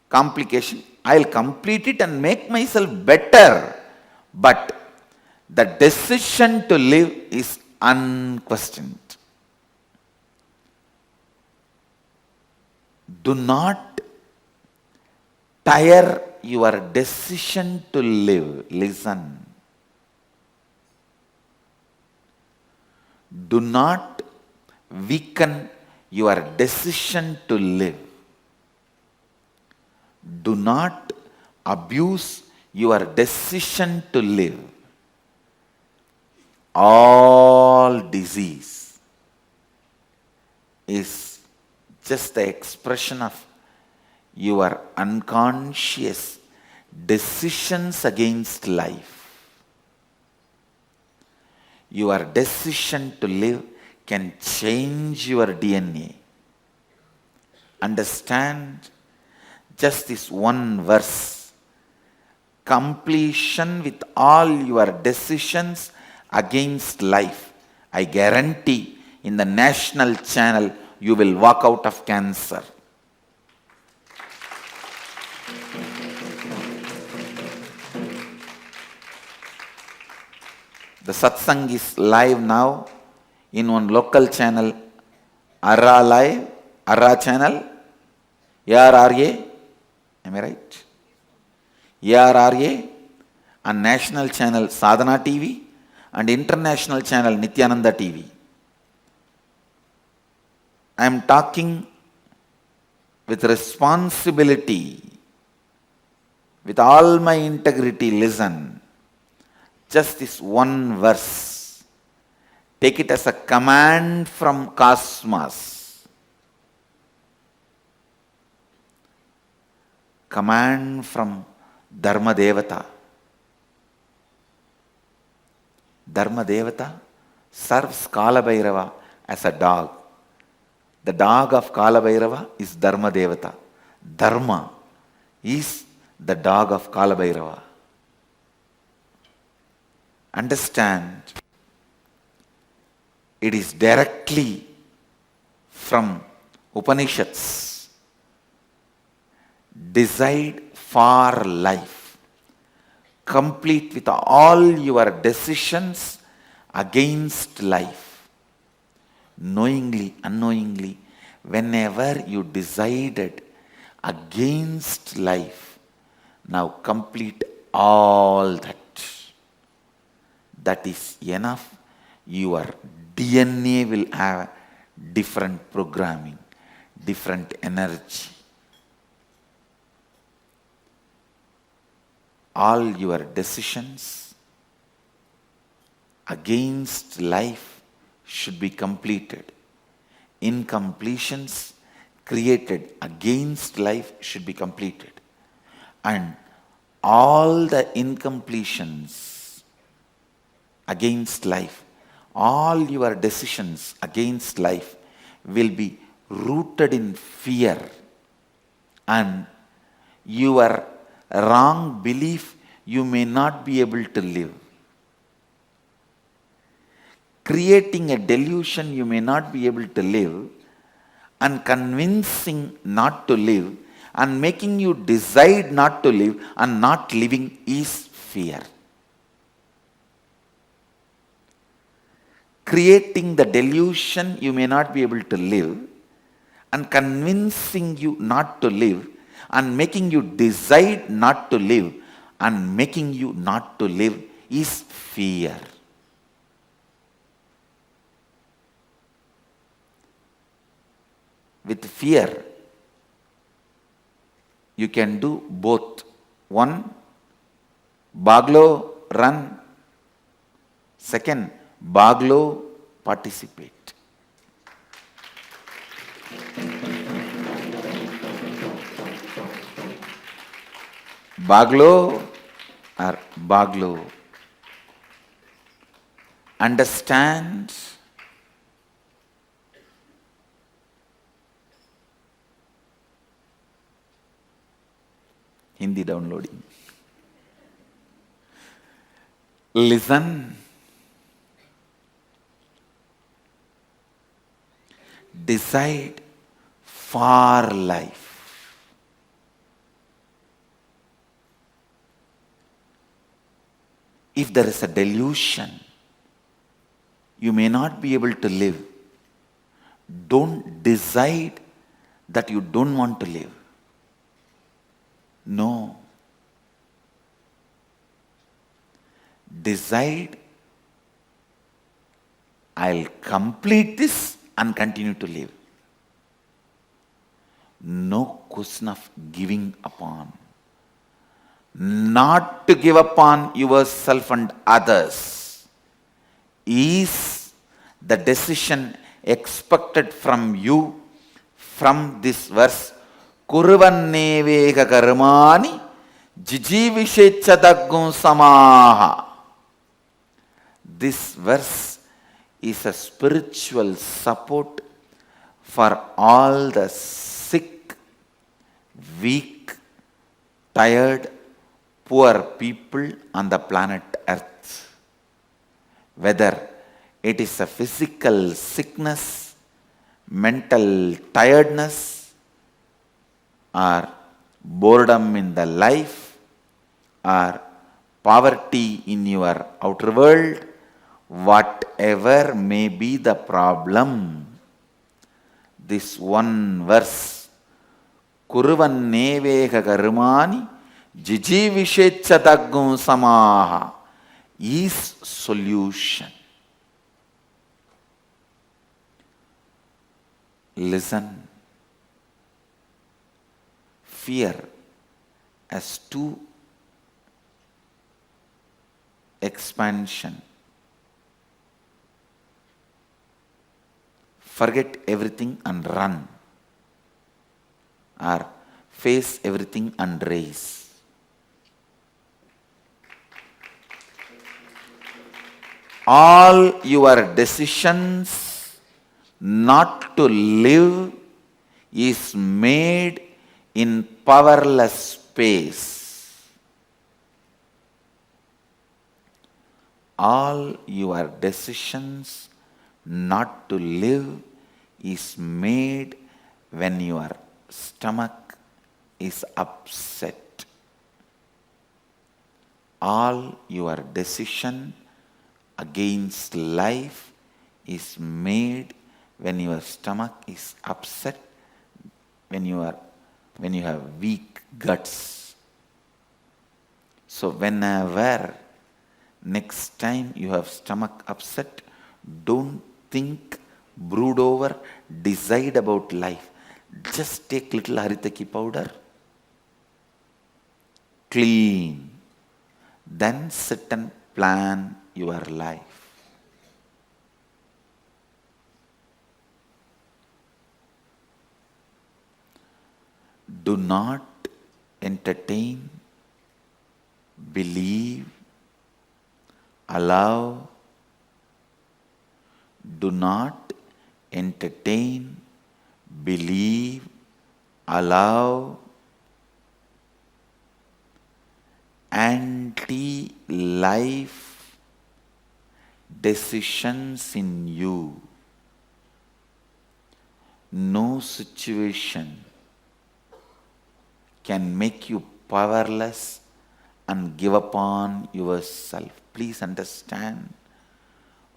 G: complication, I will complete it and make myself better. But the decision to live is unquestioned. Do not tire your decision to live. Listen. Do not weaken your decision to live. Do not abuse your decision to live. All disease is just the expression of your unconscious decisions against life. Your decision to live can change your DNA. Understand just this one verse. Completion with all your decisions against life. I guarantee in the national channel you will walk out of cancer. The satsang is live now in one local channel, Arra Live, Arra channel, ARRA, am I right? ARRA, and national channel Sadhana TV, and international channel Nithyananda TV. I am talking with responsibility, with all my integrity. Listen, just this one verse. Take it as a command from cosmos. Command from Dharma Devata. Dharma Devata serves Kala Bhairava as a dog. The dog of Kala Bhairava is Dharma Devata. Dharma is the dog of Kala Bhairava. Understand, it is directly from Upanishads. Decide for life. Complete with all your decisions against life. Knowingly, unknowingly, whenever you decided against life, now complete all that. That is enough. Your DNA will have different programming, different energy. All your decisions against life should be completed. Incompletions created against life should be completed. And all the incompletions against life, all your decisions against life will be rooted in fear, and your wrong belief you may not be able to live. creating a delusion you may not be able to live, and convincing not to live, and making you decide not to live, and not living is fear. Creating the delusion you may not be able to live, and convincing you not to live, and making you decide not to live, and making you not to live is fear. With fear, you can do both. One, Baglo, run. Second, Baglo, participate. Baglo or Baglo. Understand, Hindi downloading. Listen. Decide for life. If there is a delusion, you may not be able to live. Don't decide that you don't want to live. No. Decide, I'll complete this and continue to live. No question of giving upon. Not to give upon yourself and others is the decision expected from you from this verse. Kurvanneveka karmani jijivishechadaggum samaha. This verse is a spiritual support for all the sick, weak, tired, poor people on the planet Earth. Whether it is a physical sickness, mental tiredness, or boredom in the life, or poverty in your outer world, whatever may be the problem, this one verse, Kurvanneveka karmani jijivishechadaggum samaha, is solution. Listen. Fear has two expansion. Forget everything and run, or face everything and race. All your decisions not to live is made in powerless space. All your decisions not to live is made when your stomach is upset. All your decision against life is made when your stomach is upset, when you have weak guts. So whenever next time you have stomach upset, don't think, brood over, decide about life. Just take little haritaki powder, clean, then sit and plan your life. Do not entertain, believe, allow. Do not entertain, believe, allow anti-life, decisions in you. No situation can make you powerless and give up on yourself. Please understand.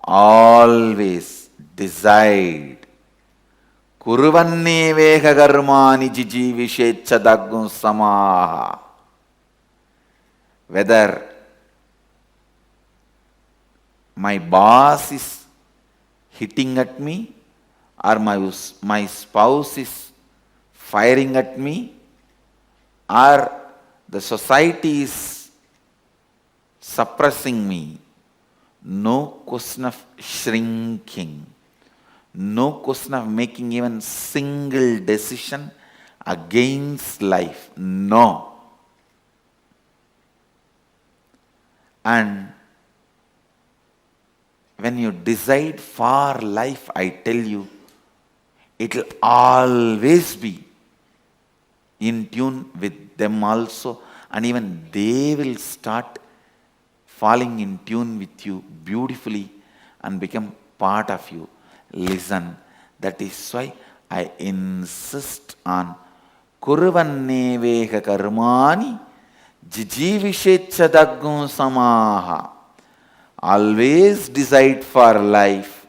G: Always decide. Kuruvanne veka karmani jijivishecha samaha. Whether my boss is hitting at me, or my spouse is firing at me, or the society is suppressing me, no question of shrinking, no question of making even single decision against life. No. And when you decide for life, I tell you, it will always be in tune with them also, and even they will start falling in tune with you beautifully and become part of you. Listen, that is why I insist on Kuruvanne veka karmani jijivishecha samaha. Always decide for life.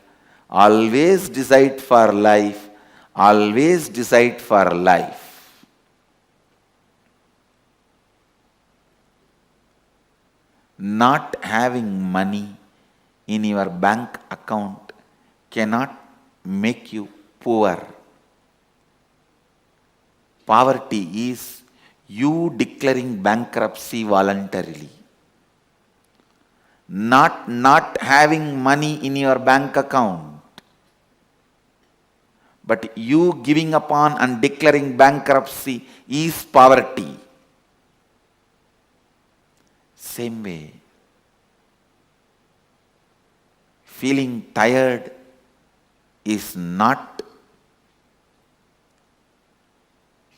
G: Always decide for life. Always decide for life. Not having money in your bank account cannot make you poor. Poverty is you declaring bankruptcy voluntarily. Not having money in your bank account, but you giving upon and declaring bankruptcy is poverty. Same way, feeling tired is not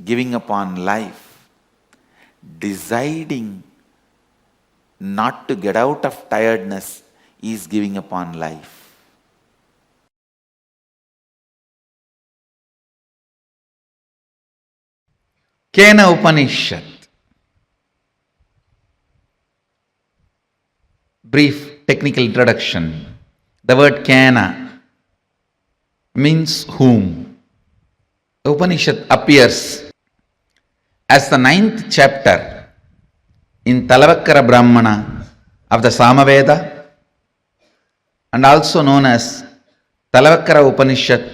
G: giving upon life. Deciding not to get out of tiredness is giving upon life. Kena Upanishad. Brief technical introduction. The word Kena means whom. The Upanishad appears as the 9th chapter in Talavakkara Brahmana of the Samaveda, and also known as Talavakkara Upanishad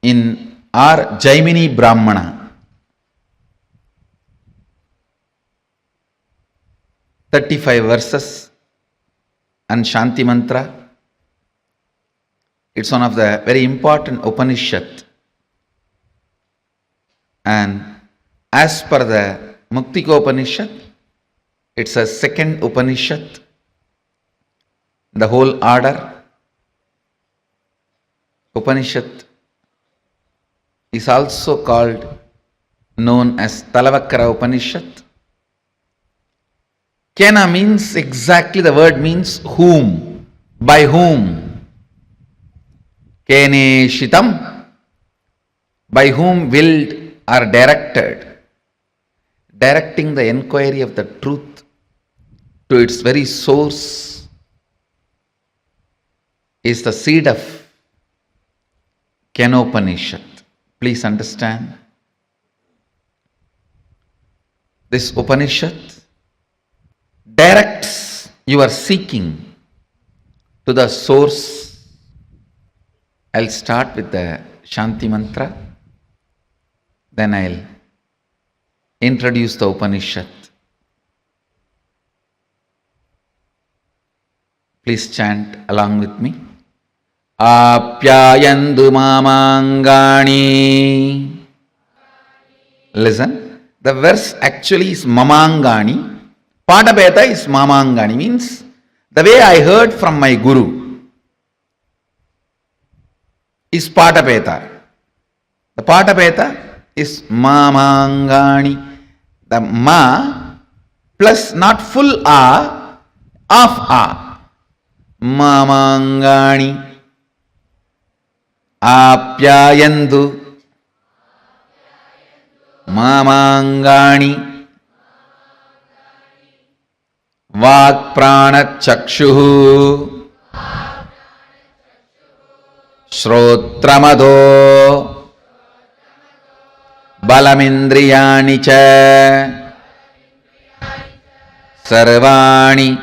G: in our Jaimini Brahmana. 35 verses and Shanti Mantra. It's one of the very important Upanishad. And as per the Muktika Upanishad, it's a second Upanishad. The whole order. Upanishad is also known as Talavakkara Upanishad. Kena means exactly, the word means whom, by whom. Kene shitam, by whom willed or directed. Directing the enquiry of the truth to its very source is the seed of Kenopanishad. Please understand. This Upanishad directs your seeking to the source. I'll start with the Shanti Mantra, then I'll introduce the Upanishad. Please chant along with me. Apyayandu mamangani. Listen, the verse actually is mamangani. Padapeta is mamangani, means the way I heard from my guru is Padapeta. The Padapeta is mamangani. The ma plus not full a, half a. Mamangani Apyayandu Mamangani Vakpranachakshuhu Shrotramado Balamindriyani cha Sarvani.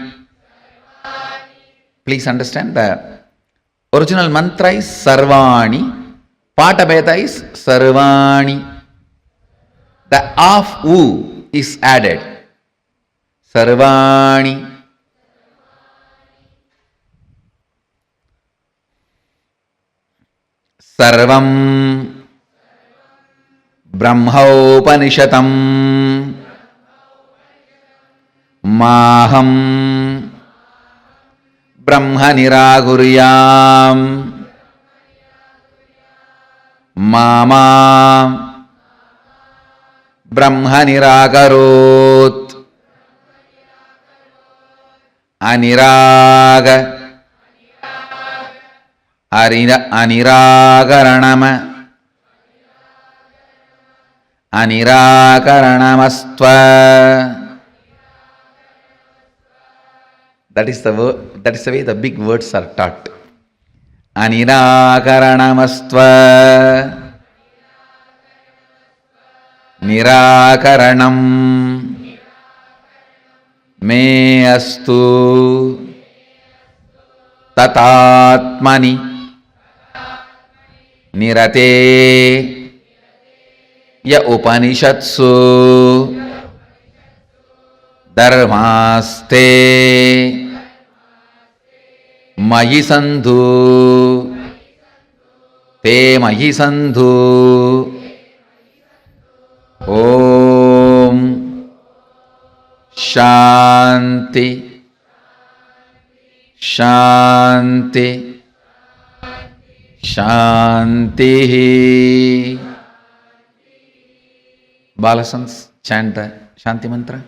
G: Please understand the original mantra is Sarvani, Patabheda is Sarvani. The half U is added. Sarvani. Sarvam Brahmaupanishatam Maham Brahma Niraguryam Mama Brahma Niragarot Aniraga Aniragaranama Aniragaranamastva. That is the word, that is the way the big words are taught. Aniragaranamastva Nirakaranam Me astu Tatatmani Nirate Ya Upanishatsu Dharmaste Mayi Sandhu Te Mayi Sandhu Om Shanti Shanti Shanti. Balasans, chant the Shanti mantra.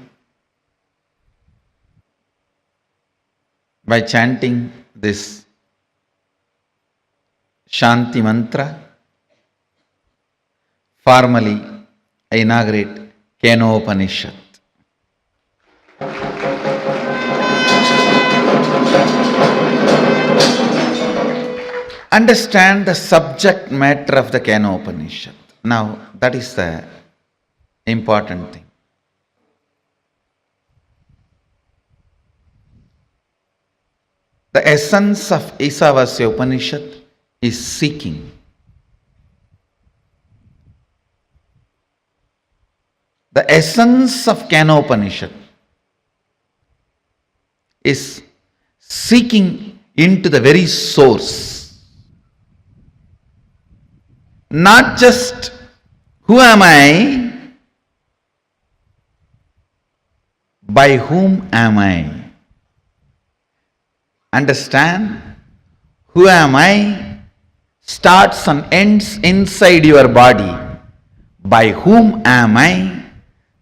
G: By chanting this Shanti mantra, formally I inaugurate Kenopanishad. Understand the subject matter of the Kenopanishad. Now, that is the important thing. The essence of Isavasya Upanishad is seeking. The essence of Kenopanishad is seeking into the very source. Not just who am I, by whom am I? Understand? Who am I starts and ends inside your body. By whom am I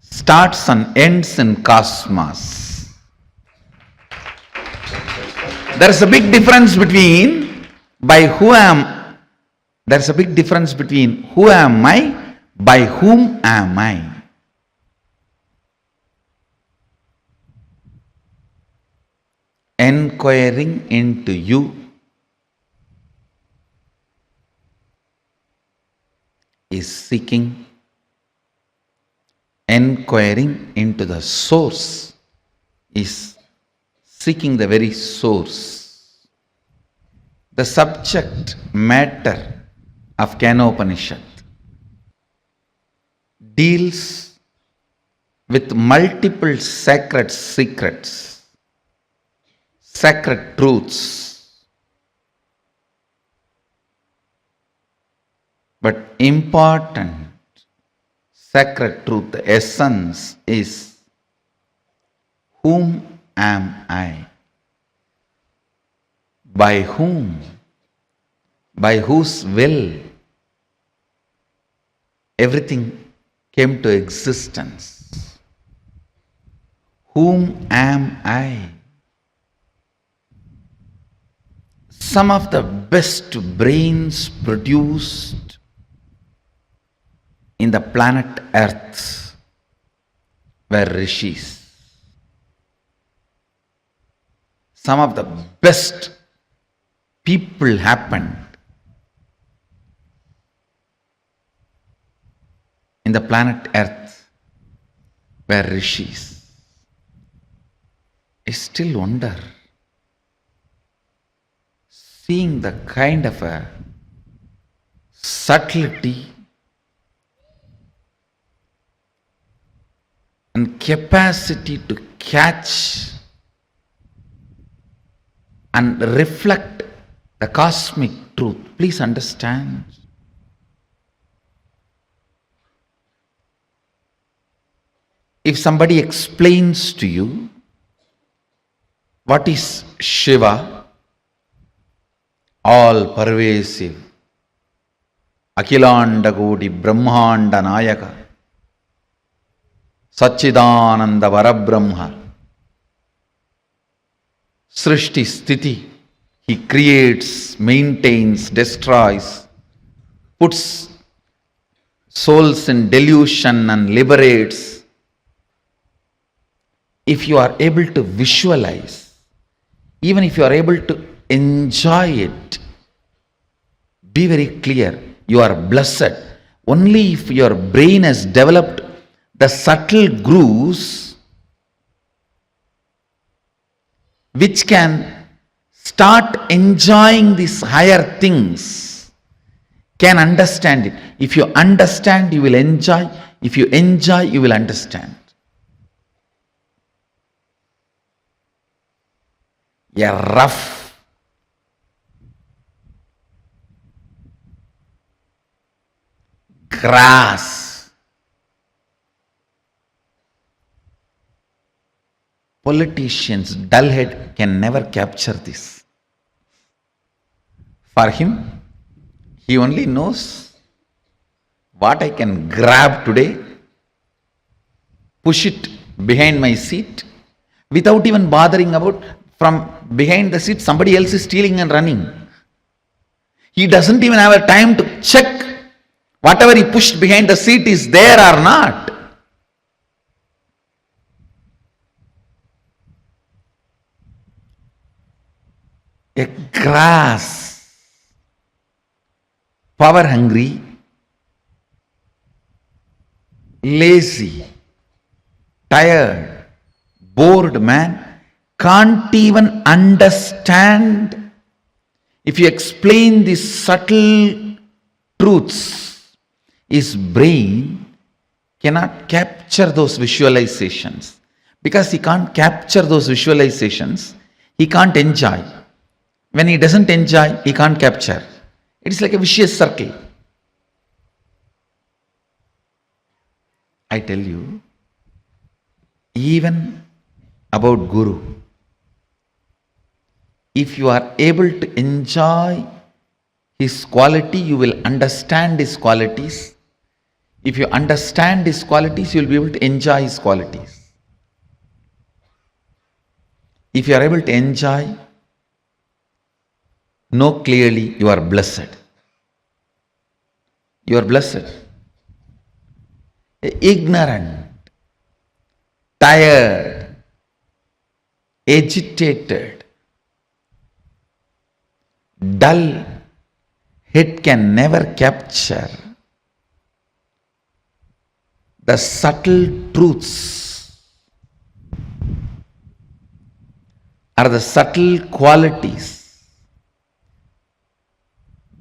G: starts and ends in cosmos. There is a big difference between who am I, by whom am I. Enquiring into you is seeking. Enquiring into the source is seeking the very source. The subject matter of Kenopanishad deals with multiple sacred secrets, sacred truths. But important sacred truth, the essence is, whom am I? By whom? By whose will everything came to existence? Whom am I? some of the best brains produced in the planet Earth were rishis. Some of the best people happened in the planet Earth were rishis. I still wonder, seeing the kind of a subtlety and capacity to catch and reflect the cosmic truth. Please understand. If somebody explains to you what is Shiva, all pervasive, Akhilanda Kodi Brahmanda Nayaka, Satchidananda Varabrahma, Srishti Sthiti, he creates, maintains, destroys, puts souls in delusion and liberates. If you are able to visualize, even if you are able to enjoy it, be very clear, you are blessed. Only if your brain has developed the subtle grooves which can start enjoying these higher things, can understand it. If you understand, you will enjoy. If you enjoy, you will understand. A rough, grass, politicians, dull head can never capture this. For him, he only knows what I can grab today, push it behind my seat, without even bothering about from behind the seat somebody else is stealing and running. He doesn't even have a time to check whatever he pushed behind the seat is there or not. A grass, power hungry, lazy, tired, bored man can't even understand. If you explain these subtle truths, his brain cannot capture those visualizations. Because he can't capture those visualizations, he can't enjoy. When he doesn't enjoy, he can't capture. It's like a vicious circle. I tell you, even about Guru, if you are able to enjoy his quality, you will understand his qualities. If you understand his qualities, you will be able to enjoy his qualities. If you are able to enjoy, know clearly you are blessed. You are blessed. Ignorant, tired, agitated, dull head can never capture the subtle truths or the subtle qualities.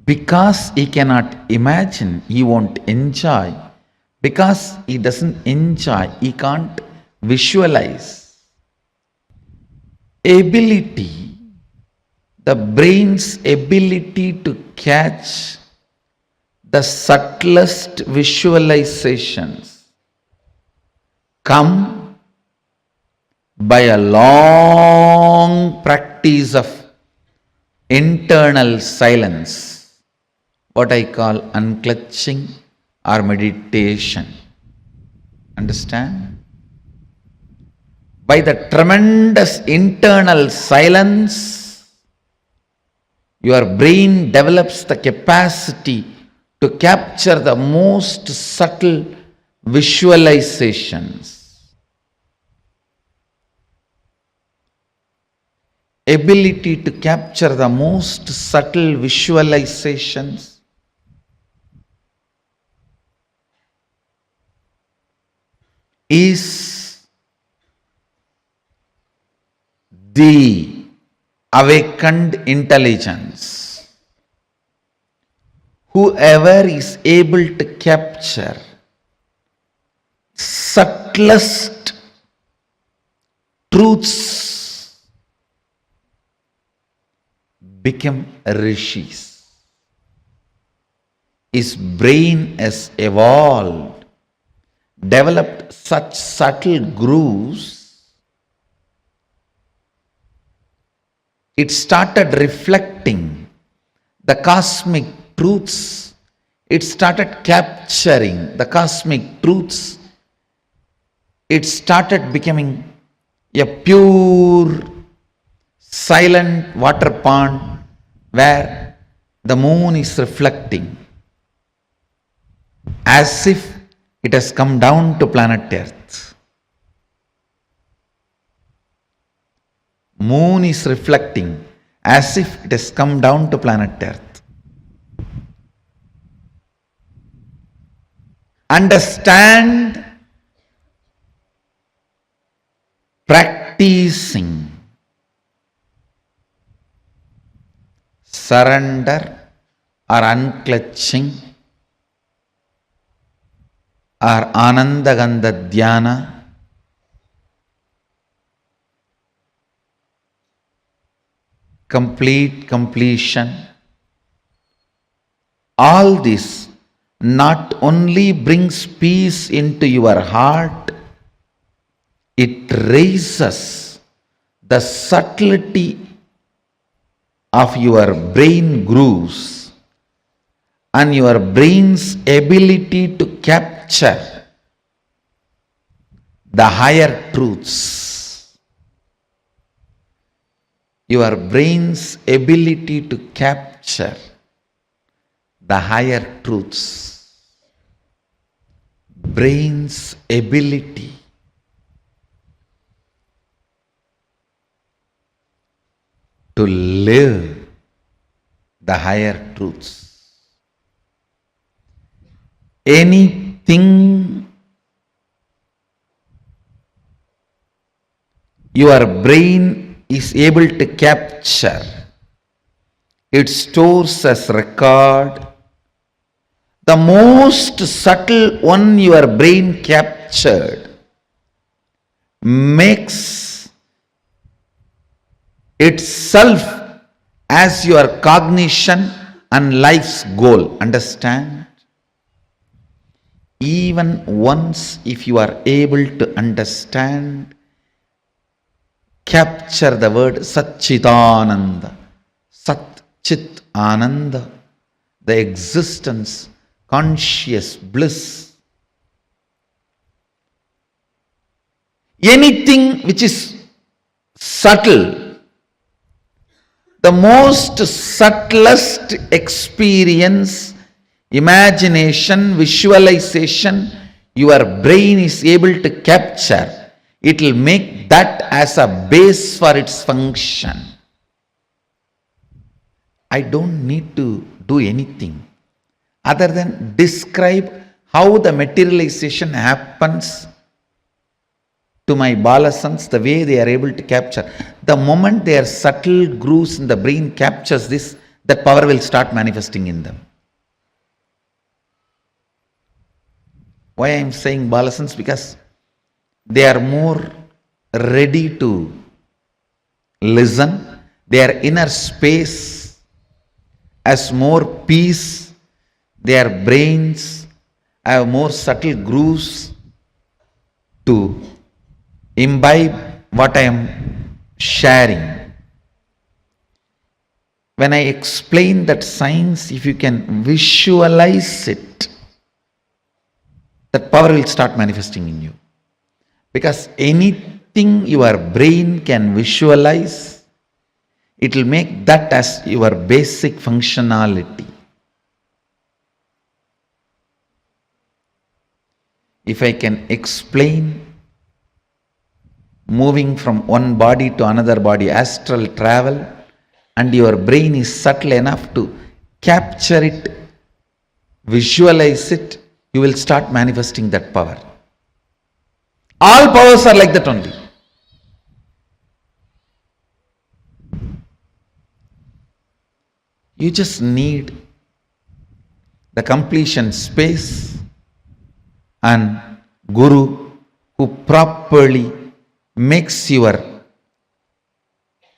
G: Because he cannot imagine, he won't enjoy. Because he doesn't enjoy, he can't visualize. Ability, the brain's ability to catch the subtlest visualizations come by a long practice of internal silence, what I call unclutching or meditation. Understand? By the tremendous internal silence, your brain develops the capacity to capture the most subtle visualizations. Ability to capture the most subtle visualizations is the awakened intelligence. Whoever is able to capture subtlest truths become rishis. His brain has evolved, developed such subtle grooves. It started reflecting the cosmic truths. It started capturing the cosmic truths. It started becoming a pure, silent water pond where the moon is reflecting as if it has come down to planet Earth. Moon is reflecting as if it has come down to planet Earth. Understand, practicing surrender or unclutching or Ananda Gandha Dhyana, completion, all this not only brings peace into your heart, it raises the subtlety of your brain grooves and your brain's ability to capture the higher truths. Your brain's ability to capture the higher truths. Brain's ability to live the higher truths. Anything your brain is able to capture, it stores as record. The most subtle one your brain captured makes itself as your cognition and life's goal. Understand? Even once if you are able to understand, capture the word Satchitananda, Sat Chit Ananda, the existence, conscious bliss. Anything which is subtle, the most subtlest experience, imagination, visualization, your brain is able to capture. It will make that as a base for its function. I don't need to do anything other than describe how the materialization happens to my balasans, the way they are able to capture. The moment their subtle grooves in the brain captures this, that power will start manifesting in them. Why I am saying balasans? Because they are more ready to listen. Their inner space has more peace. Their brains have more subtle grooves to imbibe what I am sharing. When I explain that science, if you can visualize it, that power will start manifesting in you. Because anything your brain can visualize, It will make that as your basic functionality. If I can explain moving from one body to another body, astral travel, and your brain is subtle enough to capture it, visualize it, you will start manifesting that power. All powers are like that only. You just need the completion space and Guru who properly makes your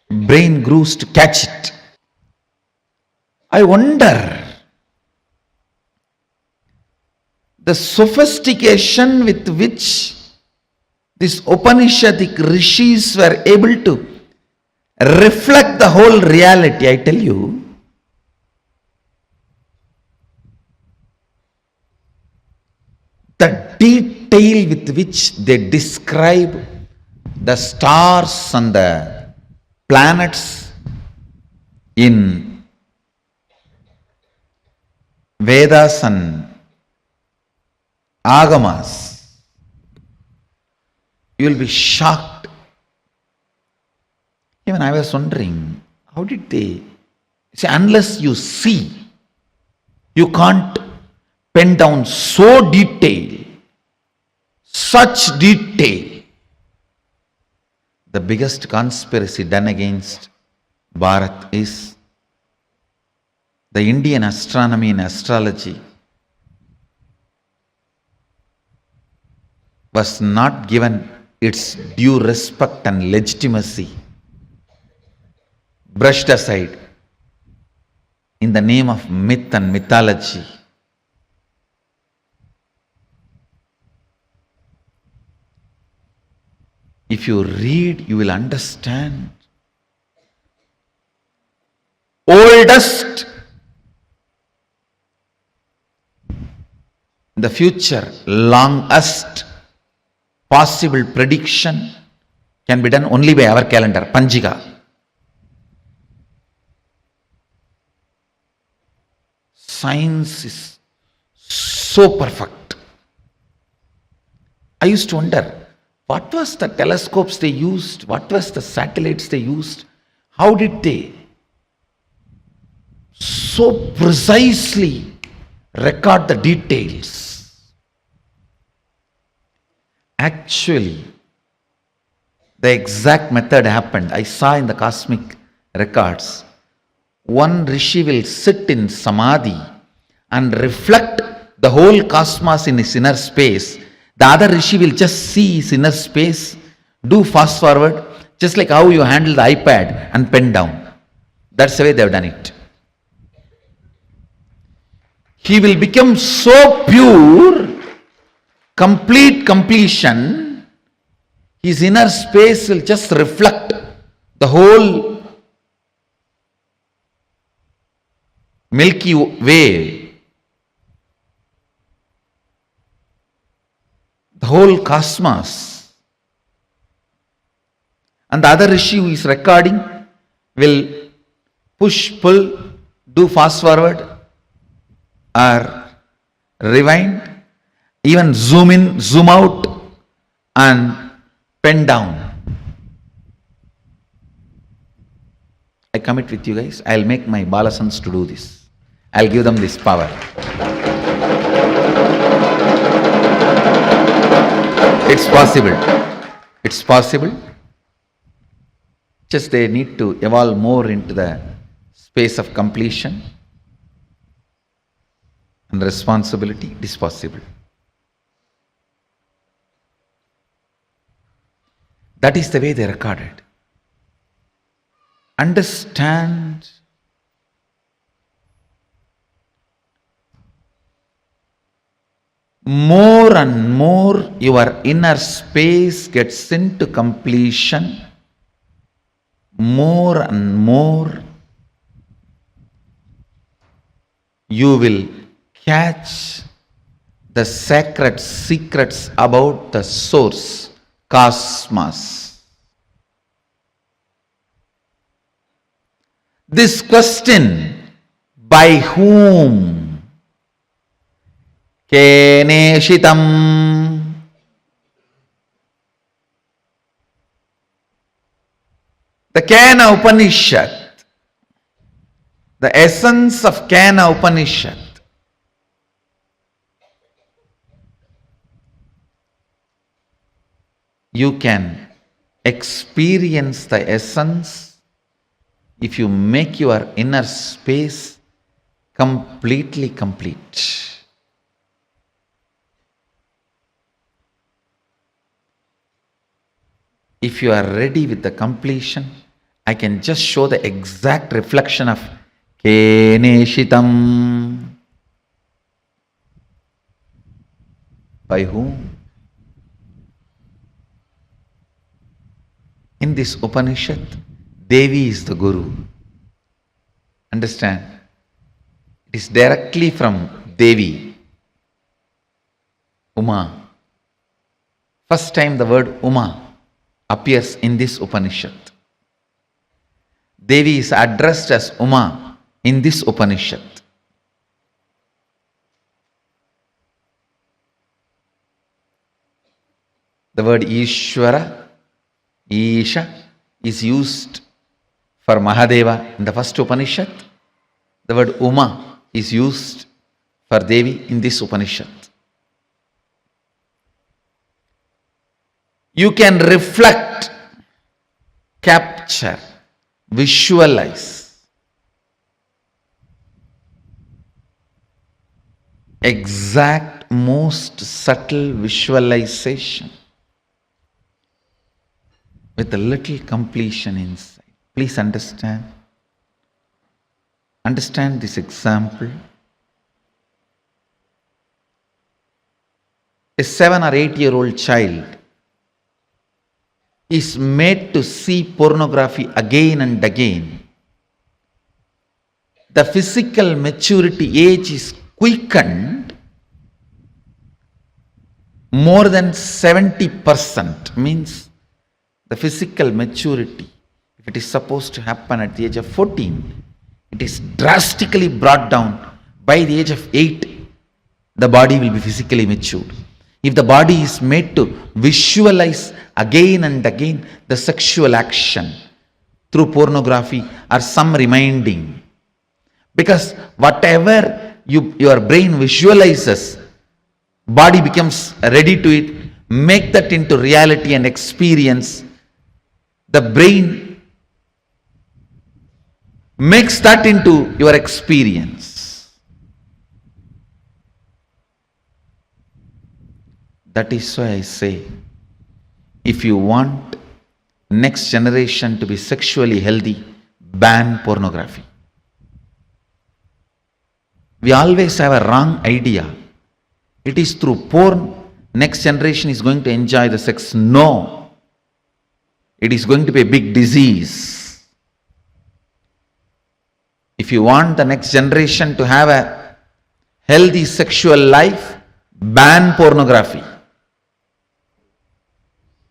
G: brain grooves to catch it. I wonder the sophistication with which these Upanishadic rishis were able to reflect the whole reality. I tell you, the detail with which they describe the stars and the planets in Vedas and Agamas, you will be shocked. Even I was wondering, how did they say, unless you see, you can't pen down so detail, such detail. The biggest conspiracy done against Bharat is the Indian astronomy and astrology was not given its due respect and legitimacy, brushed aside in the name of myth and mythology. If you read, you will understand. Oldest in the future, longest possible prediction can be done only by our calendar, Panjiga. Science is so perfect. I used to wonder, what was the telescopes they used? What was the satellites they used? How did they so precisely record the details? Actually, the exact method happened. I saw in the cosmic records. One rishi will sit in samadhi and reflect the whole cosmos in his inner space. The other rishi will just see his inner space, do fast forward, just like how you handle the iPad and pen down. That's the way they have done it. He will become so pure, complete completion, his inner space will just reflect the whole Milky Way, the whole cosmos. And the other rishi who is recording will push, pull, do fast forward or rewind, even zoom in, zoom out and pen down. I commit with you guys, I'll make my balasans to do this. I'll give them this power. It's possible. It's possible. Just they need to evolve more into the space of completion and responsibility. It is possible. That is the way they recorded. Understand more and more your inner space gets into completion, more and more you will catch the sacred secrets about the source, cosmos. This question, by whom? Keneshitam. The Kena Upanishad, the essence of Kena Upanishad, you can experience the essence if you make your inner space completely complete. If you are ready with the completion, I can just show the exact reflection of Keneshitam. By whom? In this Upanishad, Devi is the Guru. Understand? It is directly from Devi, Uma. First time the word Uma appears in this Upanishad. Devi is addressed as Uma in this Upanishad. The word Ishvara, Isha, is used for Mahadeva in the first Upanishad. The word Uma is used for Devi in this Upanishad. You can reflect, capture, visualize exact, most subtle visualization with a little completion inside. Please understand. Understand this example. A 7 or 8-year-old child is made to see pornography again and again. The physical maturity age is quickened more than 70%. Means the physical maturity, if it is supposed to happen at the age of 14, it is drastically brought down. By the age of 8, the body will be physically matured. If the body is made to visualize again and again the sexual action through pornography or some reminding, because whatever your brain visualizes, body becomes ready to it, make that into reality and experience. The brain makes that into your experience. That is why I say, if you want next generation to be sexually healthy, ban pornography. We always have a wrong idea. It is through porn next generation is going to enjoy the sex. No. It is going to be a big disease. If you want the next generation to have a healthy sexual life, ban pornography.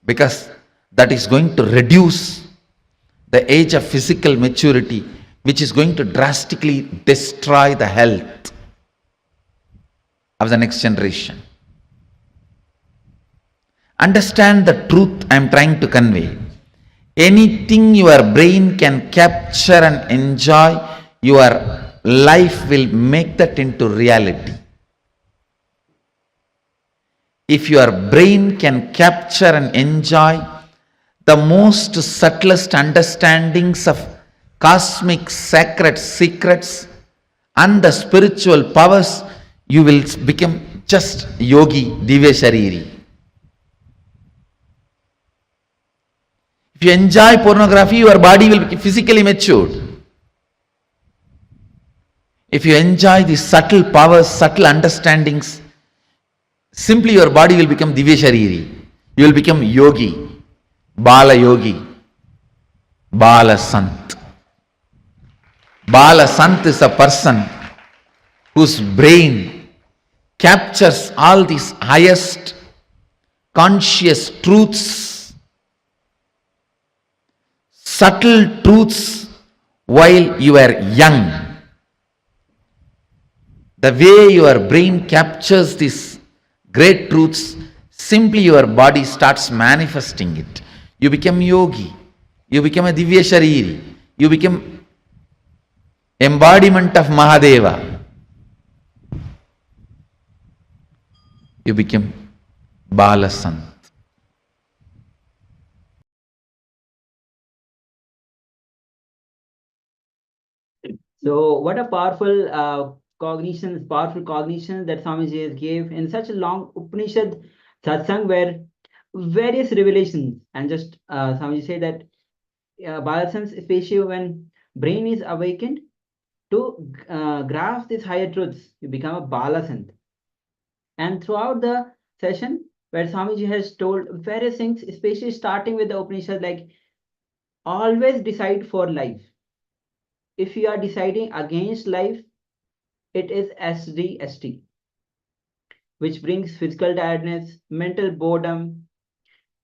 G: Because that is going to reduce the age of physical maturity, which is going to drastically destroy the health of the next generation. Understand the truth I am trying to convey. Anything your brain can capture and enjoy, your life will make that into reality. If your brain can capture and enjoy the most subtlest understandings of cosmic sacred secrets and the spiritual powers, you will become just yogi, divya shariri. If you enjoy pornography, your body will be physically matured. If you enjoy these subtle powers, subtle understandings, simply your body will become divya shariri. You will become yogi, bala yogi, bala sant. Bala sant is a person whose brain captures all these highest conscious truths, subtle truths while you are young. The way your brain captures these great truths, simply your body starts manifesting it. You become yogi, you become a Divya Shariri, you become embodiment of Mahadeva, you become Balasant.
I: So what a powerful powerful cognitions that Swamiji has gave in such a long Upanishad satsang where various revelations, and just Swamiji said that Balasans, especially when brain is awakened to grasp these higher truths, you become a Balasant. And throughout the session where Swamiji has told various things, especially starting with the Upanishad, like always decide for life. If you are deciding against life, it is SDST, which brings physical tiredness, mental boredom.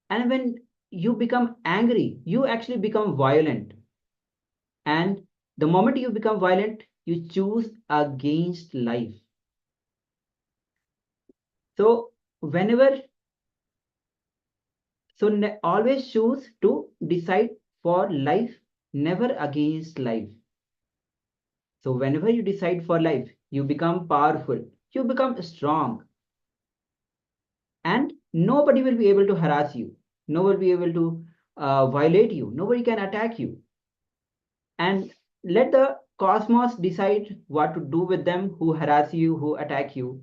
I: And when you become angry, you actually become violent. And the moment you become violent, you choose against life. So always choose to decide for life, never against life. So whenever you decide for life, you become powerful, you become strong, and nobody will be able to harass you. Nobody will be able to violate you. Nobody can attack you. And let the cosmos decide what to do with them who harass you, who attack you.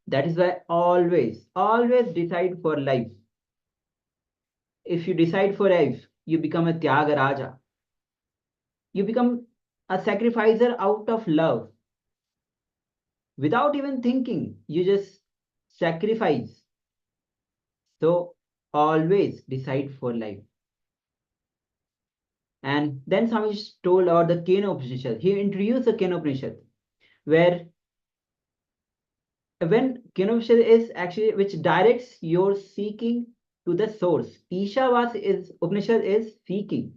I: That is why always decide for life. If you decide for life, you become a Tyaga Raja. You become a sacrificer out of love. Without even thinking, you just sacrifice. So always decide for life. And then Swami told about the Kena Upanishad. He introduced the Kena Upanishad, where when Kena Upanishad is actually which directs your seeking to the source. Upanishad is seeking.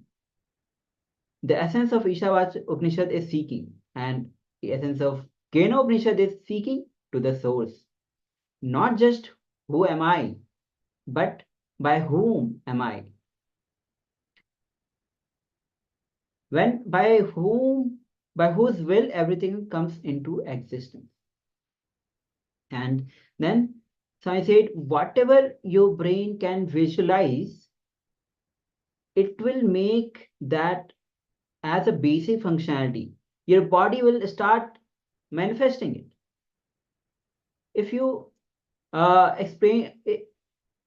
I: The essence of Ishavas Upanishad is seeking, and the essence of Kena Upanishad is seeking to the source. Not just who am I, but by whom am I? By whose will everything comes into existence. And then so I said, whatever your brain can visualize, it will make that as a basic functionality. Your body will start manifesting it. If you explain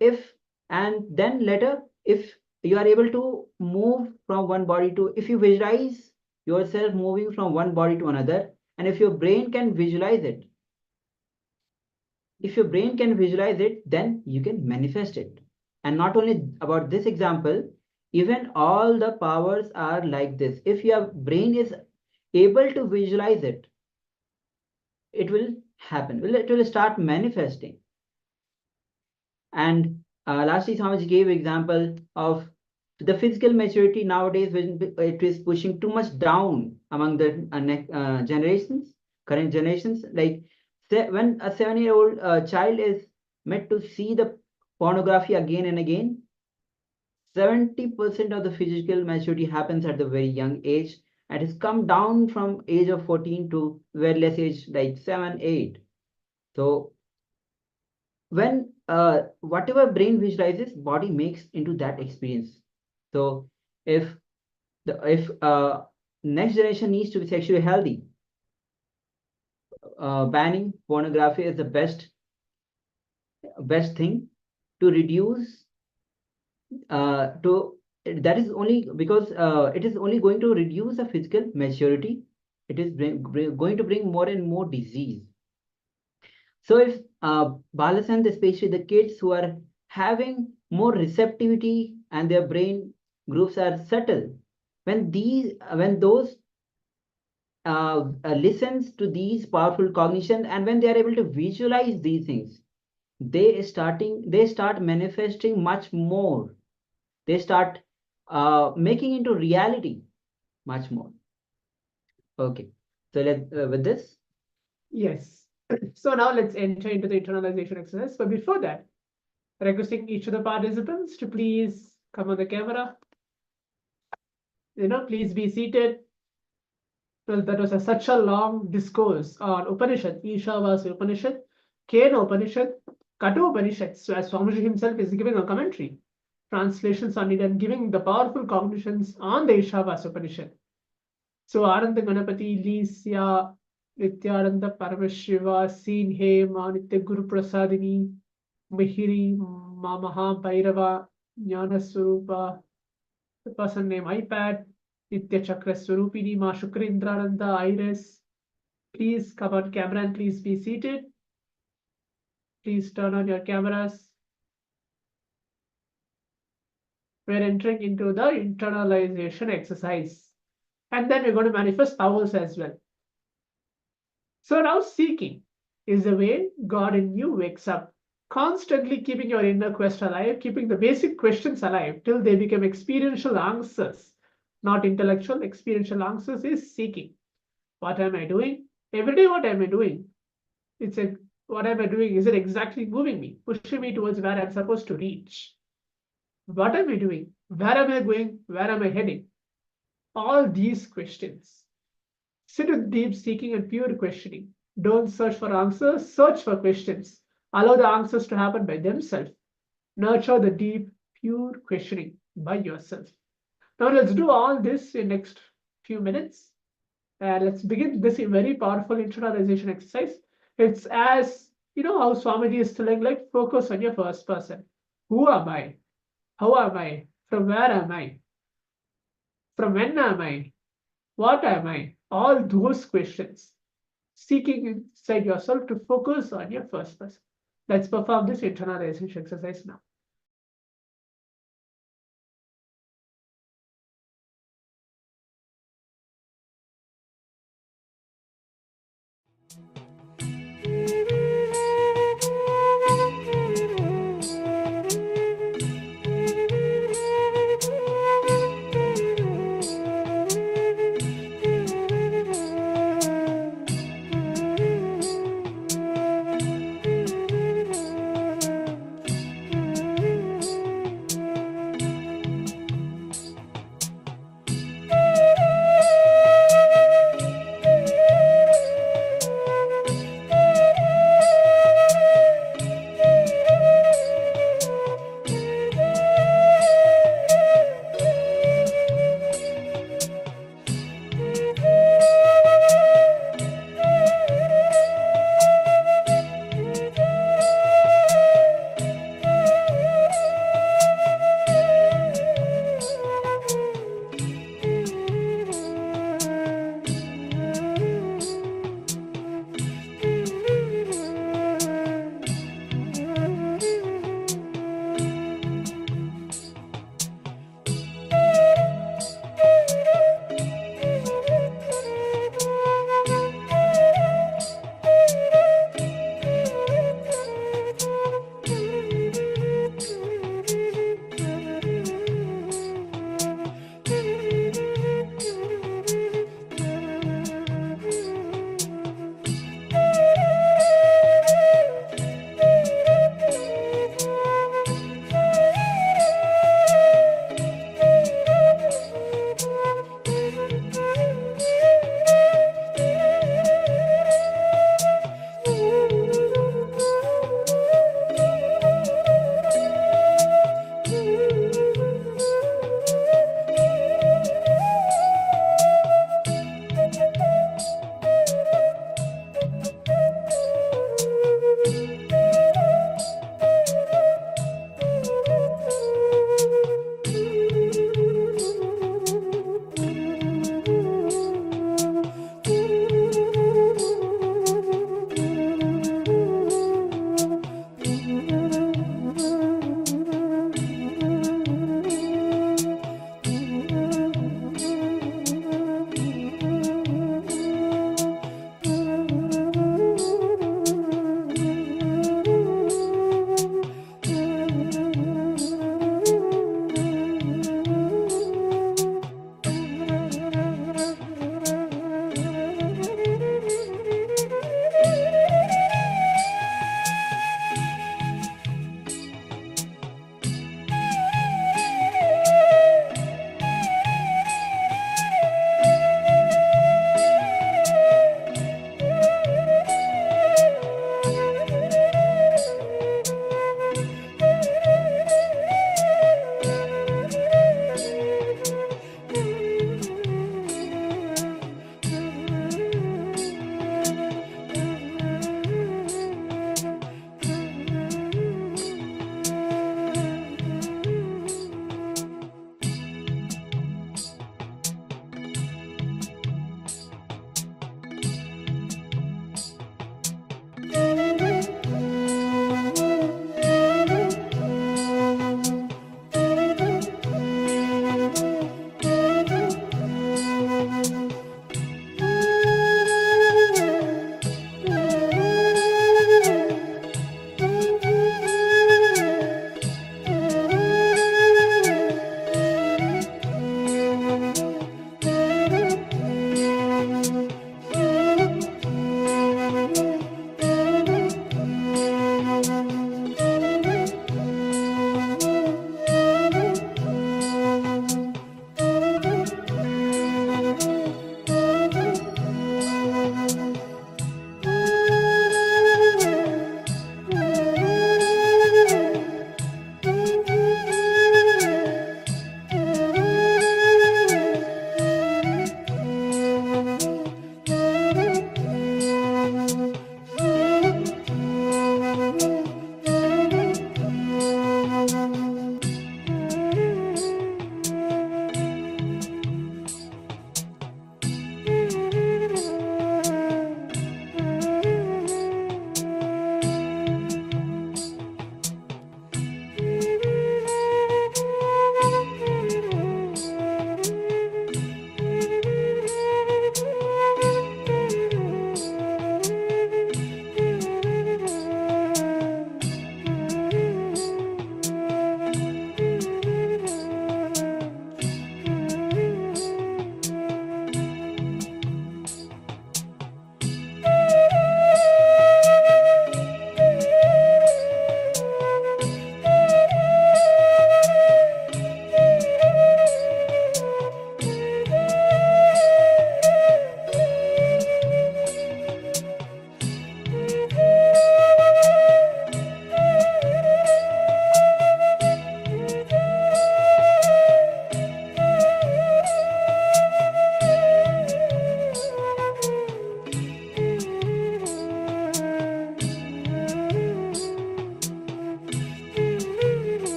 I: if and then later, if you are able to move from one body to, if you visualize yourself moving from one body to another, and if your brain can visualize it, then you can manifest it. And not only about this example, even all the powers are like this. If your brain is able to visualize it, it will happen. It will start manifesting. And lastly, Swamiji gave example of the physical maturity nowadays, when it is pushing too much down among the current generations. Like when a 7-year-old child is made to see the pornography again and again, 70% of the physical maturity happens at the very young age, and has come down from age of 14 to very less age like 7, 8. So when whatever brain visualizes, body makes into that experience. So if next generation needs to be sexually healthy, banning pornography is the best thing to reduce that is only because it is only going to reduce the physical maturity. It is going to bring more and more disease. So if Balasant, especially the kids who are having more receptivity and their brain groups are subtle, when those listens to these powerful cognitions, and when they are able to visualize these things, they start manifesting much more. They start making into reality much more. Okay, so with this,
H: Yes. So now let's enter into the internalization exercise. But before that, requesting each of the participants to please come on the camera. Please be seated. Well, that was such a long discourse on Upanishad, Ishavasya Upanishad, Kena Upanishad, Kata Upanishad. So as Swamiji himself is giving a commentary, translations on it, and giving the powerful cognitions on the Ishavasya Upanishad. So Ananda Ganapati, Lisya, Nityananda Paramashiva, Seen He, Nitya Guru Prasadini, Mihiri, Maha Bhairava, Jnana Swarupa, the person named iPad, Nitya Chakra Swarupini, Ma Shukrindrananda, Iris. Please come on camera and please be seated. Please turn on your cameras. We're entering into the internalization exercise. And then we're going to manifest powers as well. So now seeking is the way God in you wakes up, constantly keeping your inner quest alive, keeping the basic questions alive till they become experiential answers, not intellectual. Experiential answers is seeking. What am I doing? Every day, what am I doing? What am I doing? Is it exactly moving me, pushing me towards where I'm supposed to reach? What am I doing? Where am I going? Where am I heading? All these questions. Sit with deep seeking and pure questioning. Don't search for answers, search for questions. Allow the answers to happen by themselves. Nurture the deep, pure questioning by yourself. Now let's do all this in next few minutes. Let's begin this very powerful internalization exercise. It's as, how Swamiji is telling, like, focus on your first person. Who am I? How am I? From where am I? From when am I? What am I? All those questions. Seeking inside yourself to focus on your first person. Let's perform this internalization exercise now.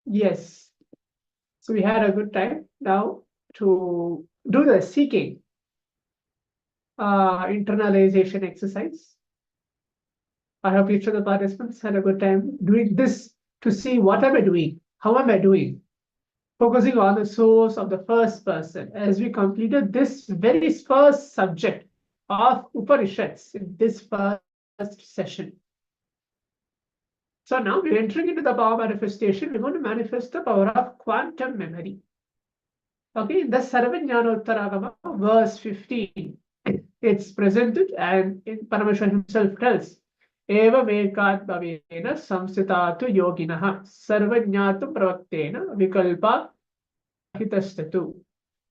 H: Yes. So we had a good time. Now to do the seeking internalization exercise. I hope each of the participants had a good time doing this to see what am I doing? How am I doing? Focusing on the source of the first person as we completed this very first subject of Upanishads in this first session. So now we're entering into the power manifestation. We're going to manifest the power of quantum memory. Okay, in the Sarvajnanottaragama, verse 15, it's presented, and in Paramashivoham himself tells, Eva Vekat Bhavena Samsitatu Yoginaha Sarvajnatum Pravaktena Vikalpa Hitastatu.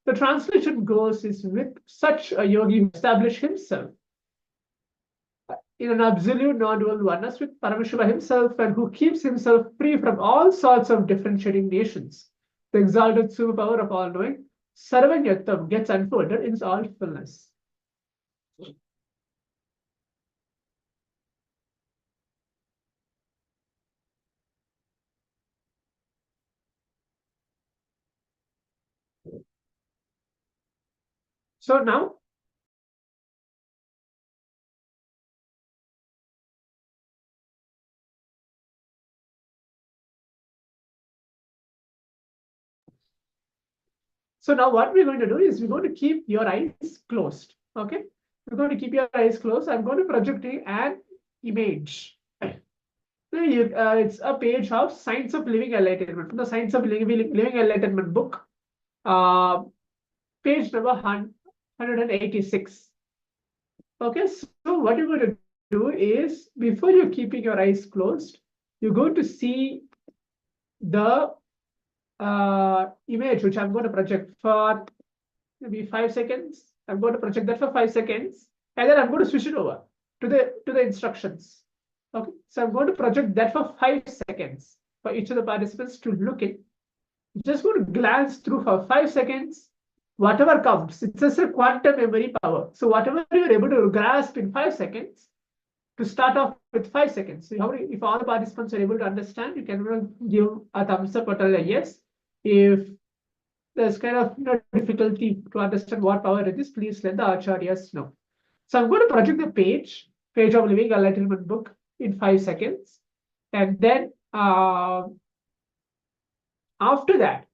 H: The translation goes is with such a yogi establish himself in an absolute non-dual oneness with Paramashiva himself, and who keeps himself free from all sorts of differentiating nations. The exalted superpower of all knowing, Sarvanyattam, gets unfolded in its all fullness. So now, what we're going to do is we're going to keep your eyes closed. Okay, we're going to keep your eyes closed. I'm going to project an image. It's a page of Science of Living Enlightenment, from the Science of Living Enlightenment book, page number 186. Okay, so what you're going to do is, before you're keeping your eyes closed, you're going to see the image which I'm going to project for maybe 5 seconds. I'm going to project that for 5 seconds, and then I'm going to switch it over to the instructions. Okay, so I'm going to project that for 5 seconds for each of the participants to look in. Just going to glance through for 5 seconds. Whatever comes, it's just a quantum memory power. So whatever you're able to grasp in 5 seconds, to start off with 5 seconds. So if all the participants are able to understand, you can give a thumbs up or tell a yes. If there's kind of difficulty to understand what power it is, please let the acharyas know. So I'm going to project the page of Living Enlightenment book in 5 seconds. And then after that,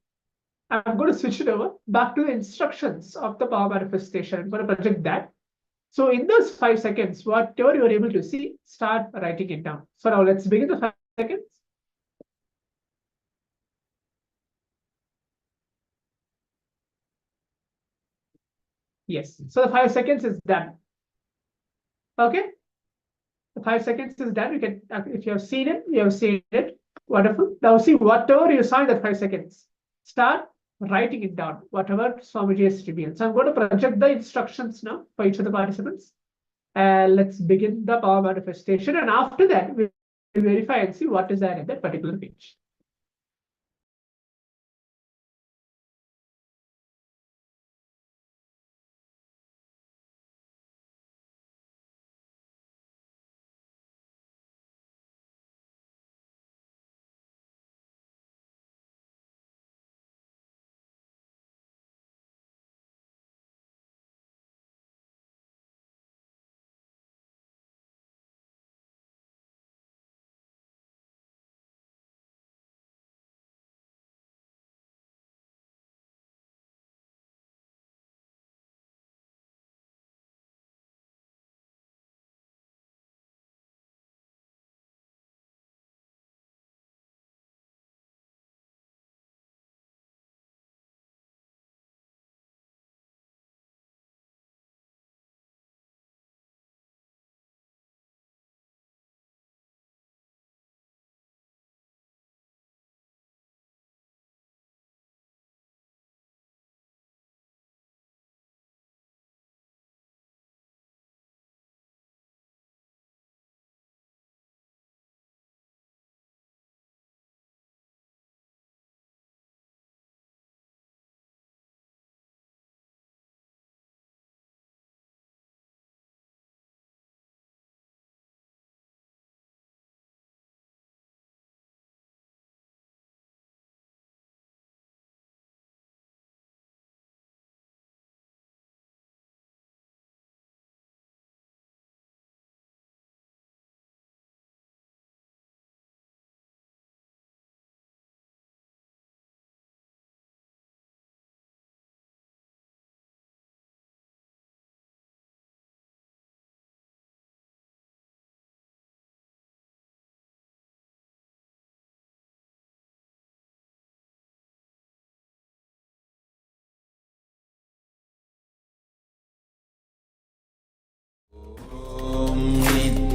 H: I'm going to switch it over back to the instructions of the power manifestation. I'm going to project that. So in those 5 seconds, whatever you're able to see, start writing it down. So now let's begin the 5 seconds. Yes, so the 5 seconds is done. Okay, the 5 seconds is done. You can, if you have seen it, you have seen it. Wonderful. Now see whatever you saw in that 5 seconds, start writing it down, whatever Swamiji has revealed. So I'm going to project the instructions now for each of the participants. And let's begin the power manifestation. And after that, we'll verify and see what is there in that particular page.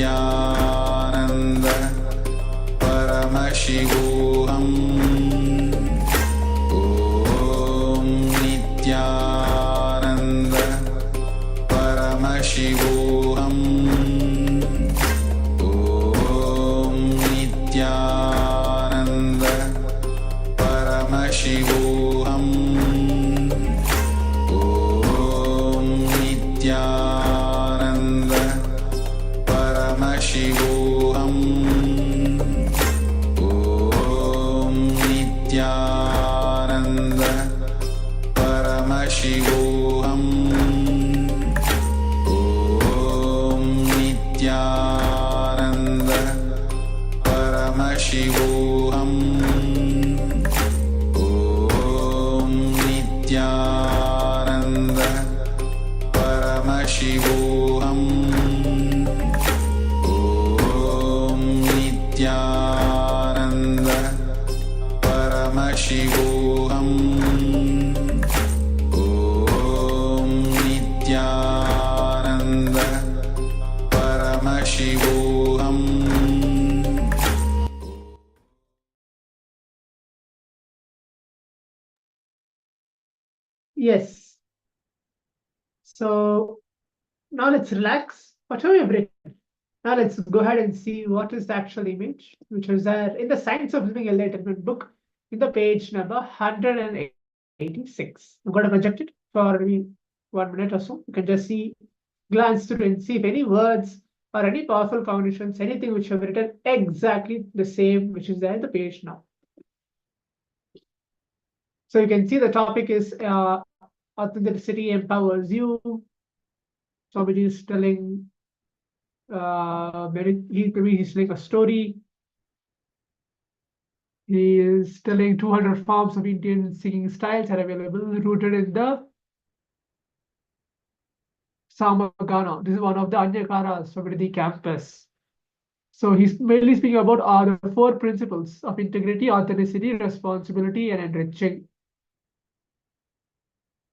A: Nityananda Paramashivoham Om Nityananda Paramashivoham Om Nityananda Paramashivoham Om Nityananda Paramashivoham Om Nityananda Paramashivoham Om Nityananda Paramashivoham Om Nityananda Paramashivoham Om Nityananda Paramashivoham Om Nityananda Paramashivoham.
H: Yes. So now let's relax. Whatever you've written. Now let's go ahead and see what is the actual image, which was there in the Science of Living Enlightenment book in the page number 186. I'm going to project it for maybe 1 minute or so. You can just glance through and see if any words or any powerful cognitions, anything which you have written exactly the same, which is there in the page now. So you can see the topic is authenticity empowers you. Somebody is telling he's telling a story. He is telling 200 forms of Indian singing styles are available, rooted in the Samagana. This is one of the Anyakaras from the campus. So he's mainly speaking about the 4 principles of integrity, authenticity, responsibility, and enriching.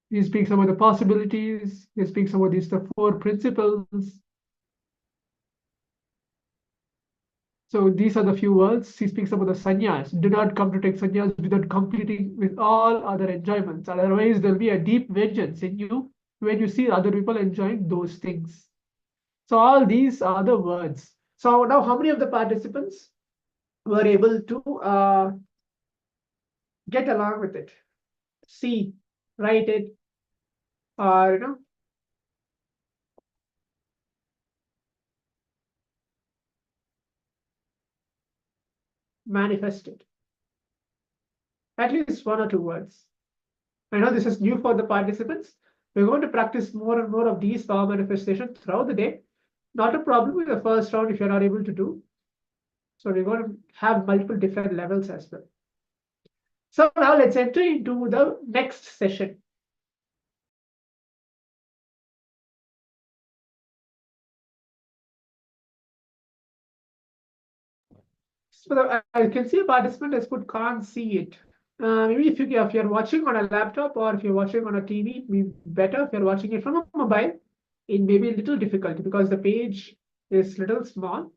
H: He speaks about the possibilities. He speaks about the 4 principles. So these are the few words. He speaks about the sannyas. Do not come to take sannyas without completing with all other enjoyments. Otherwise, there'll be a deep vengeance in you when you see other people enjoying those things. So all these are the words. So now how many of the participants were able to get along with it? See, write it, or manifest it. At least 1 or 2 words. I know this is new for the participants. We're going to practice more and more of these power manifestations throughout the day. Not a problem with the first round if you're not able to do. So we're going to have multiple different levels as well. So now let's enter into the next session. So I can see a participant has put can't see it. Maybe if you're watching on a laptop or if you're watching on a TV, it'd be better. If you're watching it from a mobile, it may be a little difficult because the page is little small.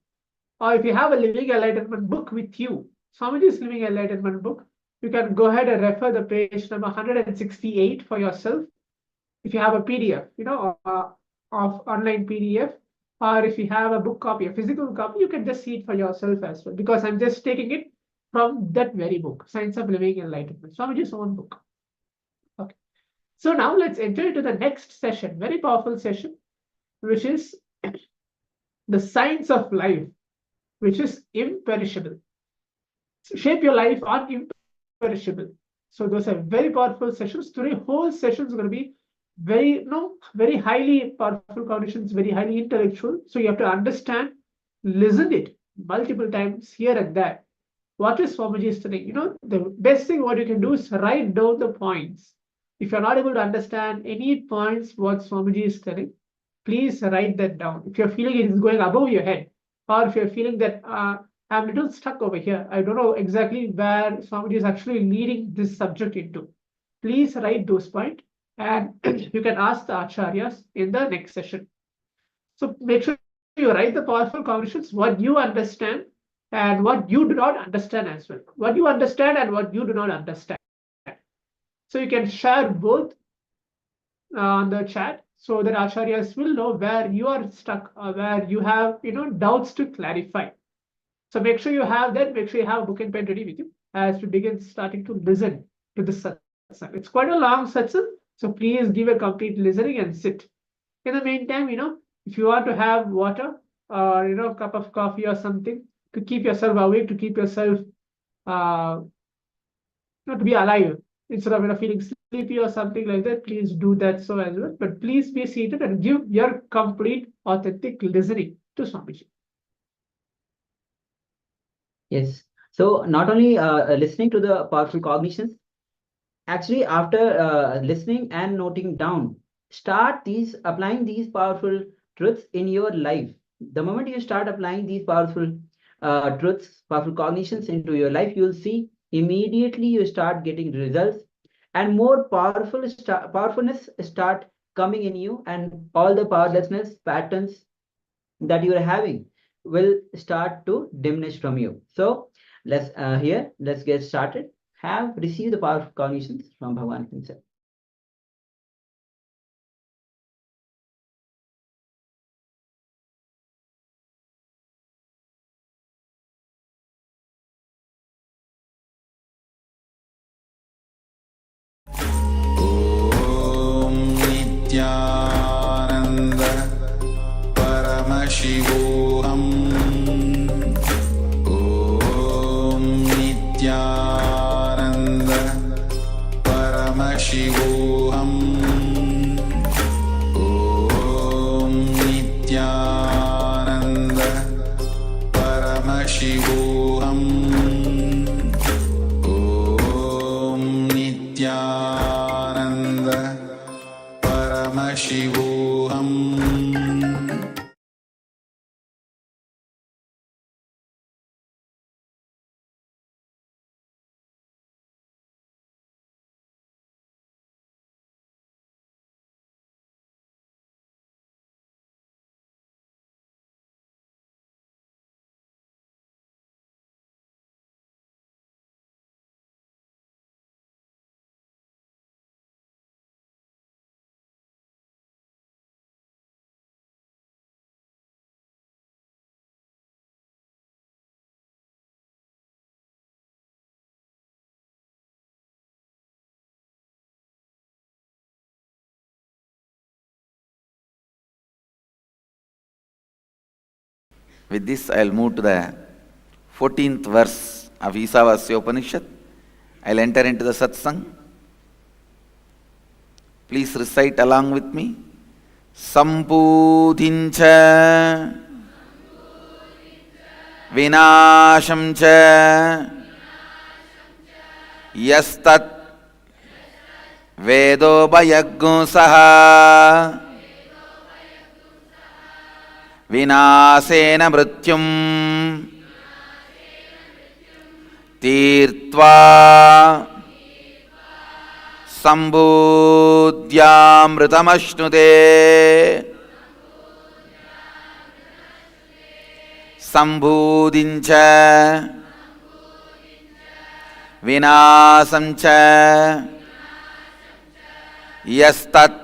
H: Or if you have a Living Enlightenment book with you, Swamiji's Living Enlightenment book, you can go ahead and refer the page number 168 for yourself. If you have a PDF, of online PDF, or if you have a book copy, a physical copy, you can just see it for yourself as well, because I'm just taking it from that very book, Science of Living Enlightenment, Swamiji's own book. Okay. So now let's enter into the next session, very powerful session, which is the science of life, which is imperishable. So shape your life on imperishable. So those are very powerful sessions. Today, whole session is going to be very highly powerful cognitions, very highly intellectual. So you have to understand, listen it multiple times here and there. What is Swamiji is telling? The best thing what you can do is write down the points. If you're not able to understand any points what Swamiji is telling, please write that down. If you're feeling it is going above your head, or if you're feeling that I'm a little stuck over here, I don't know exactly where Swamiji is actually leading this subject into, please write those points and you can ask the acharyas in the next session. So make sure you write the powerful cognitions, what you understand and what you do not understand as well. What you understand and what you do not understand. So you can share both on the chat so that acharyas will know where you are stuck or where you have doubts to clarify. So make sure you have that. Make sure you have a book and pen ready with you as we begin starting to listen to the satsang. It's quite a long satsang, so please give a complete listening and sit. In the meantime, if you want to have water or a cup of coffee or something to keep yourself awake, to keep yourself to be alive instead of feeling sleepy or something like that, please do that so as well. But please be seated and give your complete authentic listening to Swamiji.
I: Yes. So not only listening to the powerful cognitions, actually after listening and noting down, start applying these powerful truths in your life. The moment you start applying these powerful truths, powerful cognitions into your life, you'll see immediately you start getting results, and more powerfulness start coming in you, and all the powerlessness patterns that you are having will start to diminish from you. So let's get started. Have received the powerful cognitions from Bhagavan himself.
A: ॐ नित्यानन्द परमशिवोऽहम् ॐ नित्यानन्द परमशिवोऽहम् ॐ नित्यानन्द परमशिवोऽहम् ॐ नित्यानन्द परमशिवोऽहम्
G: With this, I'll move to the 14th verse of Isavasya Upanishad. I'll enter into the satsang. Please recite along with me. Sampudhincha Vinashamcha Yastat Vedobhayaggusaha Vinasena mrityum Tirtva Sambudhyamritamashnude Sambudhincha Vinasamcha Yastat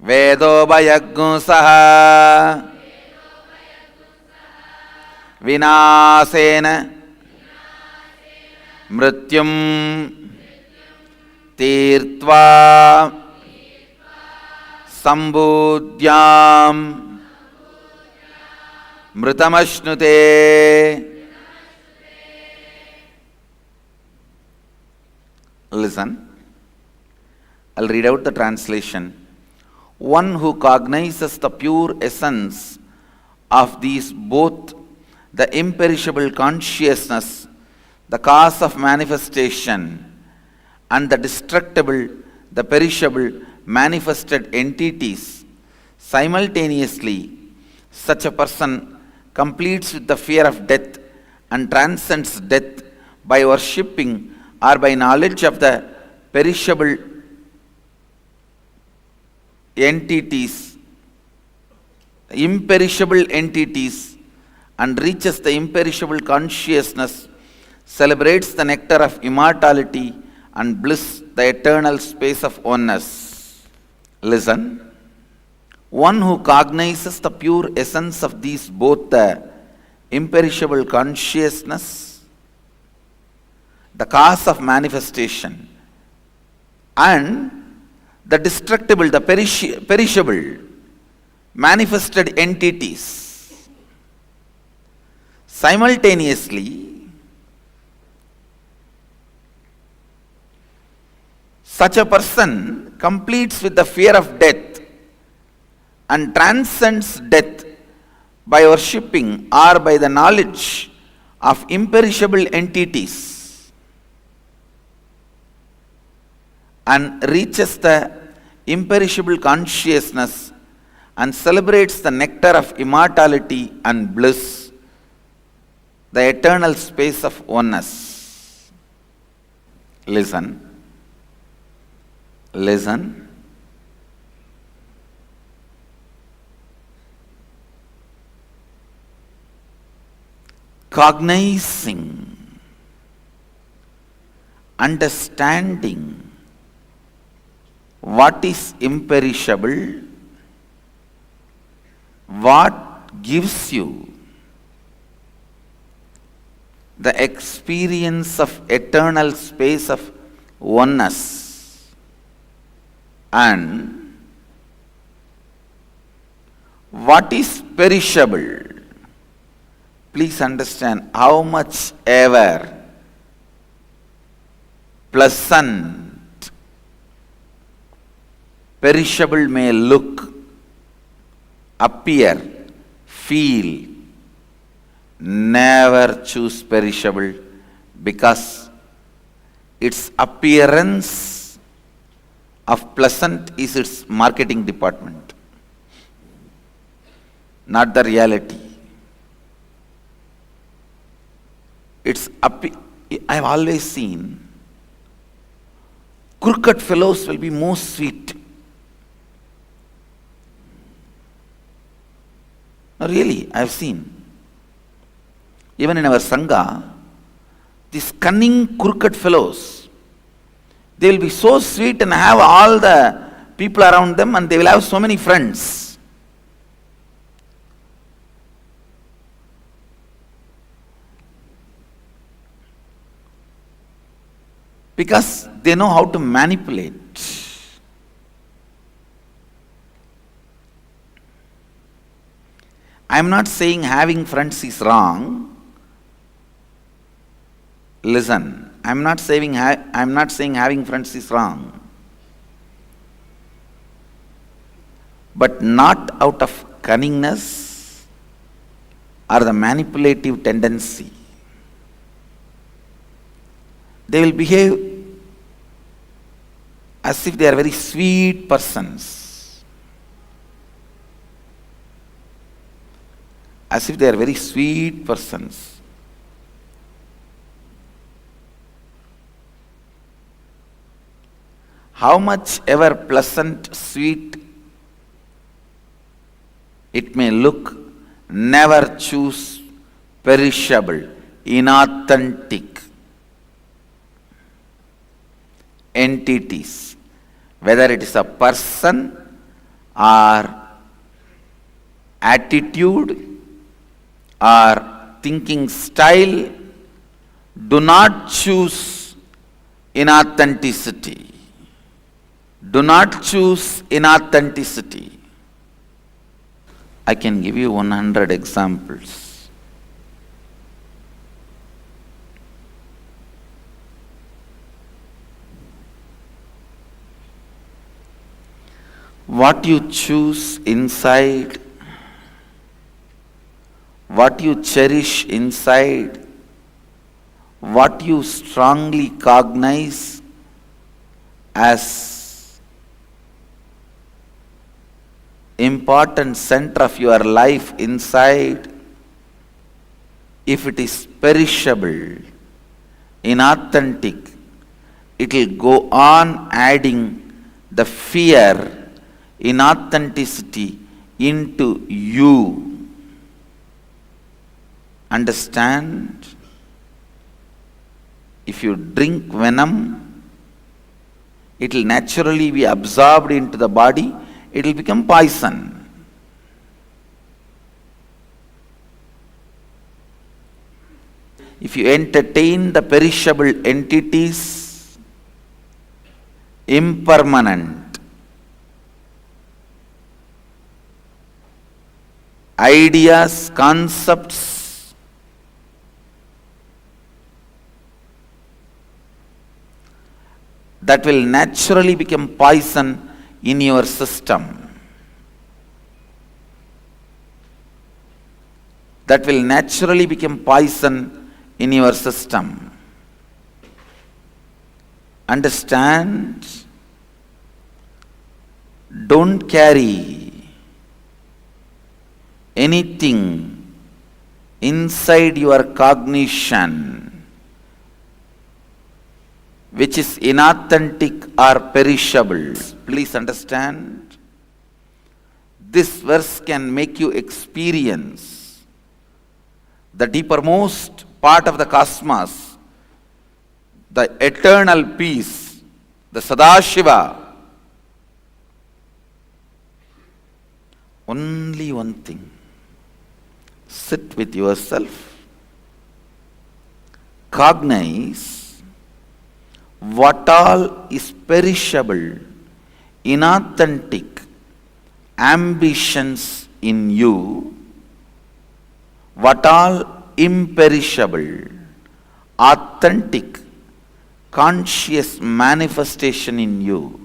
G: Vedobhayaggusaha Vinasena Mrityum Tirtva Sambudhyam Mritamashnute. Listen. I'll read out the translation. One who cognizes the pure essence of these both, the imperishable consciousness, the cause of manifestation, and the destructible, the perishable, manifested entities, simultaneously, such a person completes with the fear of death and transcends death by worshipping or by knowledge of the perishable entities imperishable entities and reaches the imperishable consciousness, celebrates the nectar of immortality and bliss, the eternal space of oneness. Listen. One who cognizes the pure essence of these, both the imperishable consciousness, the cause of manifestation, and the destructible, the perishable, manifested entities, simultaneously, such a person completes with the fear of death and transcends death by worshipping or by the knowledge of imperishable entities, and reaches the imperishable consciousness and celebrates the nectar of immortality and bliss, the eternal space of oneness. Listen. Listen. Cognizing, understanding what is imperishable, what gives you the experience of eternal space of oneness, and what is perishable. Please understand how much ever pleasant perishable may look, appear, feel, never choose perishable, because its appearance of pleasant is its marketing department, not the reality. I've always seen crooked fellows will be most sweet. No, really, I've seen. Even in our Sangha, these cunning crooked fellows, they will be so sweet and have all the people around them, and they will have so many friends. Because they know how to manipulate. I am not saying having friends is wrong. Listen, I am not saying having friends is wrong. But not out of cunningness or the manipulative tendency. They will behave as if they are very sweet persons. As if they are very sweet persons. How much ever pleasant, sweet it may look, never choose perishable, inauthentic entities, whether it is a person or attitude or thinking style. Do not choose inauthenticity. Do not choose inauthenticity. I can give you 100 examples. What you choose inside, what you cherish inside, what you strongly cognize as important center of your life inside, if it is perishable, inauthentic, it will go on adding the fear, inauthenticity into you. Understand? If you drink venom, it will naturally be absorbed into the body, it will become poison. If you entertain the perishable entities, impermanent, ideas, concepts, that will naturally become poison in your system. That will naturally become poison in your system. Understand? Don't carry anything inside your cognition which is inauthentic or perishable. Please understand? This verse can make you experience the deepermost part of the cosmos, the eternal peace, the Sadashiva. Only one thing. Sit with yourself. Cognize what all is perishable, inauthentic ambitions in you, what all imperishable, authentic, conscious manifestation in you.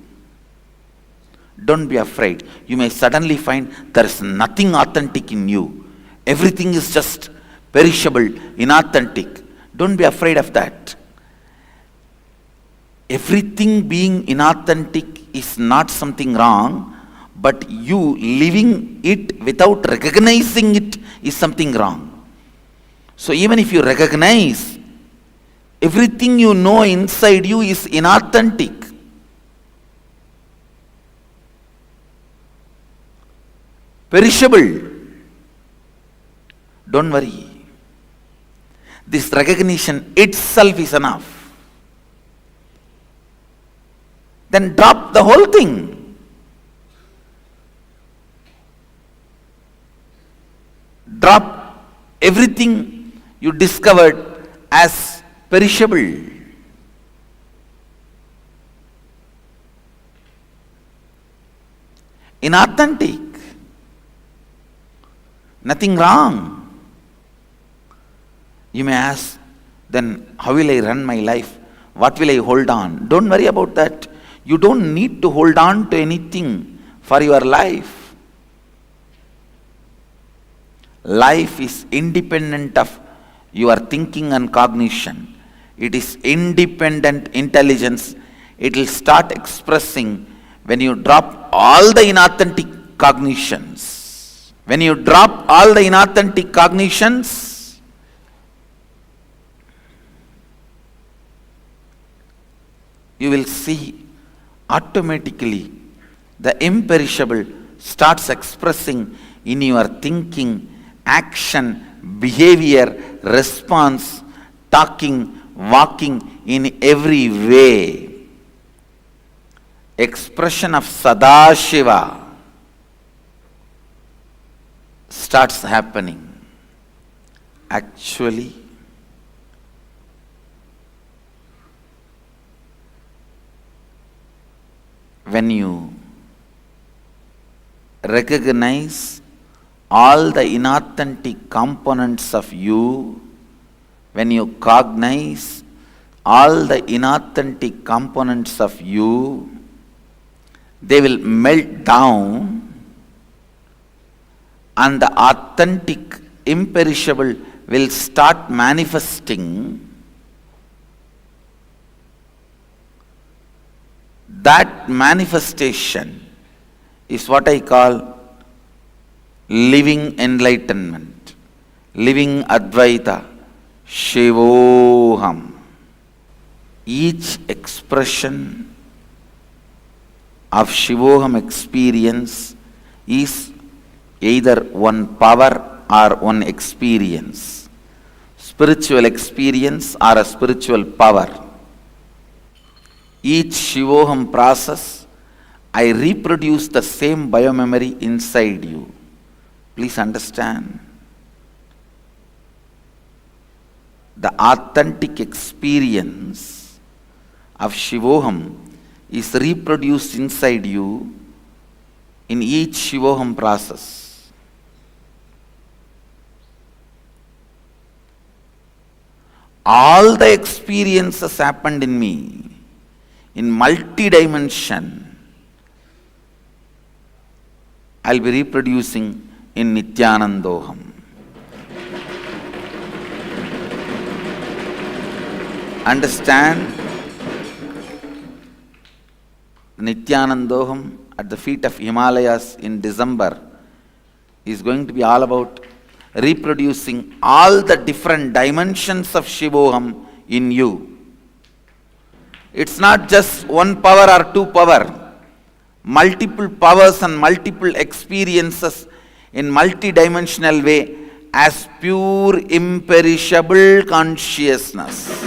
G: Don't be afraid. You may suddenly find there is nothing authentic in you. Everything is just perishable, inauthentic. Don't be afraid of that. Everything being inauthentic is not something wrong, but you living it without recognizing it is something wrong. So even if you recognize everything you know inside you is inauthentic, perishable, don't worry. This recognition itself is enough. Then drop the whole thing. Drop everything you discovered as perishable. Inauthentic. Nothing wrong. You may ask, then how will I run my life? What will I hold on? Don't worry about that. You don't need to hold on to anything for your life. Life is independent of your thinking and cognition. It is independent intelligence. It will start expressing when you drop all the inauthentic cognitions. When you drop all the inauthentic cognitions, you will see automatically the imperishable starts expressing in your thinking, action, behavior, response, talking, walking, in every way. Expression of Sadashiva starts happening. Actually, when you recognize all the inauthentic components of you, when you cognize all the inauthentic components of you, they will melt down and the authentic, imperishable will start manifesting. That manifestation is what I call living enlightenment, living Advaita, Shivoham. Each expression of Shivoham experience is either one power or one experience. Spiritual experience or a spiritual power. Each Shivoham process, I reproduce the same biomemory inside you. Please understand. The authentic experience of Shivoham is reproduced inside you in each Shivoham process. All the experiences happened in me in multi-dimension. I'll be reproducing in Nithyanandoham. Understand? Nithyanandoham at the feet of Himalayas in December is going to be all about reproducing all the different dimensions of Shivoham in you. It's not just one power or two power. Multiple powers and multiple experiences in multi-dimensional way as pure imperishable consciousness.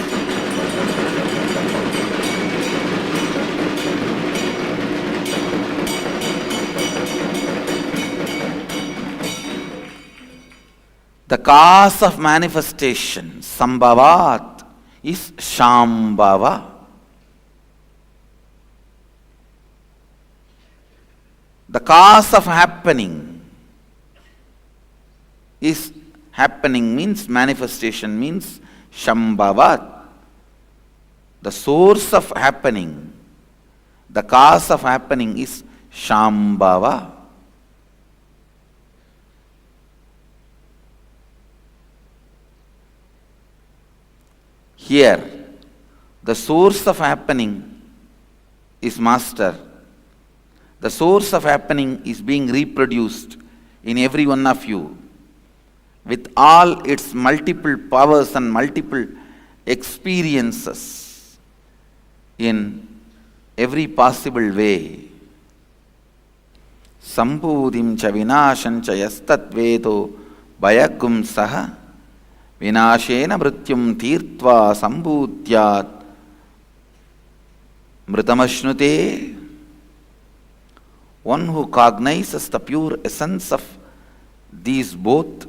G: The cause of manifestation, sambhavat, is shambhava. The cause of happening is happening means manifestation means shambhavat. The source of happening, the cause of happening is shambhava. Here, the source of happening is master. The source of happening is being reproduced in every one of you with all its multiple powers and multiple experiences in every possible way. Sambhudim cha vinasham cha yastat vedo bhayagum saha vinashena mrityum tirtva sambhutyat mritamashnute. One who cognizes the pure essence of these both,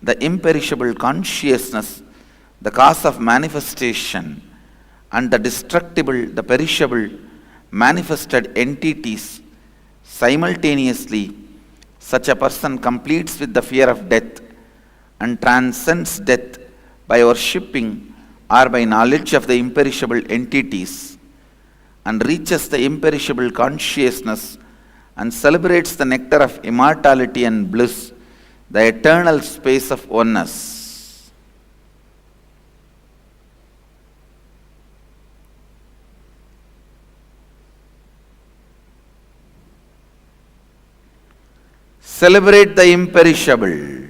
G: the imperishable consciousness, the cause of manifestation, and the destructible, the perishable, manifested entities simultaneously, such a person completes with the fear of death and transcends death by worshipping or by knowledge of the imperishable entities and reaches the imperishable consciousness and celebrates the nectar of immortality and bliss, the eternal space of oneness. Celebrate the imperishable.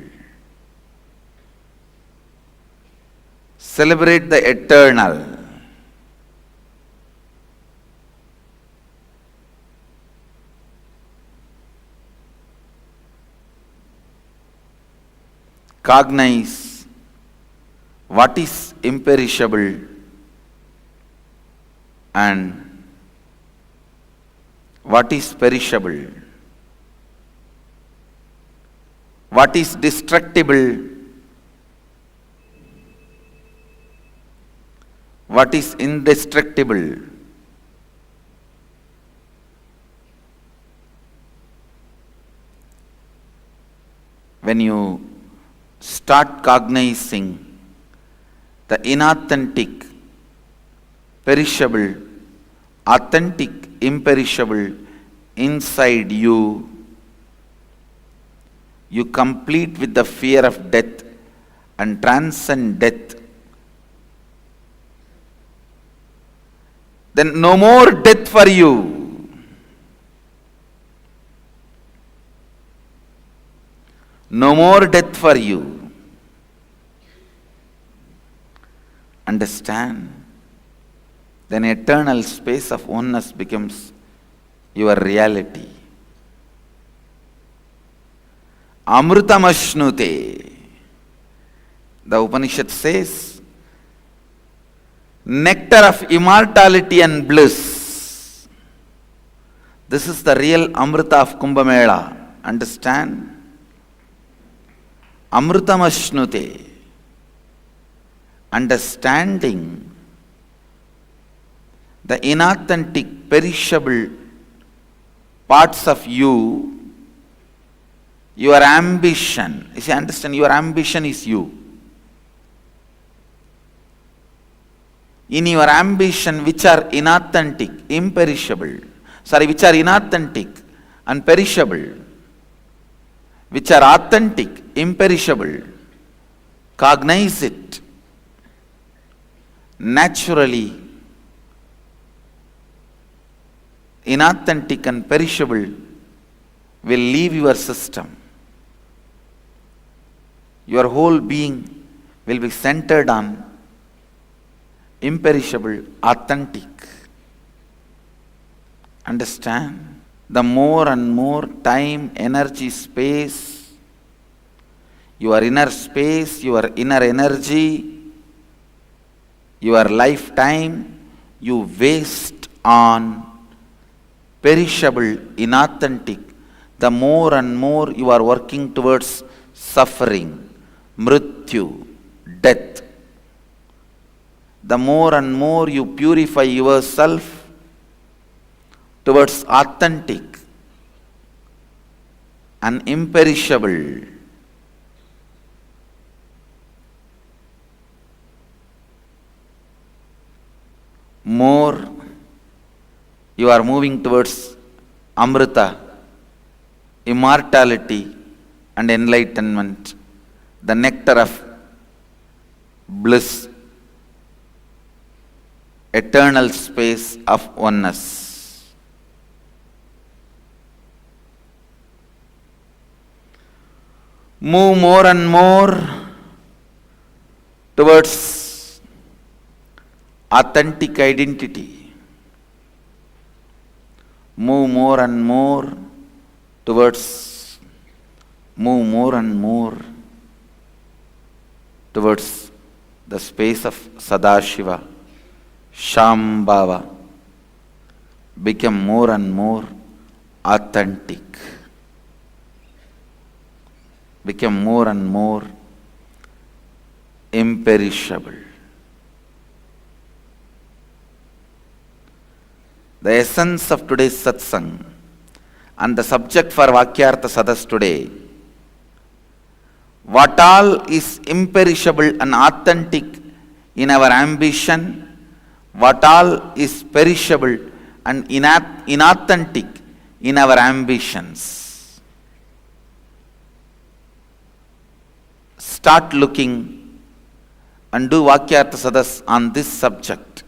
G: Celebrate the eternal. Cognize what is imperishable and what is perishable, what is destructible, what is indestructible. When you start cognizing the inauthentic, perishable, authentic, imperishable inside you, you complete with the fear of death and transcend death. Then no more death for you. No more death for you. Understand? Then eternal space of oneness becomes your reality. Amrutamashnute. The Upanishad says, nectar of immortality and bliss. This is the real Amrita of Kumbh Mela. Understand? Amrutamashnute. Understanding the inauthentic, perishable parts of you, your ambition. You see, understand, your ambition is you. In your ambition, which are inauthentic, imperishable, which are inauthentic and perishable, which are authentic, imperishable, cognize it. Naturally, inauthentic and perishable will leave your system. Your whole being will be centered on imperishable, authentic. Understand? The more and more time, energy, space, your inner space, your inner energy, your lifetime, you waste on perishable, inauthentic, the more and more you are working towards suffering, mrityu, death. The more and more you purify yourself towards authentic and imperishable, more you are moving towards Amrita, immortality and enlightenment, the nectar of bliss, eternal space of oneness. Move more and more towards authentic identity. Move more and more towards the space of Sadashiva, Shambhava. Become more and more authentic. Become more and more imperishable. The essence of today's satsang and the subject for Vakyartha Sadas today, what all is imperishable and authentic in our ambition, what all is perishable and inauthentic in our ambitions. Start looking and do Vakyartha Sadas on this subject.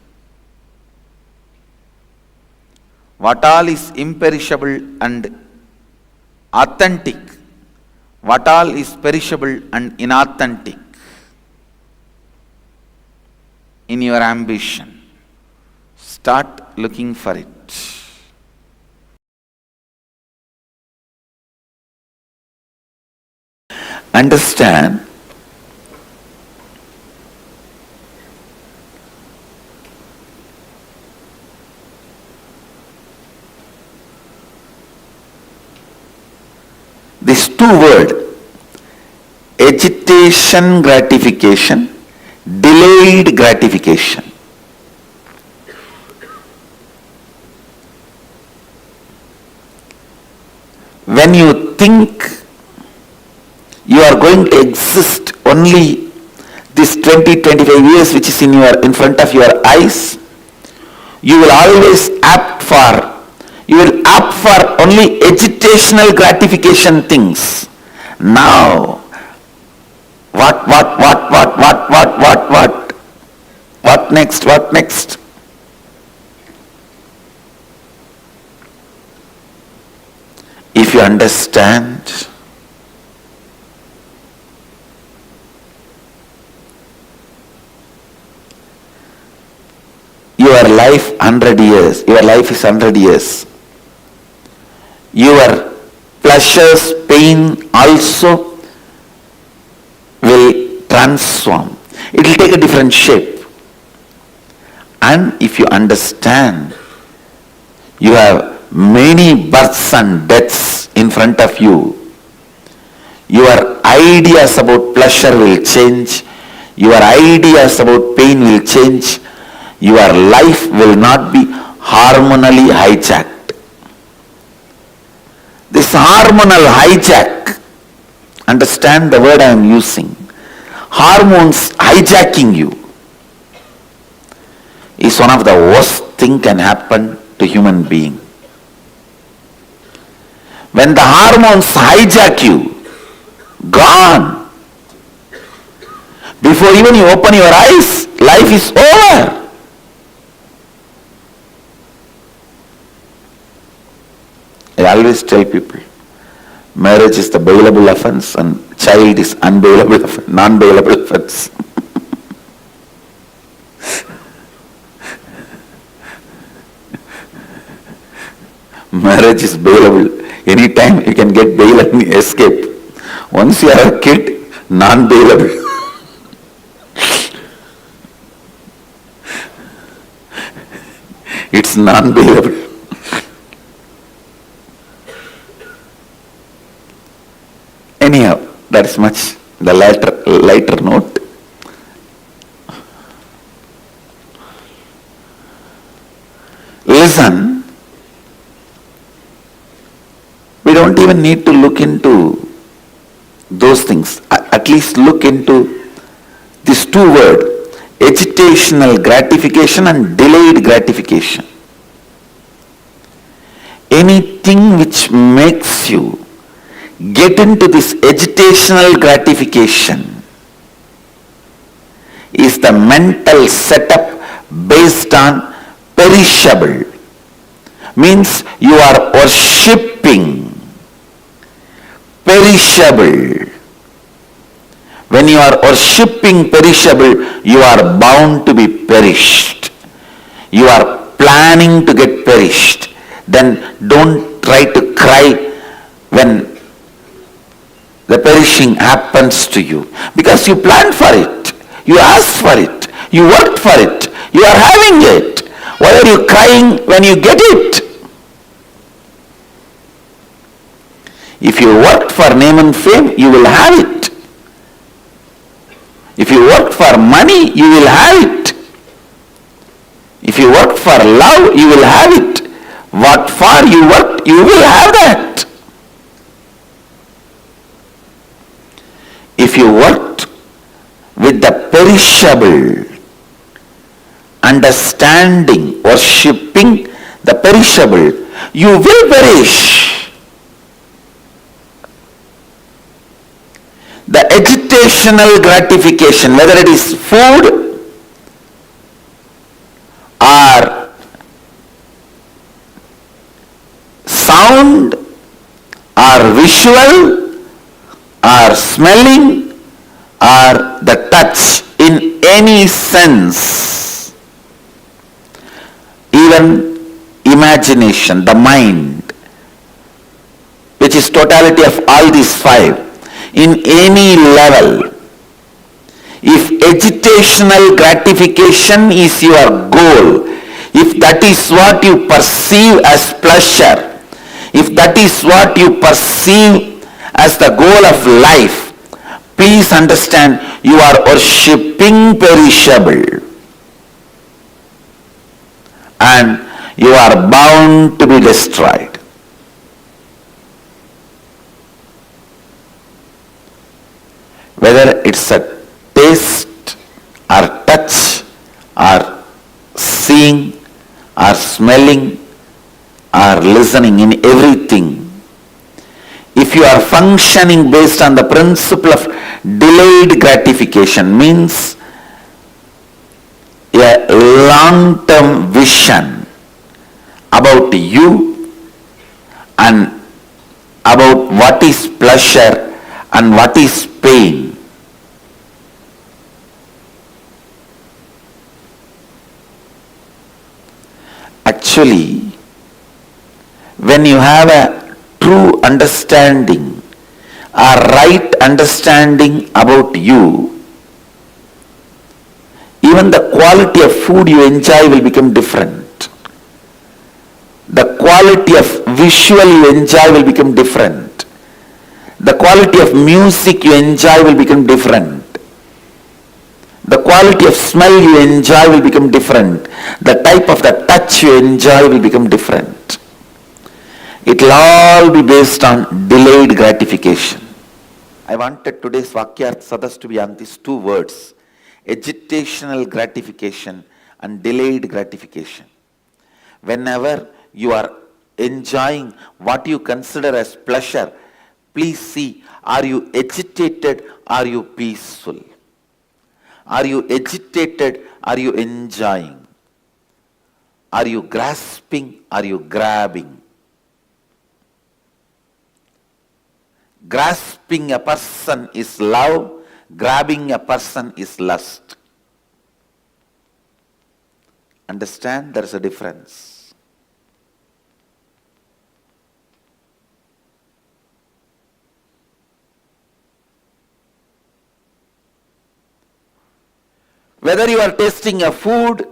G: What all is imperishable and authentic, what all is perishable and inauthentic in your ambition. Start looking for it. Understand, these two words, agitation gratification, delayed gratification. When you think you are going to exist only this 20-25 years which is in front of your eyes, you will always opt for only agitational gratification things. Now, what next? If you understand, your life 100 years, your life is 100 years. Your pleasures, pain, all also will transform. It will take a different shape. And if you understand, you have many births and deaths in front of you, your ideas about pleasure will change, your ideas about pain will change, your life will not be hormonally hijacked. This hormonal hijack, understand the word I am using, hormones hijacking you, is one of the worst thing can happen to human being. When the hormones hijack you, gone. Before even you open your eyes, life is over. I always tell people, marriage is the bailable offense and child is unbailable, non-bailable offense. Marriage is bailable. Anytime you can get bail and escape. Once you are a kid, non-bailable. It's non-bailable. Anyhow, that is much the lighter note. Listen, we don't even need to look into those things. At least look into these two words, agitational gratification and delayed gratification. Anything which makes you get into this agitational gratification is the mental setup based on perishable. Means you are worshipping perishable. When you are worshipping perishable, you are bound to be perished. You are planning to get perished. Then don't try to cry when the perishing happens to you. Because you planned for it. You asked for it. You worked for it. You are having it. Why are you crying when you get it? If you worked for name and fame, you will have it. If you worked for money, you will have it. If you worked for love, you will have it. What for you worked, you will have that. If you worked with the perishable, understanding, worshipping the perishable, you will perish. The agitational gratification, whether it is food or sound or visual or smelling or the touch in any sense, even imagination, the mind, which is totality of all these five, in any level, if agitational gratification is your goal, if that is what you perceive as pleasure, if that is what you perceive as the goal of life, please understand you are worshipping perishable and you are bound to be destroyed. Whether it's a taste or touch or seeing or smelling or listening, in everything, if you are functioning based on the principle of delayed gratification, means a long-term vision about you and about what is pleasure and what is pain. Actually, when you have a true understanding a right understanding about you, even the quality of food you enjoy will become different. The quality of visual you enjoy will become different. The quality of music you enjoy will become different. The quality of smell you enjoy will become different. The type of the touch you enjoy will become different. It will all be based on delayed gratification. I wanted today's Vakyarth Sadas to be on these two words, agitational gratification and delayed gratification. Whenever you are enjoying what you consider as pleasure, please see, are you agitated? Are you peaceful? Are you agitated? Are you enjoying? Are you grasping? Are you grabbing? Grasping a person is love, grabbing a person is lust. Understand? There is a difference. Whether you are tasting a food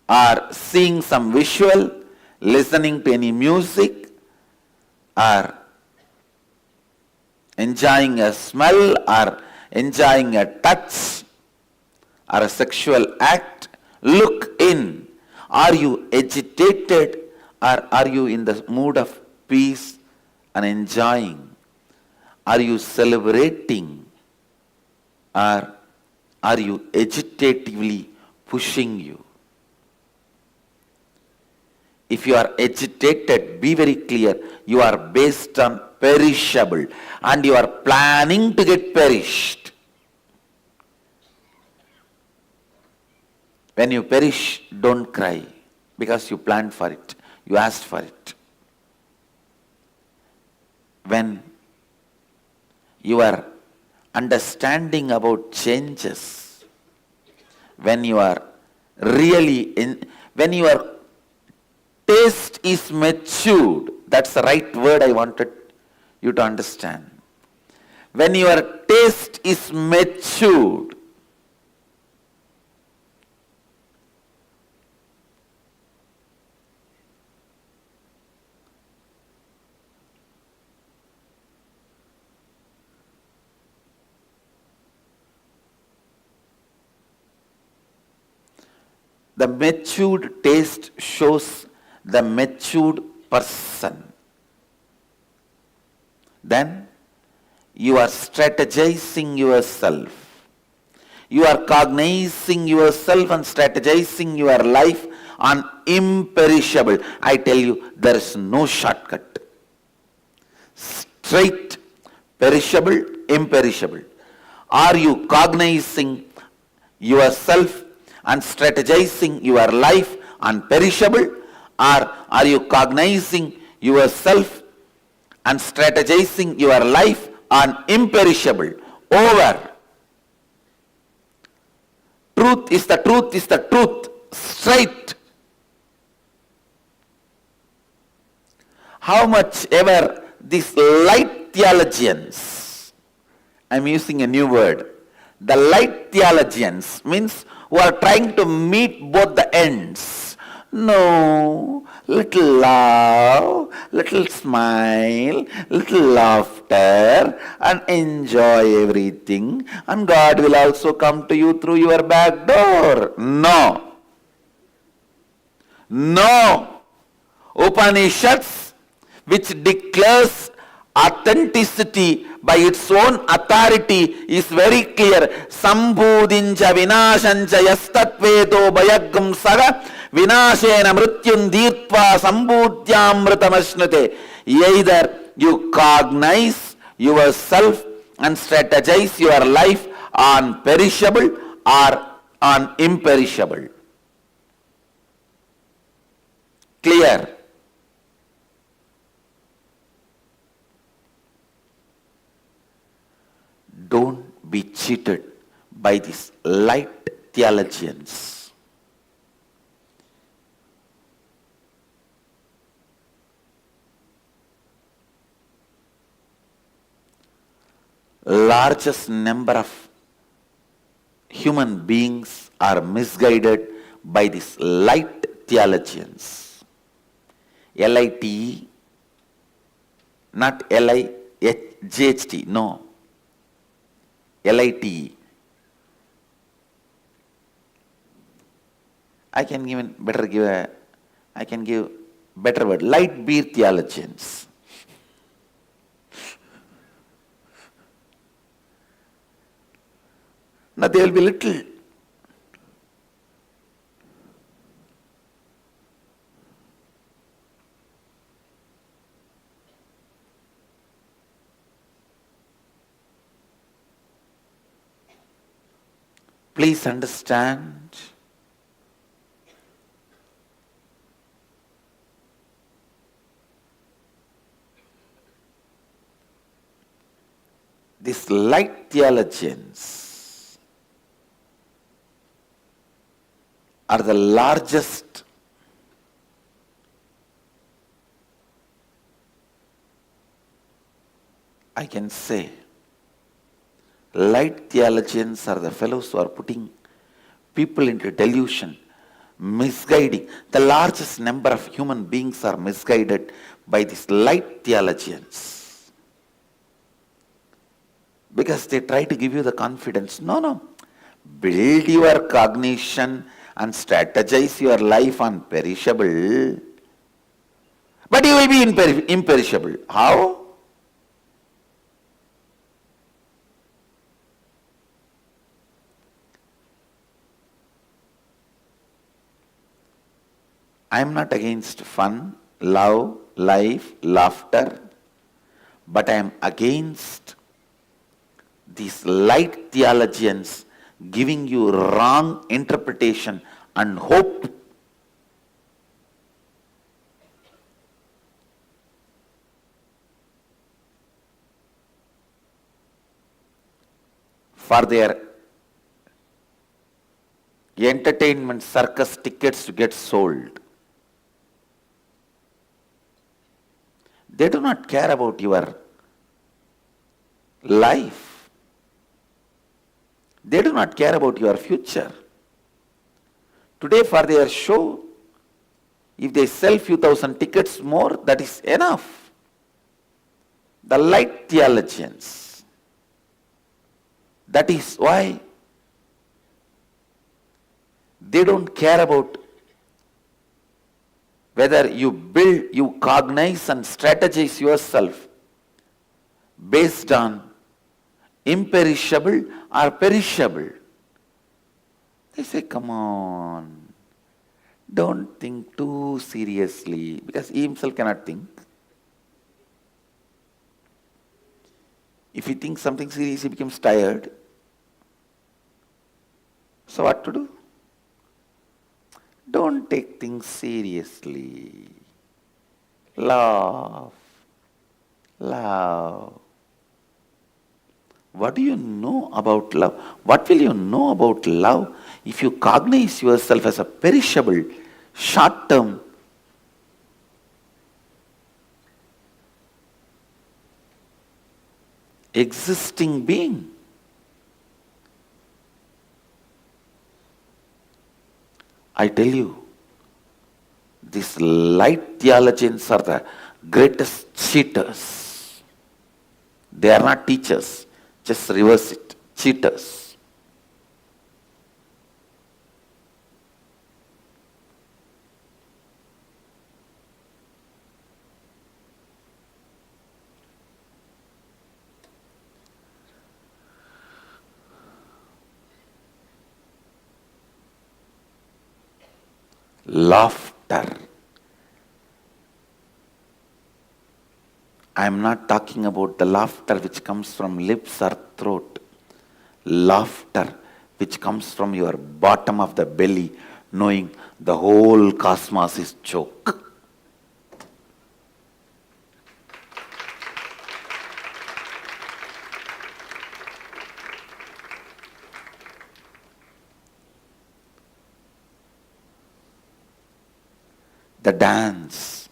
G: or seeing some visual, listening to any music, or enjoying a smell, or enjoying a touch, or a sexual act, look in. Are you agitated, or are you in the mood of peace and enjoying? Are you celebrating, or are you agitatively pushing you? If you are agitated, be very clear, you are based on perishable and you are planning to get perished. When you perish, don't cry because you planned for it, you asked for it. When you are understanding about changes, when you are really when your taste is matured, that's the right word I wanted you to understand. When your taste is matured, the matured taste shows the matured person. Then you are strategizing yourself. You are cognizing yourself and strategizing your life on imperishable. I tell you, there is no shortcut. Straight, perishable, imperishable. Are you cognizing yourself and strategizing your life on perishable, or are you cognizing yourself and strategizing your life on imperishable? Over. Truth is the truth is the truth. Straight. How much ever these light theologians, I'm using a new word, the light theologians means who are trying to meet both the ends. No, little love, little smile, little laughter, and enjoy everything, and God will also come to you through your back door. No. No. Upanishads, which declares authenticity by its own authority, is very clear. Sambhudincha vinashancha yastatvedo bhayagam saga vinashena mrityun dirtva sambhudhyamritamashnate. Either you cognize yourself and strategize your life on perishable or on imperishable. Clear? Don't be cheated by these light theologians. largest number of human beings are misguided by these light theologians. L-I-T-E, not L-I-G-H-T, no. L-I-T-E. I can give better word, light beer theologians. Now they will be little. Please understand, these light theologians are the largest I can say. Light theologians are the fellows who are putting people into delusion, misguiding. The largest number of human beings are misguided by these light theologians. Because they try to give you the confidence. No. Build your cognition and strategize your life on perishable. But you will be imperishable. How? I am not against fun, love, life, laughter, but I am against these light theologians giving you wrong interpretation and hope. For their entertainment circus tickets to get sold. They do not care about your life. They do not care about your future. Today for their show, if they sell few thousand tickets more, that is enough. The light theologians. That is why they don't care about whether you build, you cognize and strategize yourself based on imperishable or perishable. They say, come on, don't think too seriously, because he himself cannot think. If he thinks something serious, he becomes tired. So what to do? Don't take things seriously. Love. What do you know about love? What will you know about love if you cognize yourself as a perishable, short-term, existing being? I tell you, these light theologians are the greatest cheaters. They are not teachers. Just reverse it. Cheaters. Laughter. I am not talking about the laughter which comes from lips or throat. Laughter which comes from your bottom of the belly, knowing the whole cosmos is joke. The dance,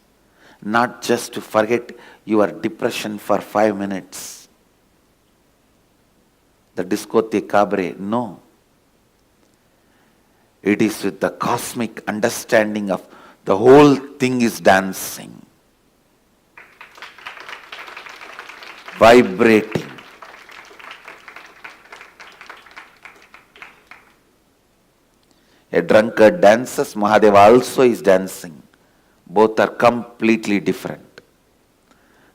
G: not just to forget your depression for 5 minutes. the discotheque cabaret. No. It is with the cosmic understanding of the whole thing is dancing, vibrating. A drunkard dances, Mahadeva also is dancing. Both are completely different.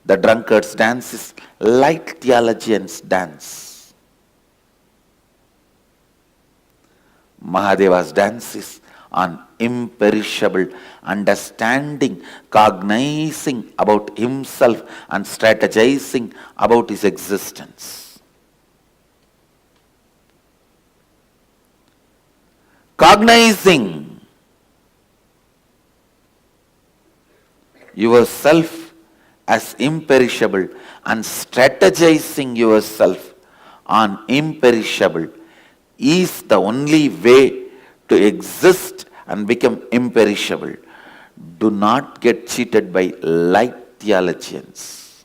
G: The drunkard's dance is light theologian's dance. Mahadeva's dance is on imperishable understanding, cognizing about himself and strategizing about his existence. Cognizing yourself as imperishable and strategizing yourself on imperishable is the only way to exist and become imperishable. Do not get cheated by light theologians.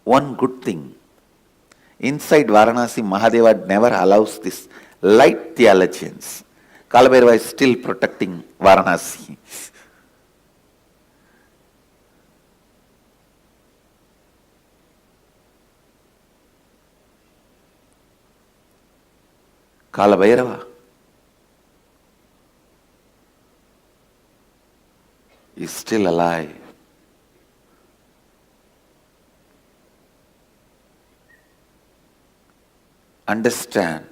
G: One good thing, inside Varanasi, Mahadeva never allows this light theologians. Kalabhairava is still protecting Varanasi. Kalabhairava is still alive. Understand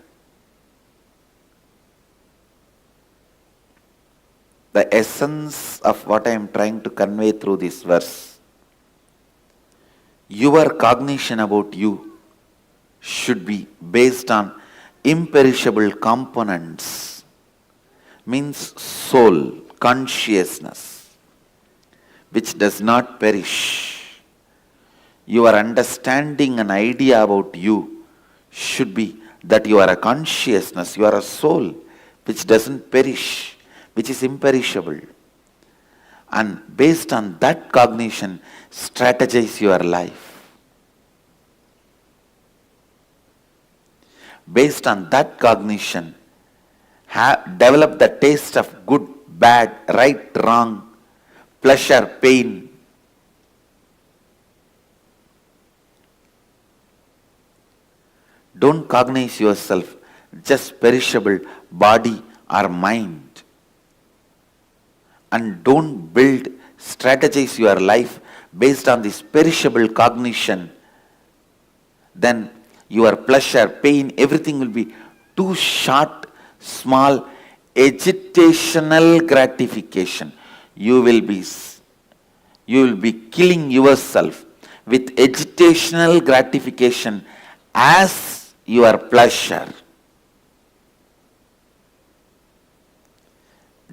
G: the essence of what I am trying to convey through this verse. Your cognition about you should be based on imperishable components, means soul, consciousness, which does not perish. Your understanding and idea about you should be that you are a consciousness, you are a soul which doesn't perish, which is imperishable. And based on that cognition, strategize your life. Based on that cognition, develop the taste of good, bad, right, wrong, pleasure, pain. Don't cognize yourself just perishable body or mind. And don't strategize your life based on this perishable cognition. Then your pleasure, pain, everything will be too short, small, agitational gratification. You will be killing yourself with agitational gratification as your pleasure.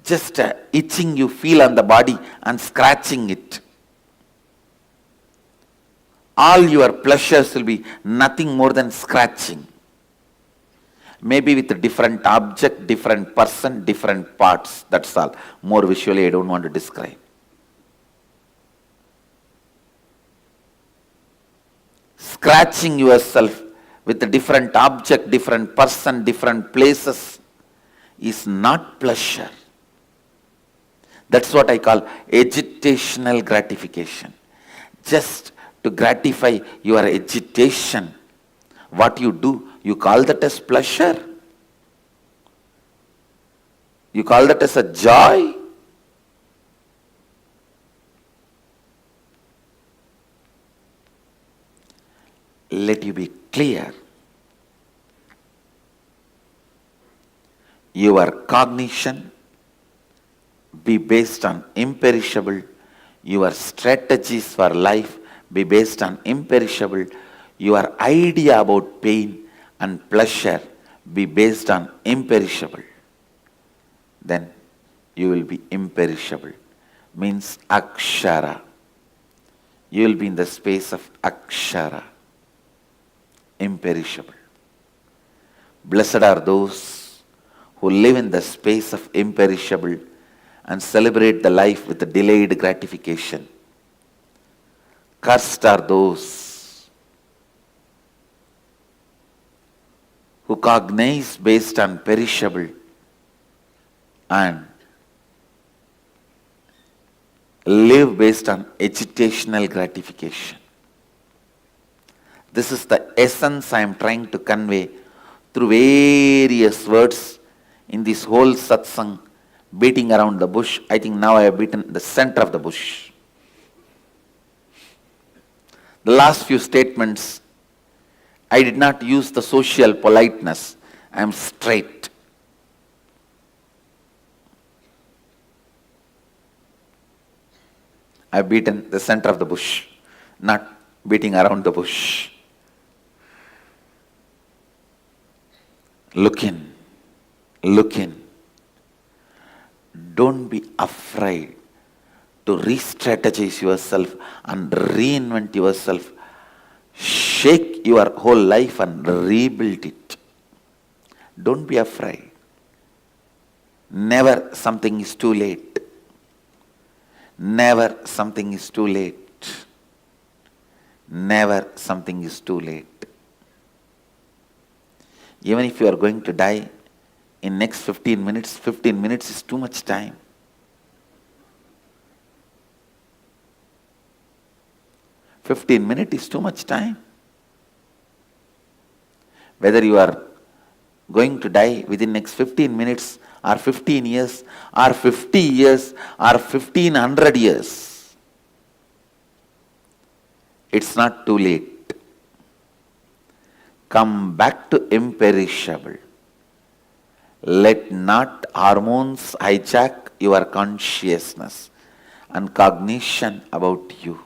G: Just itching you feel on the body and scratching it. All your pleasures will be nothing more than scratching. Maybe with a different object, different person, different parts. That's all. More visually I don't want to describe. Scratching yourself with a different object, different person, different places is not pleasure. That's what I call agitational gratification. Just to gratify your agitation, what you do, you call that as pleasure? You call that as a joy? Let you be clear. Your cognition be based on imperishable. Your strategies for life be based on imperishable. Your idea about pain and pleasure be based on imperishable. Then you will be imperishable. Means akshara. You will be in the space of akshara. Imperishable. Blessed are those who live in the space of imperishable and celebrate the life with a delayed gratification. Cursed are those who cognize based on perishable and live based on agitational gratification. This is the essence I am trying to convey through various words in this whole satsang, beating around the bush. I think now I have beaten the center of the bush. The last few statements, I did not use the social politeness. I am straight. I have beaten the center of the bush, not beating around the bush. Look in, look in. Don't be afraid to re-strategize yourself and reinvent yourself. Shake your whole life and rebuild it. Don't be afraid. Never something is too late. Never something is too late. Never something is too late. Even if you are going to die in next 15 minutes is too much time. $15 is too much time. Whether you are going to die within next 15 minutes or 15 years or 50 years or 1500 years, it's not too late. Come back to imperishable. Let not hormones hijack your consciousness and cognition about you.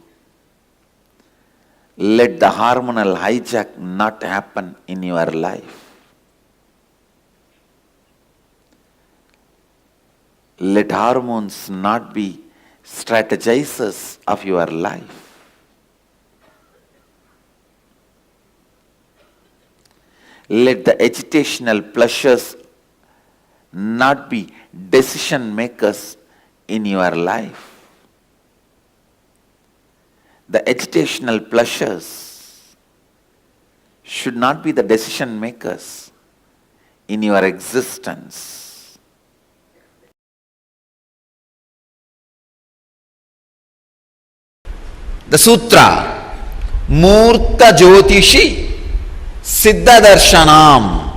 G: Let the hormonal hijack not happen in your life. Let hormones not be strategizers of your life. Let the agitational pleasures not be decision makers in your life. The agitational pleasures should not be the decision makers in your existence.
D: The sutra, Murta Jyotishi Siddha Darshanam.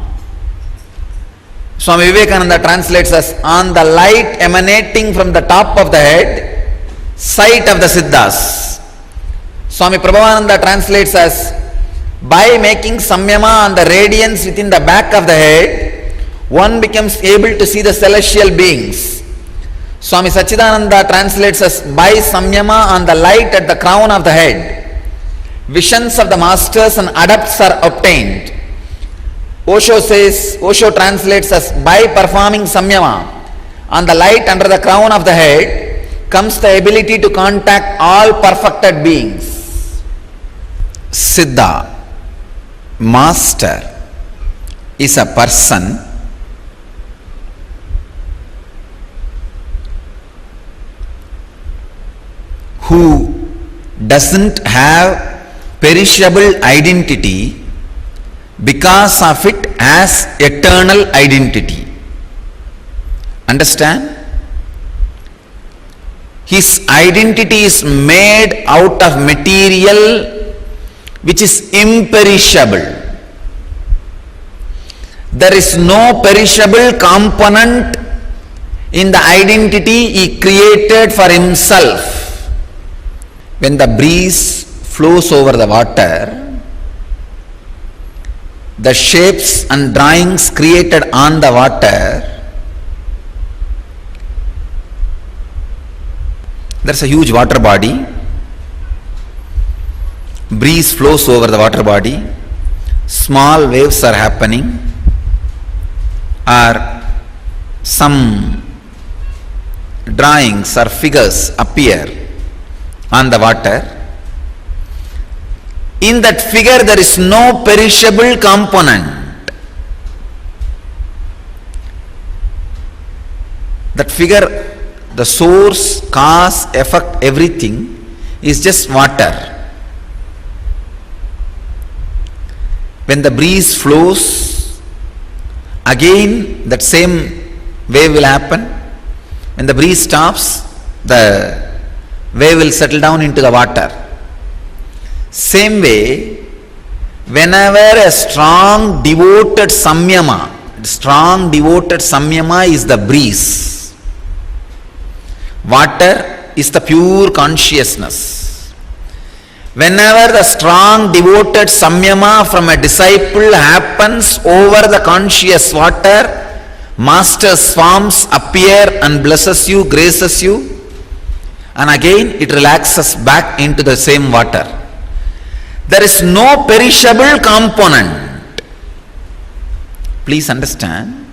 D: Swami Vivekananda translates as, on the light emanating from the top of the head, sight of the Siddhas. Swami Prabhavananda translates as, by making samyama on the radiance within the back of the head, one becomes able to see the celestial beings. Swami Sachidananda translates as, by samyama on the light at the crown of the head, visions of the masters and adepts are obtained. Osho translates as, by performing samyama on the light under the crown of the head comes the ability to contact all perfected beings. Siddha, master, is a person who doesn't have perishable identity because of it as eternal identity. Understand? His identity is made out of material which is imperishable. There is no perishable component in the identity he created for himself. When the breeze flows over the water, the shapes and drawings created on the water, there's a huge water body, breeze flows over the water body, small waves are happening, or some drawings or figures appear on the water. In that figure there is no perishable component. That figure, the source, cause, effect, everything is just water. when the breeze flows, again that same wave will happen. When the breeze stops, the wave will settle down into the water. Same way, whenever a strong devoted samyama is the breeze, water is the pure consciousness. Whenever the strong devoted samyama from a disciple happens over the conscious water, Master's forms appear and blesses you, graces you, and again it relaxes back into the same water. There is no perishable component. Please understand.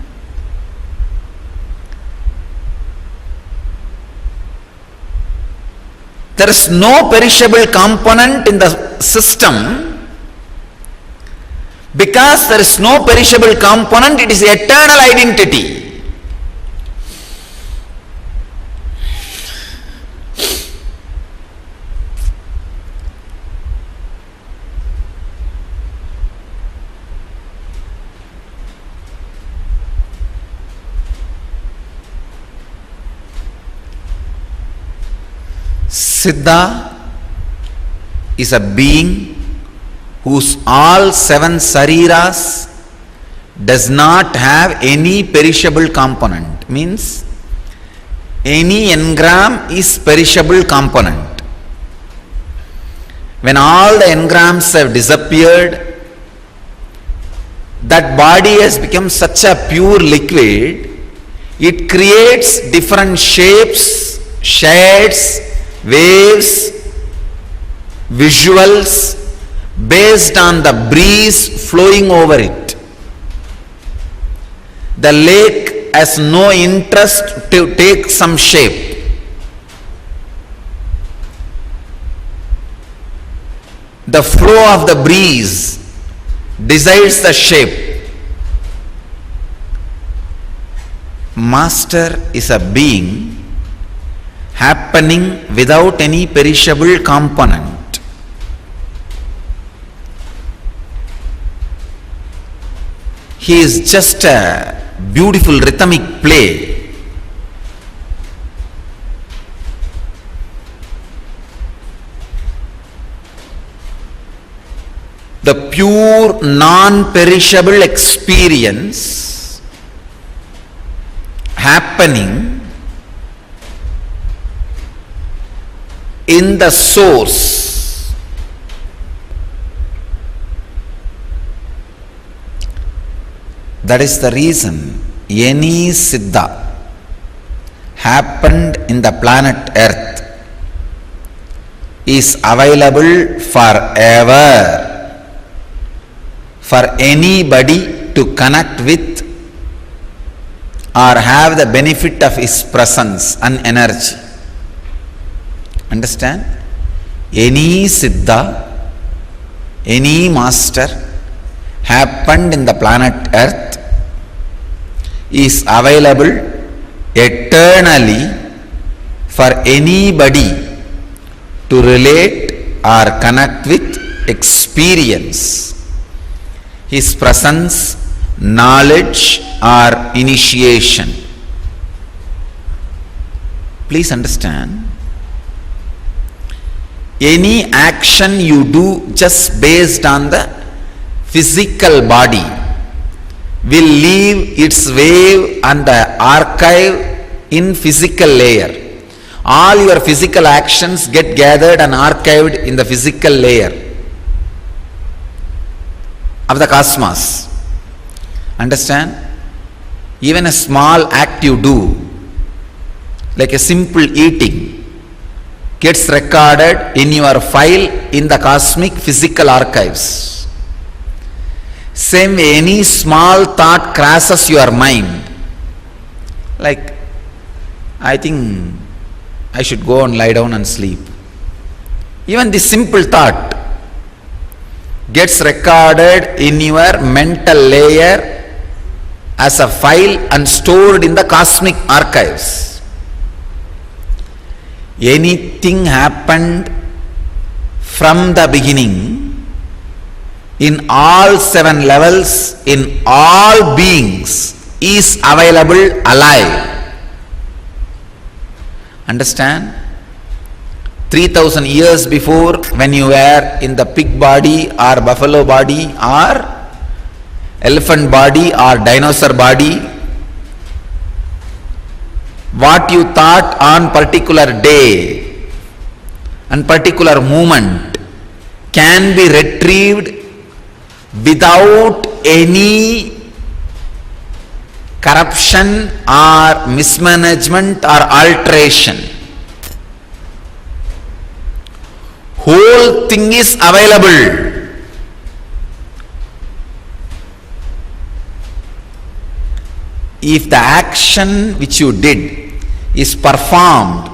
D: There is no perishable component in the system. Because there is no perishable component, it is eternal identity. Siddha is a being whose all 7 sariras does not have any perishable component. Means any engram is perishable component. When all the engrams have disappeared, that body has become such a pure liquid, it creates different shapes, shades, waves, visuals based on the breeze flowing over it. The lake has no interest to take some shape. The flow of the breeze decides the shape. Master is a being happening without any perishable component. He is just a beautiful rhythmic play. The pure non-perishable experience happening in the source. That is the reason any Siddha happened in the planet Earth is available forever for anybody to connect with or have the benefit of his presence and energy. Understand? Any Siddha, any master happened in the planet Earth is available eternally for anybody to relate or connect with, experience his presence, knowledge or initiation. Please understand. Any action you do just based on the physical body will leave its wave and the archive in physical layer. All your physical actions get gathered and archived in the physical layer of the cosmos. Understand? Even a small act you do, like a simple eating, gets recorded in your file in the cosmic physical archives. Same way, any small thought crosses your mind, like, I think I should go and lie down and sleep. Even this simple thought gets recorded in your mental layer as a file and stored in the cosmic archives. Anything happened from the beginning in all 7 levels, in all beings, is available alive. Understand? 3000 years before, when you were in the pig body or buffalo body or elephant body or dinosaur body, what you thought on particular day and particular moment can be retrieved without any corruption or mismanagement or alteration. Whole thing is available. If the action which you did is performed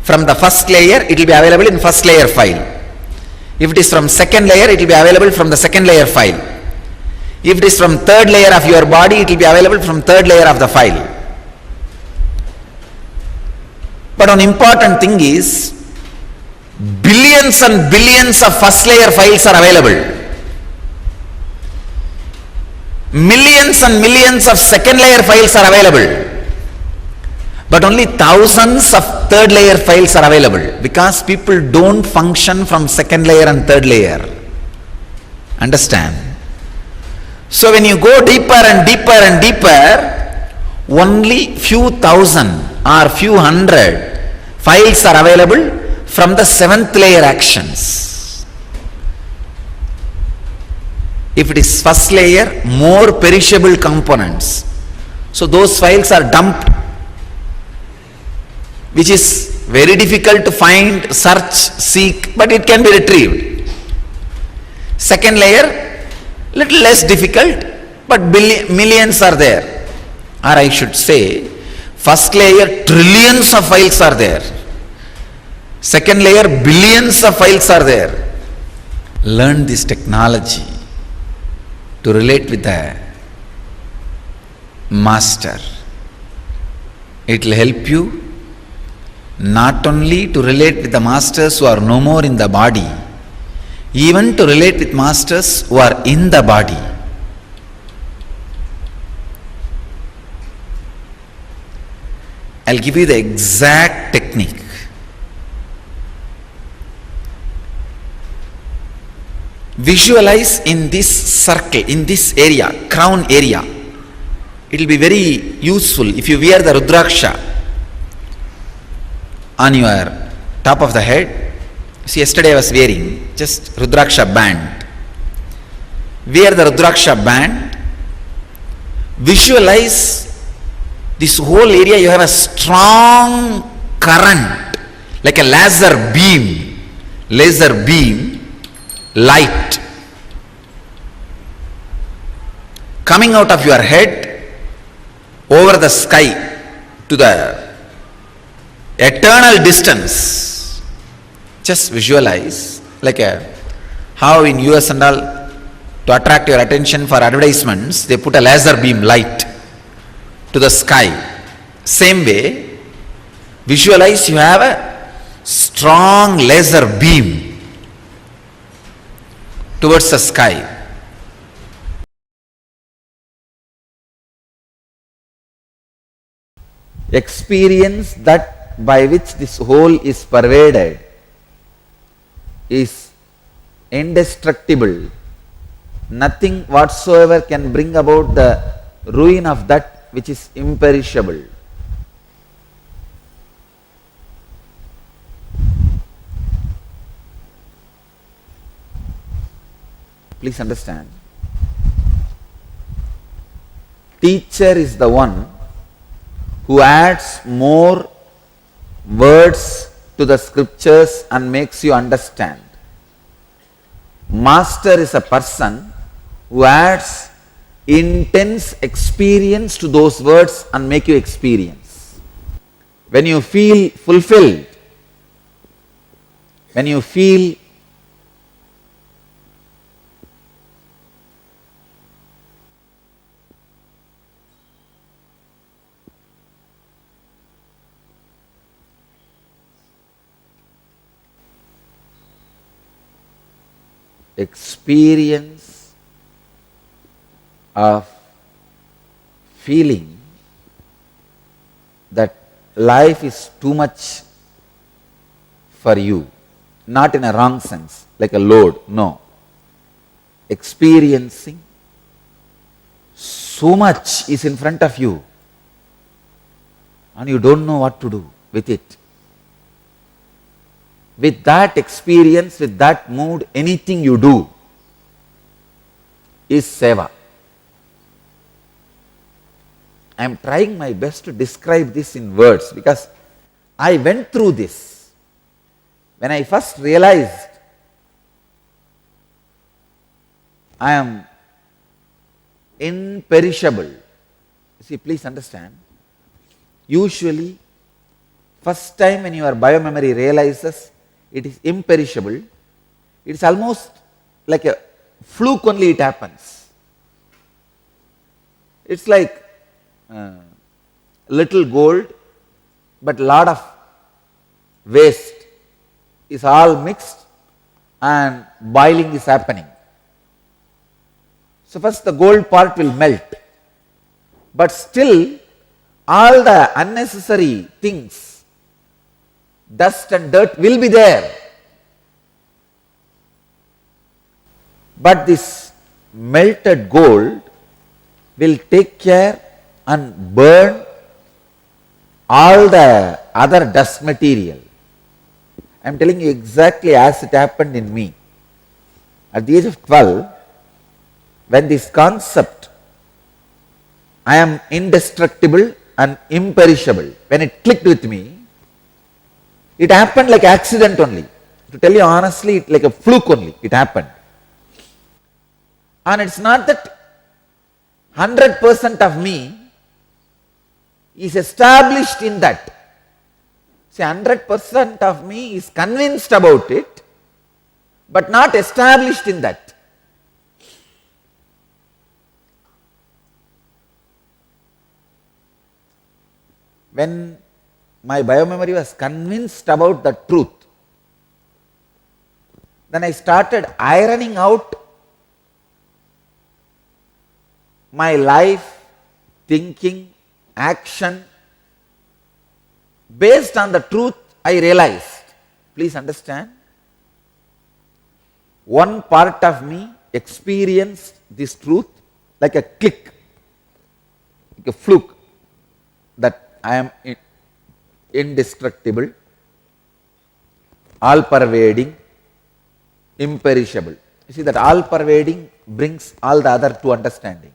D: from the first layer, it will be available in first layer file. If it is from second layer, it will be available from the second layer file. If it is from third layer of your body, it will be available from third layer of the file. But one important thing is, billions and billions of first layer files are available. Millions and millions of second layer files are available. But only thousands of third layer files are available, because people don't function from second layer and third layer. Understand? So when you go deeper and deeper and deeper, only few thousand or few hundred files are available from the 7th layer actions. If it is first layer, more perishable components. So those files are dumped, which is very difficult to find, search, seek, but it can be retrieved. Second layer, little less difficult, but millions are there. Or I should say, first layer, trillions of files are there. Second layer, billions of files are there. Learn this technology to relate with the master. It will help you not only to relate with the masters who are no more in the body, even to relate with masters who are in the body. I'll give you the exact technique. Visualize in this circle, in this area, crown area. It will be very useful if you wear the Rudraksha on your top of the head. See, yesterday I was wearing just Rudraksha band. Wear the Rudraksha band. Visualize this whole area. You have a strong current, like a laser beam, light coming out of your head over the sky to the eternal distance. Just visualize, like how in US and all, to attract your attention for advertisements, they put a laser beam light to the sky. Same way, visualize you have a strong laser beam towards the sky. Experience that by which this whole is pervaded is indestructible. Nothing whatsoever can bring about the ruin of that which is imperishable. Please understand. Teacher is the one who adds more words to the scriptures and makes you understand. Master is a person who adds intense experience to those words and make you experience. When you feel fulfilled, when you feel experience of feeling that life is too much for you, not in a wrong sense, like a load, no. Experiencing so much is in front of you and you don't know what to do with it. With that experience, with that mood, anything you do is seva. I am trying my best to describe this in words because I went through this. When I first realized I am imperishable. See, please understand, usually first time when your biomemory realizes it is imperishable, it is almost like a fluke only it happens. It's like little gold but lot of waste is all mixed and boiling is happening. So first the gold part will melt, but still all the unnecessary things, dust and dirt will be there. But this melted gold will take care and burn all the other dust material. I am telling you exactly as it happened in me. At the age of 12, when this concept, I am indestructible and imperishable, when it clicked with me, it happened like accident only. To tell you honestly, like a fluke only, it happened. And it's not that 100% of me is established in that. See, 100% of me is convinced about it, but not established in that. When my biomemory was convinced about the truth, then I started ironing out my life, thinking, action based on the truth I realized. Please understand, one part of me experienced this truth like a click, like a fluke, that I am indestructible, all-pervading, imperishable. You see, that all-pervading brings all the other to understanding.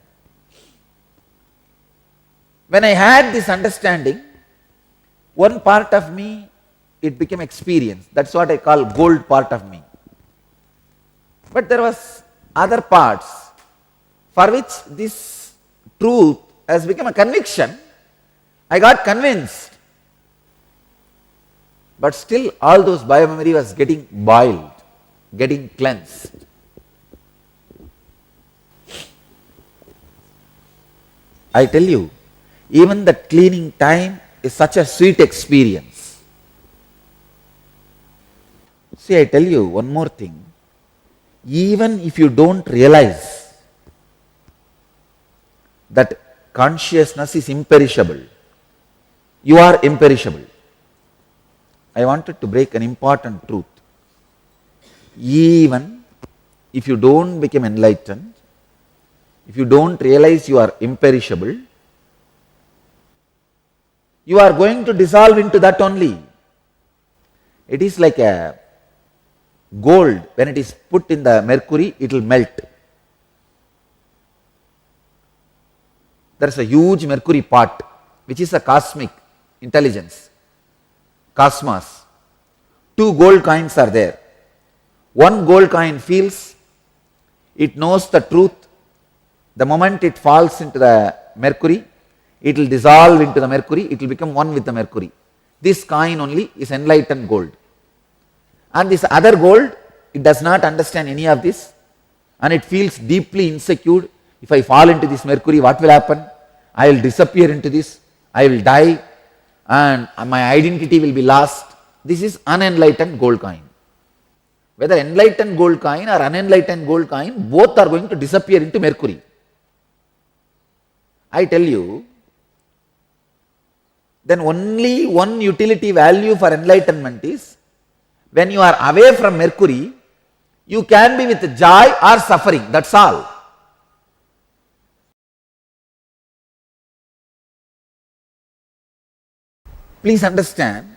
D: When I had this understanding, one part of me, it became experience. That's what I call gold part of me. But there was other parts for which this truth has become a conviction. I got convinced, but still all those biomemory was getting boiled, getting cleansed. I tell you, even that cleaning time is such a sweet experience. See, I tell you one more thing. Even if you don't realize that consciousness is imperishable, you are imperishable. I wanted to break an important truth. Even if you don't become enlightened, if you don't realize you are imperishable, you are going to dissolve into that only. It is like a gold, when it is put in the mercury, it will melt. There is a huge mercury part, which is a cosmic intelligence, cosmos. 2 gold coins are there. One gold coin feels, it knows the truth. The moment it falls into the mercury, it will dissolve into the mercury, it will become one with the mercury. This coin only is enlightened gold. And this other gold, it does not understand any of this, and it feels deeply insecure. If I fall into this mercury, what will happen? I will disappear into this, I will die, and my identity will be lost. This is unenlightened gold coin. Whether enlightened gold coin or unenlightened gold coin, both are going to disappear into mercury. I tell you, then only one utility value for enlightenment is when you are away from Mercury, you can be with joy or suffering, that's all. Please understand,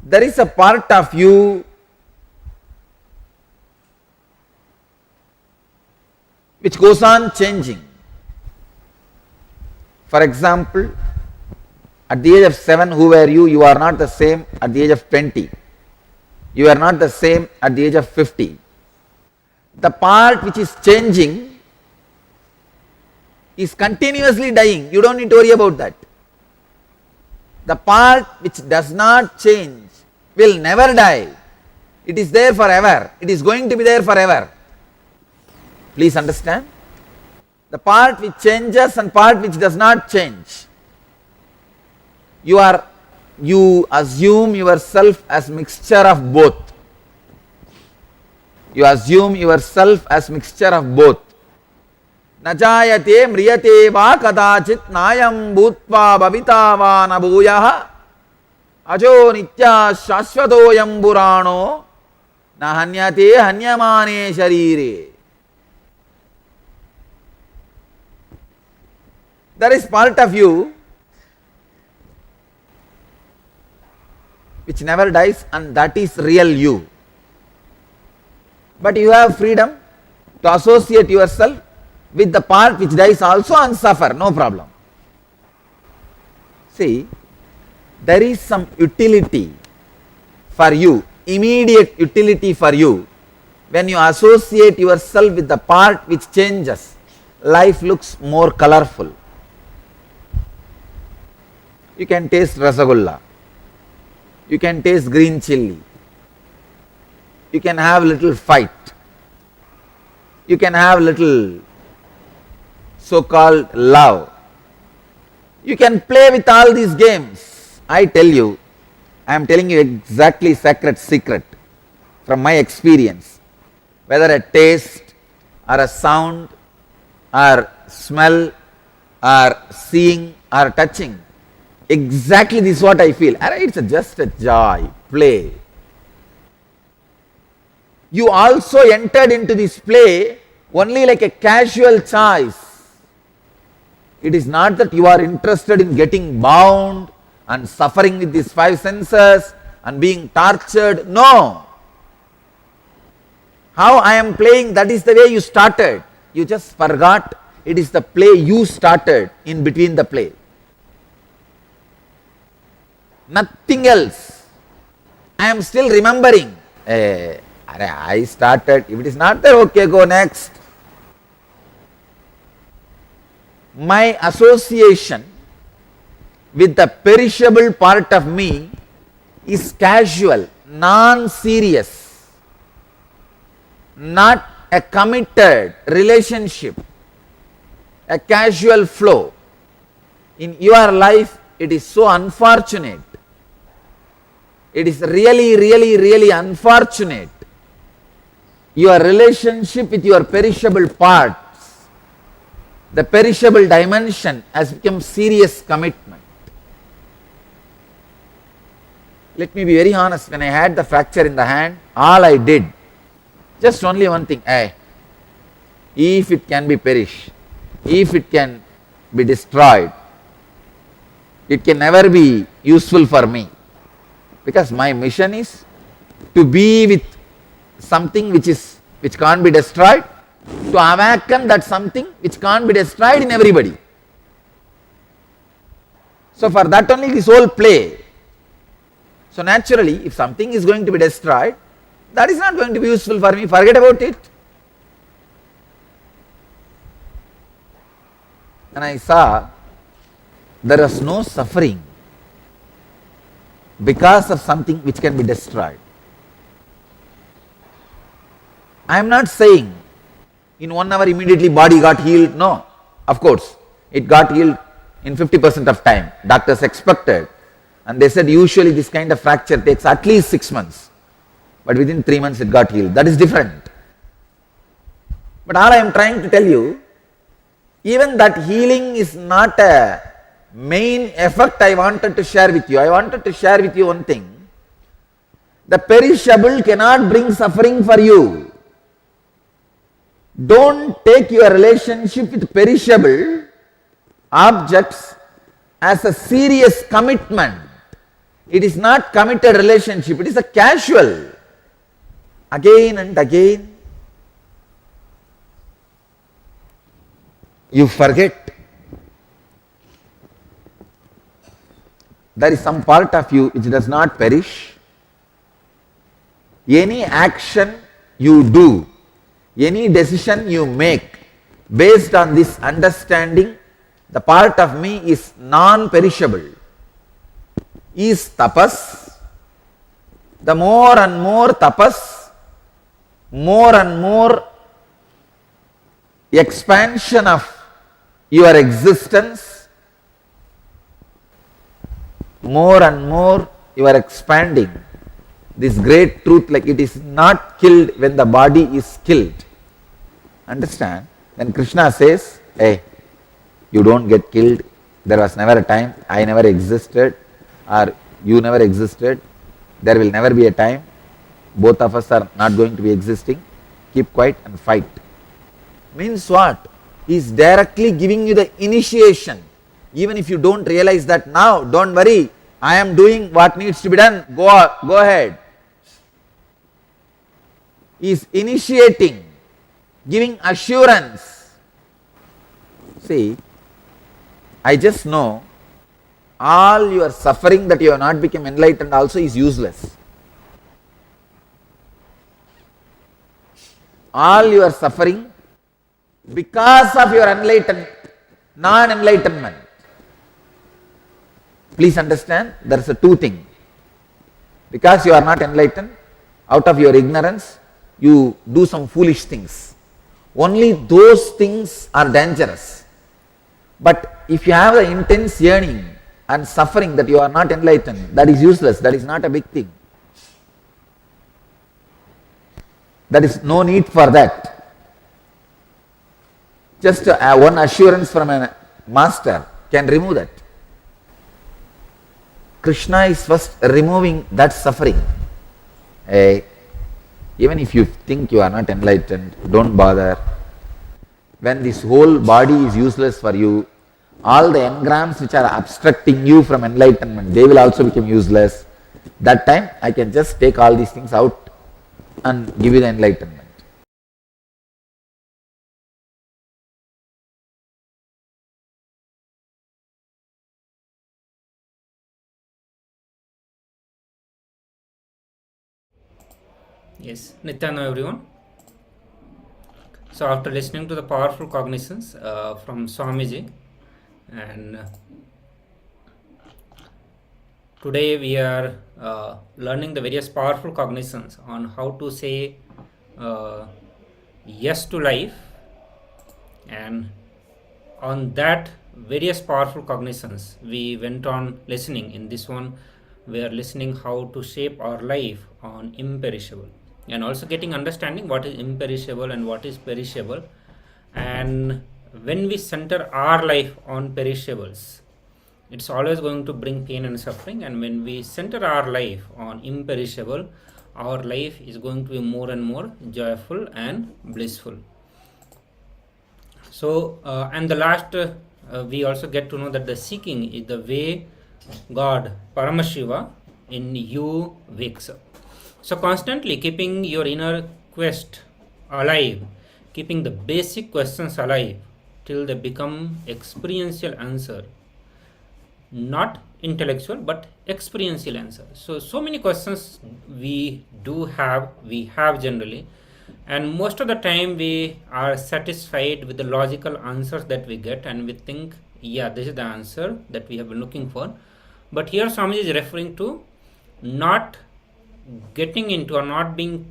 D: there is a part of you which goes on changing. For example, at the age of 7, who were you? You are not the same at the age of 20. You are not the same at the age of 50. The part which is changing is continuously dying. You don't need to worry about that. The part which does not change will never die. It is there forever. It is going to be there forever. Please understand. The part which changes and part which does not change. You assume yourself as mixture of both. You assume yourself as mixture of both. Najayate mriyate va kadachit nayam bhutva bhavita va nabhuyah ajo nitya shashvatoyam purano nahanyate hanyamane sharire. There is part of you which never dies, and that is real you. But you have freedom to associate yourself with the part which dies also and suffer, no problem. See, there is some utility for you, immediate utility for you, when you associate yourself with the part which changes. Life looks more colorful. You can taste rasagulla. You can taste green chilli. You can have little fight. You can have little so-called love. You can play with all these games. I tell you, I am telling you exactly sacred secret from my experience. Whether a taste or a sound or smell or seeing or touching, exactly this is what I feel. It's just a joy, play. You also entered into this play only like a casual choice. It is not that you are interested in getting bound and suffering with these five senses and being tortured. No. How I am playing, that is the way you started. You just forgot it is the play you started in between the play. Nothing else. I am still remembering. I started. If it is not there, okay, go next. My association with the perishable part of me is casual, non-serious, not a committed relationship, a casual flow. In your life, it is so unfortunate. It is really unfortunate. Your relationship with your perishable parts, the perishable dimension has become serious commitment. Let me be very honest, when I had the fracture in the hand, all I did, just only one thing, if it can be perished, if it can be destroyed, it can never be useful for me. Because my mission is to be with something which can't be destroyed, to awaken that something which can't be destroyed in everybody. So for that only this whole play. So naturally, if something is going to be destroyed, that is not going to be useful for me, forget about it. And I saw there was no suffering because of something which can be destroyed. I am not saying in 1 hour immediately body got healed. No, of course, it got healed in 50% of time. Doctors expected, and they said usually this kind of fracture takes at least 6 months. But within 3 months it got healed. That is different. But all I am trying to tell you, Even that healing is not a main effect I wanted to share with you. I wanted to share with you one thing. The perishable cannot bring suffering for you. Don't take your relationship with perishable objects as a serious commitment. It is not committed relationship, it is a casual. Again and again, you forget. There is some part of you which does not perish. Any action you do, any decision you make, based on this understanding, the part of me is non-perishable, is tapas. The more and more tapas, more and more expansion of your existence, more and more you are expanding this great truth, like it is not killed when the body is killed. Understand? When Krishna says, hey, you don't get killed, there was never a time, I never existed, or you never existed, there will never be a time, both of us are not going to be existing, keep quiet and fight. Means what? He is directly giving you the initiation. Even if you don't realize that now, don't worry, I am doing what needs to be done, go ahead. He is initiating, giving assurance. See, I just know all your suffering that you have not become enlightened also is useless. All your suffering because of your non-enlightenment. Please understand, there is a two thing. Because you are not enlightened, out of your ignorance, you do some foolish things. Only those things are dangerous. But if you have the intense yearning and suffering that you are not enlightened, that is useless, that is not a big thing. There is no need for that. Just one assurance from a master can remove that. Krishna is first removing that suffering. Even if you think you are not enlightened, don't bother. When this whole body is useless for you, all the engrams which are obstructing you from enlightenment, they will also become useless. That time I can just take all these things out and give you the enlightenment.
J: Yes, Nityananda everyone. So after listening to the powerful cognitions from Swamiji, and today we are learning the various powerful cognitions on how to say yes to life, and on that various powerful cognitions we went on listening. In this one we are listening how to shape our life on imperishable, and also getting understanding what is imperishable and what is perishable. And when we center our life on perishables, it's always going to bring pain and suffering, and when we center our life on imperishable, our life is going to be more and more joyful and blissful. So and the last we also get to know that the seeking is the way God Paramashiva in you wakes up. So constantly keeping your inner quest alive, keeping the basic questions alive till they become experiential answer, not intellectual but experiential answer. So many questions we have generally, and most of the time we are satisfied with the logical answers that we get, and we think, yeah, this is the answer that we have been looking for. But here Swamiji is referring to not getting into or not being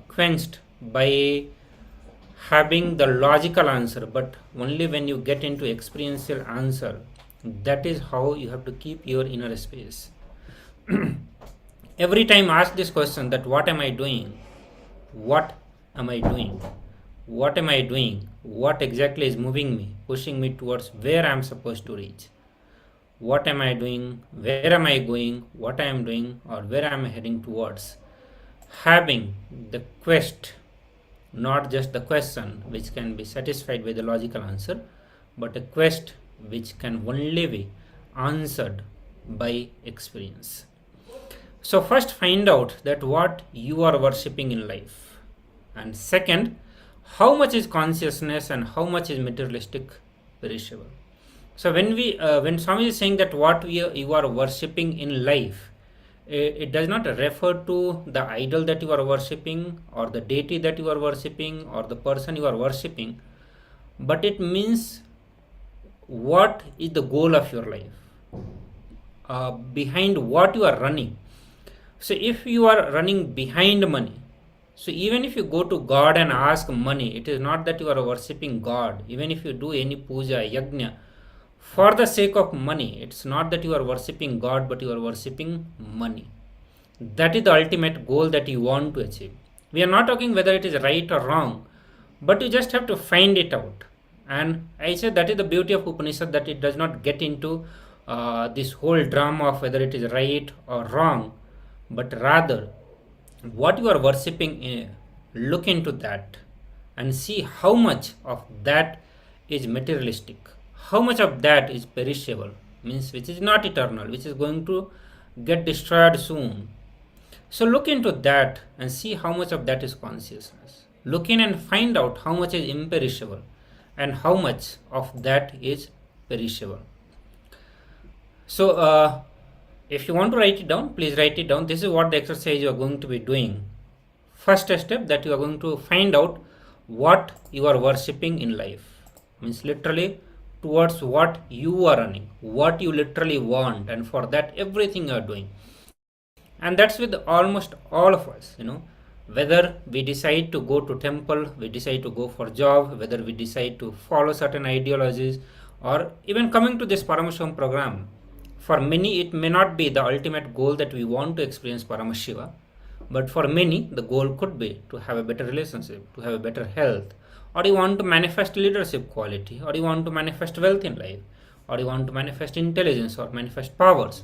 J: quenched by having the logical answer, but only when you get into experiential answer, that is how you have to keep your inner space. Every time ask this question, that what am I doing? What am I doing? what am I doing, what exactly is moving me, pushing me towards where I am supposed to reach. What am I doing, where am I going, what I am doing, or where I am heading towards. Having the quest, not just the question which can be satisfied by the logical answer, but a quest which can only be answered by experience. So first find out that what you are worshipping in life, and second, how much is consciousness and how much is materialistic, perishable. So when Swami is saying that you are worshipping in life, it does not refer to the idol that you are worshipping or the deity that you are worshipping or the person you are worshipping, but it means what is the goal of your life, behind what you are running. So if you are running behind money, so even if you go to God and ask money, it is not that you are worshipping God. Even if you do any puja, yajna, for the sake of money, it's not that you are worshipping God, but you are worshipping money. That is the ultimate goal that you want to achieve. We are not talking whether it is right or wrong, but you just have to find it out. And I say that is the beauty of Upanishad, that it does not get into this whole drama of whether it is right or wrong, but rather what you are worshipping, look into that and see how much of that is materialistic, how much of that is perishable, means which is not eternal, which is going to get destroyed soon. So look into that and see how much of that is consciousness. Look in and find out how much is imperishable and how much of that is perishable. So if you want to write it down, please write it down. This is what the exercise you are going to be doing. First step, that you are going to find out what you are worshipping in life, means literally towards what you are running, what you literally want, and for that everything you are doing. And that's with almost all of us, whether we decide to go to temple, we decide to go for job, whether we decide to follow certain ideologies, or even coming to this Paramashivam program. For many, it may not be the ultimate goal that we want to experience Paramashiva, but for many, the goal could be to have a better relationship, to have a better health, or you want to manifest leadership quality, or you want to manifest wealth in life, or you want to manifest intelligence or manifest powers.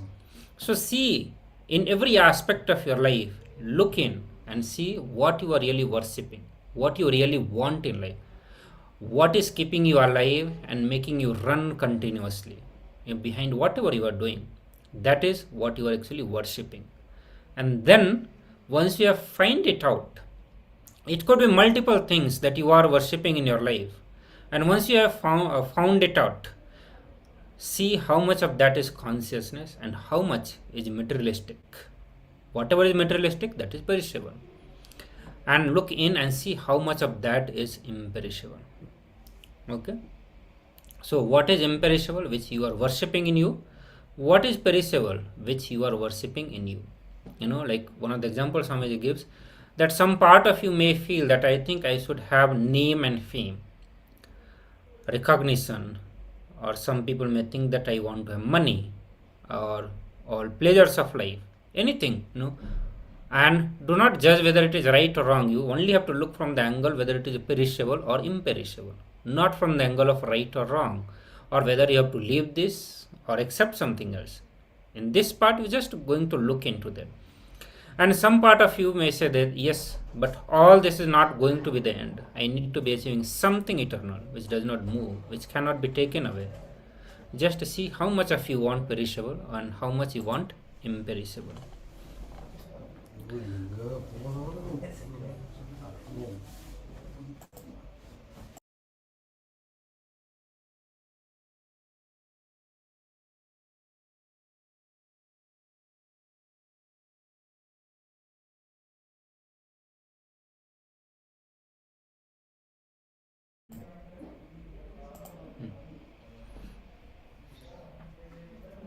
J: So see, in every aspect of your life, look in and see what you are really worshipping, what you really want in life, what is keeping you alive and making you run continuously behind whatever you are doing. That is what you are actually worshipping. And then once you have find it out, it could be multiple things that you are worshipping in your life, and once you have found it out, see how much of that is consciousness and how much is materialistic. Whatever is materialistic, that is perishable. And look in and see how much of that is imperishable. Okay. So what is imperishable, which you are worshipping in you? What is perishable, which you are worshipping in you? Like one of the examples Swamiji gives, that some part of you may feel that I think I should have name and fame, recognition, or some people may think that I want to have money or all pleasures of life, anything, and do not judge whether it is right or wrong. You only have to look from the angle whether it is perishable or imperishable, not from the angle of right or wrong, or whether you have to leave this or accept something else. In this part, you're just going to look into that. And some part of you may say that, yes, but all this is not going to be the end. I need to be achieving something eternal, which does not move, which cannot be taken away. Just to see how much of you want perishable and how much you want imperishable.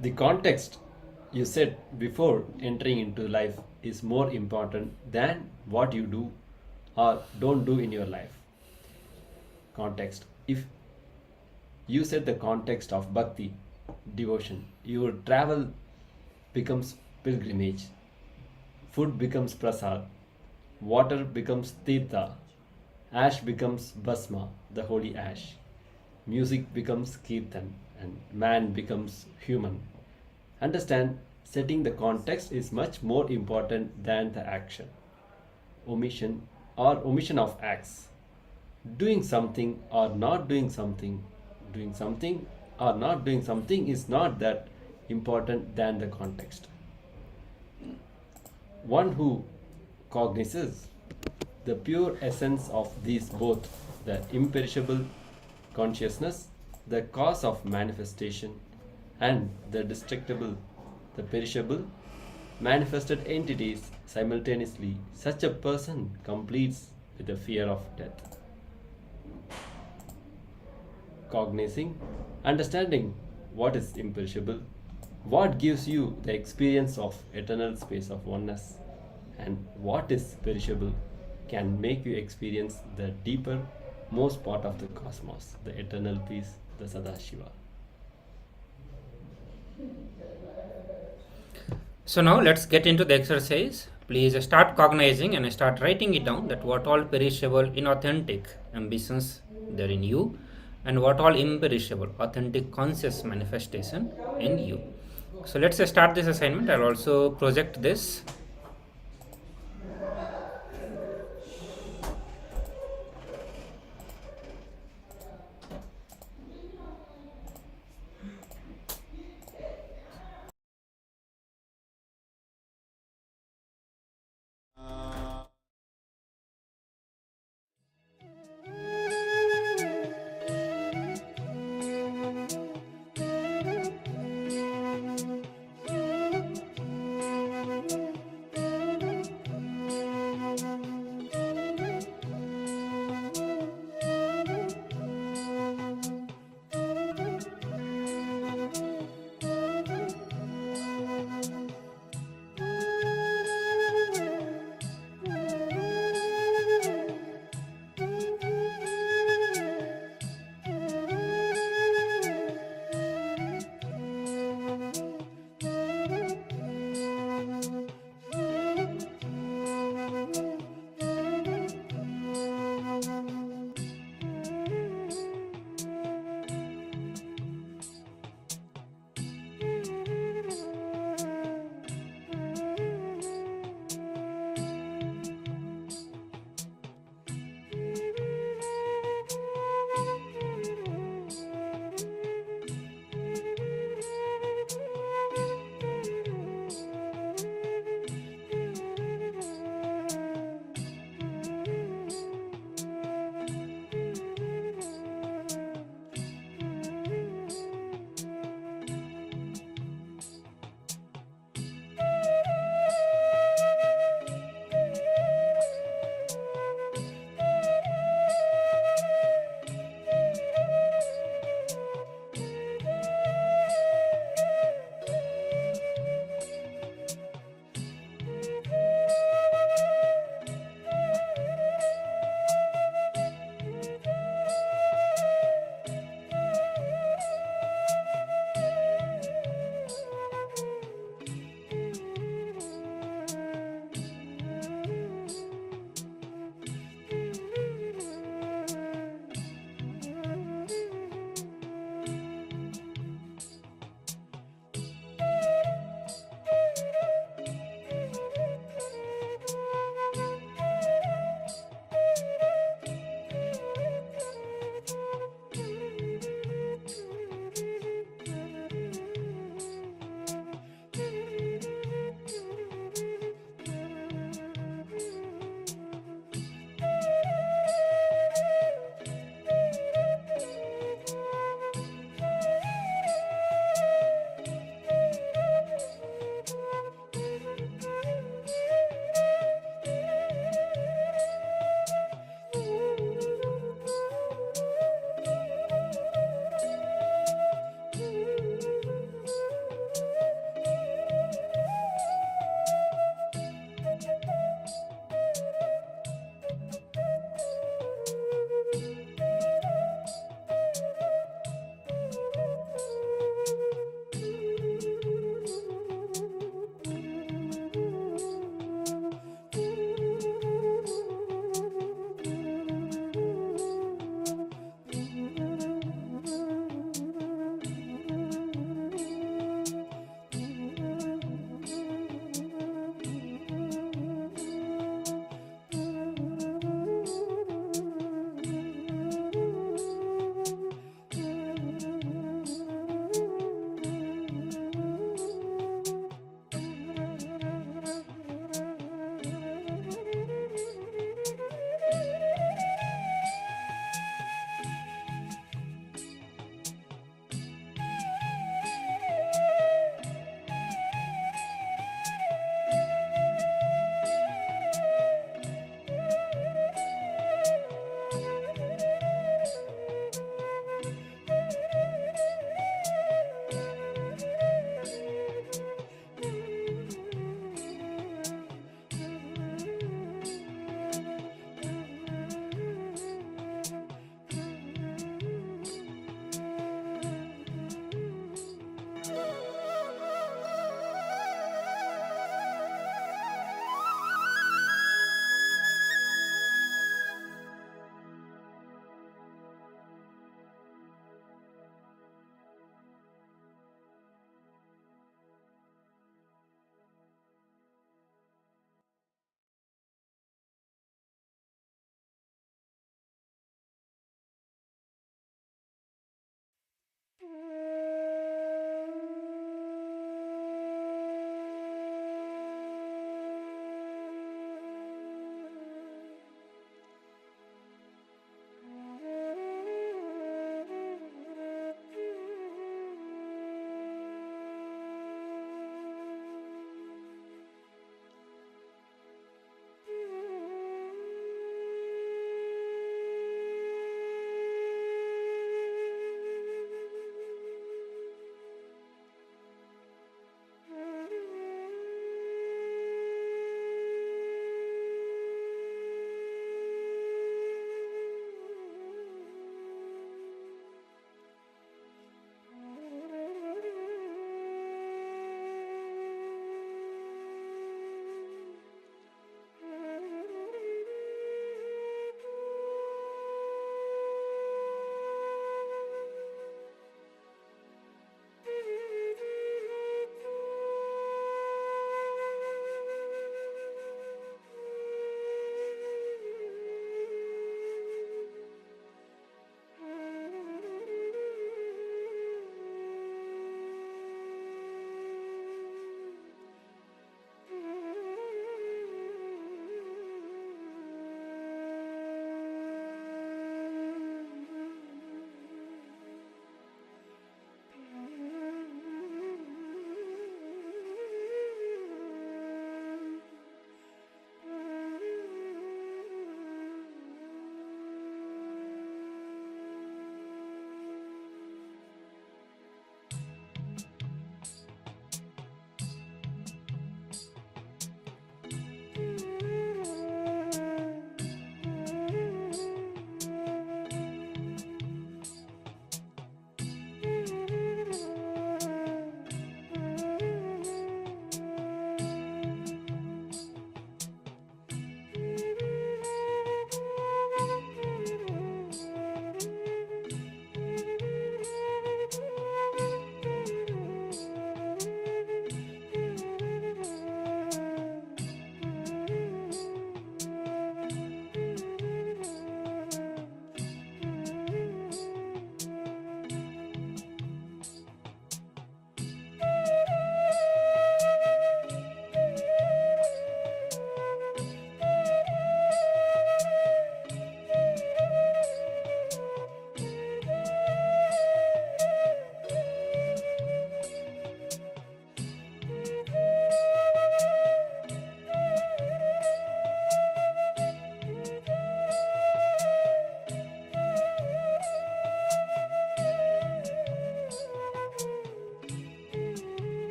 K: The context you said before entering into life is more important than what you do or don't do in your life. Context. If you said the context of bhakti, devotion, your travel becomes pilgrimage, food becomes prasad, water becomes tirtha, Ash becomes Bhasma, the holy ash. Music becomes Kirtan, and man becomes human. Understand, setting the context is much more important than the action. Omission or omission of acts. Doing something or not doing something, doing something or not doing something is not that important than the context. One who cognizes the pure essence of these both, the imperishable consciousness, the cause of manifestation, and the destructible, the perishable, manifested entities simultaneously, such a person completes with the fear of death. Cognizing, understanding what is imperishable, what gives you the experience of eternal space of oneness, and what is perishable can make you experience the deeper, most part of the cosmos, the eternal peace, the Sadashiva.
J: So now let's get into the exercise. Please start cognizing and start writing it down, that what all perishable, inauthentic ambitions there in you, and what all imperishable, authentic conscious manifestation in you. So let's start this assignment. I'll also project this.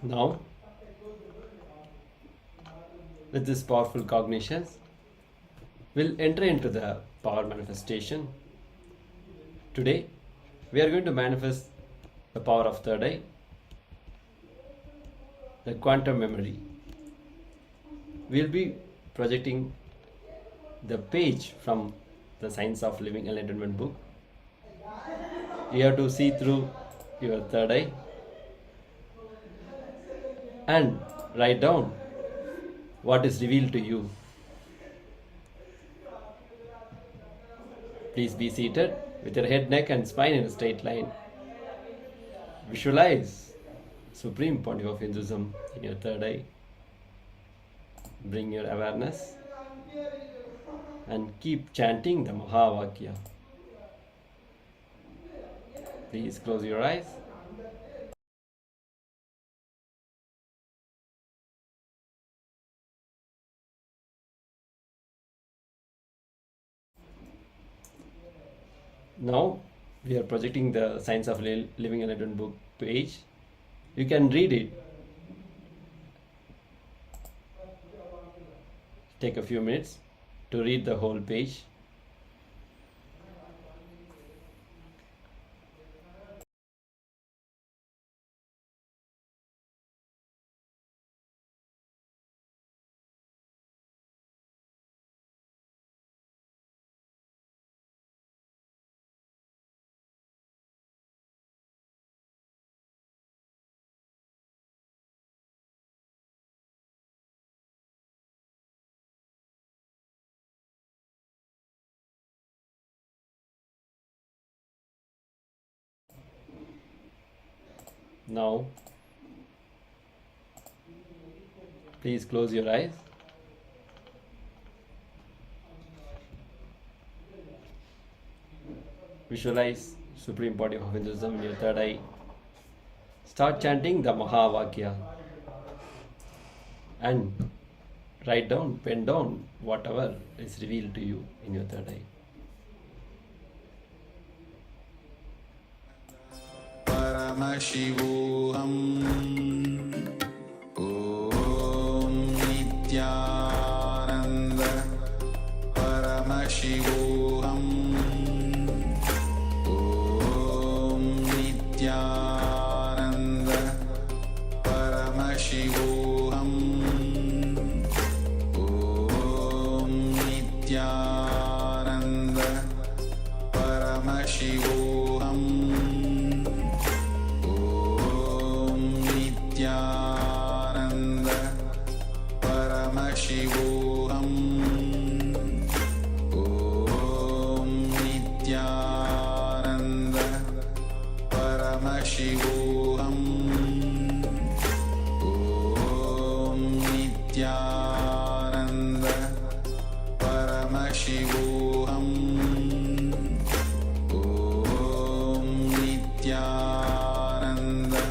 K: Now, with this powerful cognitions, we'll enter into the power manifestation. Today, we are going to manifest the power of third eye, the quantum memory. We'll be projecting the page from the Science of Living Enlightenment book. You have to see through your third eye and write down what is revealed to you. Please be seated with your head, neck and spine in a straight line. Visualize Supreme Pontiff of Hinduism in your third eye. Bring your awareness and keep chanting the Mahavakya. Please close your eyes. Now we are projecting the Science of Living Enlightenment book page. You can read it. Take a few minutes to read the whole page. Now, please close your eyes. Visualize Supreme Pontiff of Hinduism in your third eye. Start chanting the Mahavakya and write down, pen down whatever is revealed to you in your third eye.
A: Paramashivoham Om Nityananda Paramashivoham Om Nityananda Paramashivoham Om Nityananda Paramashivoham Nityananda Paramashivoham Om Nityananda Paramashivoham Om Nityananda Paramashivoham Om Nityananda Paramashivoham Om Nityananda Paramashivoham Om Nityananda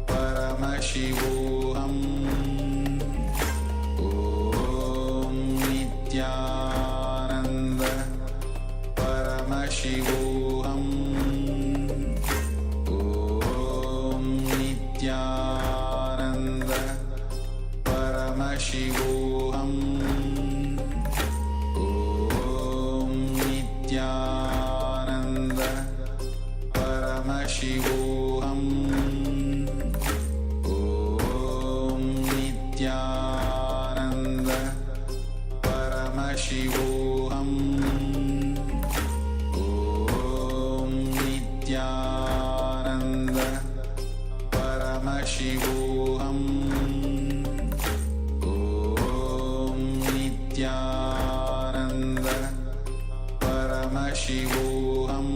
A: Paramashivoham Om Nityananda Paramashivoham Om Nityananda Paramashivoham Om Nityananda Paramashivoham Om Nityananda Paramashivoham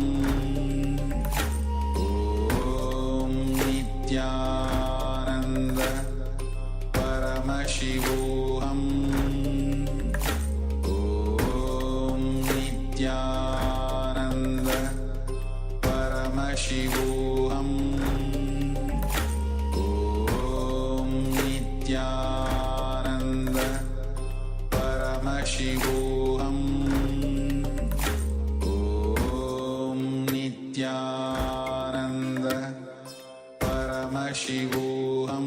A: Om Nityananda Paramashivoham Om Nityananda Paramashivoham Om Nityananda Paramashivoham Om Nityananda Paramashivoham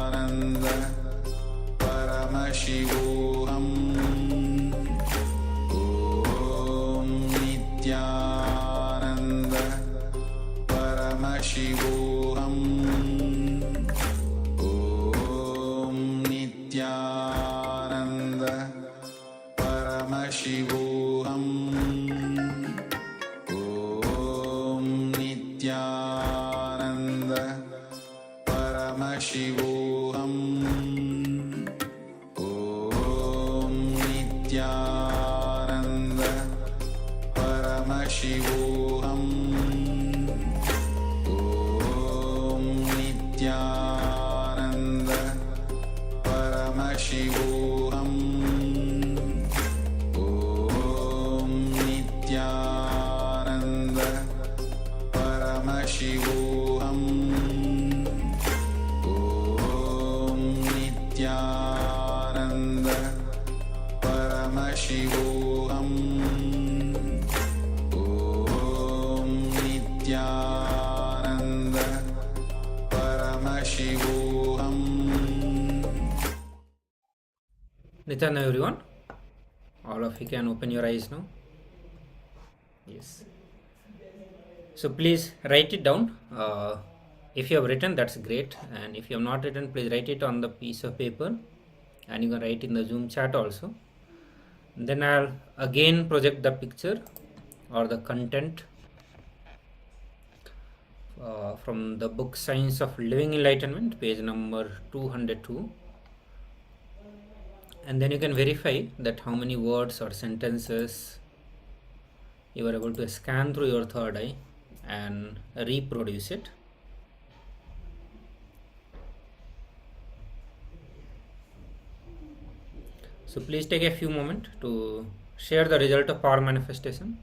A: Paramashivoham Om Nityananda Paramashivoham Om Nityananda Paramashivoham Om Nityananda Paramashivoham Om Nityananda Paramashivoham Om Nityananda Paramashivoham.
J: Nityananda, everyone. All of you can open your eyes now. Yes. So please write it down. If you have written, that's great. And if you have not written, please write it on the piece of paper. And you can write in the Zoom chat also. Then I'll again project the picture or the content from the book Science of Living Enlightenment, page number 202. And then you can verify that how many words or sentences you are able to scan through your third eye and reproduce it. So please take a few moments to share the result of power manifestation.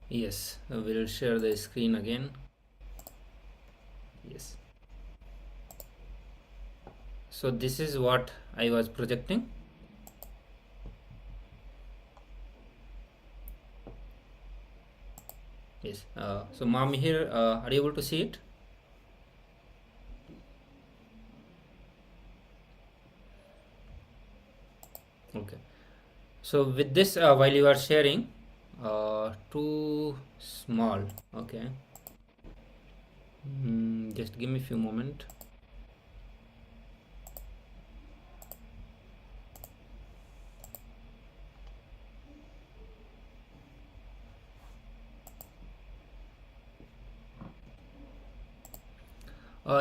J: Yes, we'll share the screen again. Yes. So this is what I was projecting. Yes. So mom here, are you able to see it? Okay. So with this, while you are sharing, too small. Okay. Just give me a few moments.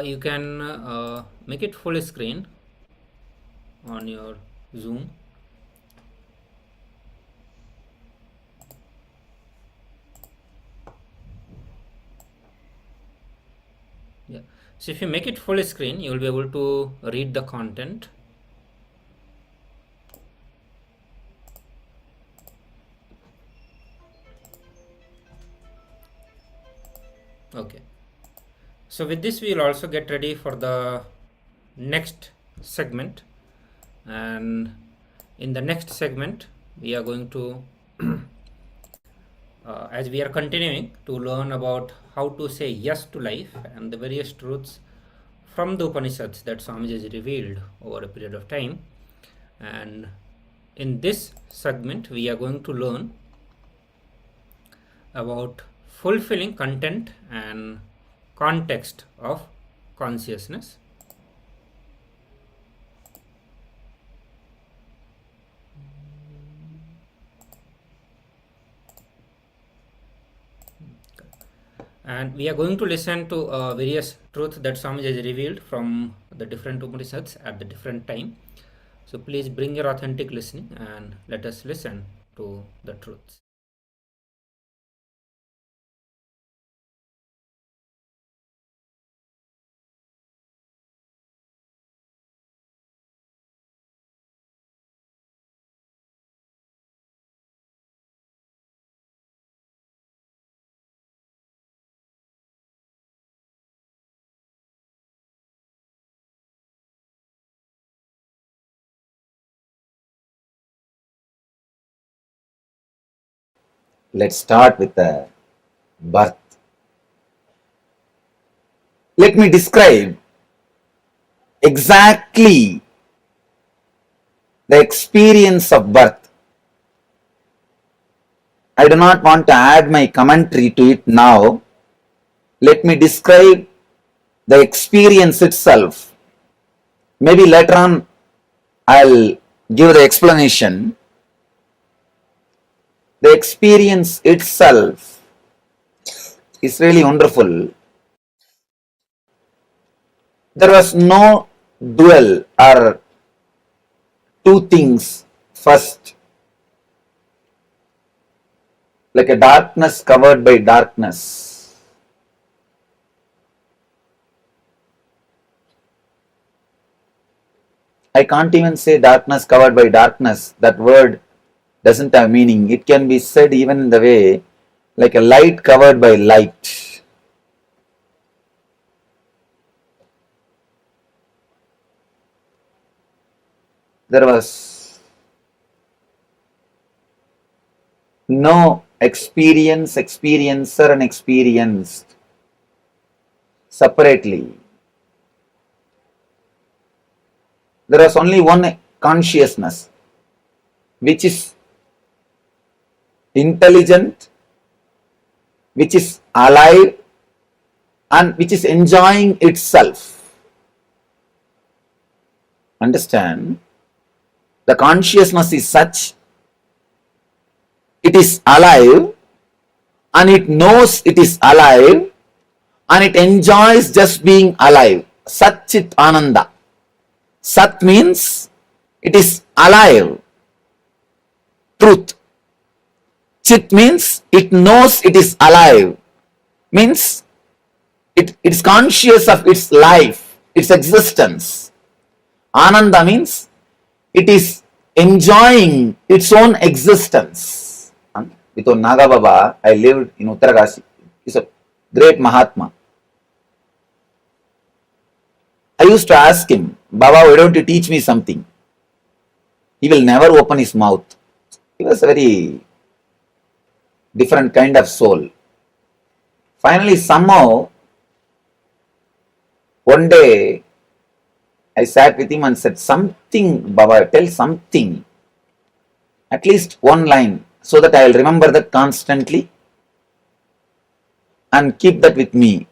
J: You can make it full screen on your Zoom. Yeah. So if you make it full screen, you will be able to read the content. Okay. So with this, we will also get ready for the next segment. And in the next segment, we are going to, as we are continuing to learn about how to say yes to life and the various truths from the Upanishads that Swamiji has revealed over a period of time. And in this segment, we are going to learn about fulfilling content and context of consciousness. And we are going to listen to various truths that Swamiji has revealed from the different Upanishads at the different time. So please bring your authentic listening and let us listen to the truths.
D: Let's start with the birth. Let me describe exactly the experience of birth. I do not want to add my commentary to it now. Let me describe the experience itself. Maybe later on I'll give the explanation. The experience itself is really wonderful. There was no dual or two things first, like a darkness covered by darkness. I can't even say darkness covered by darkness. That word doesn't have meaning. It can be said even in the way like a light covered by light. There was no experience, experiencer and experienced separately. There was only one consciousness, which is intelligent, which is alive, and which is enjoying itself. Understand? The consciousness is such, it is alive, and it knows it is alive, and it enjoys just being alive. Sat Chit Ananda. Sat means it is alive, truth. Chit means it knows it is alive, means it is conscious of its life, its existence. Ananda means it is enjoying its own existence. With Naga Baba, I lived in Uttarakashi. He's a great Mahatma. I used to ask him, Baba, why don't you teach me something? He will never open his mouth. He was a very different kind of soul. Finally, somehow, one day, I sat with him and said, something, Baba, tell something, at least one line, so that I will remember that constantly and keep that with me.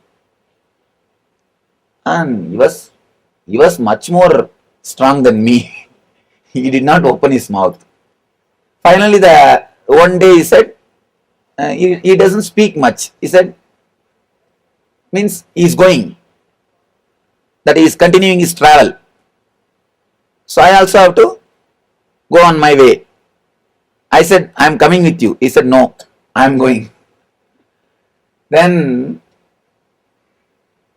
D: And he was much more strong than me. He did not open his mouth. Finally, one day he said, he doesn't speak much. He said, means he is going, that he is continuing his travel. So I also have to go on my way. I said, I am coming with you. He said, no, I am going. Then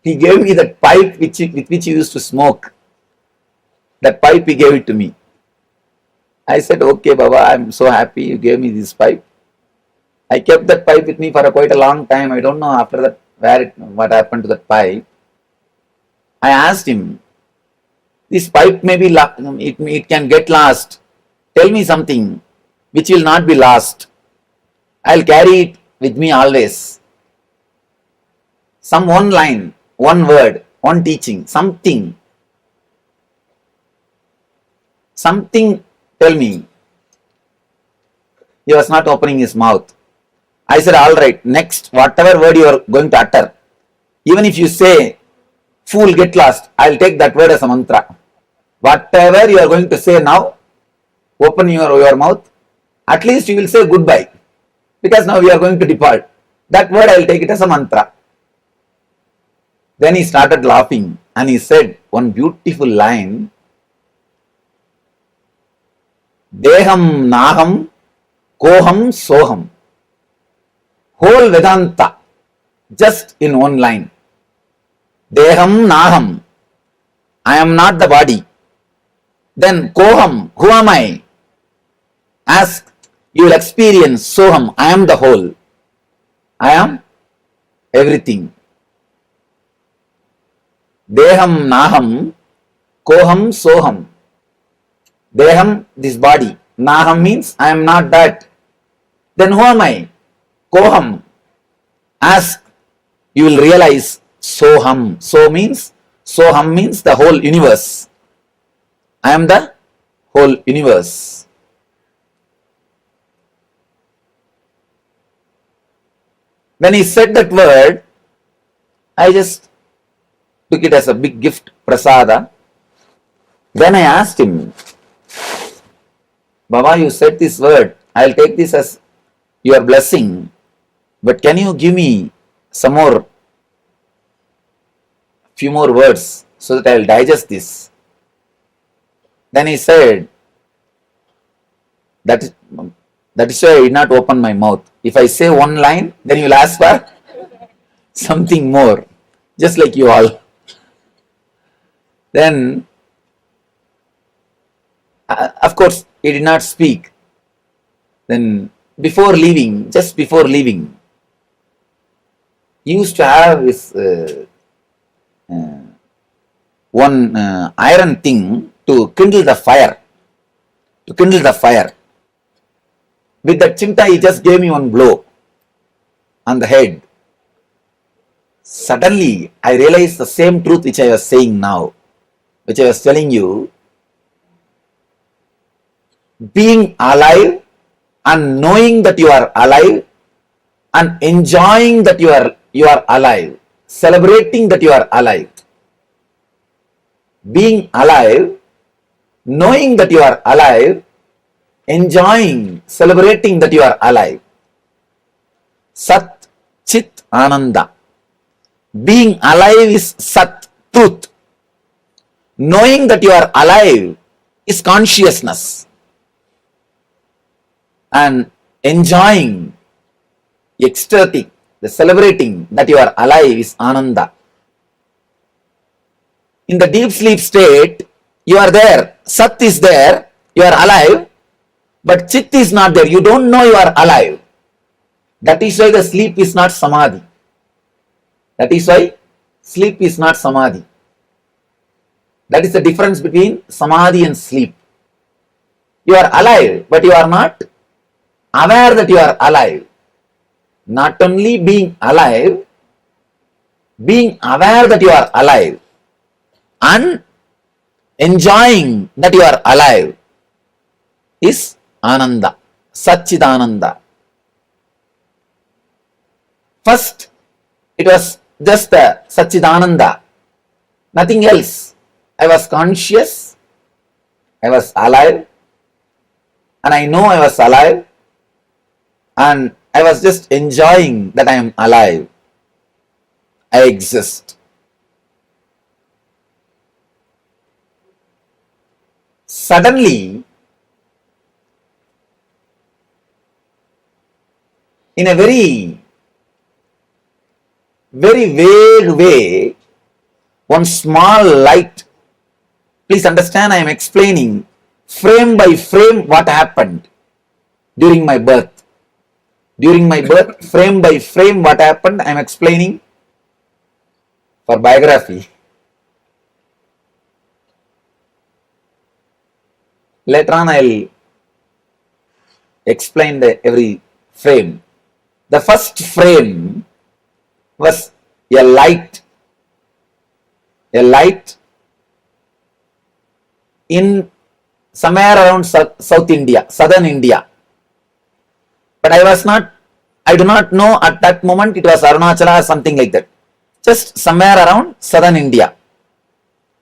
D: he gave me that pipe with which he used to smoke. That pipe, he gave it to me. I said, okay, Baba, I am so happy you gave me this pipe. I kept that pipe with me for quite a long time. I don't know after that what happened to that pipe. I asked him, this pipe may be, it can get lost. Tell me something which will not be lost. I'll carry it with me always. Some one line, one word, one teaching, something. Something, tell me. He was not opening his mouth. I said, all right, next, whatever word you are going to utter, even if you say, fool, get lost, I'll take that word as a mantra. Whatever you are going to say now, open your mouth, at least you will say goodbye, because now we are going to depart. That word I will take it as a mantra. Then he started laughing and he said one beautiful line, Deham Naham Koham Soham. Whole Vedanta, just in one line. Deham Naham, I am not the body. Then Koham, who am I? Ask, you will experience Soham, I am the whole. I am everything. Deham Naham Koham Soham. Deham, this body. Naham means I am not that. Then who am I? Koham, as you will realize Soham. Soham means the whole universe. I am the whole universe. When he said that word, I just took it as a big gift, prasada. Then I asked him, Baba, you said this word, I'll take this as your blessing, but can you give me few more words so that I'll digest this? Then he said, that is why I did not open my mouth. If I say one line, then you'll ask for something more, just like you all. Then, of course, he did not speak. Then, just before leaving, he used to have this one iron thing to kindle the fire. With that chimta, he just gave me one blow on the head. Suddenly, I realized the same truth which I was saying now, which I was telling you. Being alive and knowing that you are alive and enjoying that you are alive, celebrating that you are alive. Being alive, knowing that you are alive, enjoying, celebrating that you are alive. Sat, Chit, Ananda. Being alive is Sat, truth. Knowing that you are alive is consciousness. And enjoying, ecstatic, the celebrating that you are alive is Ananda. In the deep sleep state, you are there, Sat is there, you are alive, but Chit is not there, you don't know you are alive. That is why the sleep is not Samadhi. That is why sleep is not Samadhi. That is the difference between Samadhi and sleep. You are alive, but you are not aware that you are alive. Not only being alive, being aware that you are alive and enjoying that you are alive is Ananda, Satchidananda. First, it was just the Satchidananda, nothing else. I was conscious, I was alive, and I know I was alive, and I was just enjoying that I am alive. I exist. Suddenly, in a very vague way, one small light, please understand, I am explaining frame by frame what happened during my birth. During my birth, frame by frame what happened, I am explaining for biography. Later on, I will explain every frame. The first frame was a light in somewhere around South India, Southern India. But I do not know at that moment it was Arunachala or something like that. Just somewhere around Southern India.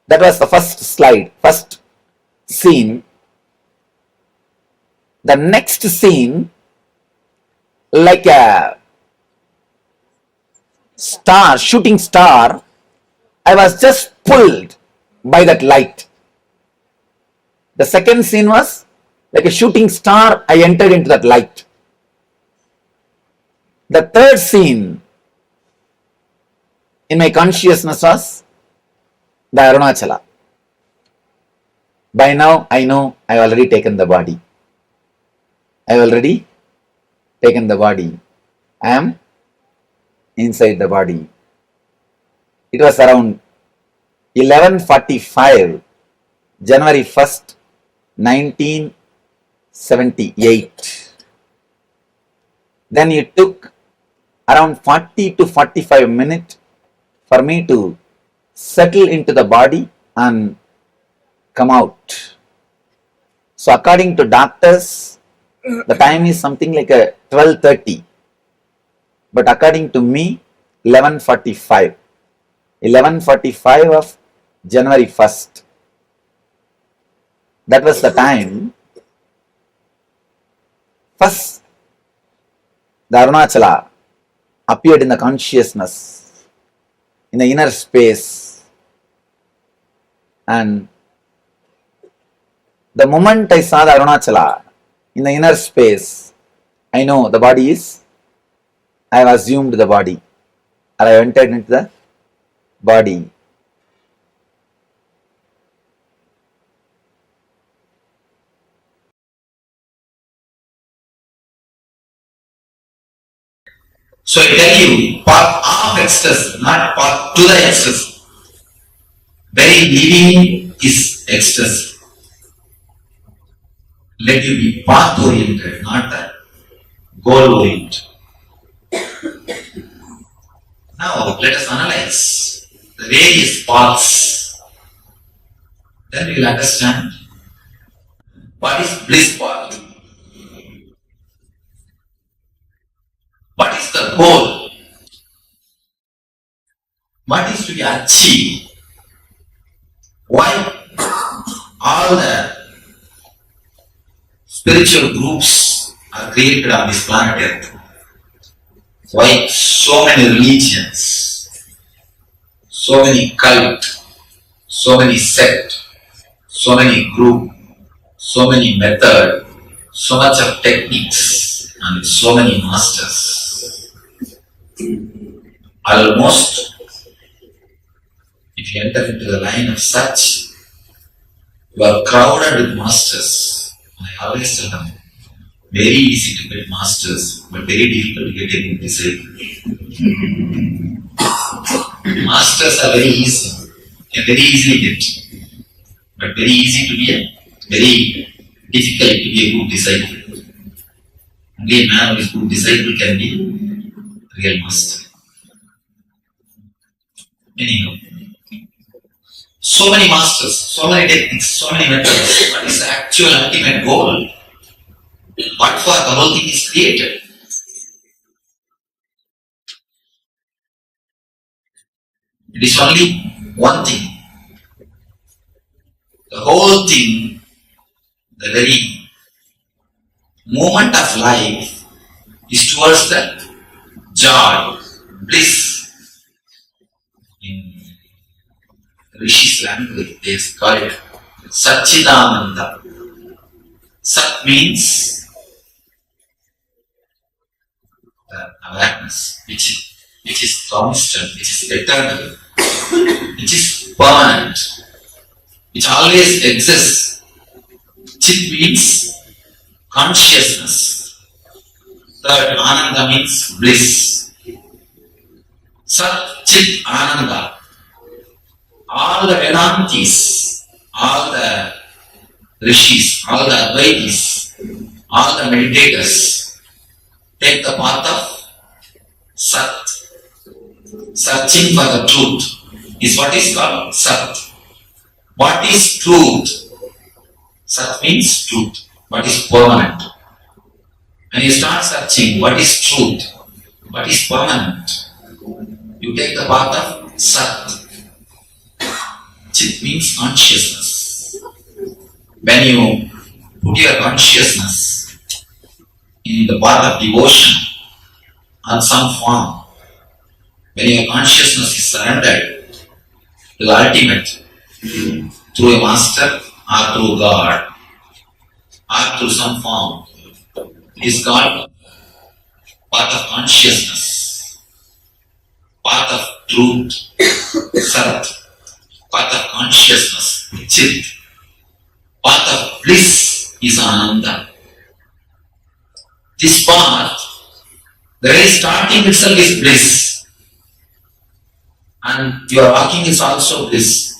D: That was the first slide, first scene. The next scene, like a star, shooting star, I was just pulled by that light. The second scene was like a shooting star, I entered into that light. The third scene in my consciousness was the Arunachala. By now, I know I have already taken the body. I have already taken the body. I am inside the body. It was around 11:45, January 1st, 1978. Then it took
G: around 40 to 45 minutes for me to settle into the body and come out. So according to doctors, the time is something like a 12:30. But according to me, 11:45. 11:45 of January 1st. That was the time first the Arunachala appeared in the consciousness, in the inner space. And the moment I saw the Arunachala in the inner space, I know the body is, I have assumed the body, or I entered into the body. So I tell you, path of ecstasy, not path to the ecstasy. Very living is ecstasy. Let you be path oriented, not the goal oriented. Now let us analyze the various paths. Then we will understand what is bliss path. What is the goal? What is to be achieved? Why all the spiritual groups are created on this planet Earth? Why so many religions, so many cults, so many sects, so many groups, so many methods, so much of techniques, and so many masters? Almost, if you enter into the line of such, you are crowded with masters. I always tell them, very easy to get masters, but very difficult to get any disciples. Masters are very easy, can very easily get, but very easy to be very difficult to be a good disciple. Only a man who is good disciple can be real master. Anyhow, so many masters, so many techniques, so many methods. What is the actual ultimate goal? What for the whole thing is created? It is only one thing. The whole thing, the very moment of life is towards the joy, bliss. In Rishi's language, they call it Satchidananda. Sat means the awareness, which is constant, which is eternal, which is permanent, which always exists. Chit means consciousness. Third, Ananda means bliss. Sat, Chit, Ananda. All the Vedantis, all the Rishis, all the Advaitis, all the meditators take the path of Sat. Searching for the truth is what is called Sat. What is truth? Sat means truth. What is permanent? When you start searching what is truth, what is permanent, you take the path of Sat. Chit means consciousness. When you put your consciousness in the path of devotion on some form, when your consciousness is surrendered to the ultimate through a master or through God or through some form, it is called path of consciousness, path of truth, Sat, path of consciousness, Chit, path of bliss is Ananda. This path, the very starting itself is bliss. And your walking is also bliss.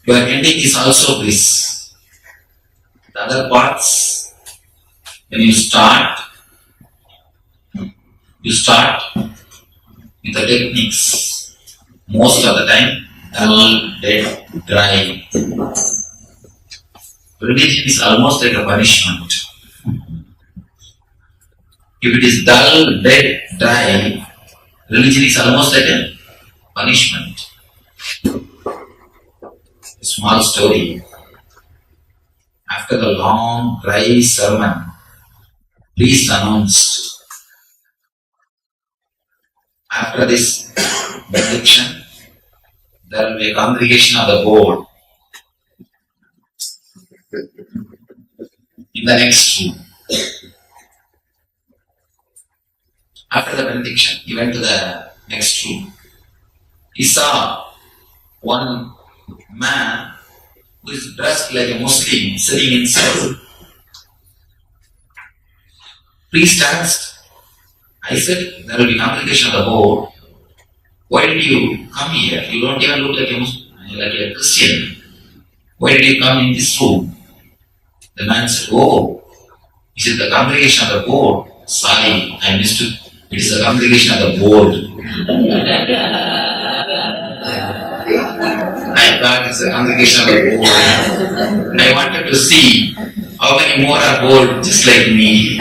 G: Your ending is also bliss. The other parts, when you start
L: with the techniques, most of the time, dull, dead, dry. Religion is almost like a punishment. If it is dull, dead, dry, religion is almost like a punishment. A small story. After the long, dry sermon, priest announced, after this benediction, there will be a congregation of the board in the next room. After the benediction, he went to the next room. He saw one man who is dressed like a Muslim sitting inside. Priest asked, I said, there will be congregation of the board. Why did you come here? You don't even look like a Muslim, like a Christian. Why did you come in this room? The man said, oh, is it the congregation of the board? Sorry, I missed it. It is the congregation of the board. I thought it's the congregation of the board. I wanted to see how many more are bored just like me.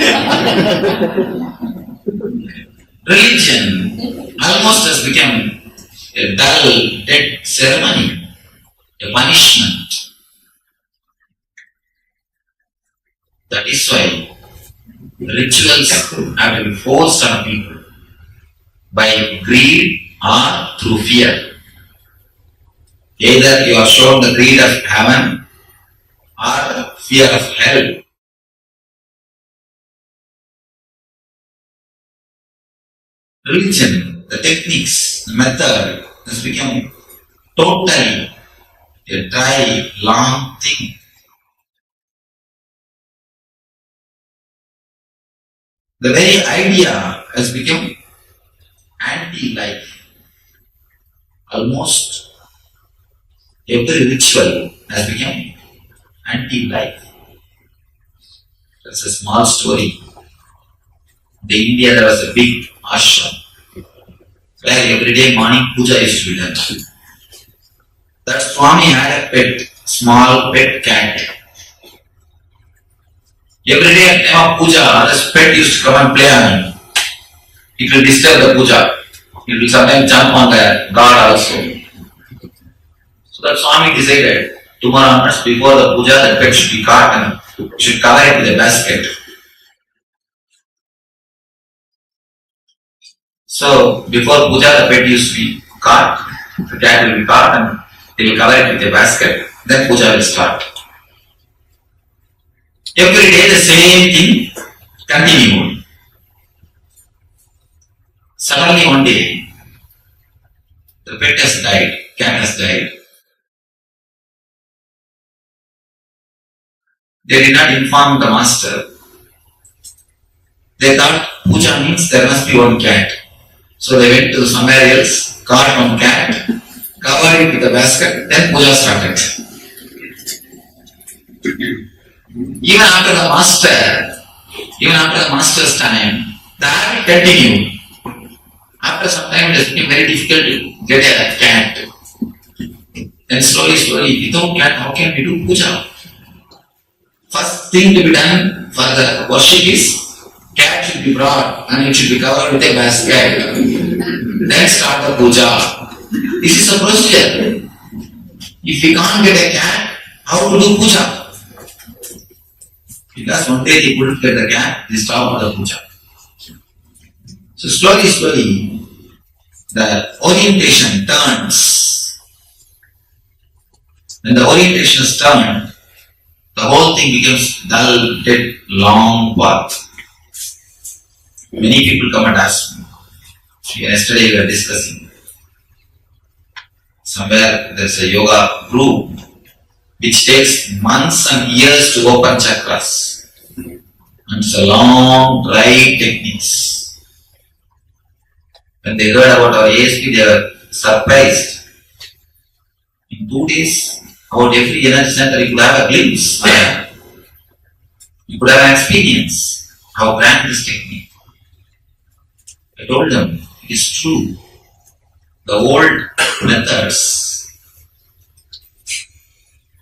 L: Religion almost has become a dull, dead ceremony, a punishment. That is why rituals have to be forced on people by greed or through fear. Either you are shown the greed of heaven or fear of hell. Religion, the techniques, the method has become totally a dry, long thing. The very idea has become anti-life. Almost every ritual has become anti-life. That's a small story. In India there was a big ashram where every day morning puja used to be done. That Swami had a pet, small pet cat. Every day at time of puja, this pet used to come and play on him. It will disturb the puja. It will sometimes jump on the god also. So that Swami decided, tomorrow onwards before the puja, the pet should be caught and should cover it with a basket. So before puja, the pet used to be caught, the cat will be caught and they will cover it with a basket. Then puja will start. Every day the same thing continued. Suddenly one day, the pet has died, cat has died. They did not inform the master. They thought puja means there must be one cat. So they went to somewhere else, caught one cat, covered it with a basket, then puja started. Even after the master's time, that continued. After some time, it has become very difficult to get a cat. Then slowly, without cat, how can we do puja? First thing to be done for the worship is cat should be brought and it should be covered with a basket. Then start the puja. This is a procedure. If we can't get a cat, how to do puja? Because one day they couldn't get the cat, they stopped the puja. So slowly, the orientation turns. When the orientation is turned, the whole thing becomes dull, dead, long path. Many people come and ask me. Yesterday we were discussing. Somewhere there is a yoga group which takes months and years to open chakras. And it's a long, dry techniques. When they heard about our ASP, they were surprised. In 2 days, about every energy center, you could have a glimpse. You could have an experience how grand this technique. I told them, it is true. the old methods,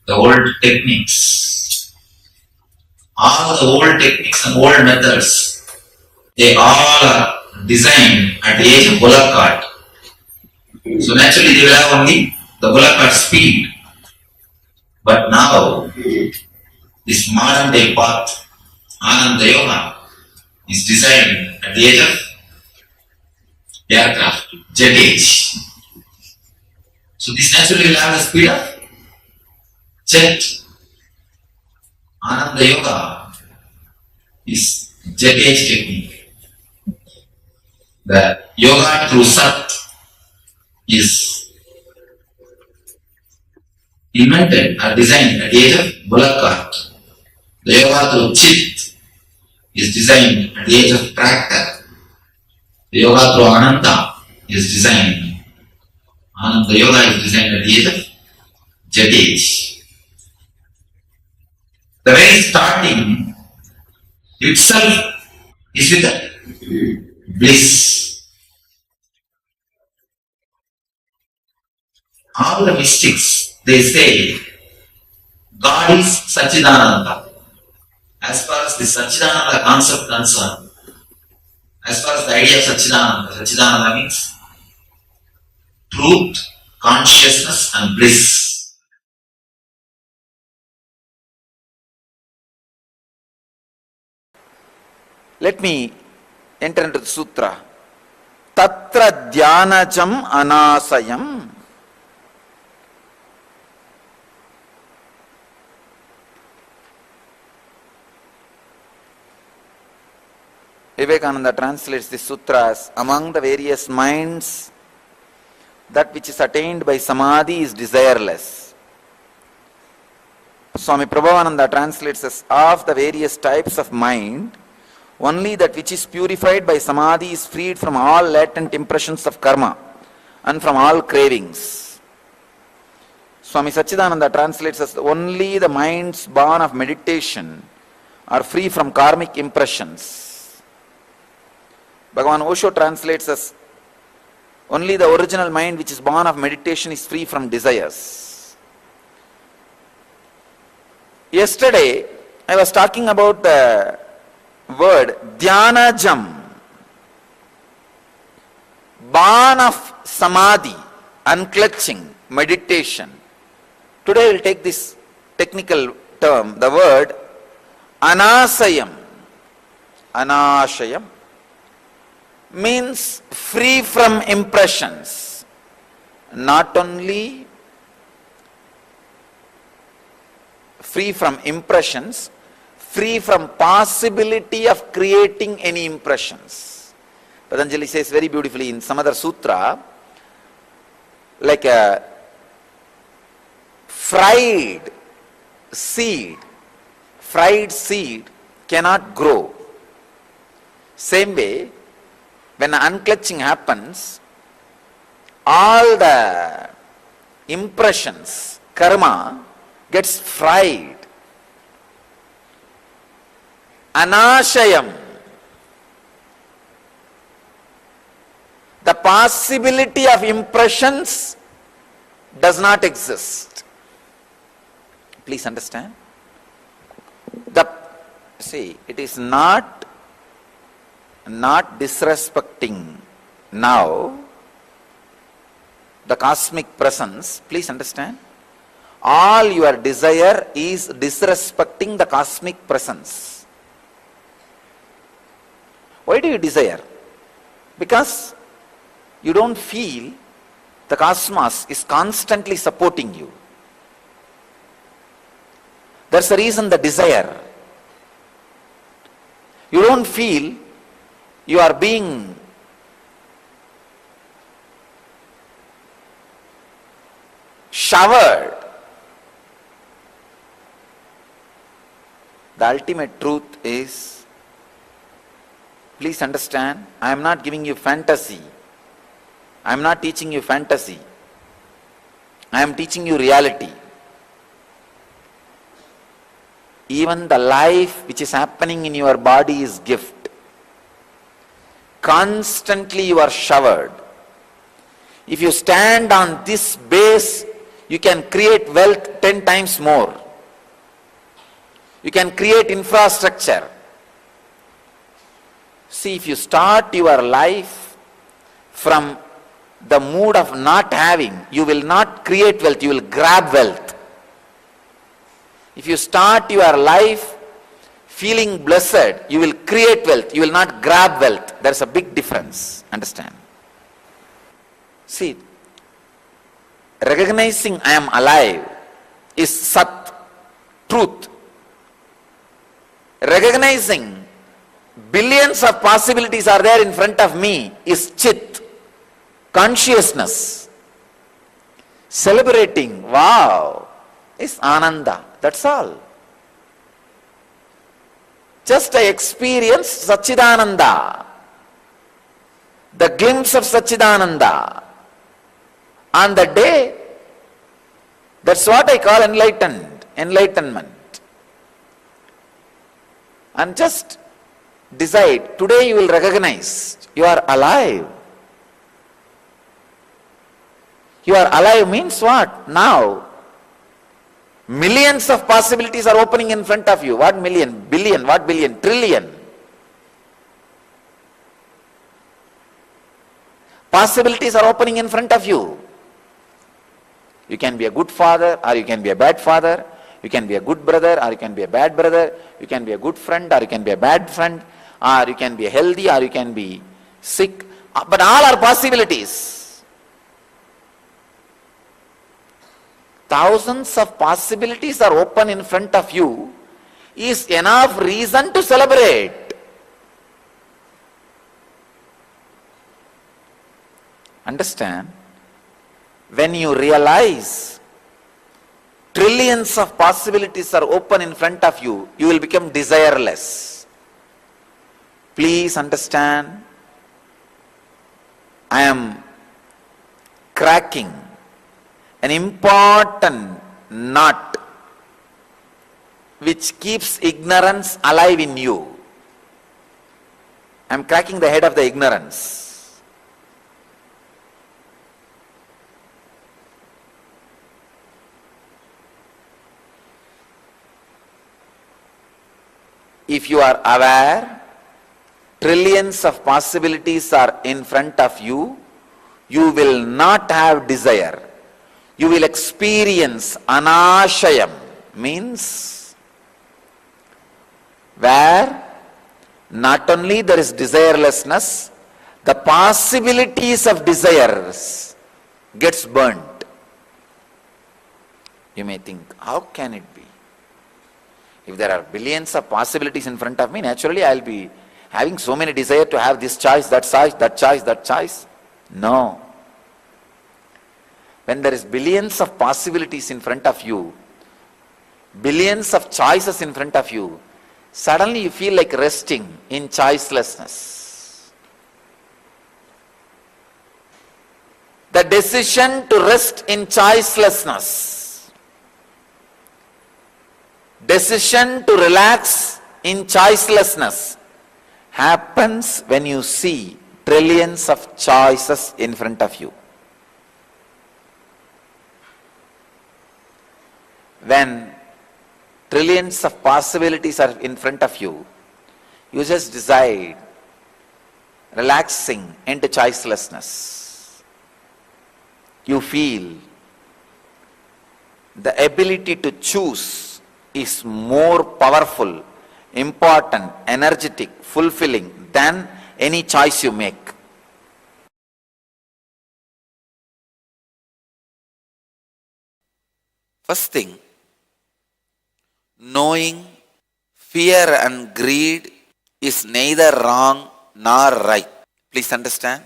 L: the old techniques, all the old techniques and old methods, they all are designed at the age of bullock cart. So naturally they will have only the bullock cart speed. But now, this modern day path, Ananda Yoga, is designed at the age of aircraft, jet age. So this naturally will have the speed of jet. Ananda Yoga is jet age technique. The yoga through Sat is invented or designed at the age of bullock cart. The yoga through Chit is designed at the age of tractor. The yoga through Ananda is designed. Ananda yoga is designed at the age of jet age. The very starting itself is with the bliss. All the mystics, they say God is Sachidananda. As far as the Sachidananda concept concerned, as far as the idea of Sachidananda means truth, consciousness and bliss.
G: Let me enter into the sutra. Tatra dhyanajam anasayam. Vivekananda translates this sutra as, among the various minds, that which is attained by samadhi is desireless. Swami Prabhavananda translates as, of the various types of mind, only that which is purified by samadhi is freed from all latent impressions of karma and from all cravings. Swami Sachidananda translates as, only the minds born of meditation are free from karmic impressions. Bhagavan Osho translates as, only the original mind which is born of meditation is free from desires. Yesterday, I was talking about the word dhyanajam, born of samadhi, unclutching, meditation. Today I will take this technical term, the word anasayam. Anashayam means free from impressions. Not only free from impressions, free from possibility of creating any impressions. Patanjali says very beautifully in some other sutra, like a fried seed cannot grow. Same way, when unclutching happens, all the impressions, karma, gets fried. Anashayam, the possibility of impressions does not exist. Please understand. It is not disrespecting now the cosmic presence. Please understand. All your desire is disrespecting the cosmic presence. Why do you desire? Because you don't feel the cosmos is constantly supporting you. That's the reason the desire. You don't feel you are being showered. The ultimate truth is, please understand, I am not giving you fantasy. I am not teaching you fantasy. I am teaching you reality. Even the life which is happening in your body is gift. Constantly you are showered.
D: If you stand on this base, you can create wealth 10 times more. You can create infrastructure. See, if you start your life from the mood of not having, you will not create wealth, you will grab wealth. If you start your life feeling blessed, you will create wealth, you will not grab wealth. There is a big difference. Understand? See, recognizing I am alive is Sat, truth. Recognizing billions of possibilities are there in front of me is Chit, consciousness. Celebrating, wow, is Ananda. That's all. Just I experience Satchidananda, the glimpse of Satchidananda. On the day, that's what I call enlightenment. And just decide, today you will recognize you are alive. You are alive means what? Now, millions of possibilities are opening in front of you. What million? Billion? What billion? Trillion. Possibilities are opening in front of you. You can be a good father or you can be a bad father. You can be a good brother or you can be a bad brother. You can be a good friend or you can be a bad friend. Or you can be healthy or you can be sick. But all are possibilities. Thousands of possibilities are open in front of you is enough reason to celebrate. Understand? When you realize trillions of possibilities are open in front of you, you will become desireless. Please understand, I am cracking an important nut which keeps ignorance alive in you. I am cracking the head of the ignorance. If you are aware, trillions of possibilities are in front of you, you will not have desire. You will experience anashayam, means where not only there is desirelessness, the possibilities of desires gets burnt. You may think, how can it be? If there are billions of possibilities in front of me, naturally I will be having so many desire to have this choice, that choice, that choice, that choice. No. When there is billions of possibilities in front of you, billions of choices in front of you, suddenly you feel like resting in choicelessness. The decision to rest in choicelessness, decision to relax in choicelessness happens when you see trillions of choices in front of you. When trillions of possibilities are in front of you, you just decide relaxing into choicelessness. You feel the ability to choose is more powerful, important, energetic, fulfilling than any choice you make. First thing, knowing fear and greed is neither wrong nor right. Please understand,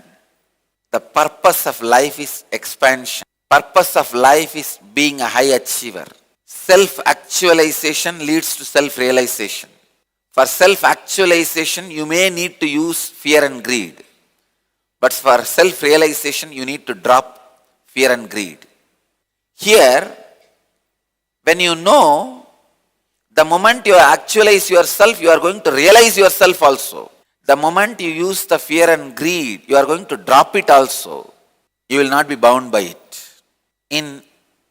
D: the purpose of life is expansion. Purpose of life is being a high achiever. Self-actualization leads to self-realization. For self-actualization, you may need to use fear and greed. But for self-realization, you need to drop fear and greed. Here, when you know, the moment you actualize yourself, you are going to realize yourself also. The moment you use the fear and greed, you are going to drop it also.
G: you will not be bound by it. In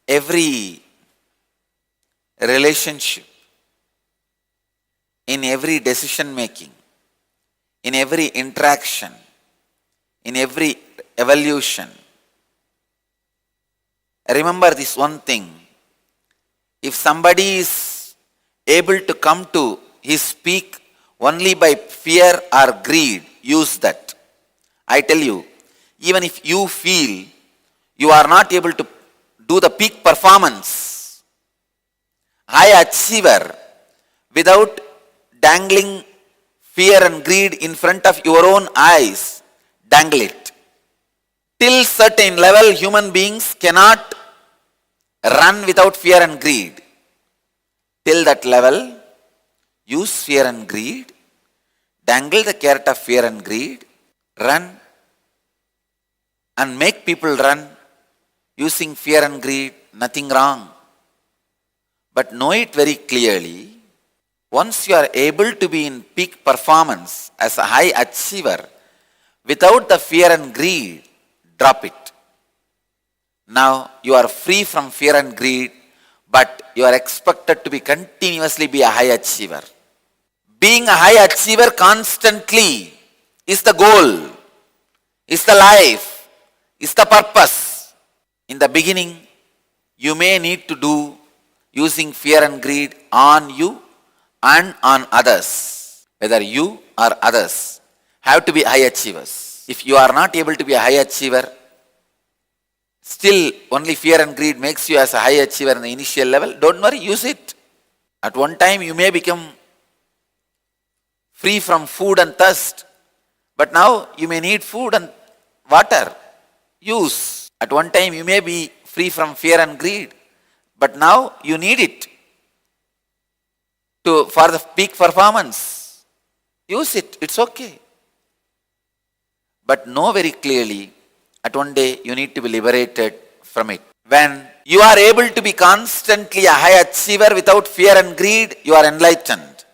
G: every relationship, in every decision making, in every interaction, in every evolution, remember this one thing. If somebody is able to come to his peak only by fear or greed, use that. I tell you, even if you feel you are not able to do the peak performance, high achiever, without dangling fear and greed in front of your own eyes, dangle it. Till certain level, human beings cannot run without fear and greed. Till that level, use fear and greed, dangle the carrot of fear and greed, run and make people run using fear and greed, nothing wrong. But know it very clearly, once you are able to be in peak performance as a high achiever without the fear and greed, drop it. Now you are free from fear and greed, but you are expected to be continuously be a high achiever. Being a high achiever constantly is the goal, is the life, is the purpose. In the beginning, you may need to do using fear and greed on you and on others. Whether you or others have to be high achievers. If you are not able to be a high achiever, still only fear and greed makes you as a high achiever in the initial level, don't worry, use it. At one time you may become free from food and thirst, but now you may need food and water. Use. At one time you may be free from fear and greed, but now you need it for the peak performance. Use it, it's okay. But know very clearly, at one day you need to be liberated from it. When you are able to be constantly a high achiever without fear and greed, you are enlightened.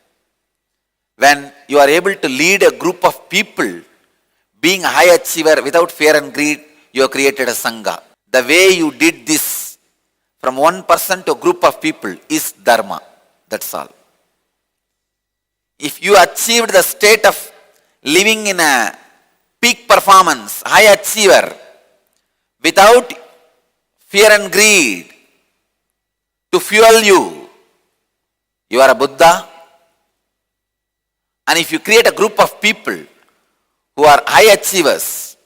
G: When you are able to lead a group of people, being a high achiever without fear and greed, you have created a sangha. The way you did this from one person to a group of people is dharma. That's all. If you achieved the state of living in a peak performance, high achiever, without fear and greed to fuel you, you are a Buddha. And if you create a group of people who are high achievers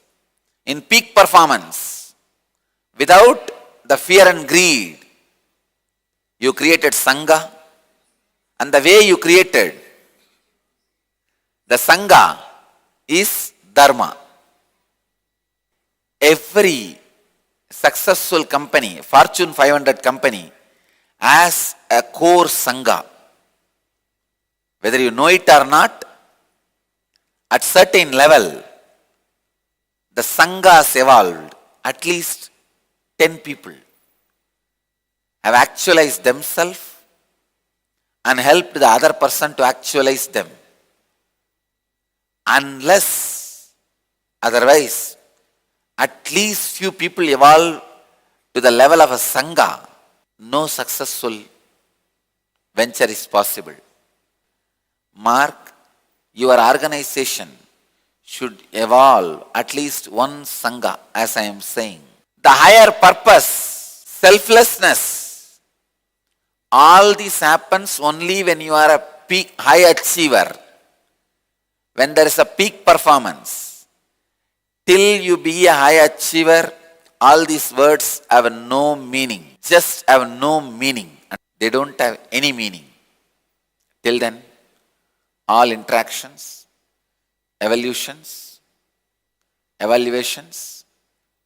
G: in peak performance without the fear and greed, you created Sangha, and the way you created the Sangha is Dharma. Every successful company, Fortune 500 company, has a core Sangha. Whether you know it or not, at certain level, the Sangha has evolved. At least 10 people have actualized themselves and helped the other person to actualize them. Unless, otherwise, at least few people evolve to the level of a Sangha, no successful venture is possible. Mark, your organization should evolve at least one Sangha, as I am saying. The higher purpose, selflessness, all this happens only when you are a peak high achiever. When there is a peak performance. Till you be a high achiever, all these words have no meaning. Just have no meaning. They don't have any meaning. Till then, all interactions, evolutions, evaluations,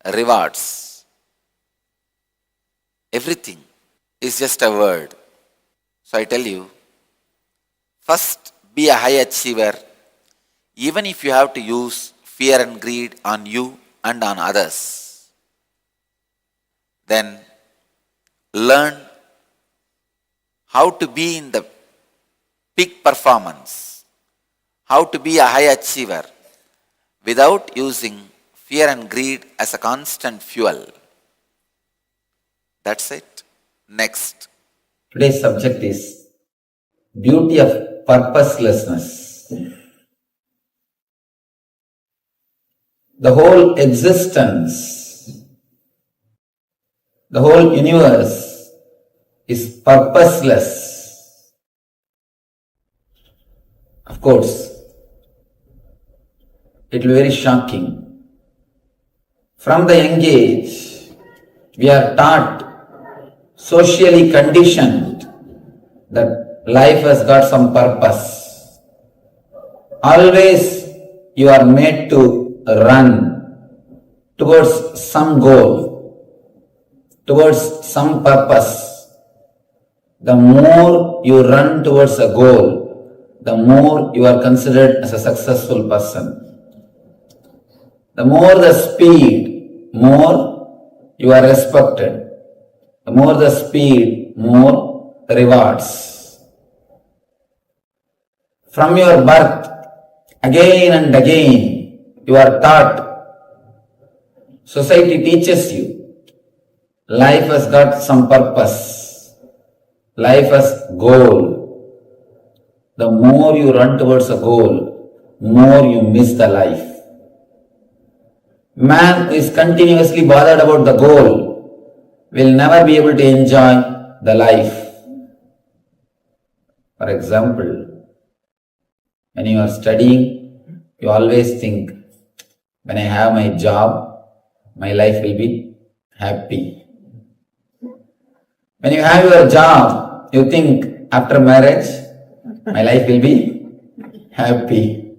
G: rewards, everything is just a word. So I tell you, first be a high achiever, even if you have to use fear and greed on you and on others. Then learn how to be in the peak performance, how to be a high achiever without using fear and greed as a constant fuel. That's it. Next.
D: Today's subject is beauty of purposelessness. The whole existence, the whole universe is purposeless. Of course, it will be very shocking. From the young age, we are taught, socially conditioned, that life has got some purpose. Always you are made to run towards some goal, towards some purpose. The more you run towards a goal, the more you are considered as a successful person. The more the speed, more you are respected. The more the speed, more rewards. From your birth, again and again, you are taught, society teaches you, life has got some purpose, life has goal. The more you run towards a goal, more you miss the life. Man who is continuously bothered about the goal will never be able to enjoy the life. For example, when you are studying, you always think, when I have my job, my life will be happy. When you have your job, you think, after marriage, my life will be happy.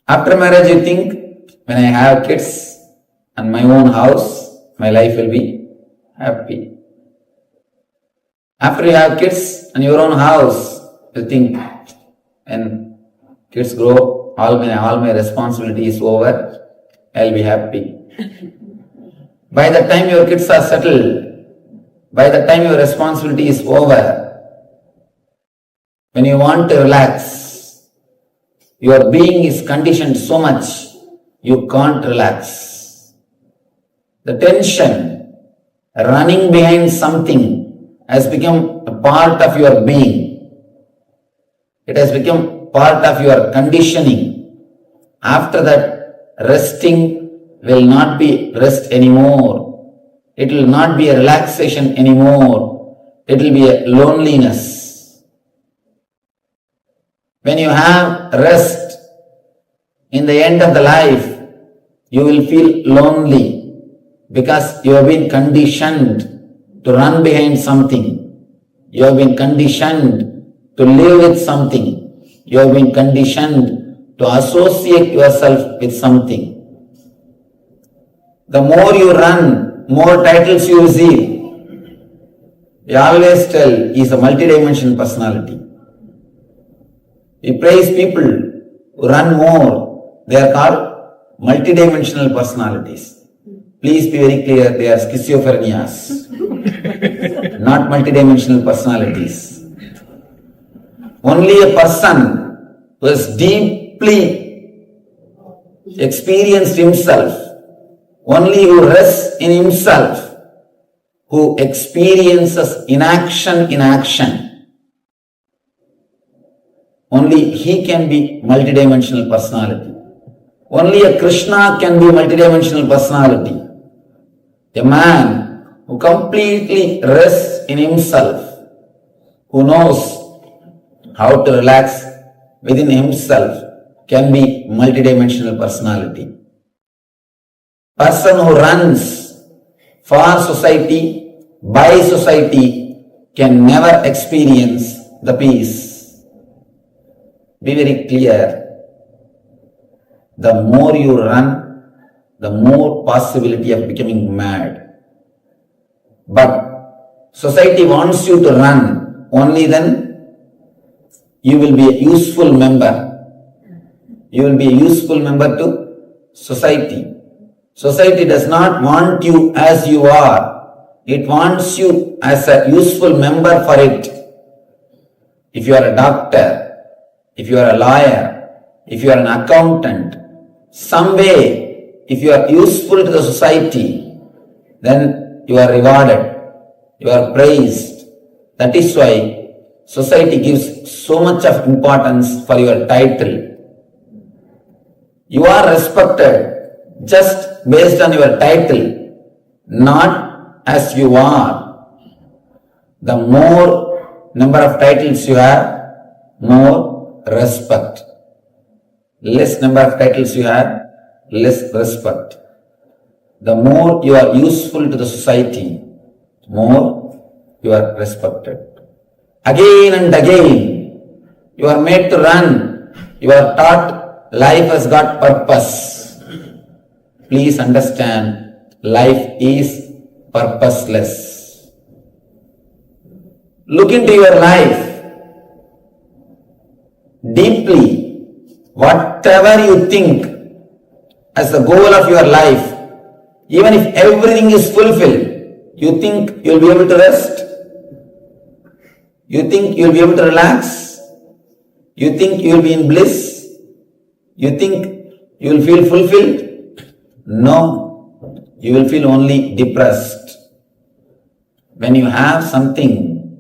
D: After marriage, you think, when I have kids and my own house, my life will be happy. After you have kids and your own house, you think, when kids grow, all my responsibility is over, I'll be happy. By the time your kids are settled, by the time your responsibility is over, when you want to relax, your being is conditioned so much, you can't relax. The tension, running behind something, has become a part of your being. It has become part of your conditioning. After that, resting will not be rest anymore. It will not be a relaxation anymore. It will be a loneliness. When you have rest, in the end of the life, you will feel lonely because you have been conditioned to run behind something. You have been conditioned to live with something. You have been conditioned to associate yourself with something. The more you run, more titles you receive. We always tell, he is a multidimensional personality. We praise people who run more. They are called multidimensional personalities. Please be very clear, they are schizophrenias, not multidimensional personalities. Only a person who has deeply experienced himself, only who rests in himself, who experiences inaction in action, only he can be multidimensional personality. Only a Krishna can be multidimensional personality. A man who completely rests in himself, who knows how to relax within himself, can be multidimensional personality. Person who runs for society, by society, can never experience the peace. Be very clear. The more you run, the more possibility of becoming mad. But society wants you to run, only then you will be a useful member. You will be a useful member to society. Society does not want you as you are. It wants you as a useful member for it. If you are a doctor, if you are a lawyer, if you are an accountant, some way, if you are useful to the society, then you are rewarded, you are praised. That is why society gives so much of importance for your title. You are respected just based on your title, not as you are. The more number of titles you have, more respect. Less number of titles you have, less respect. The more you are useful to the society, more you are respected. Again and again, you are made to run. You are taught life has got purpose. Please understand, life is purposeless. Look into your life deeply. Whatever you think as the goal of your life, even if everything is fulfilled, you think you will be able to rest? You think you will be able to relax? You think you will be in bliss? You think you will feel fulfilled? No, you will feel only depressed. When you have something,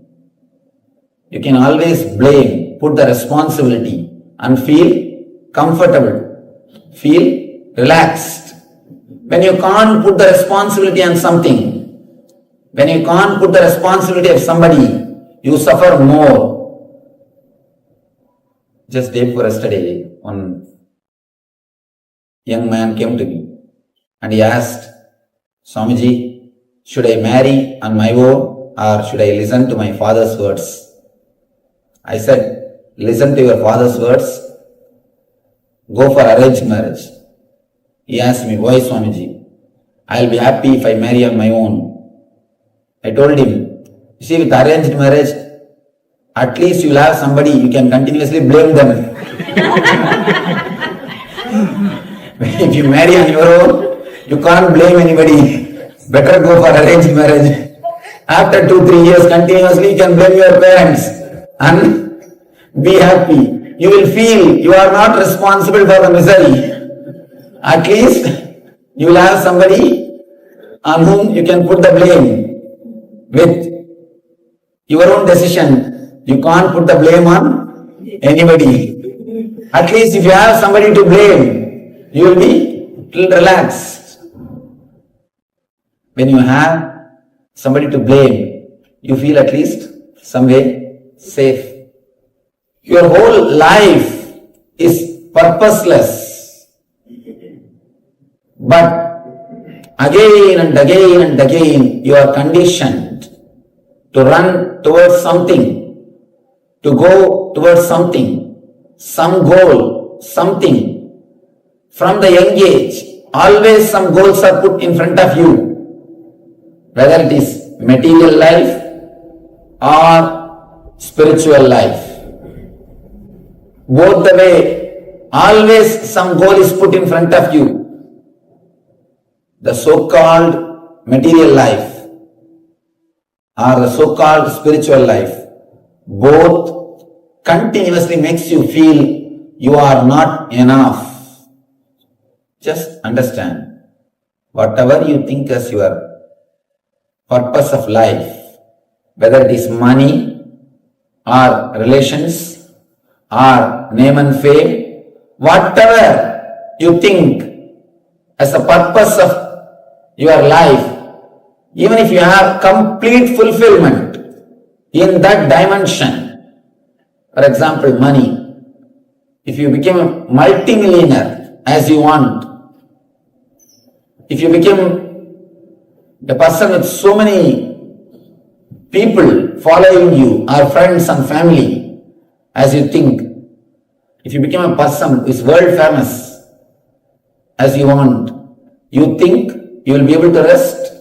D: you can always blame, put the responsibility and feel comfortable, feel relaxed. When you can't put the responsibility on something, when you can't put the responsibility of somebody, you suffer more. Just day before yesterday, one young man came to me and he asked, Swamiji, should I marry on my own or should I listen to my father's words? I said, listen to your father's words. Go for arranged marriage. He asked me, why Swamiji? I will be happy if I marry on my own. I told him, you see, with arranged marriage, at least you will have somebody you can continuously blame them. If you marry on your own, you can't blame anybody. Better go for arranged marriage. After 2-3 years continuously, you can blame your parents and be happy. You will feel you are not responsible for the misery. At least you will have somebody on whom you can put the blame. With your own decision, you can't put the blame on anybody. At least if you have somebody to blame, you will be relaxed. When you have somebody to blame, you feel at least some way safe. Your whole life is purposeless. But again and again and again, you are conditioned to run towards something, to go towards something, some goal, something. From the young age, always some goals are put in front of you. Whether it is material life or spiritual life. Both the way, always some goal is put in front of you. The so-called material life or the so-called spiritual life, both continuously makes you feel you are not enough. Just understand, whatever you think as your purpose of life, whether it is money or relations or name and fame, whatever you think as a purpose of your life, even if you have complete fulfillment in that dimension, for example, money, if you became a multi-millionaire as you want, if you became a person with so many people following you, or friends and family, as you think, if you become a person who is world famous, as you want, you think you will be able to rest?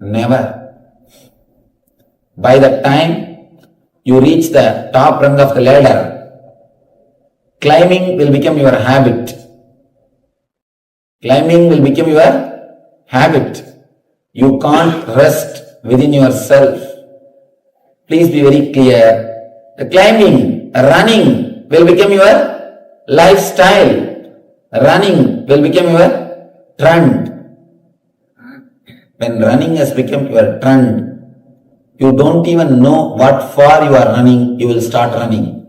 D: Never. By the time you reach the top rung of the ladder, climbing will become your habit. Climbing will become your habit. You can't rest within yourself. Please be very clear. The climbing, running will become your lifestyle. Running will become your trend. When running has become your trend, you don't even know what for you are running, you will start running.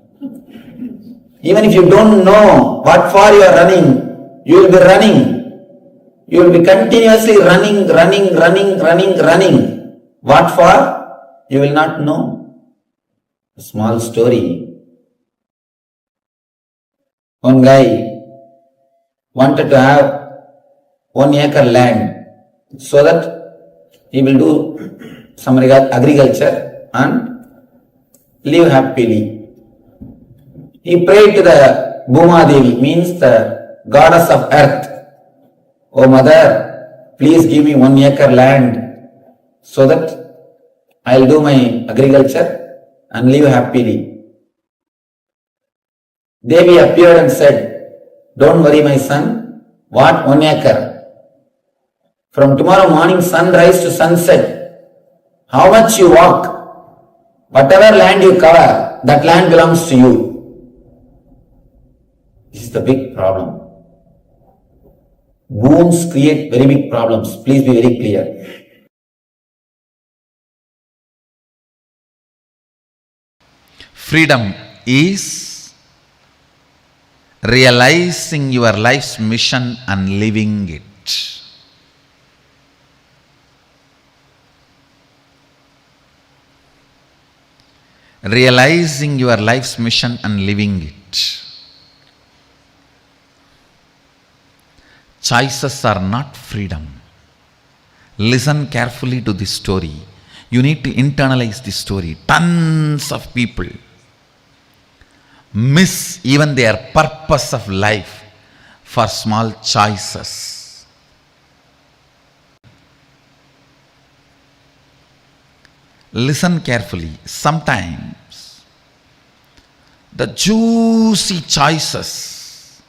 D: Even if you don't know what for you are running, you will be running. You will be continuously running. What for? You will not know. A small story. One guy wanted to have 1 acre land so that he will do some agriculture and live happily. He prayed to the Bhuma Devi, means the goddess of earth. Oh mother, please give me 1 acre land so that I'll do my agriculture and live happily. Devi appeared and said, don't worry my son, what 1 acre? From tomorrow morning sunrise to sunset, how much you walk, whatever land you cover, that land belongs to you. This is the big problem. Wounds create very big problems. Please be very clear.
G: Freedom is realizing your life's mission and living it. Realizing your life's mission and living it. Choices are not freedom. Listen carefully to this story. You need to internalize this story. Tons of people miss even their purpose of life for small choices. Listen carefully. Sometimes the juicy choices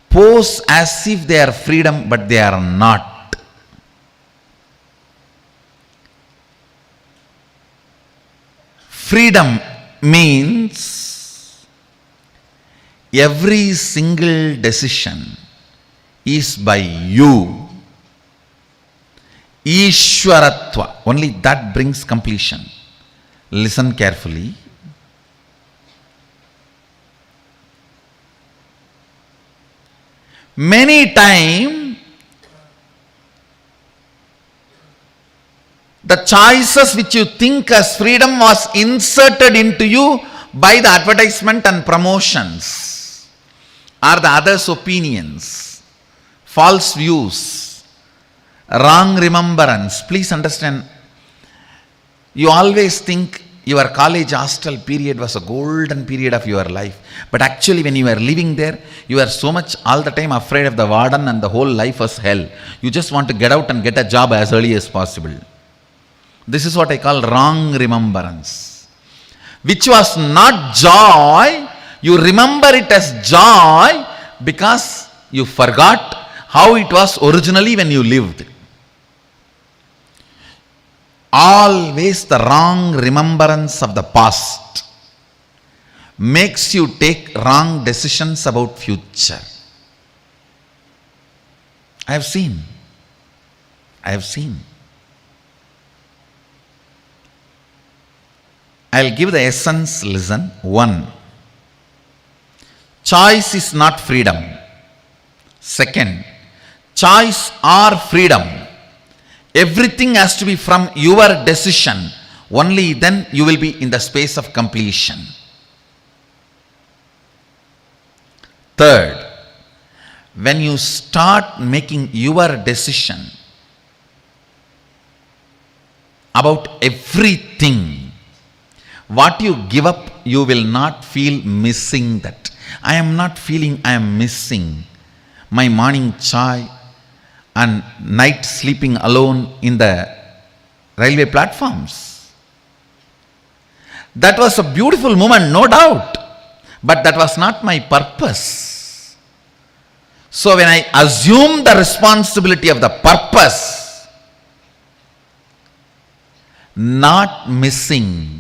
G: pose as if they are freedom, but they are not. Freedom means every single decision is by you. Ishwaratva, only that brings completion. Listen carefully. Many times, the choices which you think as freedom was inserted into you by the advertisement and promotions, or the others' opinions, false views, wrong remembrance. Please understand, you always think your college hostel period was a golden period of your life. But actually when you are living there, you are so much all the time afraid of the warden and the whole life was hell. You just want to get out and get a job as early as possible. This is what I call wrong remembrance. Which was not joy, you remember it as joy because you forgot how it was originally when you lived. Always the wrong remembrance of the past makes you take wrong decisions about future. I have seen. I'll give the essence, listen. 1. Choice is not freedom. 2. Choice or freedom. Everything has to be from your decision. Only then you will be in the space of completion. 3. When you start making your decision about everything, what you give up, you will not feel missing that. I am not feeling I am missing my morning chai and night sleeping alone in the railway platforms. That was a beautiful moment, no doubt, but that was not my purpose. So when I assume the responsibility of the purpose, not missing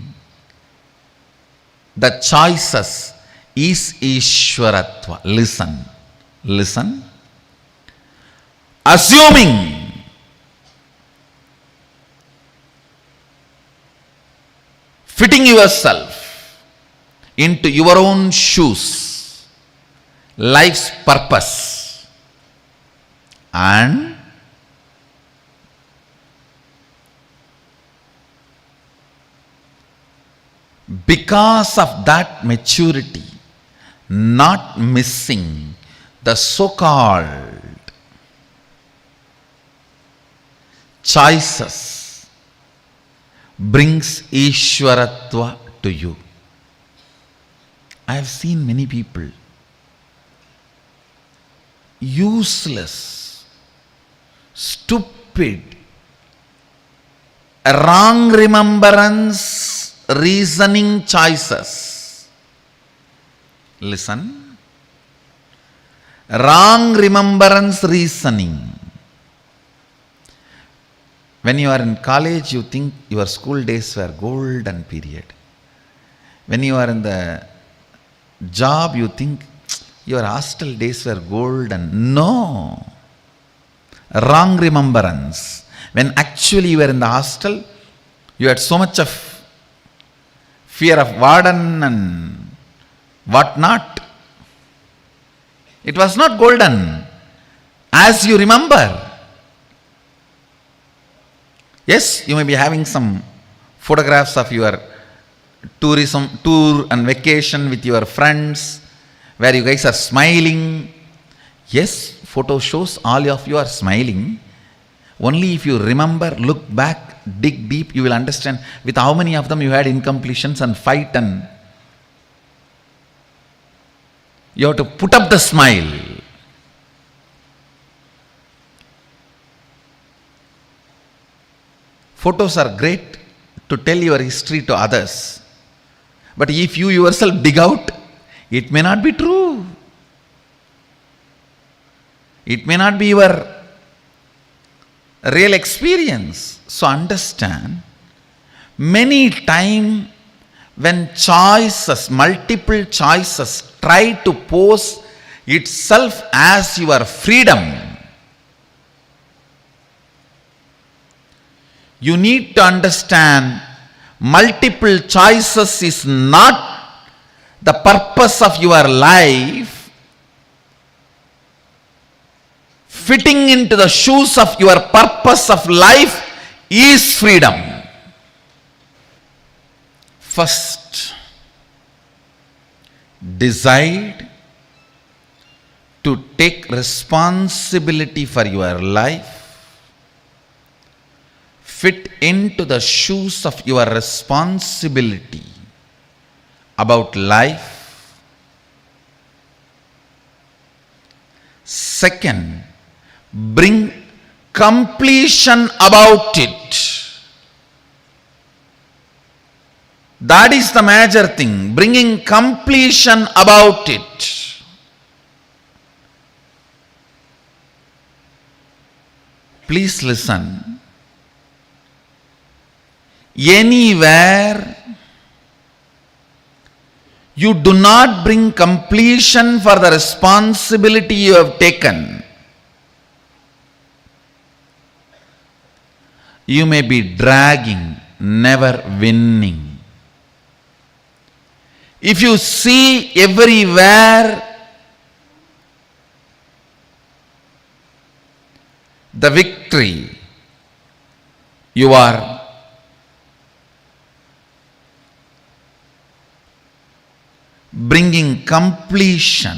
G: the choices is Ishwaratva. Listen.
D: Listen. Assuming fitting yourself into your own shoes, life's purpose, and because of that maturity, not missing the so-called choices, brings Ishwaratva to you. I have seen many people useless, stupid, wrong remembrance, reasoning choices. Listen. Wrong remembrance reasoning. When you are in college, you think your school days were golden period. When you are in the job, you think your hostel days were golden. No. Wrong remembrance. When actually you were in the hostel, you had so much of fear of warden and what not. It was not golden as you remember. Yes, you may be having some photographs of your tour and vacation with your friends where you guys are smiling. Yes, photo shows all of you are smiling. Only if you remember, look back, dig deep, you will understand with how many of them you had incompletions and fight, and you have to put up the smile. Photos are great to tell your history to others. But if you yourself dig out, it may not be true. It may not be your real experience. So understand, many times when choices, multiple choices try to pose itself as your freedom, you need to understand multiple choices is not the purpose of your life. Fitting into the shoes of your purpose of life is freedom. First, decide to take responsibility for your life. Fit into the shoes of your responsibility about life. Second, bring completion about it. That is the major thing, bringing completion about it. Please listen. Anywhere you do not bring completion for the responsibility you have taken, you may be dragging, never winning. If you see everywhere the victory, you are bringing completion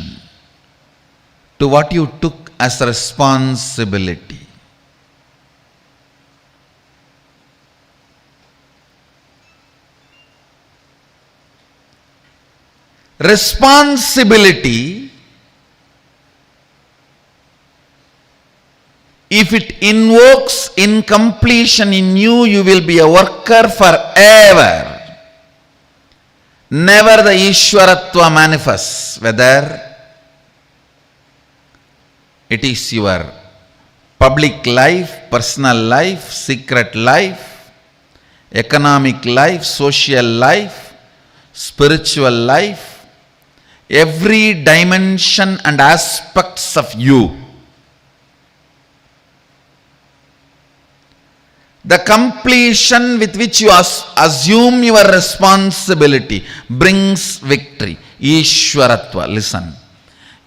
D: to what you took as a responsibility. Responsibility, if it invokes incompletion in you, you will be a worker forever. Never the Ishwaratva manifests, whether it is your public life, personal life, secret life, economic life, social life, spiritual life,
G: every dimension and aspects of you. The completion with which you assume your responsibility brings victory. Ishwaratva. Listen.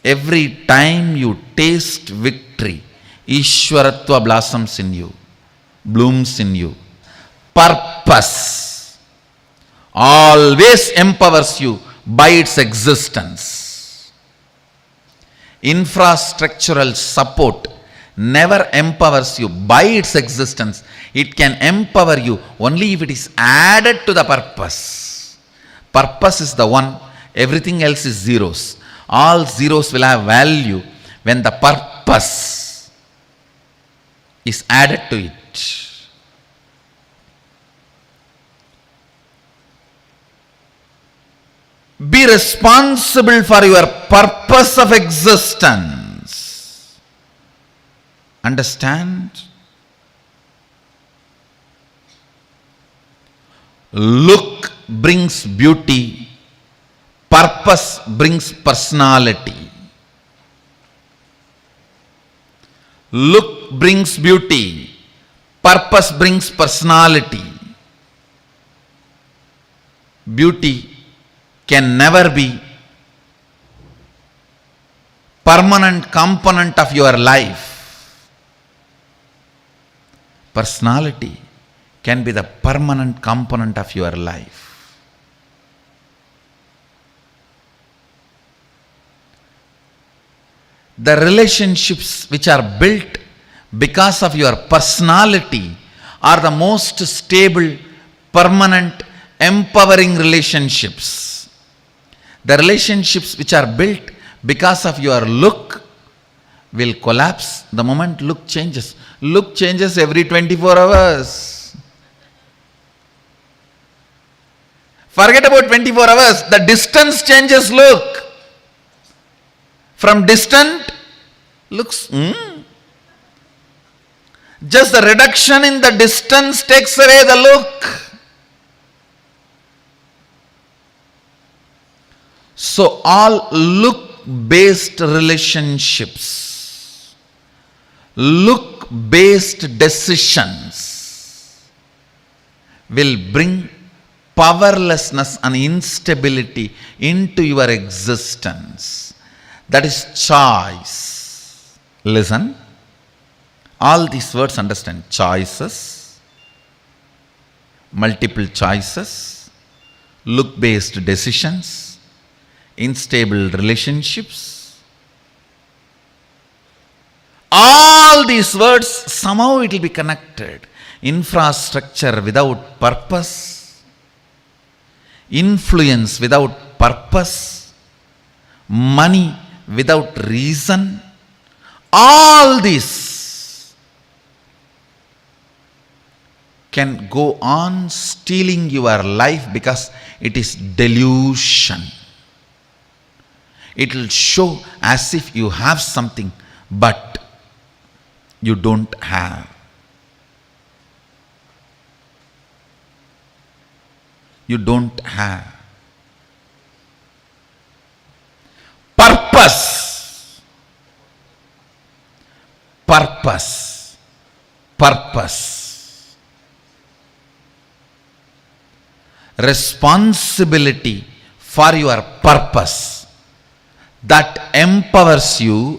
G: Every time you taste victory, Ishwaratva blossoms in you, blooms in you. Purpose always empowers you by its existence. Infrastructural support never empowers you by its existence. It can empower you only if it is added to the purpose. Purpose is the one, everything else is zeros. All zeros will have value when the purpose is added to it. Be responsible for your purpose of existence. Understand? Look brings beauty. Purpose brings personality. Look brings beauty. Purpose brings personality. Beauty can never be permanent component of your life. Personality can be the permanent component of your life. The relationships which are built because of your personality are the most stable, permanent, empowering relationships. The relationships which are built because of your look will collapse the moment look changes. Look changes every 24 hours. Forget about 24 hours. The distance changes look. From distant looks, just the reduction in the distance takes away the look. So all look-based relationships, look-based decisions will bring powerlessness and instability into your existence. That is choice. Listen. All these words understand. Choices, multiple choices, look-based decisions, unstable relationships. All these words, somehow it will be connected. Infrastructure without purpose, influence without purpose, money without reason, all this can go on stealing your life because it is delusion. It will show as if you have something, but you don't have. You don't have. Purpose. Purpose. Purpose. Responsibility for your purpose that empowers you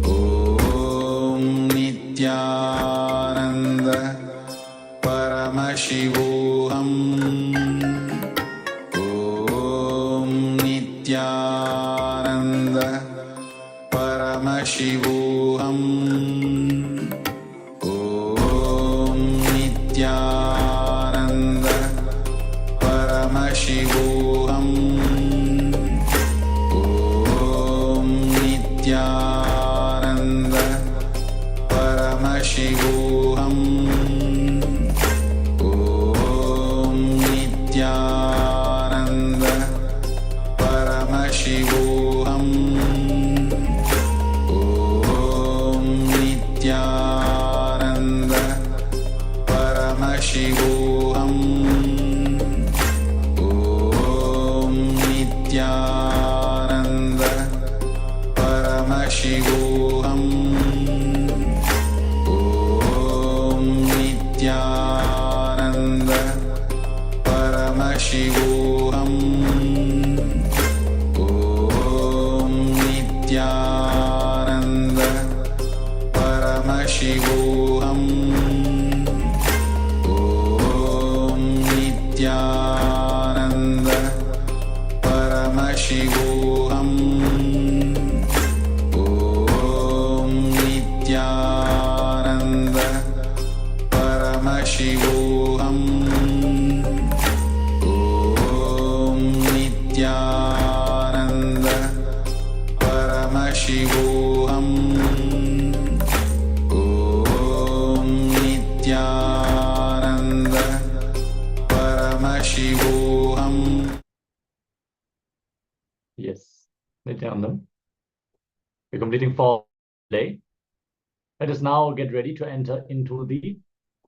A: Paramashivoham. Om Nityananda Paramashivoham. Om Nityananda Paramashivoham. Om Nityananda Paramashivoham. Om Nityananda Paramashivoham. Om Nityananda Paramashivoham. Om Nityananda Paramashivoham. Om Nityananda Paramashivoham. Om Nityananda Paramashivoham. Om Nityananda Paramashivoham. Om Nityananda Paramashivoham. Om Nityananda Paramashivoham.
B: Yes, Nityanandam. We're completing for today. Let us now get ready to enter into the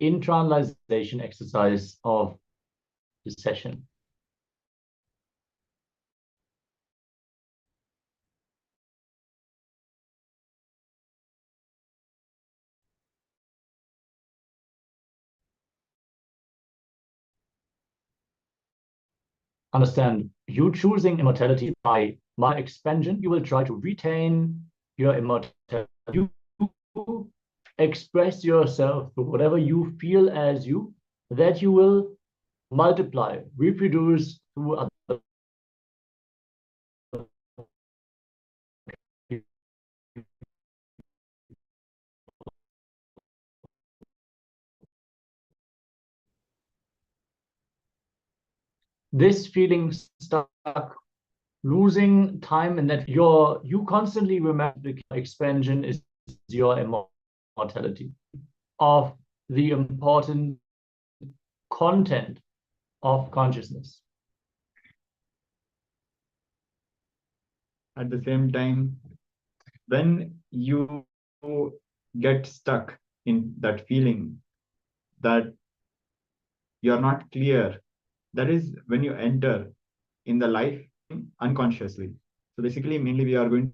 B: internalization exercise of this session. Understand, you choosing immortality by my expansion, you will try to retain your immortality. You express yourself through whatever you feel as you, that you will multiply, reproduce through other people. This feeling stuck, losing time, and that you constantly remember the expansion is your immortality of the important content of consciousness.
M: At the same time, when you get stuck in that feeling that you're not clear, that is when you enter in the life unconsciously. So basically, mainly we are going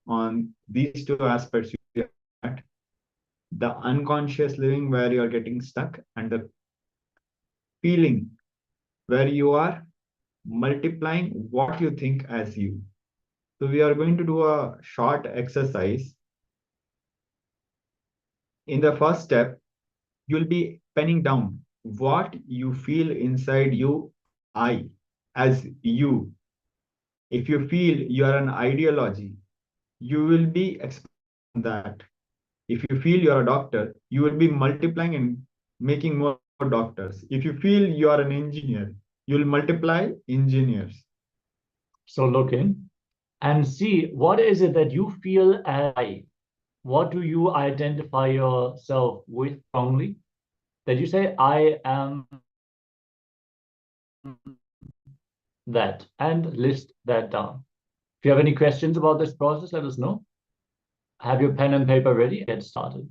M: on these two aspects: the unconscious living where you are getting stuck, and the feeling where you are multiplying what you think as you. So we are going to do a short exercise. In the first step, you'll be penning down what you feel inside you, I, as you. If you feel you are an ideology, you will be expanding that. If you feel you're a doctor, you will be multiplying and making more doctors. If you feel you are an engineer, you will multiply engineers.
B: So look in and see, what is it that you feel as I? What do you identify yourself with strongly? That you say, I am that, and list that down. If you have any questions about this process, let us know. Have your pen and paper ready, get started.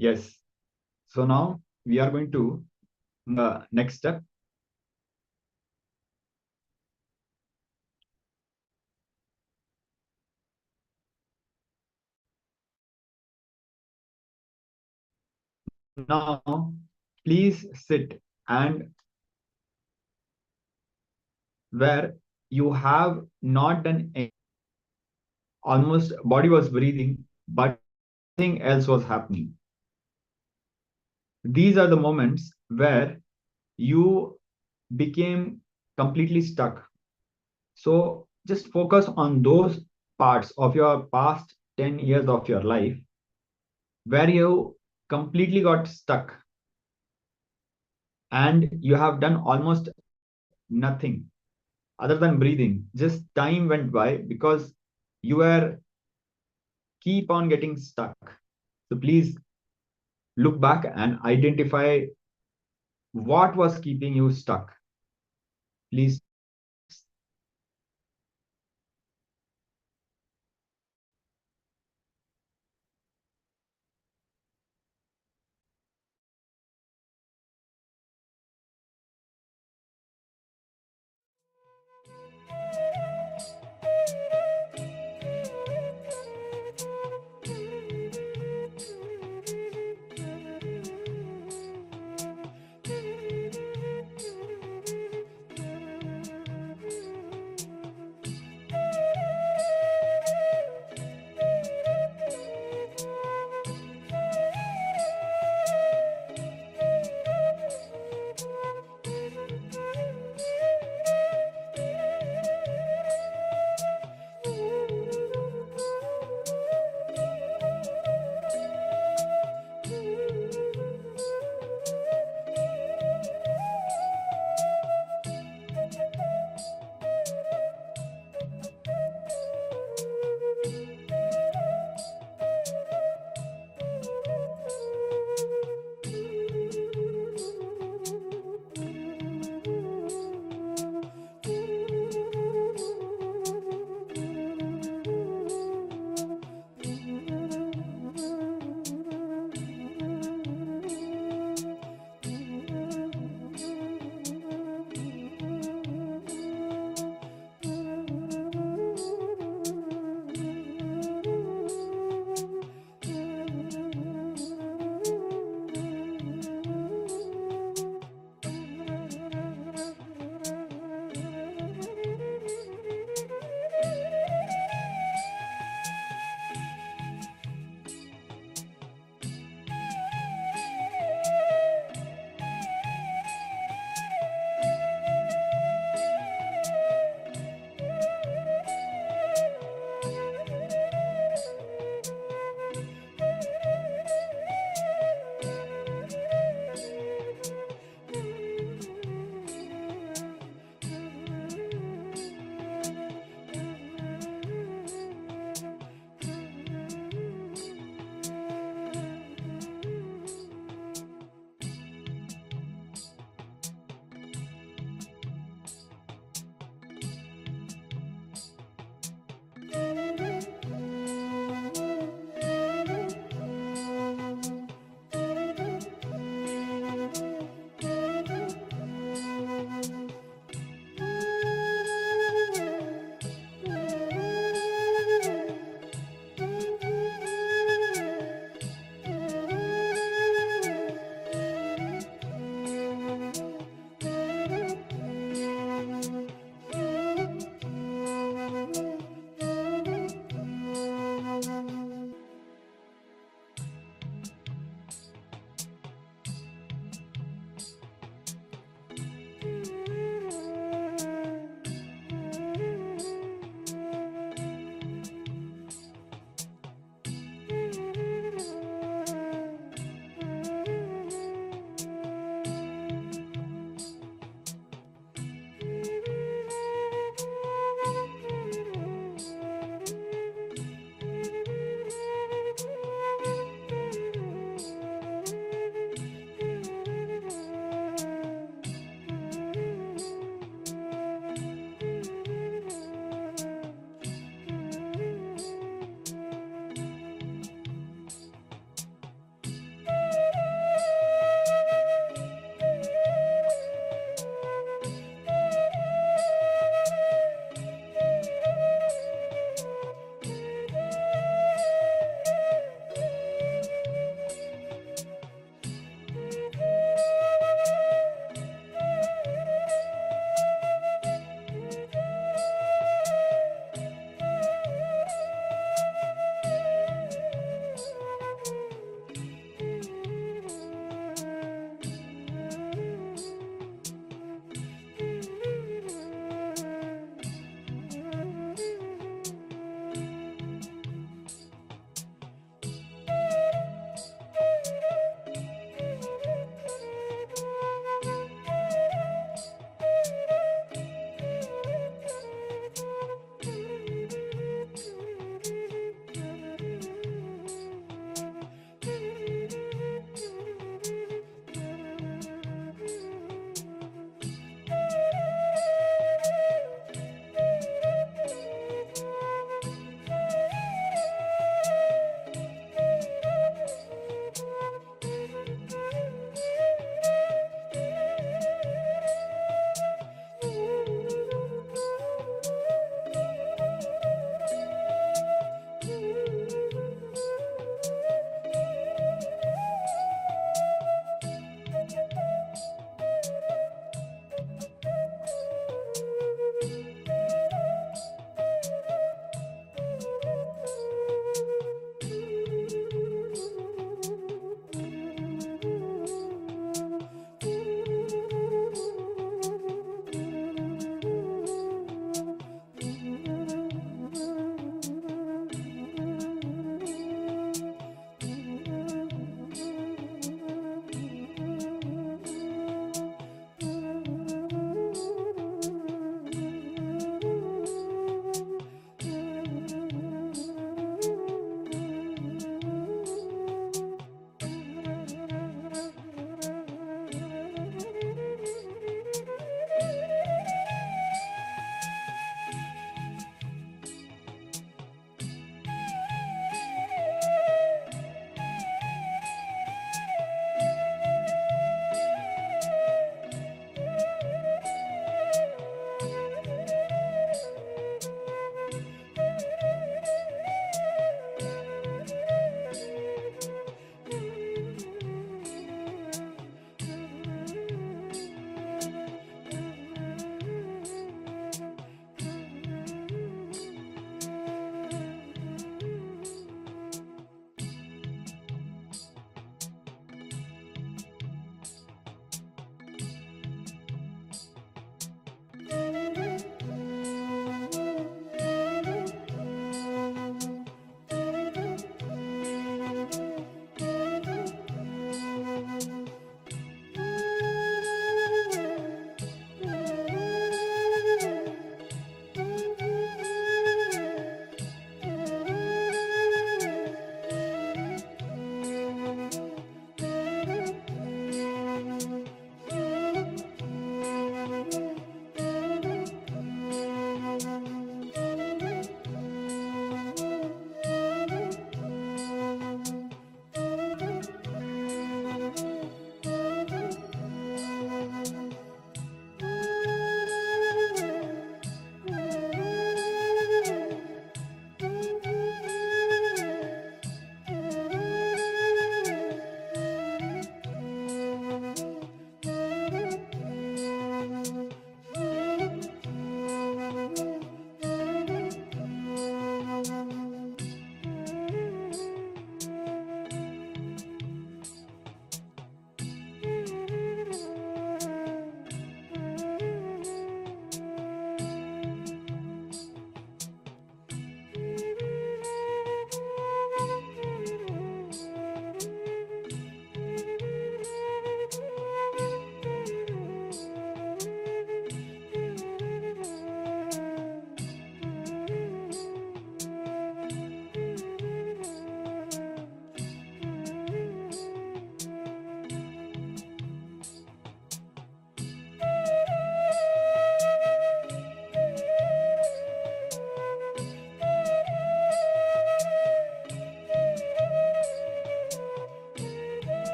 M: Yes. So now we are going to the next step. Now, please sit and where you have not done anything. Almost body was breathing, but nothing else was happening. These are the moments where you became completely stuck. So just focus on those parts of your past 10 years of your life where you completely got stuck and you have done almost nothing other than breathing. Just time went by because you were keep on getting stuck. So please look back and identify what was keeping you stuck. Please.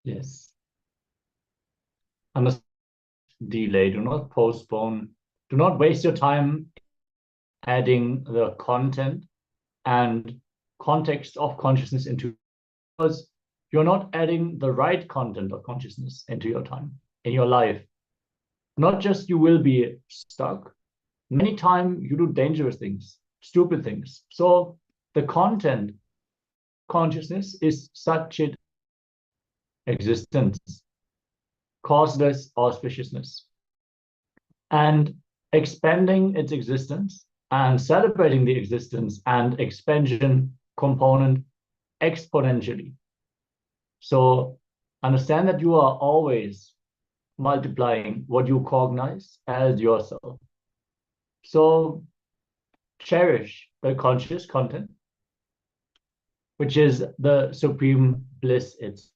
B: Yes. Understand, delay, do not postpone, do not waste your time adding the content and context of consciousness into, because you're not adding the right content of consciousness into your time, in your life. Not just you will be stuck, many times you do dangerous things, stupid things. So the content consciousness is such an existence, causeless auspiciousness, and expanding its existence and celebrating the existence and expansion component exponentially. So understand that you are always multiplying what you cognize as yourself. So cherish the conscious content, which is the supreme bliss itself.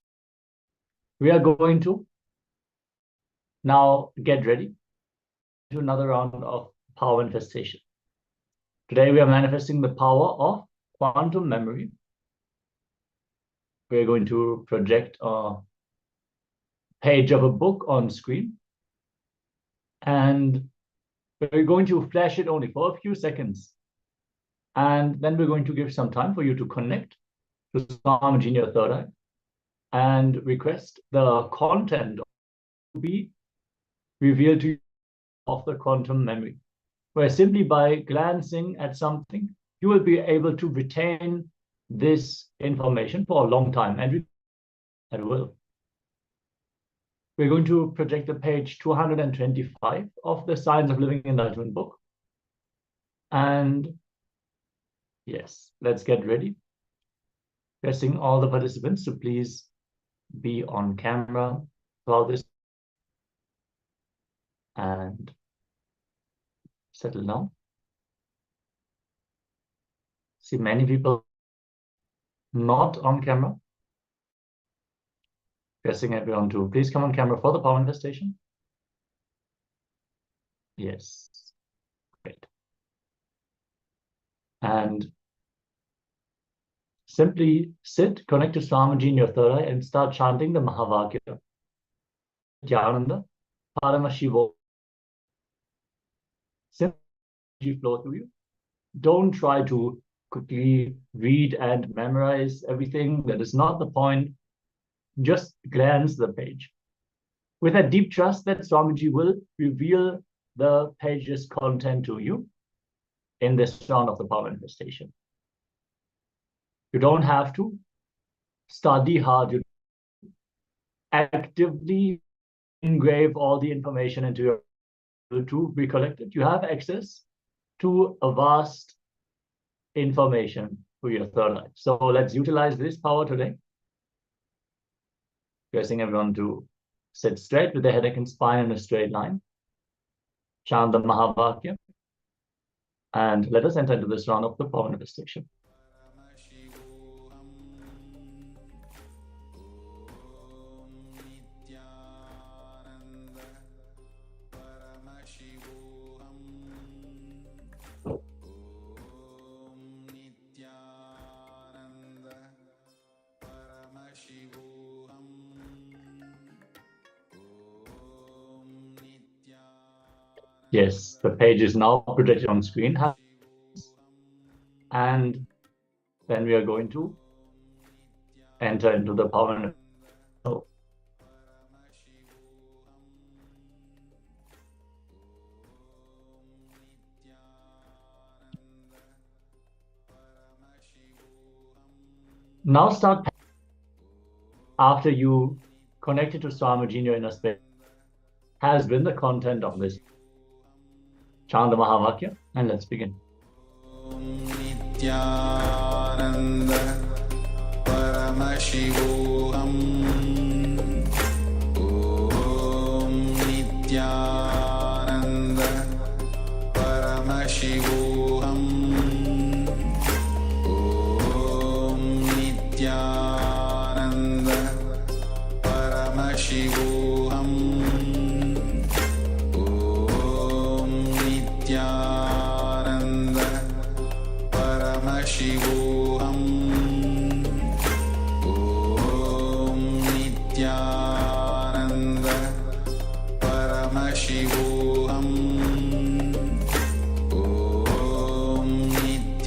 B: We are going to now get ready to another round of power manifestation. Today we are manifesting the power of quantum memory. We're going to project a page of a book on screen, and we're going to flash it only for a few seconds. And then we're going to give some time for you to connect to Swamiji in your third eye and request the content to be revealed to you of the quantum memory, where simply by glancing at something, you will be able to retain this information for a long time and at will. We're going to project the page 225 of the Science of Living Enlightenment book. And yes, let's get ready. Requesting all the participants to please be on camera throughout this and settle down. See many people not on camera. Requesting everyone to please come on camera for the power manifestation. Yes, great. And simply sit, connect to Swamiji in your third eye and start chanting the Mahavakya. Nityananda Paramashi. Simply flow through you. Don't try to quickly read and memorize everything. That is not the point. Just glance the page with a deep trust that Swamiji will reveal the page's content to you in this round of the power manifestation. You don't have to study hard. You actively engrave all the information into your to recollect it. You have access to a vast information for your third eye. So let's utilize this power today. Requesting everyone to sit straight with the head, neck, and spine in a straight line. Chant the Mahavakya. And let us enter into this round of the power manifestation. Yes, the page is now projected on screen. And then we are going to enter into the power. So, now start after you connected to Swamiji in your inner space has been the content of this. Chant the Mahavakya and let's begin.
A: Nityananda Paramashivoham Om Nityananda Paramashivoham Om Nityananda Paramashivoham Om Nityananda Paramashivoham Om Nityananda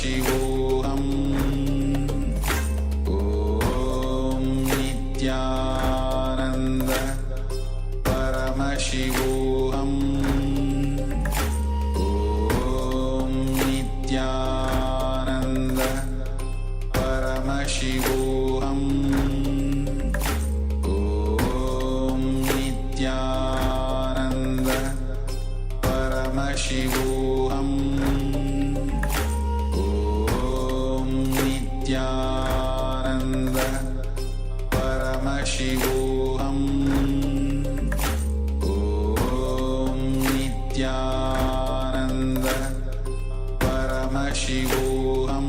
A: Paramashivoham Om Nityananda Paramashivoham Om Nityananda Paramashivoham Om Nityananda Paramashivoham Om Nityananda Paramashivoham Om Nityananda Paramashivoham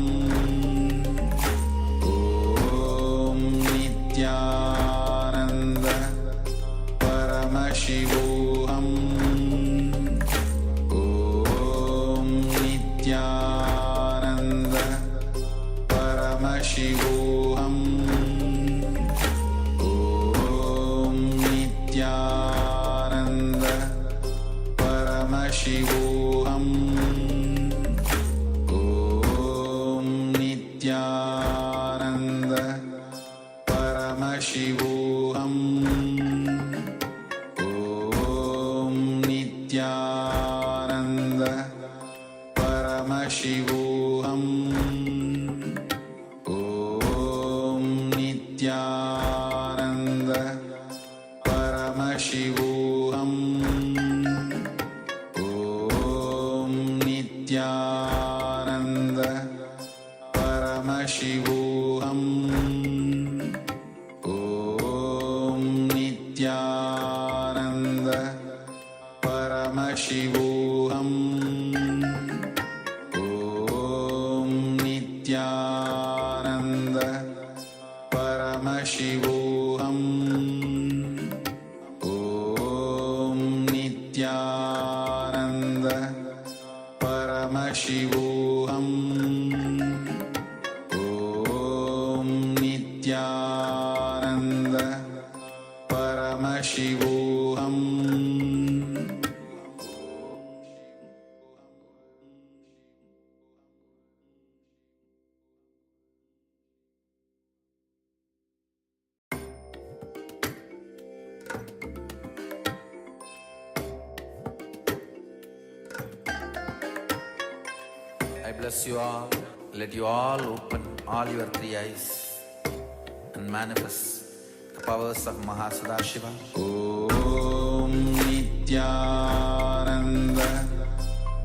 A: Om Nityananda Paramashivoham Om Nityananda Paramashivoham Om Nityananda Paramashivoham Om Nityananda Paramashivoham Om Nityananda Paramashivoham Om Nityananda Paramashivoham Om Nityananda Paramashivoham Om Nityananda Paramashivoham Om Nityananda Paramashivoham Om Nityananda Paramashivoham Om Nityananda Paramashivoham
D: I bless you all. Let you all open all your three eyes and manifest the powers of Mahasudashiva.
A: Om Nityananda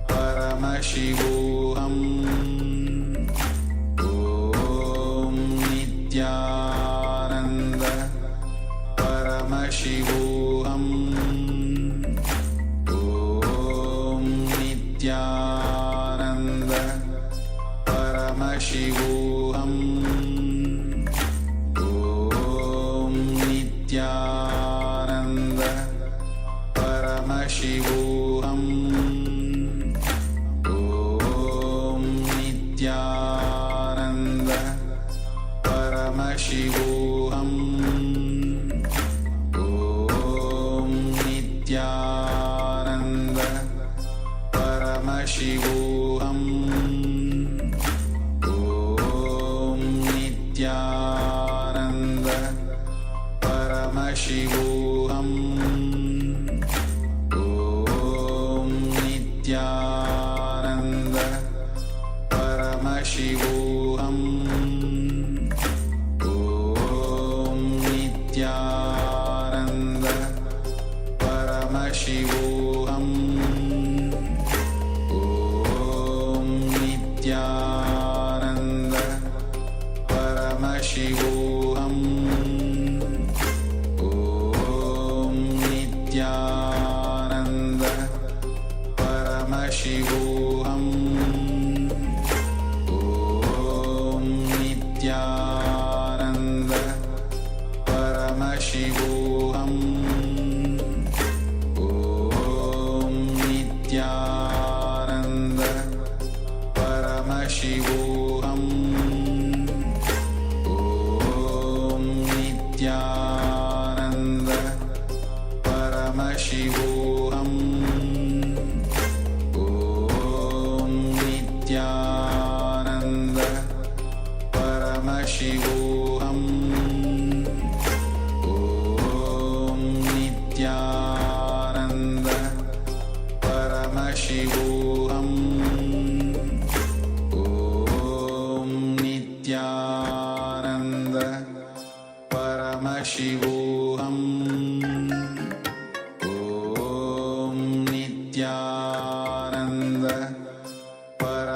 A: Paramashivoham Om Nityananda Paramashivoham Om Nityananda Paramashivoham Om Nityananda Paramashivoham Om Nityananda Paramashivoham Om Nityananda Paramashivoham Om Nityananda Paramashivoham Om Nityananda Paramashivoham Om Nityananda Paramashivoham Om Nityananda Paramashivoham Om Nityananda Paramashivoham Om Nityananda Paramashivoham Om Nityananda Paramashivoham Om Nityananda Paramashivoham Om Nityananda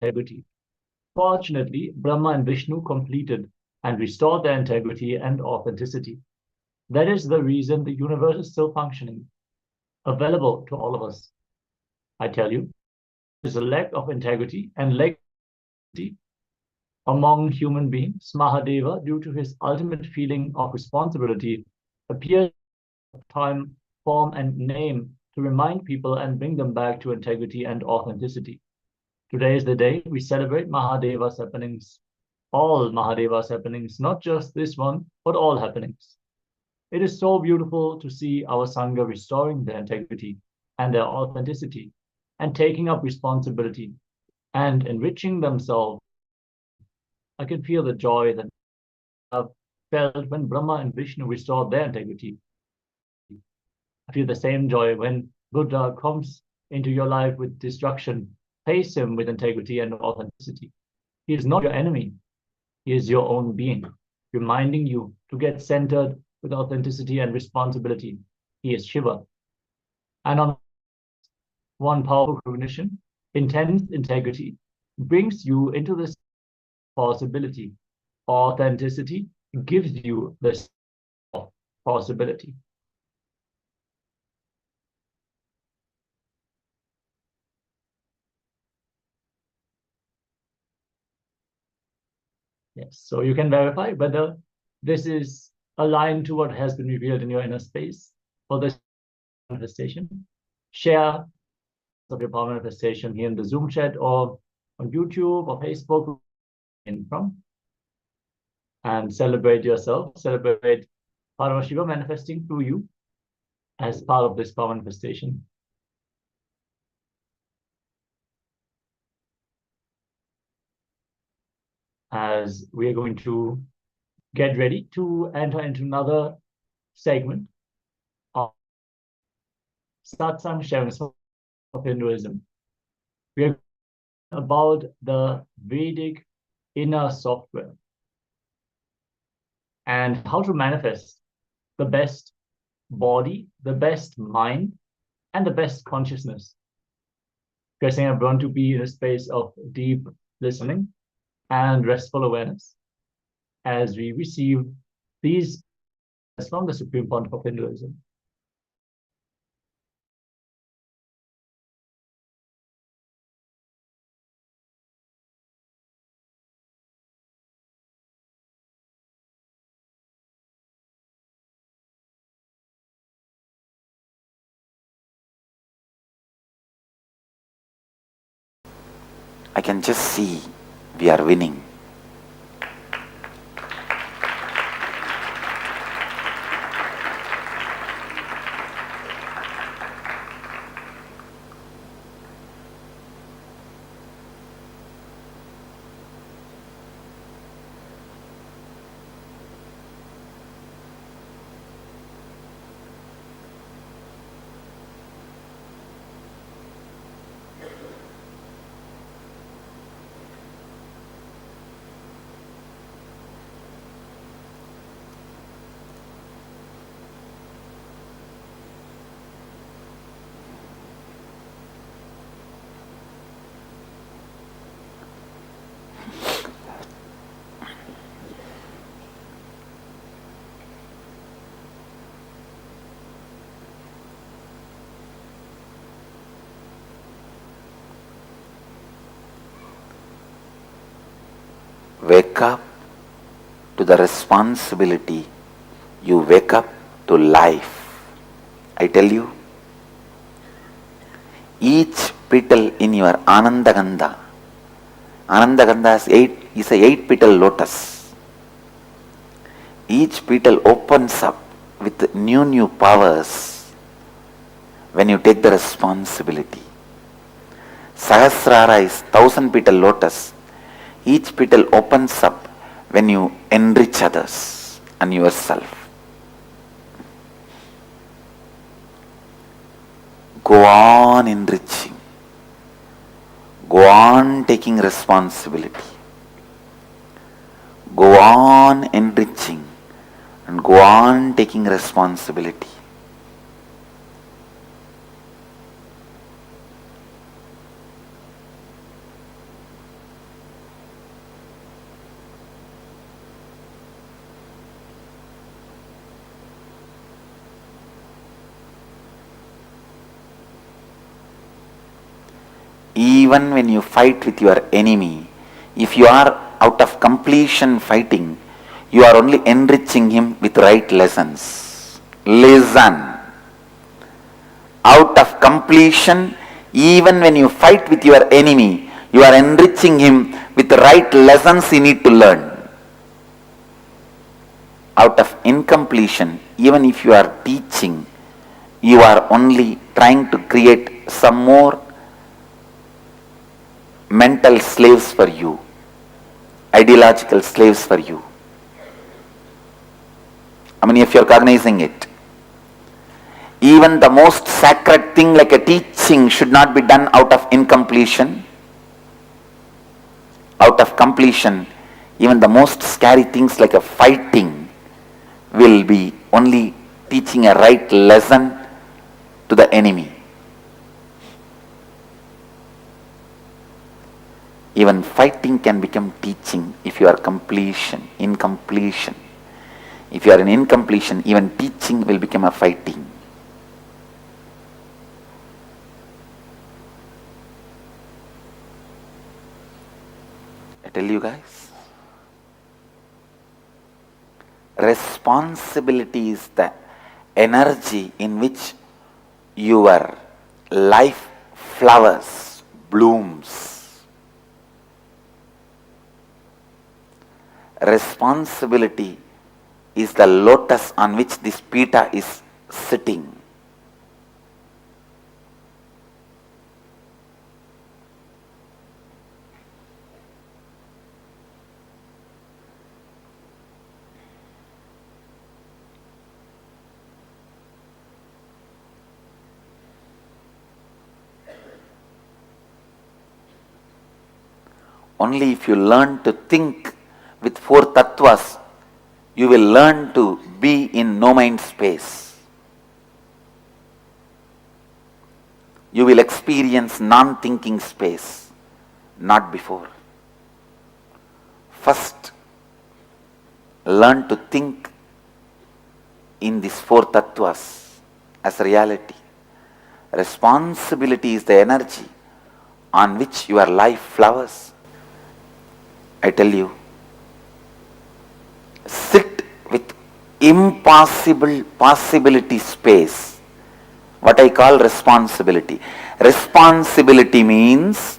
B: integrity. Fortunately, Brahma and Vishnu completed and restored their integrity and authenticity. That is the reason the universe is still functioning, available to all of us. I tell you, there's a lack of integrity and legacy among human beings. Mahadeva, due to his ultimate feeling of responsibility, appears in time, form, and name to remind people and bring them back to integrity and authenticity. Today is the day we celebrate Mahadeva's happenings, all Mahadeva's happenings, not just this one, but all happenings. It is so beautiful to see our Sangha restoring their integrity and their authenticity and taking up responsibility and enriching themselves. I can feel the joy that I've felt when Brahma and Vishnu restored their integrity. I feel the same joy when Buddha comes into your life with destruction. Face him with integrity and authenticity. He is not your enemy. He is your own being, reminding you to get centered with authenticity and responsibility. He is Shiva. And on one powerful recognition, intense integrity brings you into this possibility. Authenticity gives you this possibility. Yes, so you can verify whether this is aligned to what has been revealed in your inner space for this manifestation. Share of your power manifestation here in the Zoom chat or on YouTube or Facebook from, and celebrate yourself, celebrate Paramashiva manifesting through you as part of this power manifestation. As we are going to get ready to enter into another segment of satsang sharing of Hinduism. We are about the Vedic inner software and how to manifest the best body, the best mind, and the best consciousness. Because I want to be in a space of deep listening and restful awareness as we receive these from the Supreme Pontiff of Hinduism.
G: I can just see we are winning. Wake up to the responsibility. You wake up to life. I tell you, each petal in your Anandagandha, Anandagandha is a 8-petal lotus. Each petal opens up with new powers when you take the responsibility. Sahasrara is 1000-petal lotus. Each petal opens up when you enrich others and yourself. Go on enriching. Go on taking responsibility. Go on enriching and go on taking responsibility. even when you fight with your enemy, if you are out of completion fighting, you are only enriching him with right lessons. Listen. Out of completion, even when you fight with your enemy, you are enriching him with the right lessons he need to learn. Out of incompletion, even if you are teaching, you are only trying to create some more mental slaves for you, ideological slaves for you. How many of you are cognizing it? Even the most sacred thing like a teaching should not be done out of incompletion. Out of completion, even the most scary things like a fighting will be only teaching a right lesson to the enemy. Even fighting can become teaching if you are incompletion. If you are in incompletion, even teaching will become a fighting. I tell you guys, responsibility is the energy in which your life flowers, blooms. Responsibility is the lotus on which this pita is sitting. Only if you learn to think with four tattvas, you will learn to be in no mind space. You will experience non-thinking space, not before. First, learn to think in these four tattvas as reality. Responsibility is the energy on which your life flowers. I tell you, sit with impossible possibility space. What I call responsibility. Responsibility means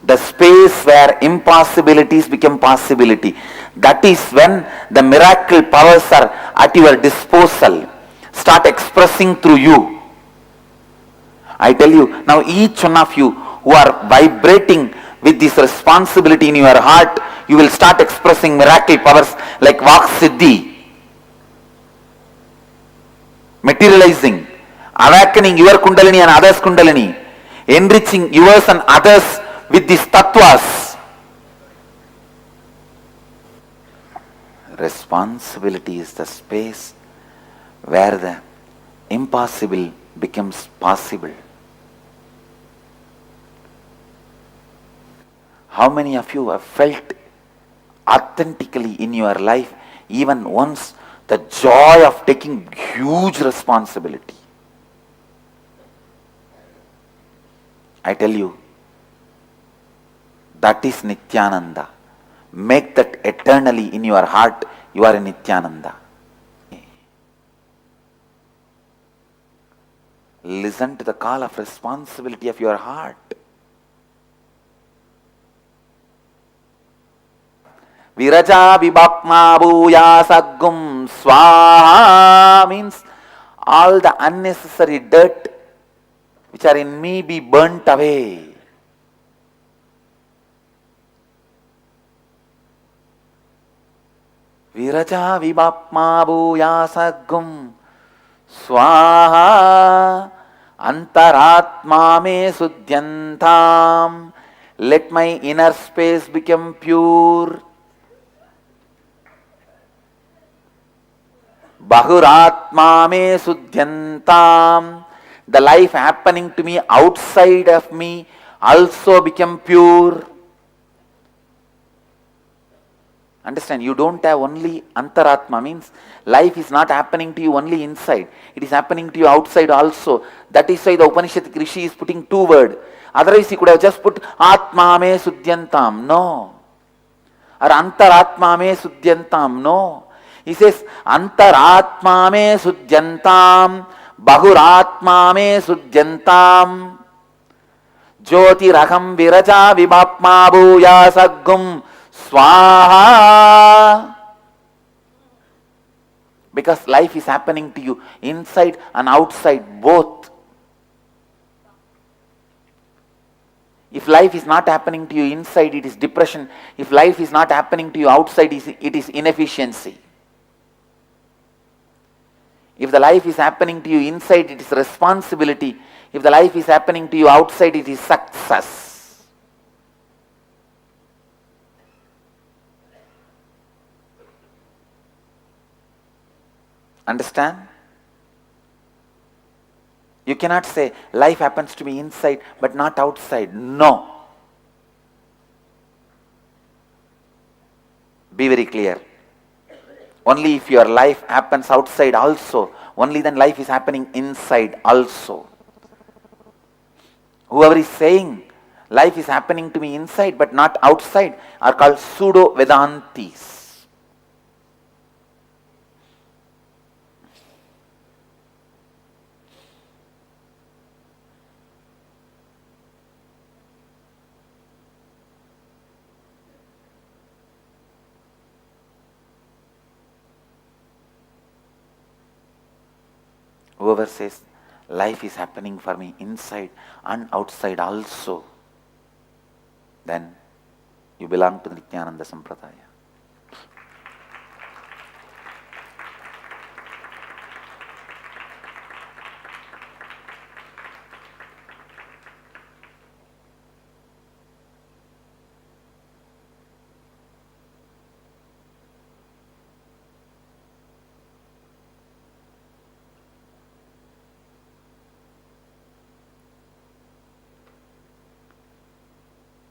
G: the space where impossibilities become possibility. That is when the miracle powers are at your disposal. Start expressing through you. I tell you, now each one of you who are vibrating with this responsibility in your heart, you will start expressing miracle powers like Vak Siddhi, materializing, awakening your Kundalini and others' Kundalini, enriching yours and others with these tattvas. Responsibility is the space where the impossible becomes possible. How many of you have felt authentically in your life, even once, the joy of taking huge responsibility? I tell you, that is Nityananda. Make that eternally in your heart. You are in Nityananda. Listen to the call of responsibility of your heart. Viraja vibhakma bhuya saggum swaha means all the unnecessary dirt which are in me be burnt away. Viraja vibhakma bhuya saggum swaha antaratma me suddhyantam. Let my inner space become pure. Bahuratma me suddhyantam. The life happening to me outside of me also become pure. Understand, you don't have only antaratma, means life is not happening to you only inside. It is happening to you outside also. That is why the Upanishadic Rishi is putting two words. Otherwise, he could have just put Atma me Suddhyantam. No. Or Antaratma me Suddhyantam. No. He says Antaratma me Suddhyantam, Bahuratma me Suddhyantam, Jyoti Raham Viraja Vibhapma Bhuya Saggum Swaha. Because life is happening to you inside and outside both. If life is not happening to you inside, it is depression. If life is not happening to you outside, it is inefficiency. If the life is happening to you inside, it is responsibility. If the life is happening to you outside, it is success. Understand? You cannot say life happens to me inside but not outside. No. Be very clear. Only if your life happens outside also, only then life is happening inside also. Whoever is saying life is happening to me inside but not outside are called pseudo-Vedantis. Whoever says life is happening for me inside and outside also, then you belong to the Nithyananda Sampradaya.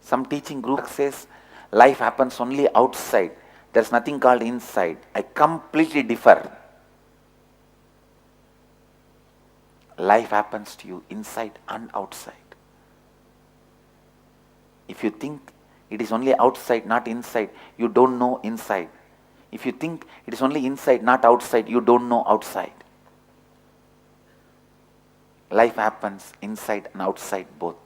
G: Some teaching group says life happens only outside. There's nothing called inside. I completely differ. Life happens to you inside and outside. If you think it is only outside, not inside, you don't know inside. If you think it is only inside, not outside, you don't know outside. Life happens inside and outside both.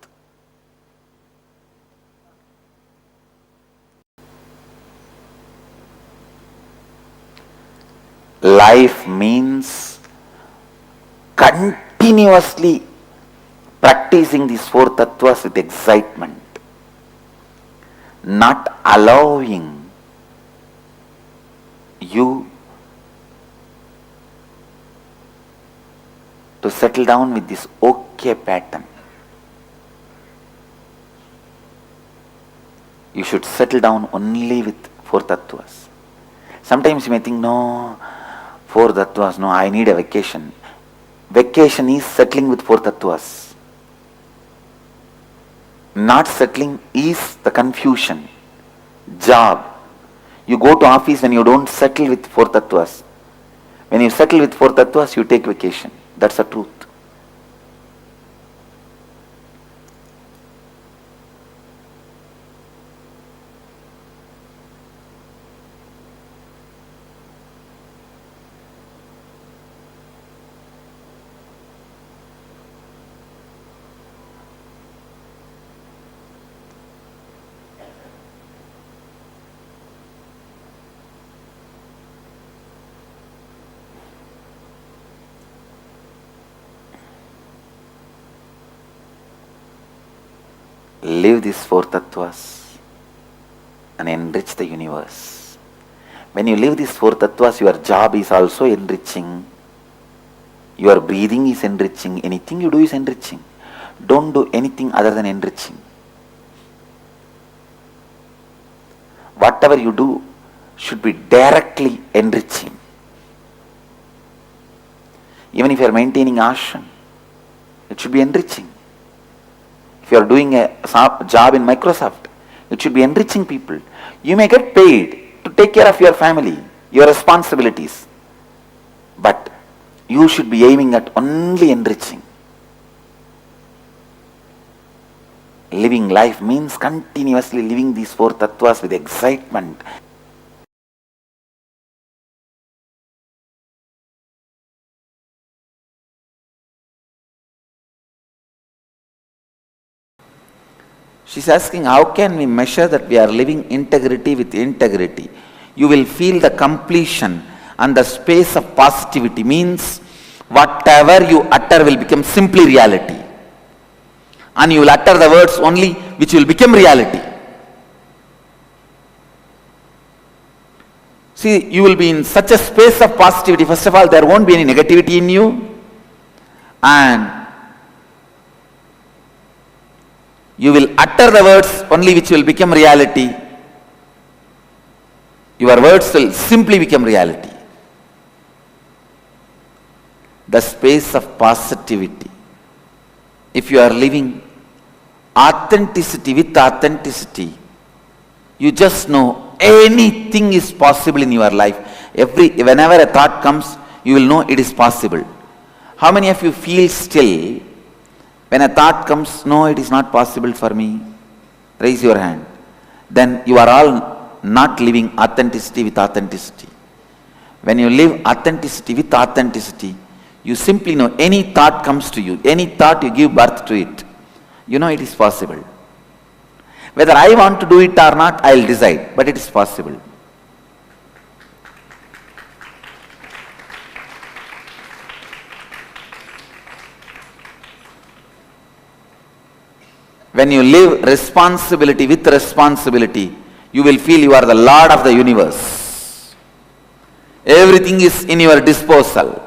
G: Life means continuously practicing these four tattvas with excitement, not allowing you to settle down with this okay pattern. You should settle down only with four tattvas. Sometimes you may think, no, four tattvas, no, I need a vacation. Vacation is settling with four tattvas. Not settling is the confusion. Job. You go to office when you don't settle with four tattvas. When you settle with four tattvas, you take vacation. That's the truth. Live these four tattvas and enrich the universe. When you live these four tattvas, your job is also enriching. Your breathing is enriching. Anything you do is enriching. Don't do anything other than enriching. Whatever you do should be directly enriching. Even if you are maintaining ashram, it should be enriching. If you are doing a job in Microsoft, it should be enriching people. You may get paid to take care of your family, your responsibilities, but you should be aiming at only enriching. Living life means continuously living these four tattvas with excitement. She's asking, how can we measure that we are living integrity with integrity? You will feel the completion, and the space of positivity means whatever you utter will become simply reality. And you will utter the words only which will become reality. See, you will be in such a space of positivity. First of all, there won't be any negativity in you, and you will utter the words only which will become reality. Your words will simply become reality. The space of positivity. If you are living authenticity with authenticity, you just know anything is possible in your life. Whenever a thought comes, you will know it is possible. How many of you feel still when a thought comes, no, it is not possible for me? Raise your hand. Then you are all not living authenticity with authenticity. When you live authenticity with authenticity, you simply know any thought comes to you, any thought you give birth to it, you know it is possible. Whether I want to do it or not, I will decide, but it is possible. When you live responsibility with responsibility, you will feel you are the Lord of the universe. Everything is in your disposal.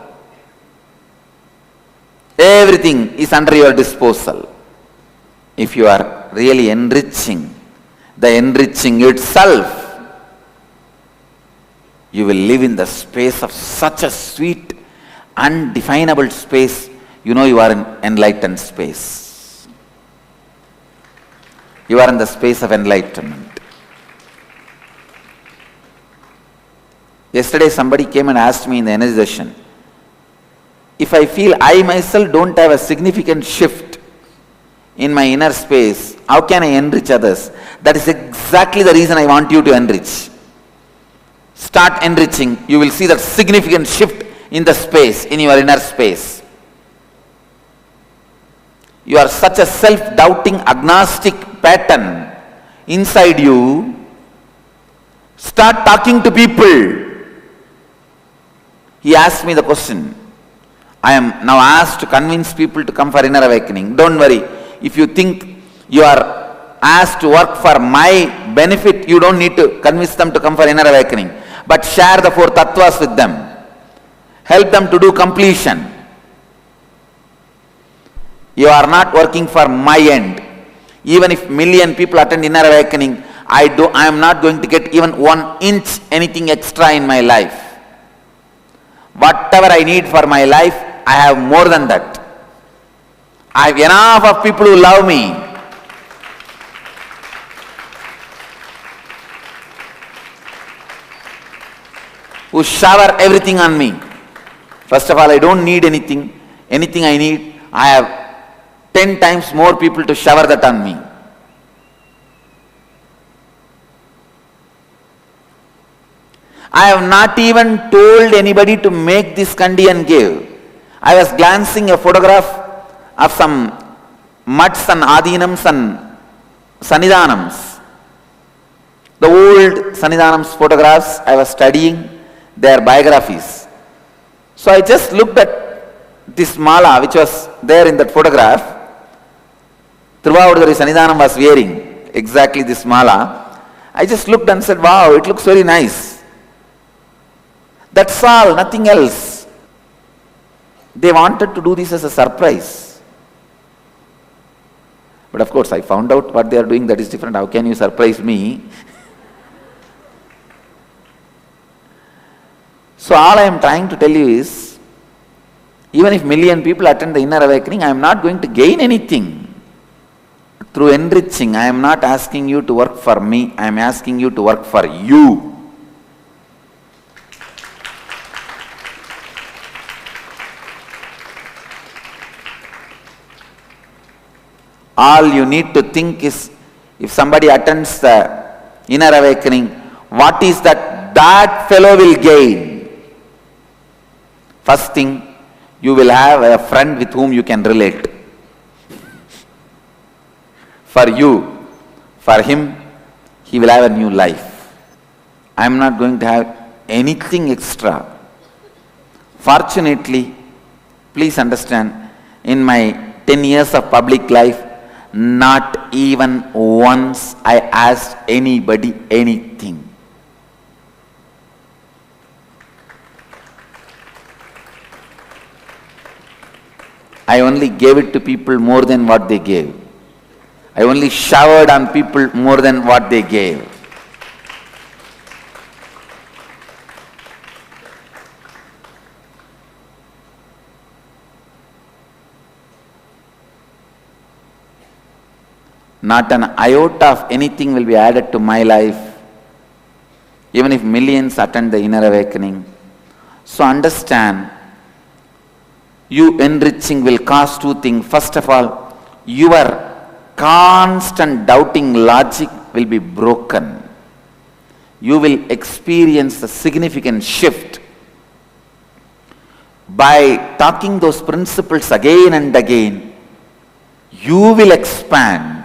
G: Everything is under your disposal. If you are really enriching, the enriching itself, you will live in the space of such a sweet, undefinable space. You know you are in enlightened space. You are in the space of enlightenment. Yesterday somebody came and asked me in the energy session, if I feel I myself don't have a significant shift in my inner space, how can I enrich others? That is exactly the reason I want you to enrich. Start enriching, you will see that significant shift in the space, in your inner space. You are such a self-doubting, agnostic pattern inside you. Start talking to people. He asked me the question. I am now asked to convince people to come for inner awakening. Don't worry. If you think you are asked to work for my benefit, you don't need to convince them to come for inner awakening. But share the four tattvas with them. Help them to do completion. You are not working for my end. Even if million people attend inner awakening, I am not going to get even 1 inch anything extra in my life. Whatever I need for my life, I have more than that. I have enough of people who love me. Who shower everything on me. First of all, I don't need anything. Anything I need, I have 10 times more people to shower that on me. I have not even told anybody to make this kandi and give. I was glancing a photograph of some mutts and adinams and sanidhanams. The old sanidhanams photographs, I was studying their biographies. So I just looked at this mala which was there in that photograph. Thiruvavadudari Sanidhanam was wearing exactly this mala. I just looked and said, wow, it looks very nice. That's all, nothing else. They wanted to do this as a surprise. But of course, I found out what they are doing, that is different. How can you surprise me? So all I am trying to tell you is, even if million people attend the inner awakening, I am not going to gain anything. Through enriching, I am not asking you to work for me, I am asking you to work for you. All you need to think is, if somebody attends the inner awakening, what is that fellow will gain? First thing, you will have a friend with whom you can relate. For you, for him, he will have a new life. I am not going to have anything extra. Fortunately, please understand, in my 10 years of public life, not even once I asked anybody anything. I only gave it to people more than what they gave. I only showered on people more than what they gave. Not an iota of anything will be added to my life, even if millions attend the inner awakening. So understand, you enriching will cause two things. First of all, your constant doubting logic will be broken. You will experience a significant shift. By talking those principles again and again, you will expand.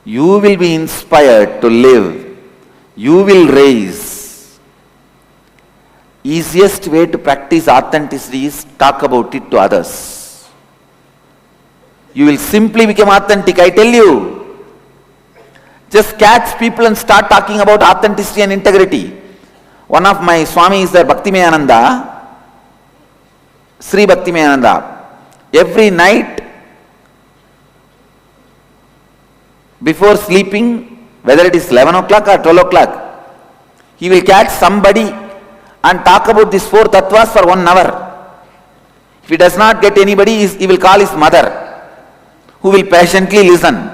G: You will be inspired to live. You will raise. Easiest way to practice authenticity is talk about it to others. You will simply become authentic, I tell you. Just catch people and start talking about authenticity and integrity. One of my Swamis there, Bhaktimayananda, Sri Bhaktimayananda, every night before sleeping, whether it is 11 o'clock or 12 o'clock, he will catch somebody and talk about these 4 tattvas for 1 hour. If he does not get anybody, he will call his mother, who will patiently listen.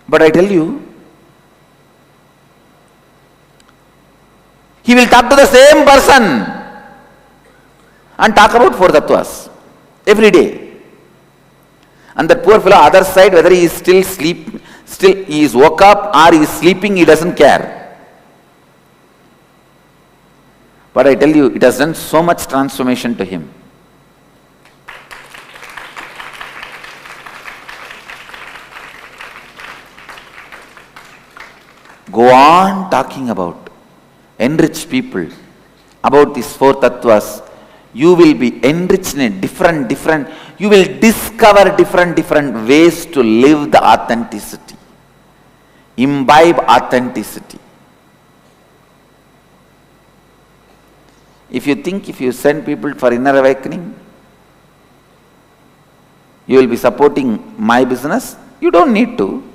G: But I tell you, he will talk to the same person and talk about 4 tattvas every day. And that poor fellow, other side, whether he is still he is woke up or he is sleeping, he doesn't care. But I tell you, it has done so much transformation to him. Go on talking about, enrich people about these 4 tattvas. You will be enriched in a different, you will discover different ways to live the authenticity. Imbibe authenticity. If you think if you send people for inner awakening, you will be supporting my business, you don't need to.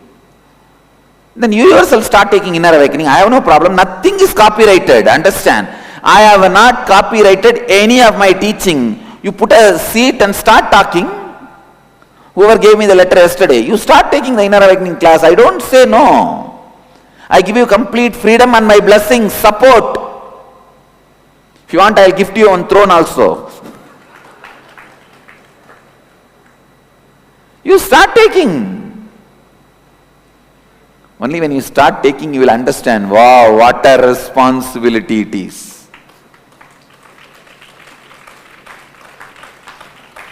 G: Then you yourself start taking inner awakening. I have no problem. Nothing is copyrighted. Understand? I have not copyrighted any of my teaching. You put a seat and start talking. Whoever gave me the letter yesterday, you start taking the inner awakening class. I don't say no. I give you complete freedom and my blessing, support. If you want, I'll gift you one throne also. You start taking. Only when you start taking, you will understand, wow, what a responsibility it is.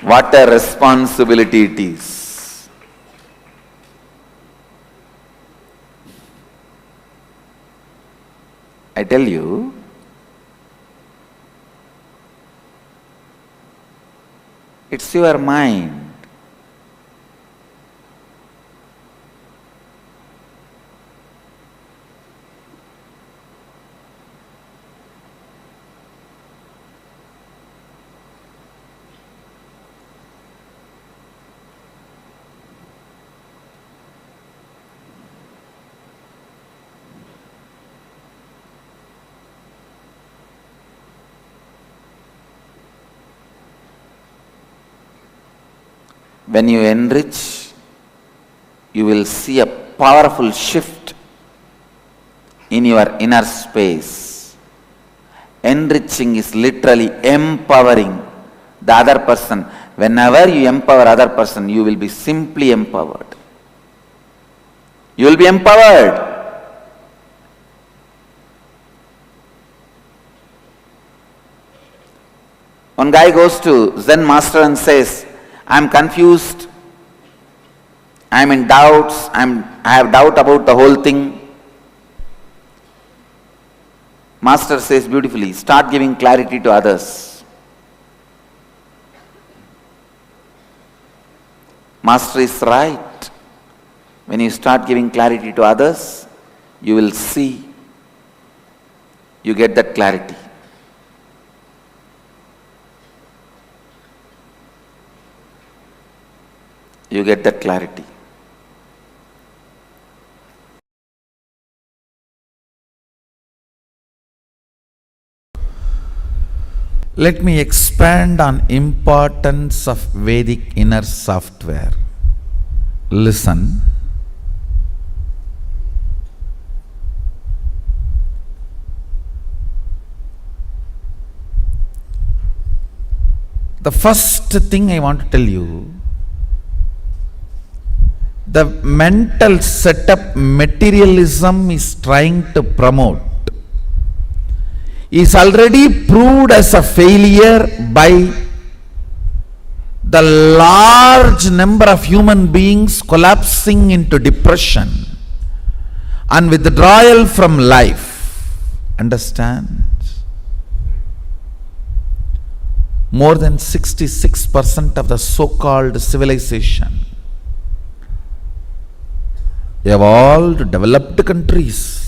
G: What a responsibility it is. I tell you, it's your mind. When you enrich, you will see a powerful shift in your inner space. Enriching is literally empowering the other person. Whenever you empower other person, you will be simply empowered. You will be empowered. One guy goes to Zen master and says, I am confused, I am in doubts, I have doubt about the whole thing. Master says beautifully, start giving clarity to others. Master is right. When you start giving clarity to others, you will see, you get that clarity. You get that clarity.
D: Let me expand on importance of Vedic inner software. Listen. The first thing I want to tell you, the mental setup materialism is trying to promote is already proved as a failure by the large number of human beings collapsing into depression and withdrawal from life. Understand? More than 66% of the so-called civilization, evolved, developed countries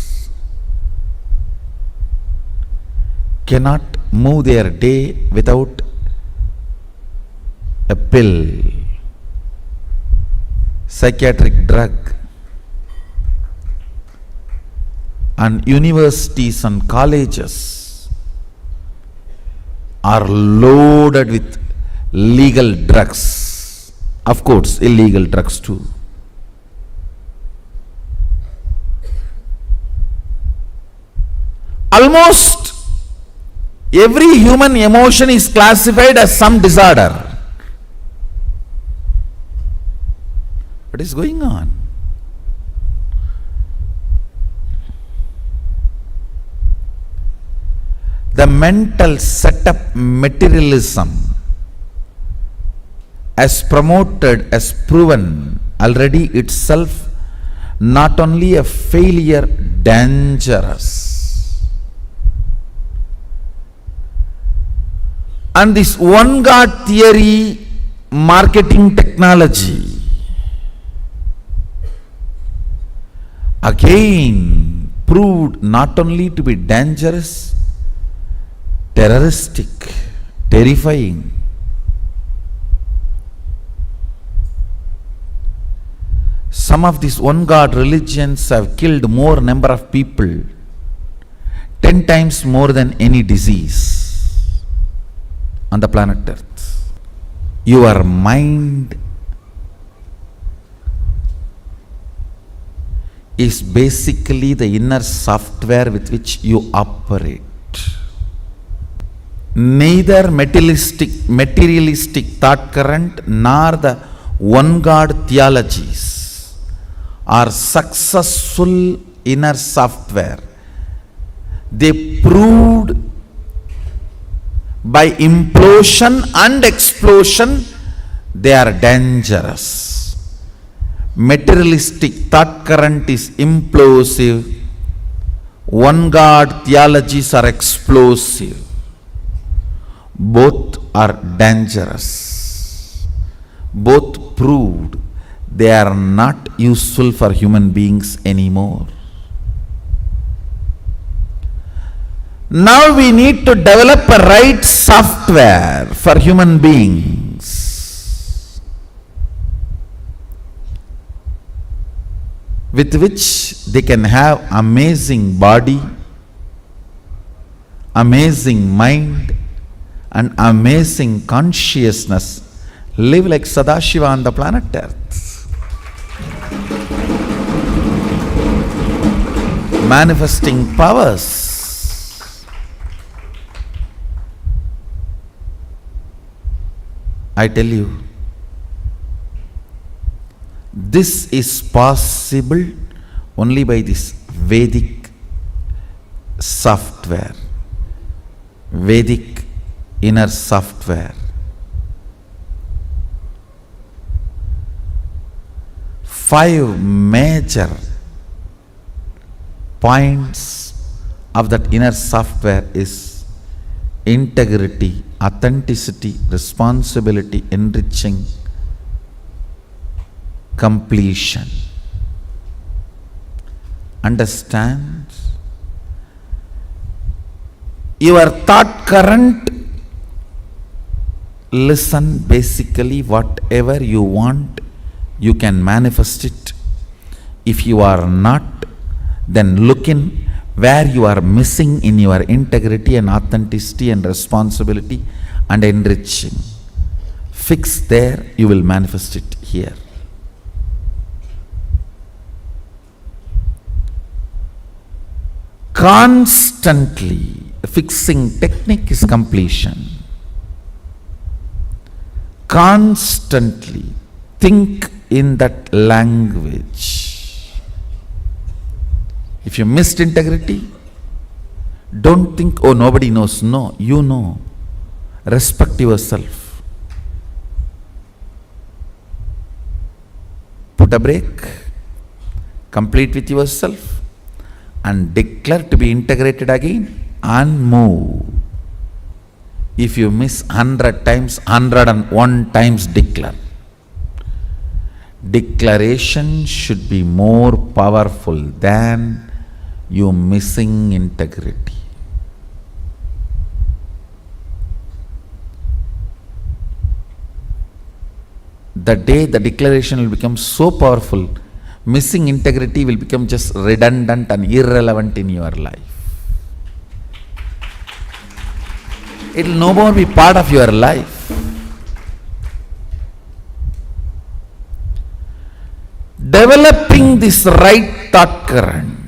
D: cannot move their day without a pill, psychiatric drug, and universities and colleges are loaded with legal drugs, of course illegal drugs too. Almost every human emotion is classified as some disorder. What is going on? The mental setup materialism, as promoted, as proven already itself, not only a failure, dangerous. And this one God theory marketing technology again proved not only to be dangerous, terroristic, terrifying. Some of these one God religions have killed more number of people, 10 times more than any disease on the planet Earth. Your mind is basically the inner software with which you operate. Neither materialistic thought current nor the one God theologies are successful inner software. They proved by implosion and explosion they are dangerous. Materialistic thought current is implosive, one God theologies are explosive. Both are dangerous. Both proved they are not useful for human beings anymore. Now we need to develop a right software for human beings with which they can have amazing body, amazing mind, and amazing consciousness, live like Sadashiva on the planet Earth, manifesting powers. I tell you, this is possible only by this Vedic software, Vedic inner software. 5 major points of that inner software is integrity, authenticity, responsibility, enriching, completion. Understand? Your thought current, listen, basically whatever you want, you can manifest it. If you are not, then look in where you are missing in your integrity and authenticity and responsibility and enriching. Fix there, you will manifest it here. Constantly fixing technique is completion. Constantly think in that language. If you missed integrity, don't think, oh, nobody knows. No, you know. Respect yourself. Put a break. Complete with yourself and declare to be integrated again and move. If you miss 100 times, 101 times declare. Declaration should be more powerful than you missing integrity. The day the declaration will become so powerful, missing integrity will become just redundant and irrelevant in your life. It will no more be part of your life. Developing this right thought currents.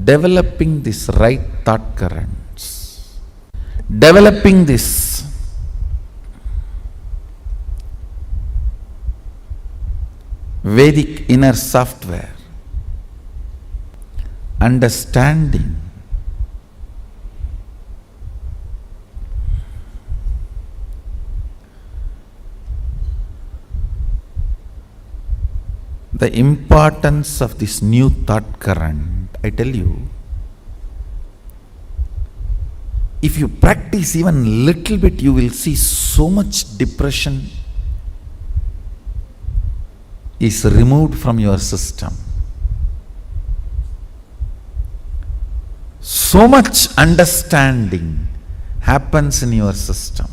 D: Developing this right thought currents. Developing this Vedic inner software. Understanding the importance of this new thought current. I tell you, if you practice even little bit, you will see so much depression is removed from your system. So much understanding happens in your system.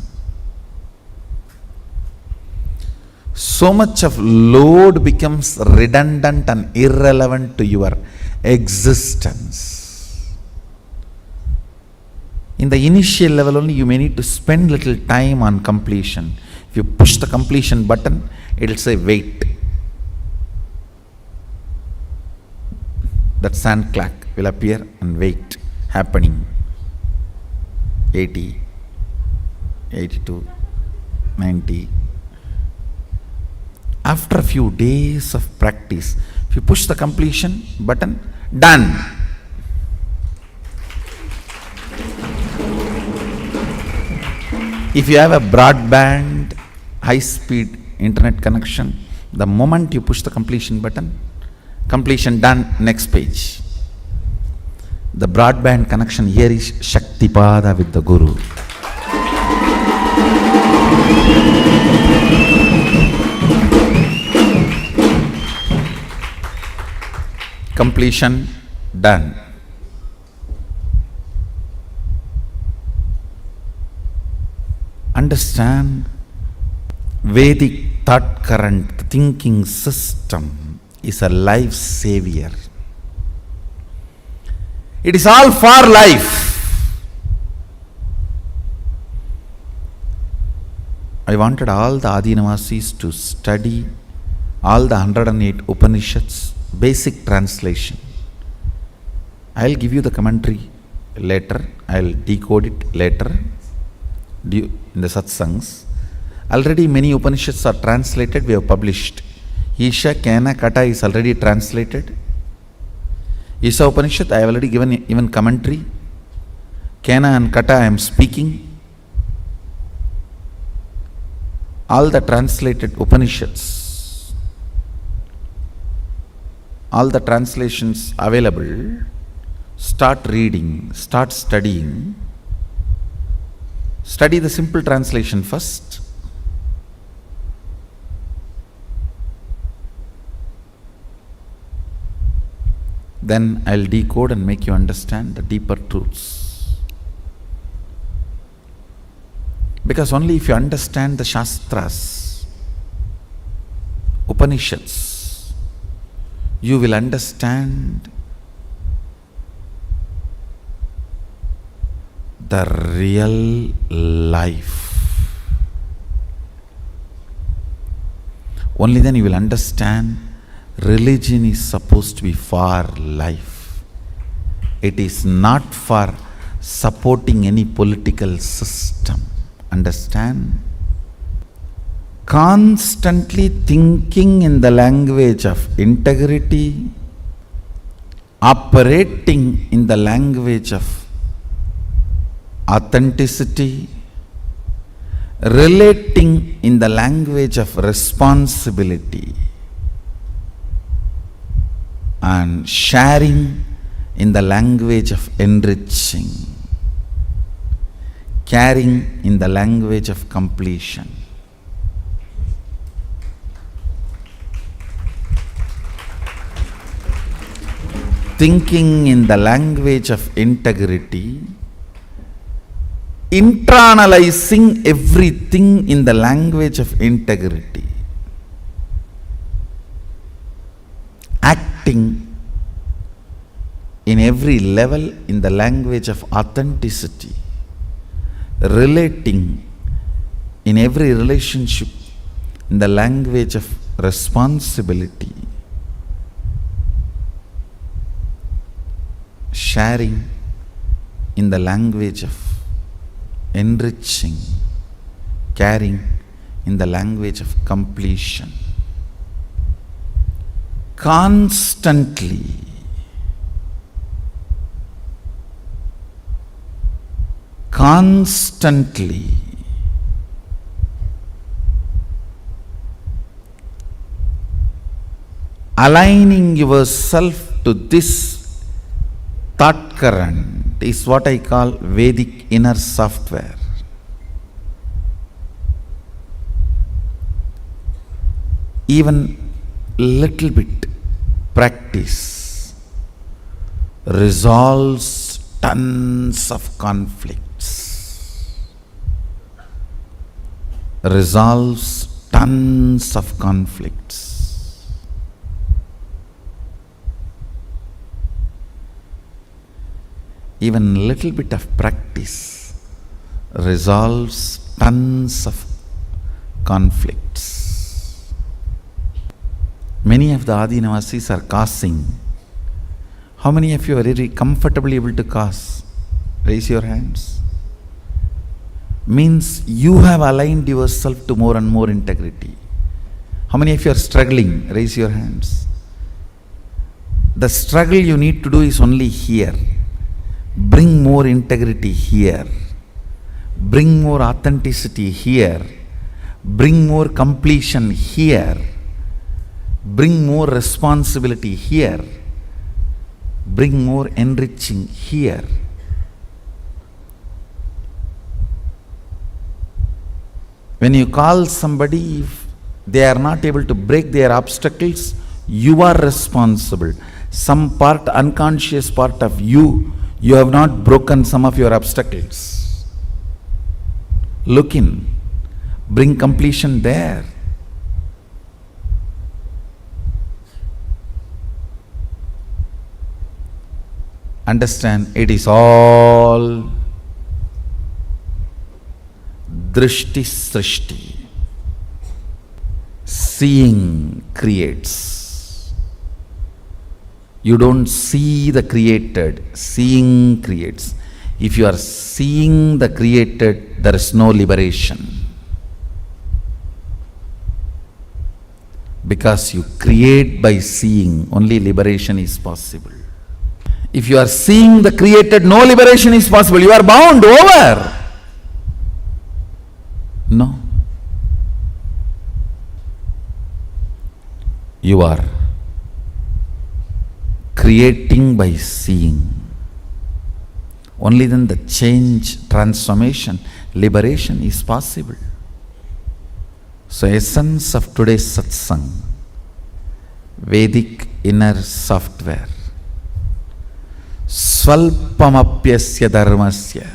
D: So much of load becomes redundant and irrelevant to your existence. In the initial level only, you may need to spend little time on completion. If you push the completion button, it will say wait. That sand clack will appear and wait, happening. 80, 82, 90. After a few days of practice, if you push the completion button, done. If you have a broadband, high-speed internet connection, the moment you push the completion button, completion done, next page. The broadband connection here is Shaktipada with the Guru. Completion done. Understand, Vedic thought current, the thinking system is a life savior. It is all for life. I wanted all the Adinavasis to study all the 108 Upanishads, basic translation. I'll give you the commentary later, I'll decode it later.
G: in the satsangs. Already many Upanishads are translated, we have published. Isha, Kena, Kata is already translated. Isha Upanishad, I have already given even commentary. Kena and Kata I am speaking. All the translated Upanishads, all the translations available, start reading, start studying. Study the simple translation first. Then I'll decode and make you understand the deeper truths. Because only if you understand the Shastras, Upanishads, you will understand the real life. Only then you will understand religion is supposed to be for life. It is not for supporting any political system. Understand? Constantly thinking in the language of integrity, operating in the language of authenticity, relating in the language of responsibility, and sharing in the language of enriching, caring in the language of completion. Thinking in the language of integrity, internalizing everything in the language of integrity, acting in every level in the language of authenticity, relating in every relationship in the language of responsibility, sharing in the language of enriching, caring in the language of completion. Constantly aligning yourself to this thought current is what I call Vedic inner software. Even little bit practice resolves tons of conflicts. Resolves tons of conflicts. Even little bit of practice resolves tons of conflicts. Many of the Adinavasis are causing. How many of you are very comfortably able to cause? Raise your hands. Means you have aligned yourself to more and more integrity. How many of you are struggling? Raise your hands. The struggle you need to do is only here. Bring more integrity here. Bring more authenticity here. Bring more completion here. Bring more responsibility here. Bring more enriching here. When you call somebody, if they are not able to break their obstacles, you are responsible. Some part, unconscious part of you, you have not broken some of your obstacles. Look in. Bring completion there. Understand, it is all drishti srishti. Seeing creates. You don't see the created, seeing creates.
D: If you are seeing the created, there is no liberation. Because you create by seeing, only liberation is possible. If you are seeing the created, no liberation is possible. You are bound over. No. You are creating by seeing. Only then the change, transformation, liberation is possible. So essence of today's satsang, Vedic inner software. Svalpamapyasya dharmasya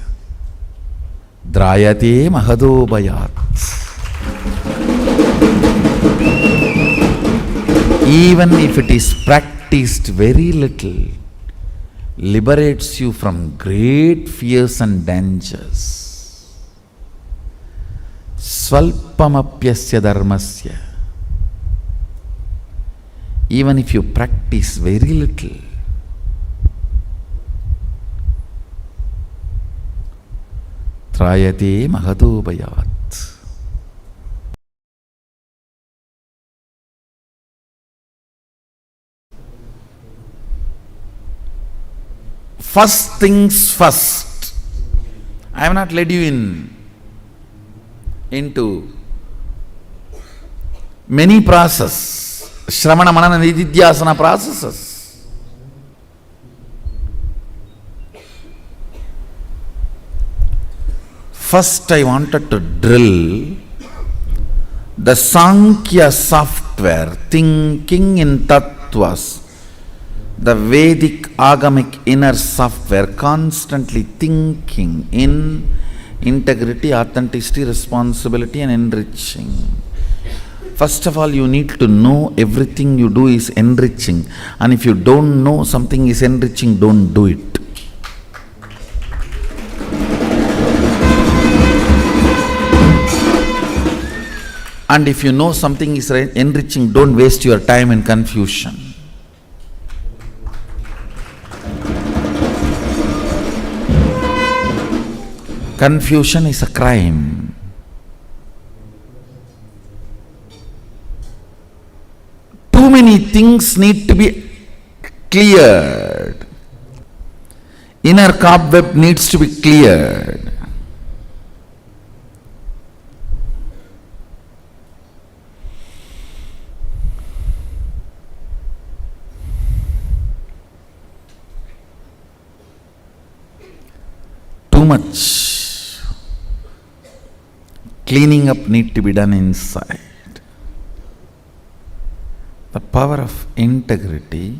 D: drayate mahadobayat. Even if it is practiced very little, liberates you from great fears and dangers. Svalpamapyasya dharmasya. Even if you practice very little, trayate mahadobayat. First things first. I have not led you into many processes, Shramana, Manana, Nididhyasana processes. First I wanted to drill the Sankhya software, thinking in tattvas, the Vedic agamic inner software, constantly thinking in integrity, authenticity, responsibility and enriching. First of all, you need to know everything you do is enriching, and if you don't know something is enriching, don't do it. And if you know something is enriching, don't waste your time in confusion. Confusion is a crime. Too many things need to be cleared. Inner cobweb needs to be cleared. Too much cleaning up need to be done inside. The power of integrity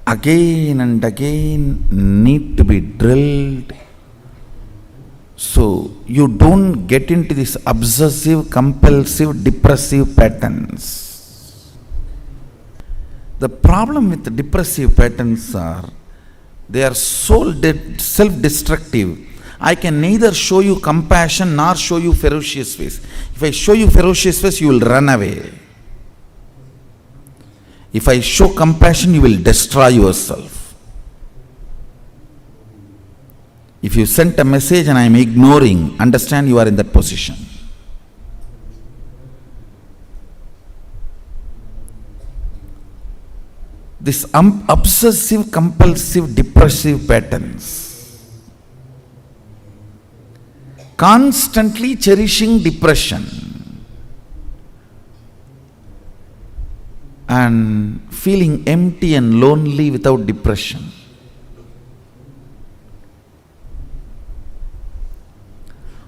D: again and again need to be drilled, so you don't get into this obsessive, compulsive, depressive patterns. The problem with the depressive patterns are, they are so self-destructive. I can neither show you compassion nor show you ferocious face. If I show you ferocious face, you will run away. If I show compassion, you will destroy yourself. If you sent a message and I am ignoring, understand you are in that position. This obsessive, compulsive, depressive patterns, constantly cherishing depression and feeling empty and lonely without depression.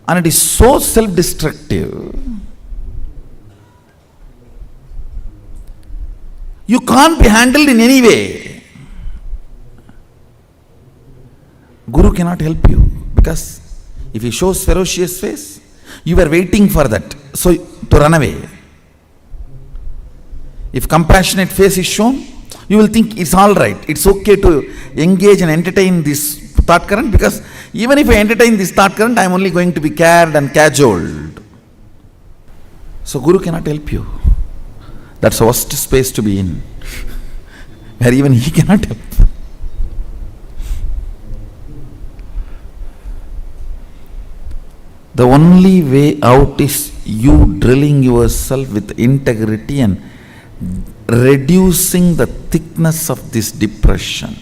D: And it is so self-destructive. You can't be handled in any way. Guru cannot help you, because if he shows ferocious face, you were waiting for that, so to run away. If compassionate face is shown, you will think it's all right, it's okay to engage and entertain this thought current, because even if I entertain this thought current, I am only going to be cared and cajoled. So Guru cannot help you.
G: That's the worst space to be in, where even he cannot help. The only way out is you drilling yourself with integrity and reducing the thickness of this depression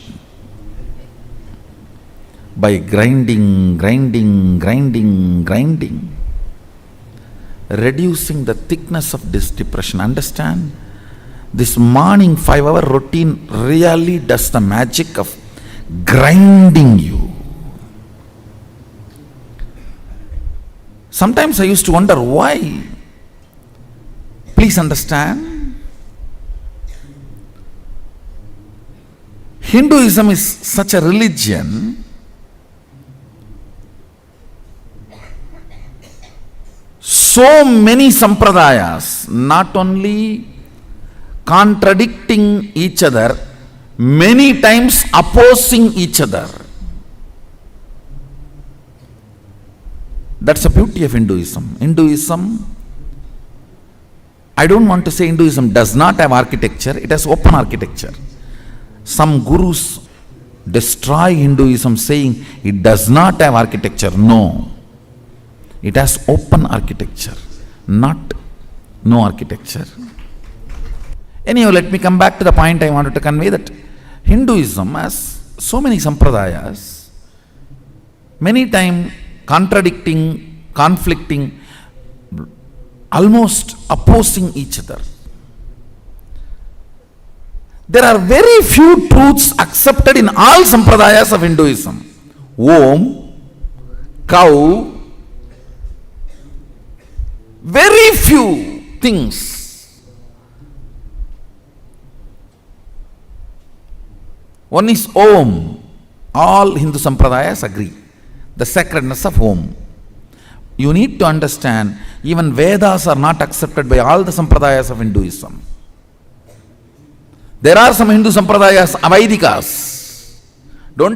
G: by grinding, reducing the thickness of this depression. Understand? This morning 5-hour routine really does the magic of grinding you. Sometimes I used to wonder why. Please understand, Hinduism is such a religion. So many sampradayas, not only contradicting each other, many times opposing each other. That's the beauty of Hinduism. I don't want to say Hinduism does not have architecture, it has open architecture. Some gurus destroy Hinduism saying it does not have architecture. No. It has open architecture, not no architecture. Anyhow, let me come back to the point I wanted to convey, that Hinduism has so many sampradayas, many times contradicting, conflicting, almost opposing each other. There are very few truths accepted in all sampradayas of Hinduism. Om, cow, very few things. One is Om. All Hindu sampradayas agree. The sacredness of Om. You need to understand, even Vedas are not accepted by all the sampradayas of Hinduism. There are some Hindu sampradayas, Avaidikas, don't